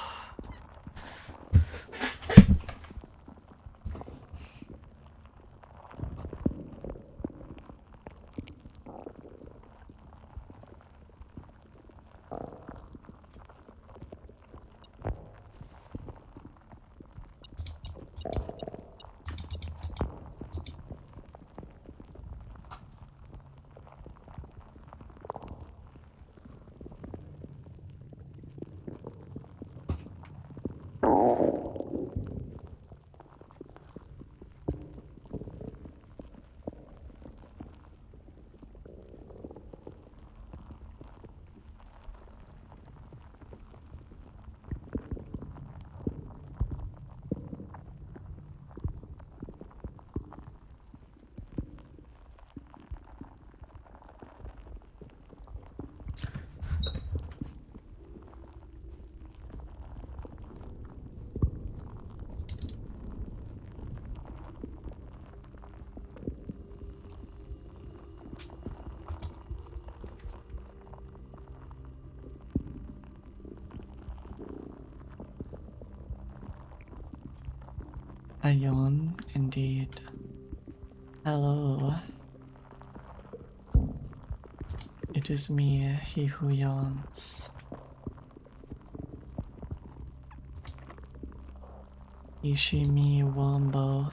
Speaker 2: I yawn, indeed. Hello. It is me, he who yawns. Ishimi Wombo.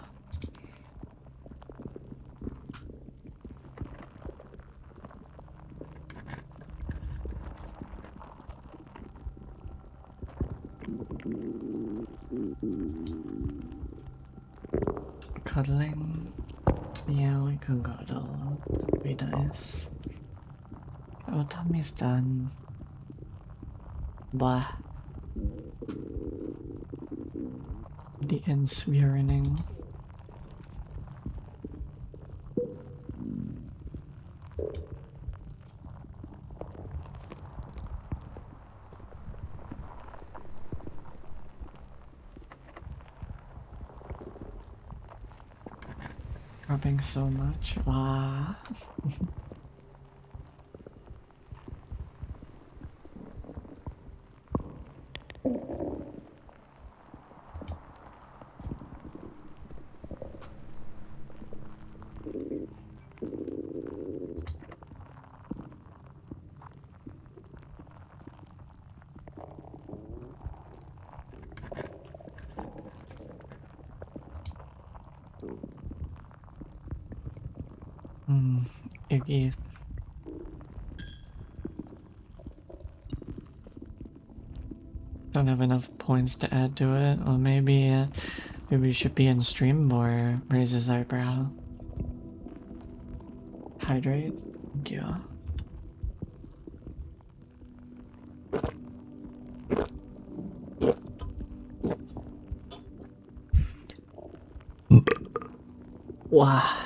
Speaker 2: Cuddling. Yeah, we can cuddle. That'd be nice. Oh, tummy's done. Blah. The enswearing. Dropping so much. Ah. Iggy. Don't have enough points to add to it. Or maybe we should be in stream more. Raise his eyebrow. Hydrate. Thank you. Wow.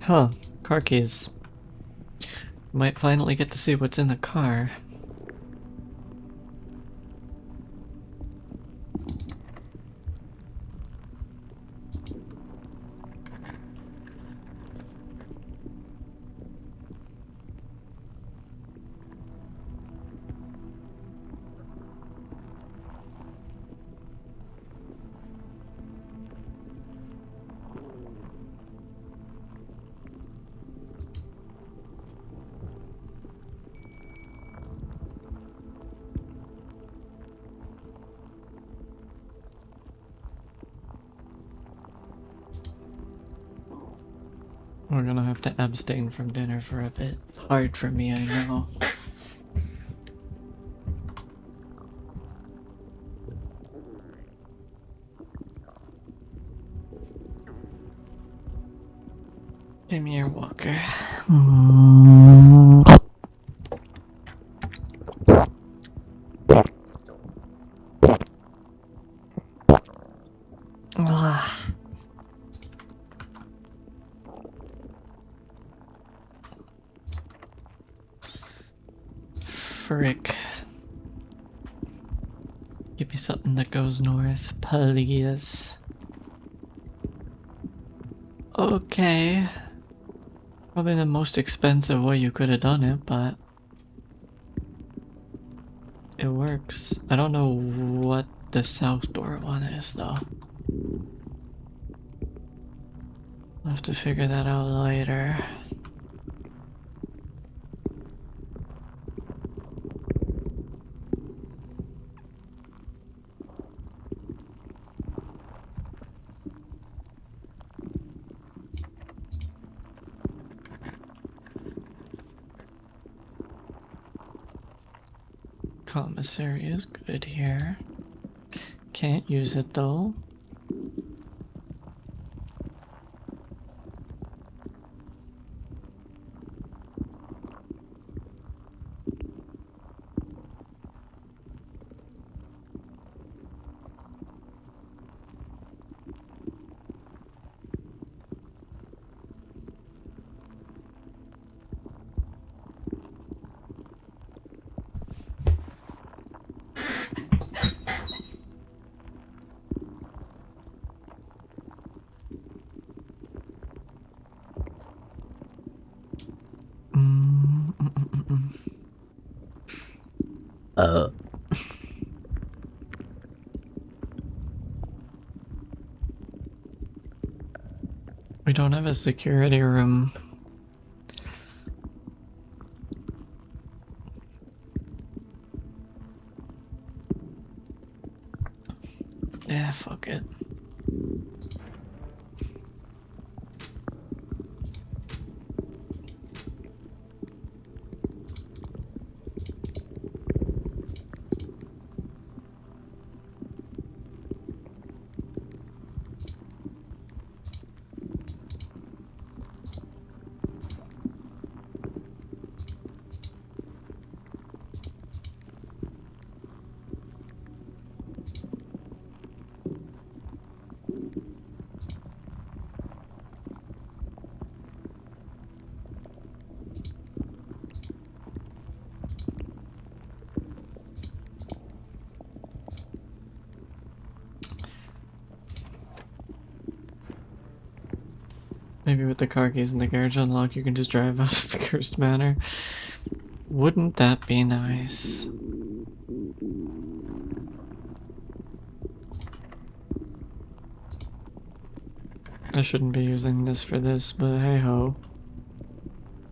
Speaker 2: Huh, car keys. Might finally get to see what's in the car. We're gonna have to abstain from dinner for a bit. Hard for me, I know. Give me your walker. Ah. Frick. Give me something that goes north, please. Okay. Probably the most expensive way you could have done it, but it works. I don't know what the south door one is, though. I'll have to figure that out later. Commissary is good here. Can't use it though. We don't have a security room. Yeah, fuck it. Maybe with the car keys in the garage unlocked, you can just drive out of the cursed manor. Wouldn't that be nice? I shouldn't be using this for this, but hey ho.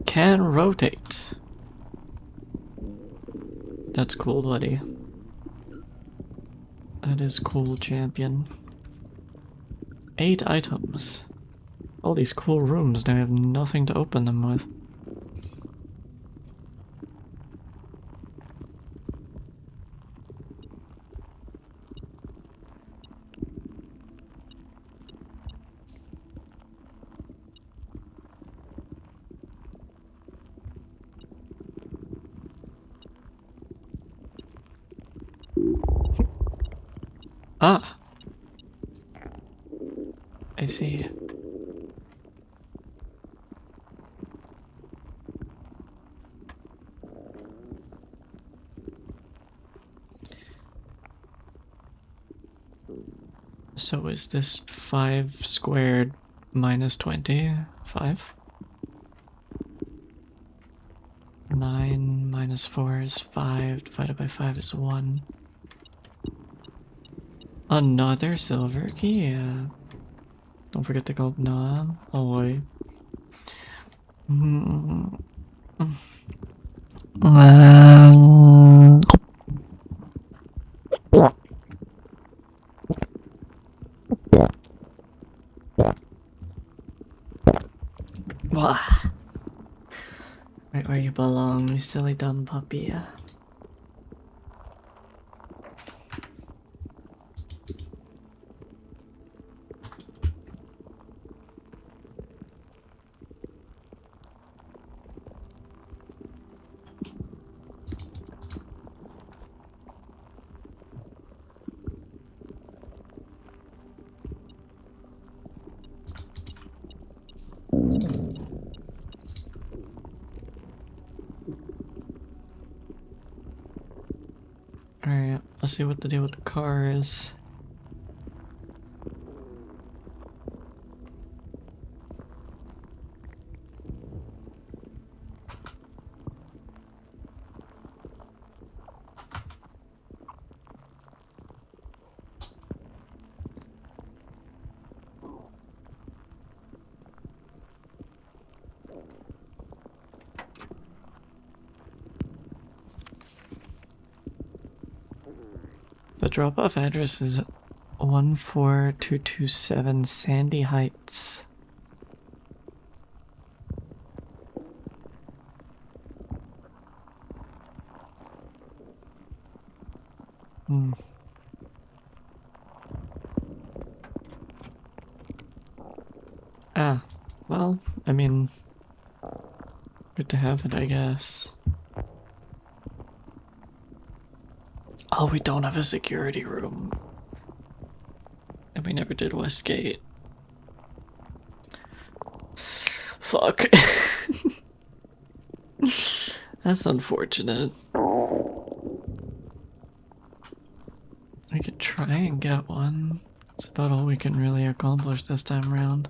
Speaker 2: Can rotate. That's cool, buddy. That is cool, champion. 8 items. All these cool rooms, and I have nothing to open them with. Ah! I see. So is this 5 squared minus 20? 5? 9 minus 4 is 5, divided by 5 is 1. Another silver key. Don't forget the gold knob. Oh wait. Right where you belong, you silly dumb puppy. Alright, let's see what the deal with the car is. The drop-off address is 14227 Sandy Heights. Ah, well, I mean, good to have it, I guess. Oh, we don't have a security room. And we never did Westgate. Fuck. That's unfortunate. We could try and get one. It's about all we can really accomplish this time around.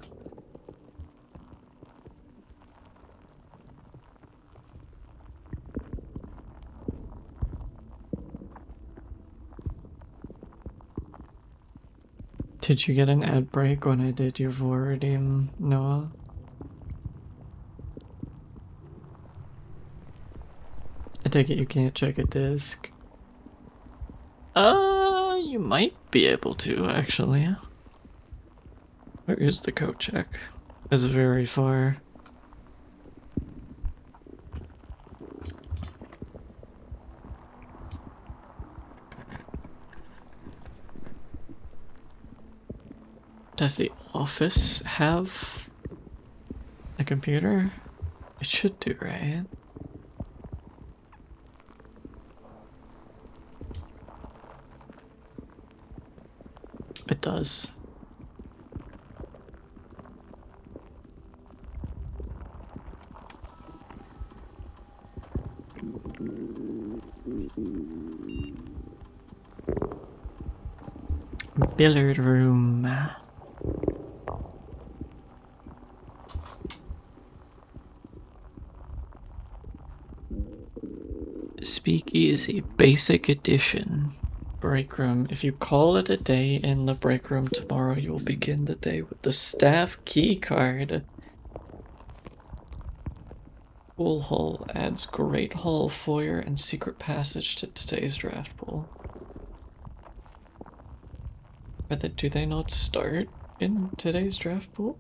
Speaker 2: Did you get an ad break when I did your VOD, Noah? I take it you can't check a disc. You might be able to, actually. Where is the code check? It's very far. Does the office have a computer? It should do, right? It does. Billiard room. Speakeasy, basic edition. break room. If you call it a day in the break room tomorrow, you will begin the day with the staff key card. Pool hall adds great hall, foyer, and secret passage to today's draft pool. Do they not start in today's draft pool?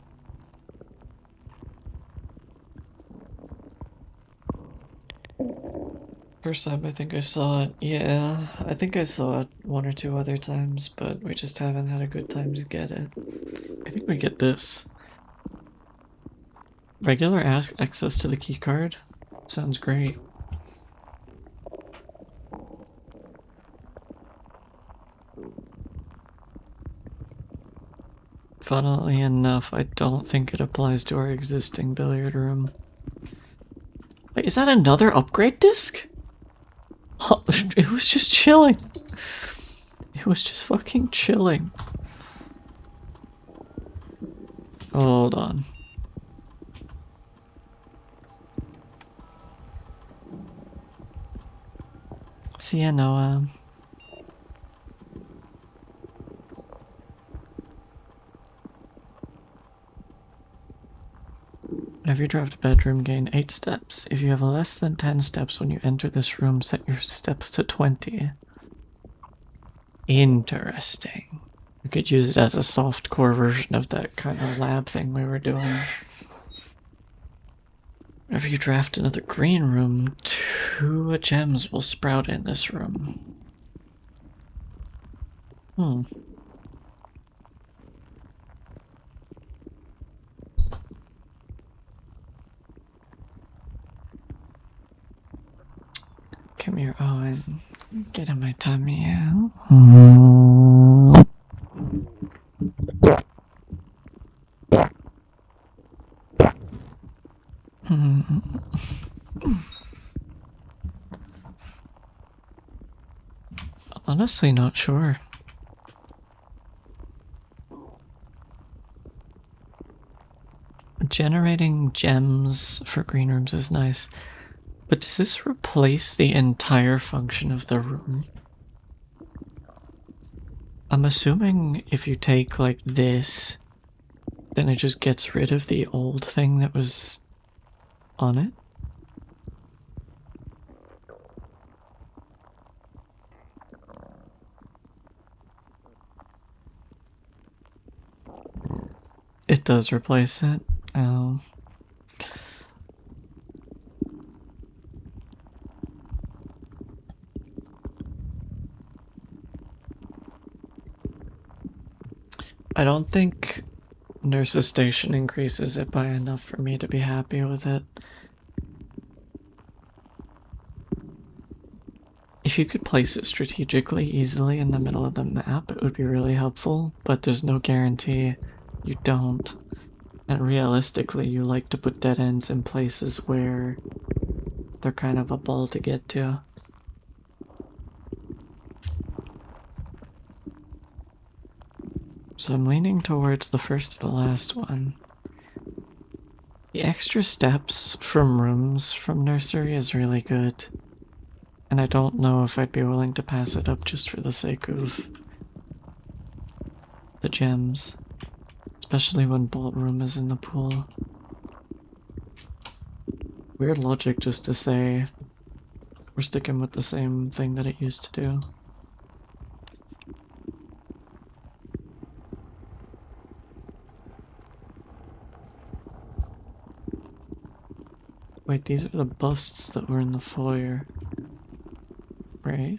Speaker 2: First time I think I saw it, yeah, I think I saw it one or two other times, but we just haven't had a good time to get it. I think we get this. Regular access to the key card? Sounds great. Funnily enough, I don't think it applies to our existing billiard room. Wait, is that another upgrade disc? Oh, it was just chilling. It was just fucking chilling. Hold on. See ya, Noah. Whenever you draft a bedroom, gain 8 steps. If you have less than 10 steps when you enter this room, set your steps to 20. Interesting. We could use it as a soft core version of that kind of lab thing we were doing. Whenever you draft another green room, 2 gems will sprout in this room. Come here, Owen. Get in my tummy. Honestly, not sure. Generating gems for green rooms is nice, but does this replace the entire function of the room? I'm assuming if you take like this, then it just gets rid of the old thing that was on it. It does replace it. Oh. I don't think Nurse's Station increases it by enough for me to be happy with it. If you could place it strategically easily in the middle of the map, it would be really helpful, but there's no guarantee you don't. And realistically, you like to put dead ends in places where they're kind of a ball to get to. So I'm leaning towards the first to the last one. The extra steps from rooms from nursery is really good. And I don't know if I'd be willing to pass it up just for the sake of the gems. Especially when Bolt Room is in the pool. Weird logic just to say we're sticking with the same thing that it used to do. Wait, these are the busts that were in the foyer, right?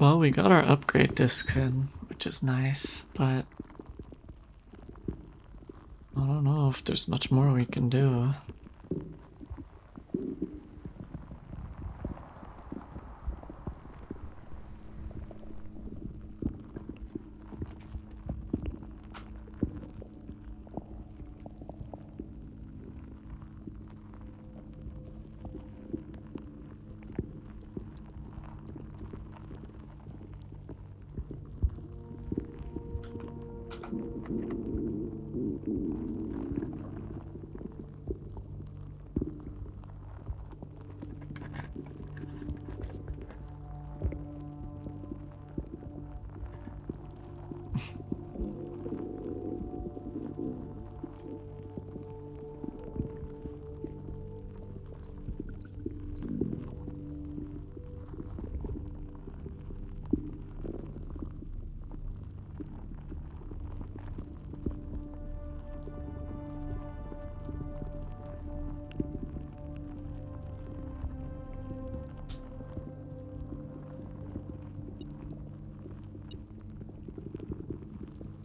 Speaker 2: Well, we got our upgrade discs in, which is nice, but I don't know if there's much more we can do.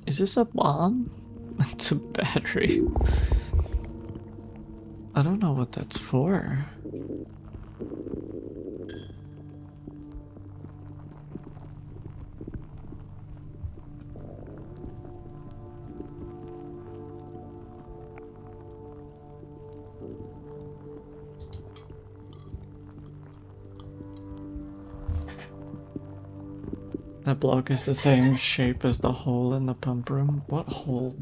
Speaker 2: Is this a bomb? It's a battery. I don't know what that's for. That block is the same shape as the hole in the pump room. What hole?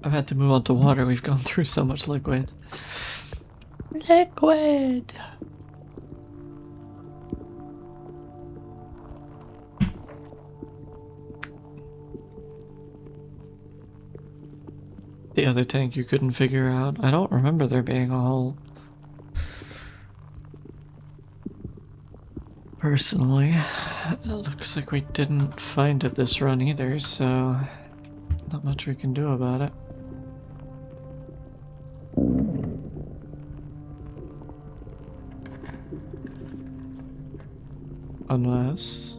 Speaker 2: I've had to move on to water. We've gone through so much liquid. Liquid! The other tank you couldn't figure out. I don't remember there being a hole. Personally, it looks like we didn't find it this run either, so not much we can do about it. Unless...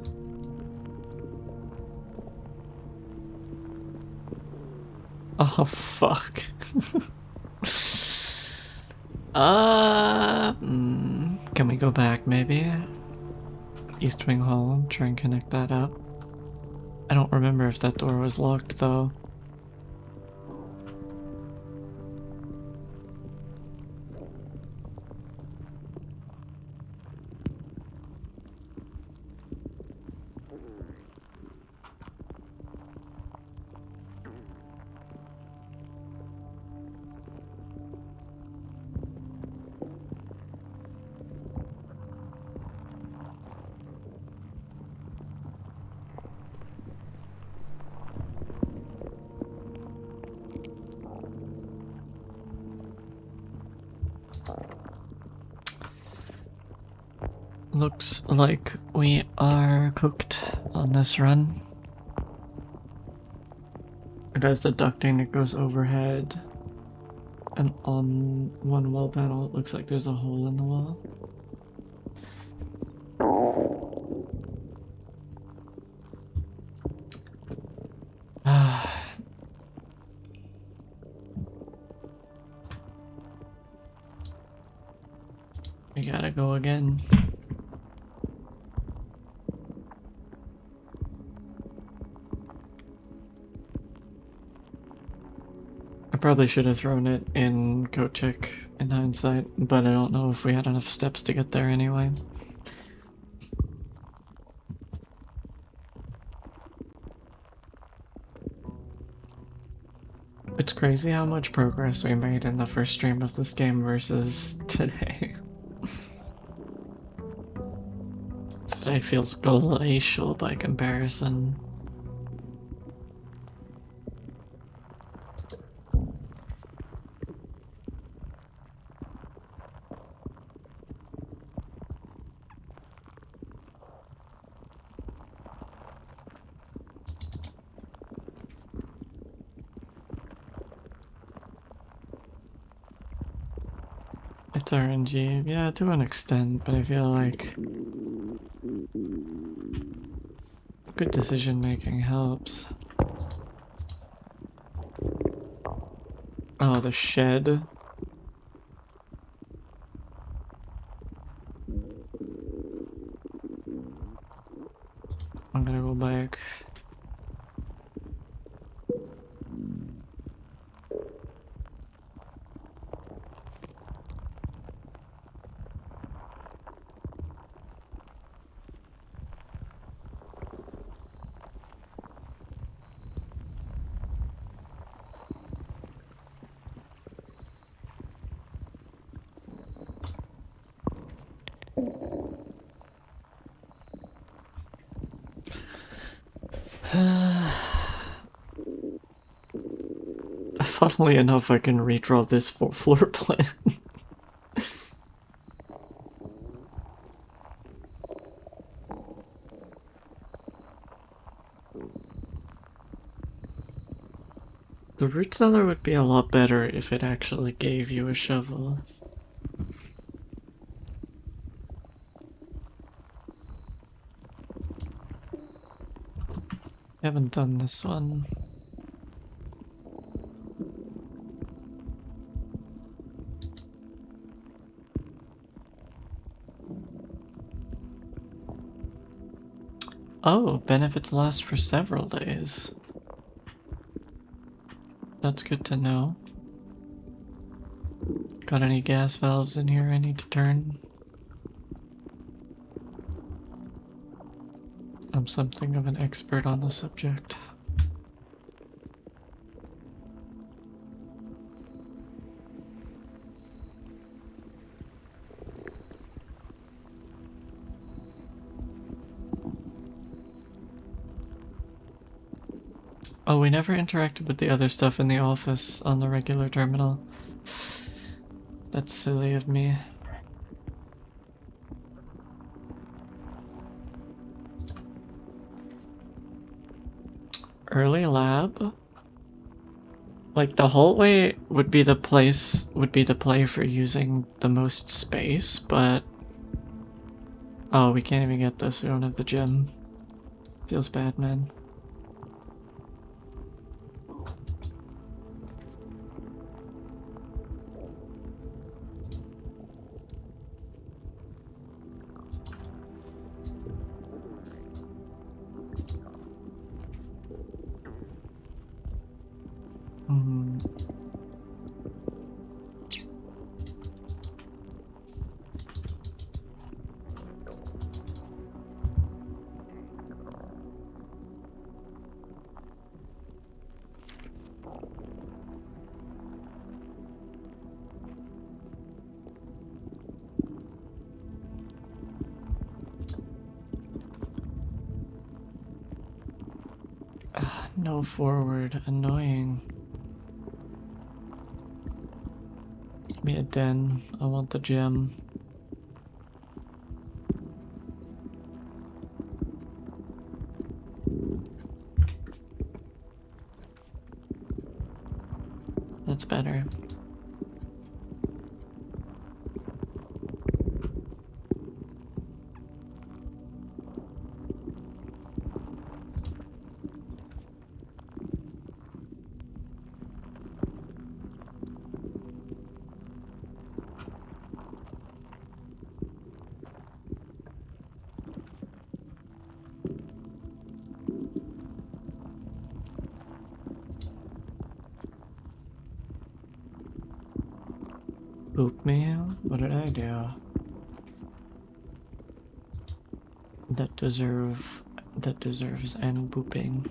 Speaker 2: Oh, fuck. Can we go back, maybe? East Wing Hall, try and connect that up. I don't remember if that door was locked, though. Looks like we are cooked on this run. It has the ducting that goes overhead, and on one wall panel it looks like there's a hole in the wall. We gotta go again. I probably should have thrown it in coat check in hindsight, but I don't know if we had enough steps to get there anyway. It's crazy how much progress we made in the first stream of this game versus today. Today feels glacial by comparison. It's RNG, yeah, to an extent, but I feel like good decision making helps. Oh, the shed. I'm gonna go back. Funnily enough, I can redraw this floor plan. The root cellar would be a lot better if it actually gave you a shovel. Haven't done this one. Oh, benefits last for several days. That's good to know. Got any gas valves in here I need to turn? I'm something of an expert on the subject. Oh, we never interacted with the other stuff in the office on the regular terminal. That's silly of me. Early lab? Like, the hallway would be the place, would be the play for using the most space, but... Oh, we can't even get this, we don't have the gym. Feels bad, man. Hmm. No forward, annoying. Give me a den, I want the gem. That's better. Poop me? What did I do? That deserves an booping.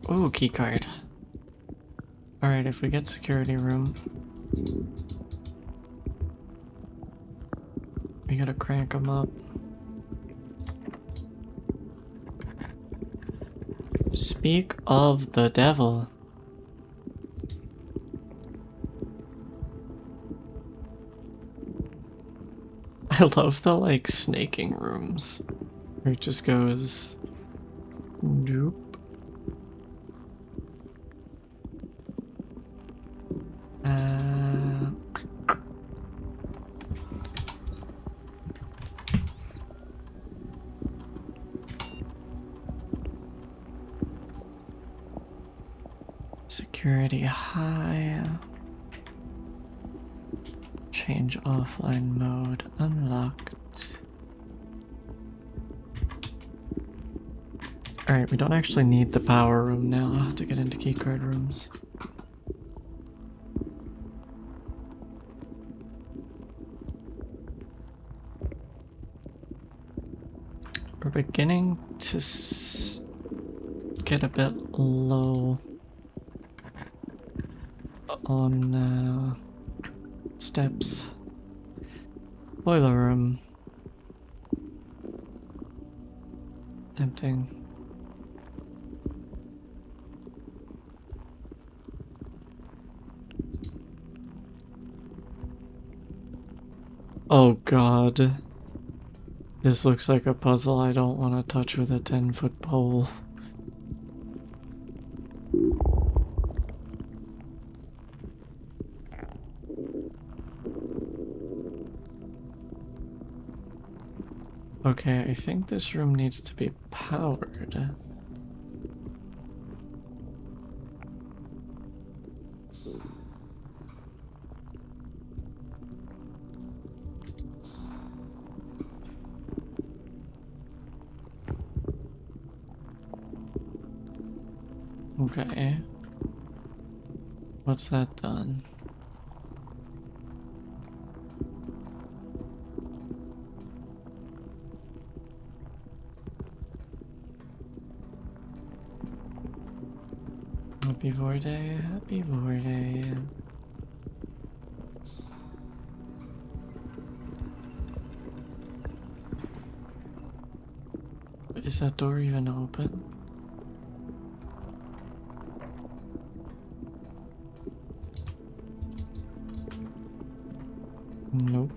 Speaker 2: Ooh, keycard. Alright, if we get security room, we gotta crank them up. Speak of the devil. I love the like snaking rooms where it just goes doop. Security high. Change offline mode unlocked. Alright, we don't actually need the power room now to get into keycard rooms. We're beginning to get a bit low on steps. Boiler room. Tempting. Oh god. This looks like a puzzle I don't want to touch with a 10-foot pole. Okay, I think this room needs to be powered. Okay. What's that done? Happy VOD, happy VOD. Is that door even open? Nope.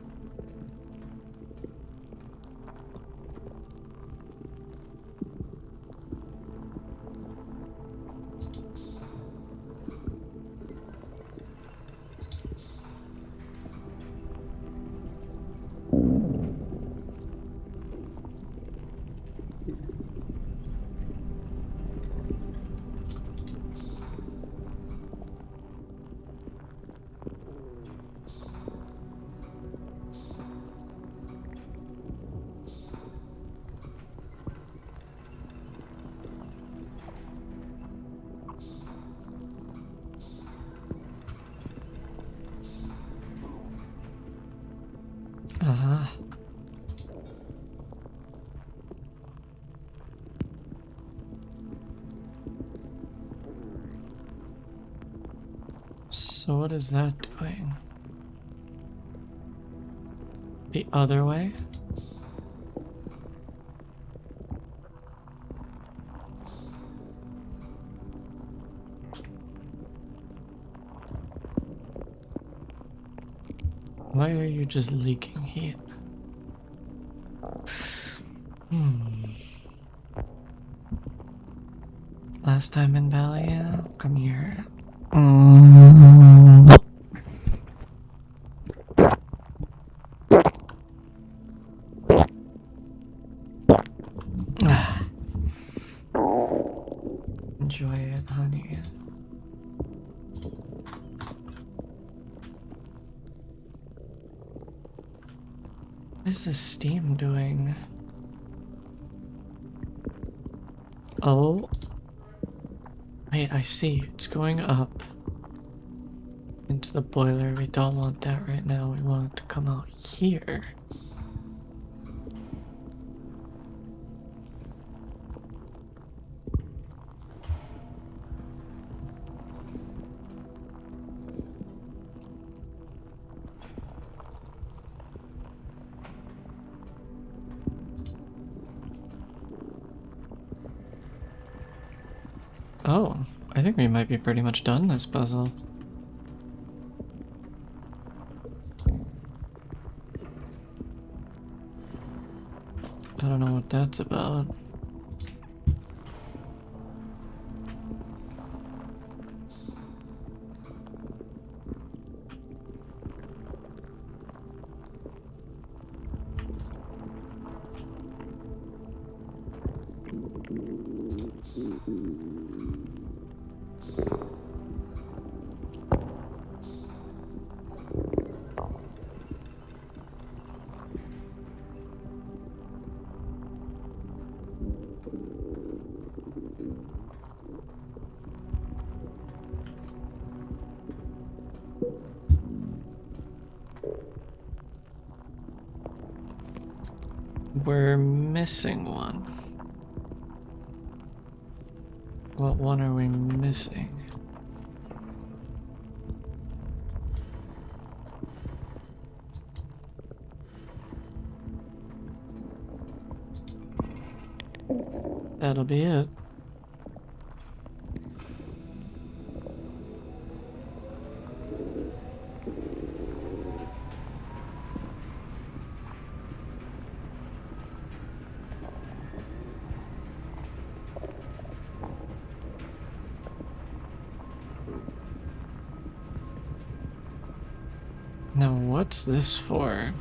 Speaker 2: Uh-huh. So what is that doing? The other way? Why are you just leaking heat? Last time in Valley, come here. Enjoy it, honey. What is this steam doing? Oh. Wait, I see. It's going up into the boiler. We don't want that right now. We want it to come out here. Oh, I think we might be pretty much done this puzzle. I don't know what that's about. We're missing one. What one are we missing? That'll be it. Now, what's this for?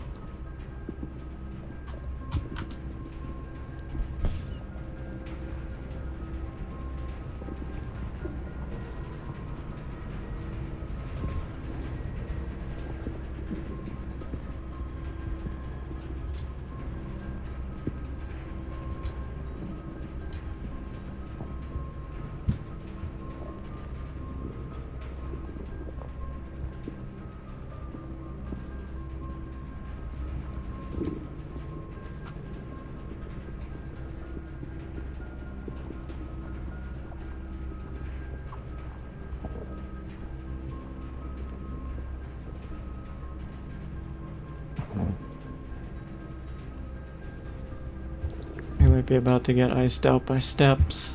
Speaker 2: We might be about to get iced out by steps.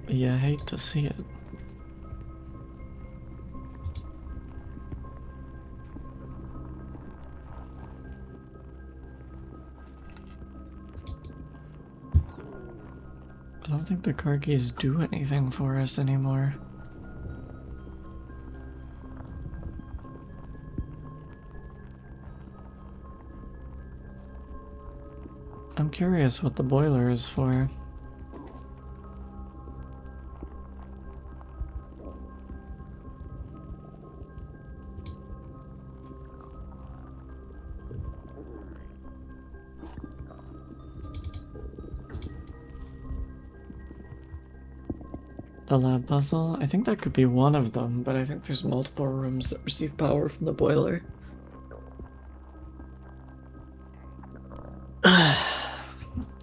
Speaker 2: Yeah, I hate to see it. I don't think the car keys do anything for us anymore. I'm curious what the boiler is for. The lab puzzle? I think that could be one of them, but I think there's multiple rooms that receive power from the boiler.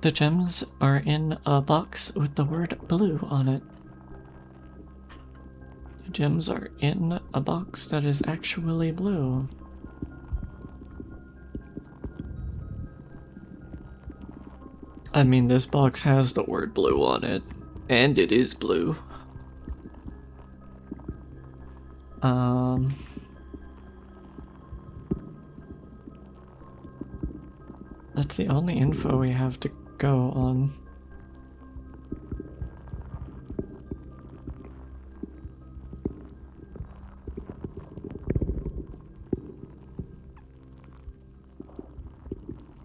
Speaker 2: The gems are in a box with the word blue on it. The gems are in a box that is actually blue. I mean, this box has the word blue on it, and it is blue. That's the only info we have to go on.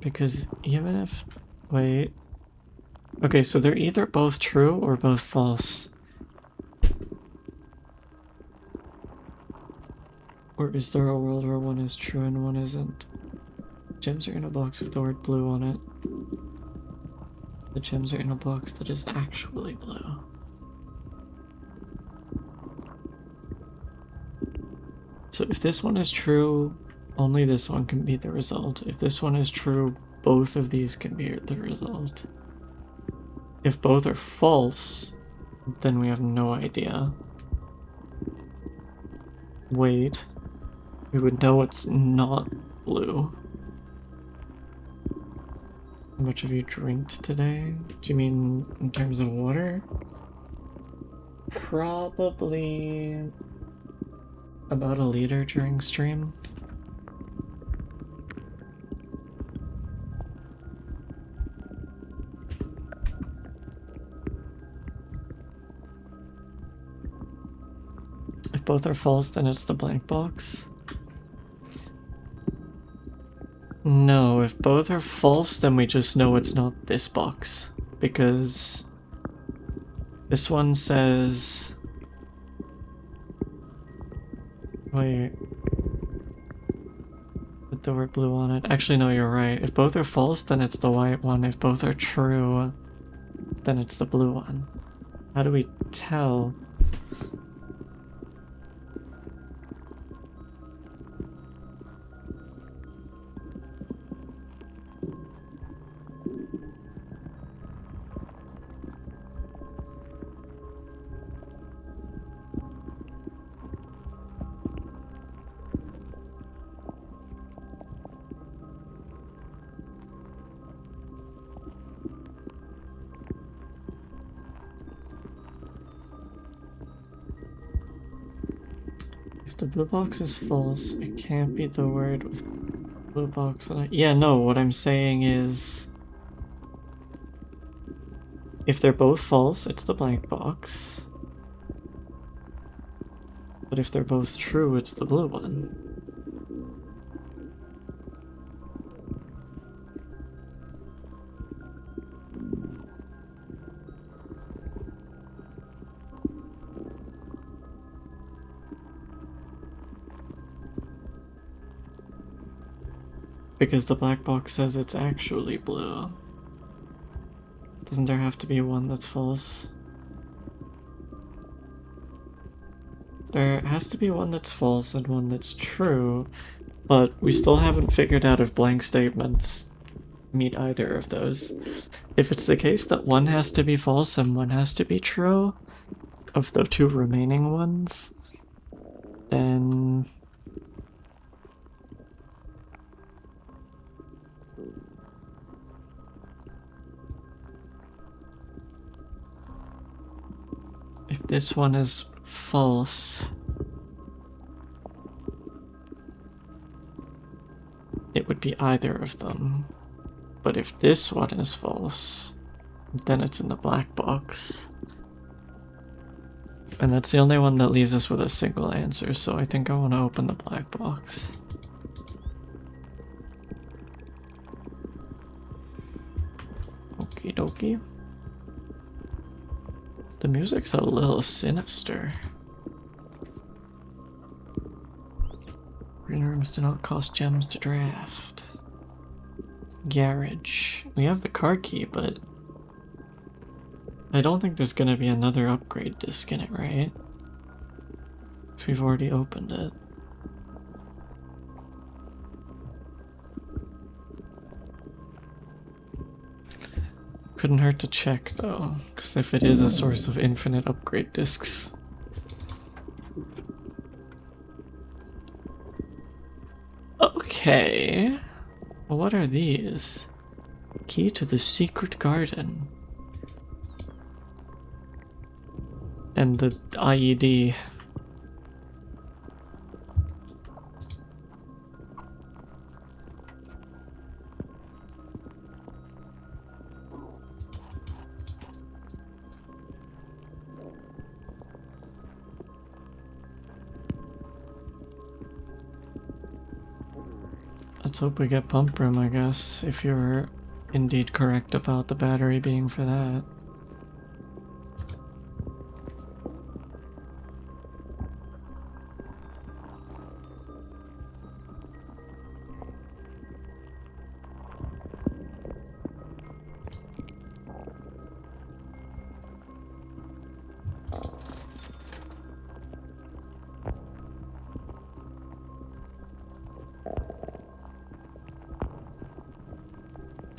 Speaker 2: Because even if... Wait. Okay, so they're either both true or both false. Or is there a world where one is true and one isn't? Gems are in a box with the word blue on it. The gems are in a box that is actually blue. So if this one is true, only this one can be the result. If this one is true, both of these can be the result. If both are false, then we have no idea. Wait. We would know it's not blue. How much have you drank today? Do you mean in terms of water? Probably about a liter during stream. If both are false, then it's the blank box. No, if both are false, then we just know it's not this box. Because this one says... Wait. Put the word blue on it. Actually, no, you're right. If both are false, then it's the white one. If both are true, then it's the blue one. How do we tell? If the blue box is false, it can't be the word with blue box on it. Yeah, no, what I'm saying is... If they're both false, it's the blank box. But if they're both true, it's the blue one. Because the black box says it's actually blue. Doesn't there have to be one that's false? There has to be one that's false and one that's true, but we still haven't figured out if blank statements meet either of those. If it's the case that one has to be false and one has to be true, of the two remaining ones, then... If this one is false, it would be either of them. But if this one is false, then it's in the black box. And that's the only one that leaves us with a single answer, so I think I want to open the black box. Okie dokie. The music's a little sinister. Green rooms do not cost gems to draft. Garage. We have the car key, but I don't think there's gonna be another upgrade disc in it, right? Because we've already opened it. Couldn't hurt to check though, because if it is a source of infinite upgrade discs. Okay. What are these? Key to the secret garden. And the IED. Let's hope we get pump room, I guess, if you're indeed correct about the battery being for that.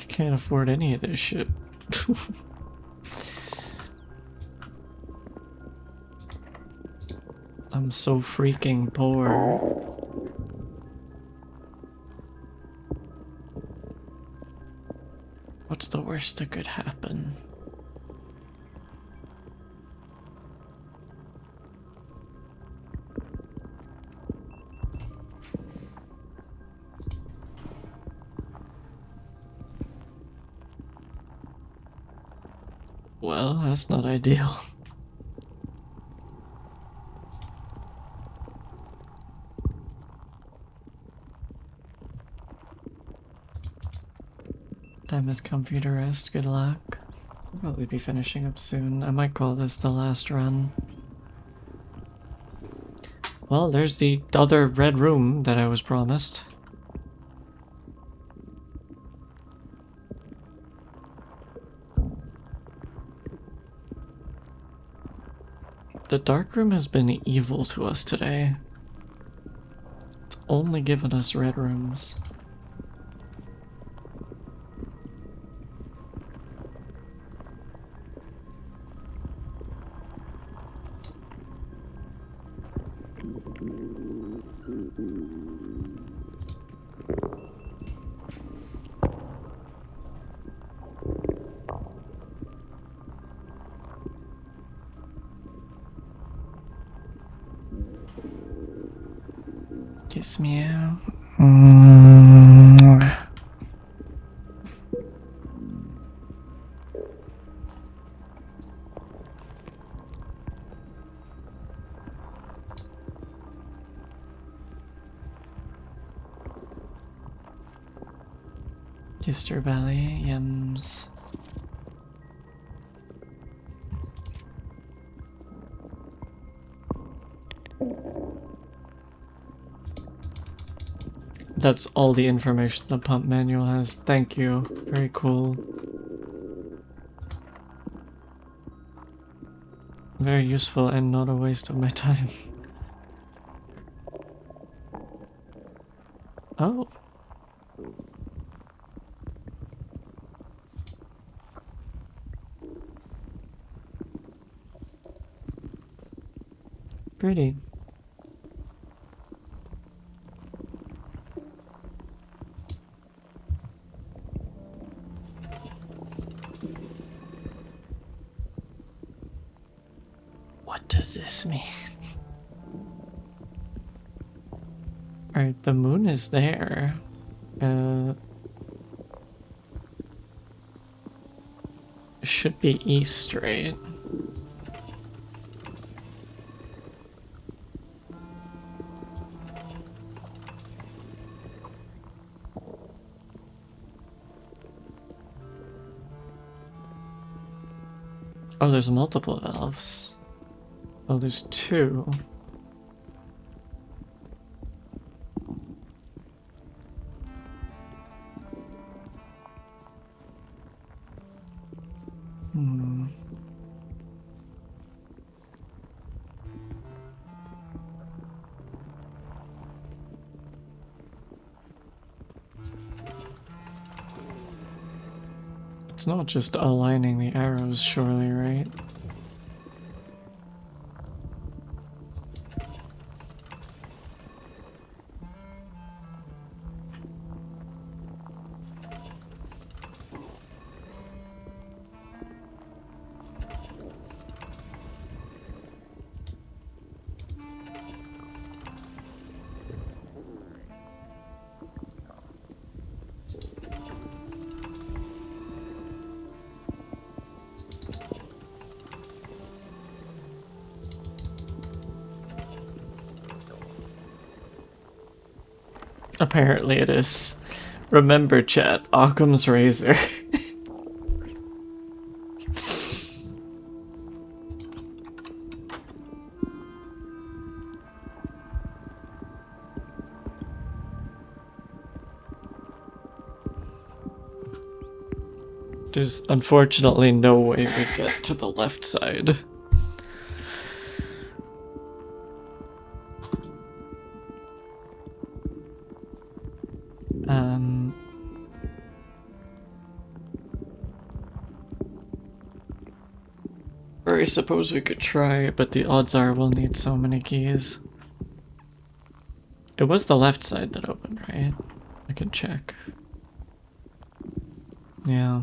Speaker 2: Can't afford any of this shit. I'm so freaking poor. What What's the worst that could happen? Well, that's not ideal. Time has come for you to rest. Good luck. I'll probably be finishing up soon. I might call this the last run. Well, there's the other red room that I was promised. The dark room has been evil to us today. It's only given us red rooms. Kiss me out. Kissed your belly, yums. That's all the information the pump manual has. Thank you. Very cool. Very useful and not a waste of my time. Oh. Pretty. What does this mean? Alright, the moon is there. Should be east, right? Oh, there's multiple valves. Oh, there's two. It's not just aligning the arrows, surely, right? Apparently it is. Remember, chat, Occam's razor. There's unfortunately no way we get to the left side. Or I suppose we could try, but the odds are we'll need so many keys. It was the left side that opened, right? I can check. Yeah.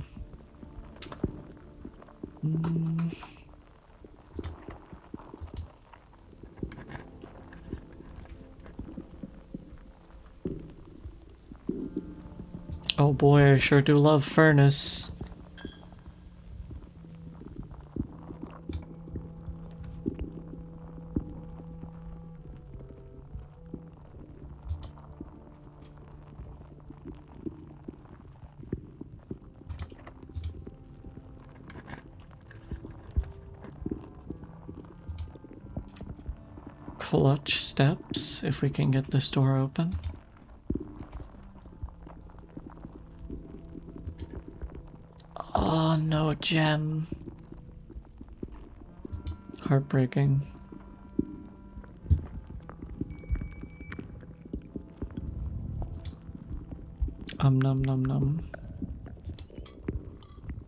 Speaker 2: Oh boy, I sure do love furnace. Clutch steps, if we can get this door open. Oh, no gem. Heartbreaking. Num num num.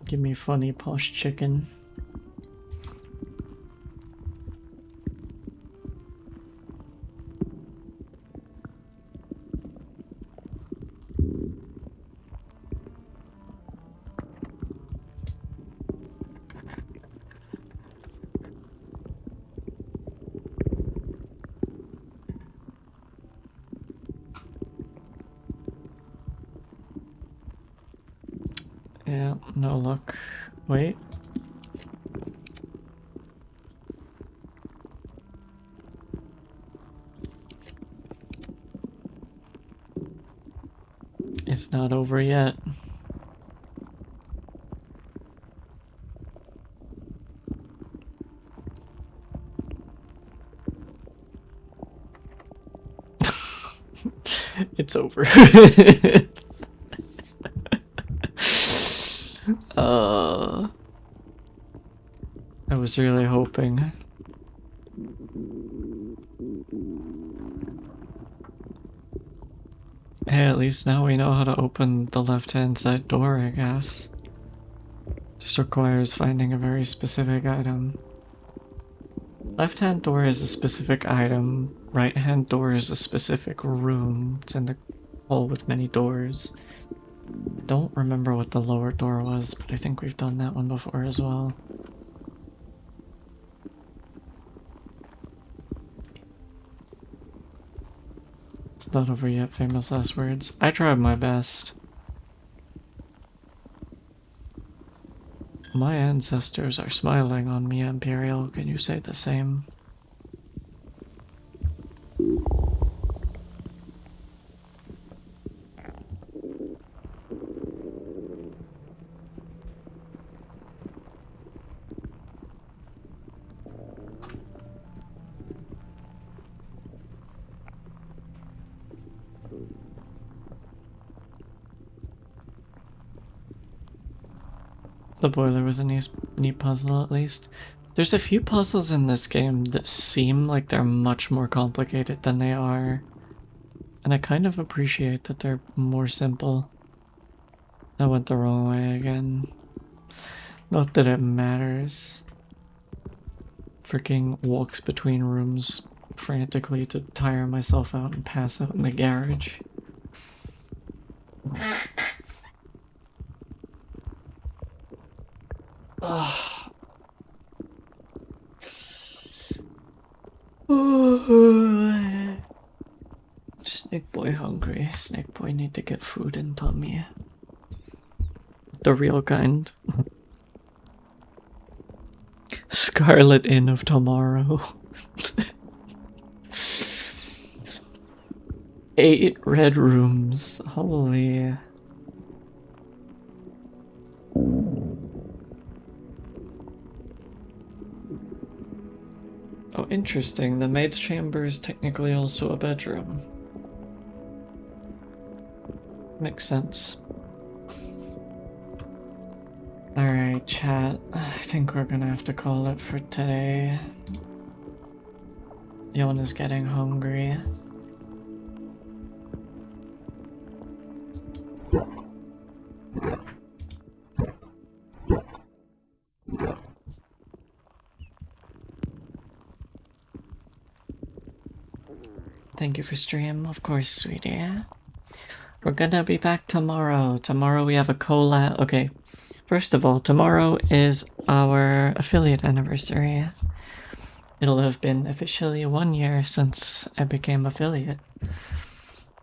Speaker 2: Give me funny posh chicken. Yeah, no luck. Wait. It's not over yet. It's over. I was really hoping. Hey, at least now we know how to open the left-hand side door, I guess. Just requires finding a very specific item. Left-hand door is a specific item. Right-hand door is a specific room. It's in the hall with many doors. I don't remember what the lower door was, but I think we've done that one before as well. It's not over yet, famous last words. I tried my best. My ancestors are smiling on me, Imperial. Can you say the same? The boiler was a neat puzzle, at least. There's a few puzzles in this game that seem like they're much more complicated than they are. And I kind of appreciate that they're more simple. I went the wrong way again. Not that it matters. Freaking walks between rooms frantically to tire myself out and pass out in the garage. Snake boy hungry. Snake boy need to get food in tummy. The real kind. Scarlet Inn of Tomorrow. 8 red rooms. Holy. Oh, interesting. The maid's chamber is technically also a bedroom. Makes sense. Alright, chat. I think we're gonna have to call it for today. Yon is getting hungry. Thank you for stream, of course, sweetie. We're gonna be back tomorrow. Tomorrow we have a collab. Okay, First of all, tomorrow is our affiliate anniversary. It'll have been officially 1 year since I became affiliate.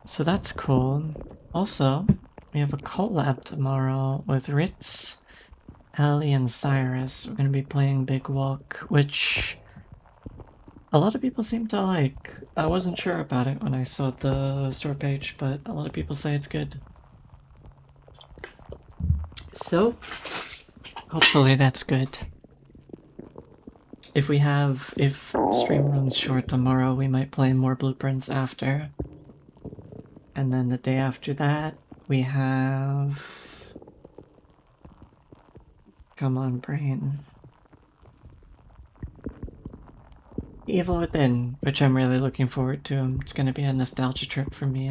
Speaker 2: So that's cool. Also, we have a collab tomorrow with Ritz, Allie, and Cyrus. We're gonna be playing Big Walk, which a lot of people seem to like. I wasn't sure about it when I saw the store page, but a lot of people say it's good. So, hopefully that's good. If stream runs short tomorrow, we might play more blueprints after. And then the day after that, we have... Come on, brain. Evil Within, which I'm really looking forward to. It's gonna be a nostalgia trip for me.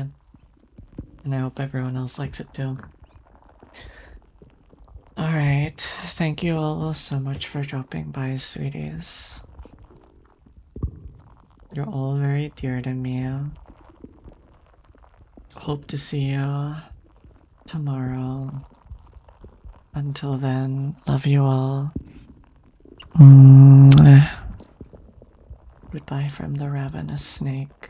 Speaker 2: And I hope everyone else likes it too. Alright, thank you all so much for dropping by, sweeties. You're all very dear to me. Hope to see you tomorrow. Until then, love you all. Goodbye from the ravenous snake.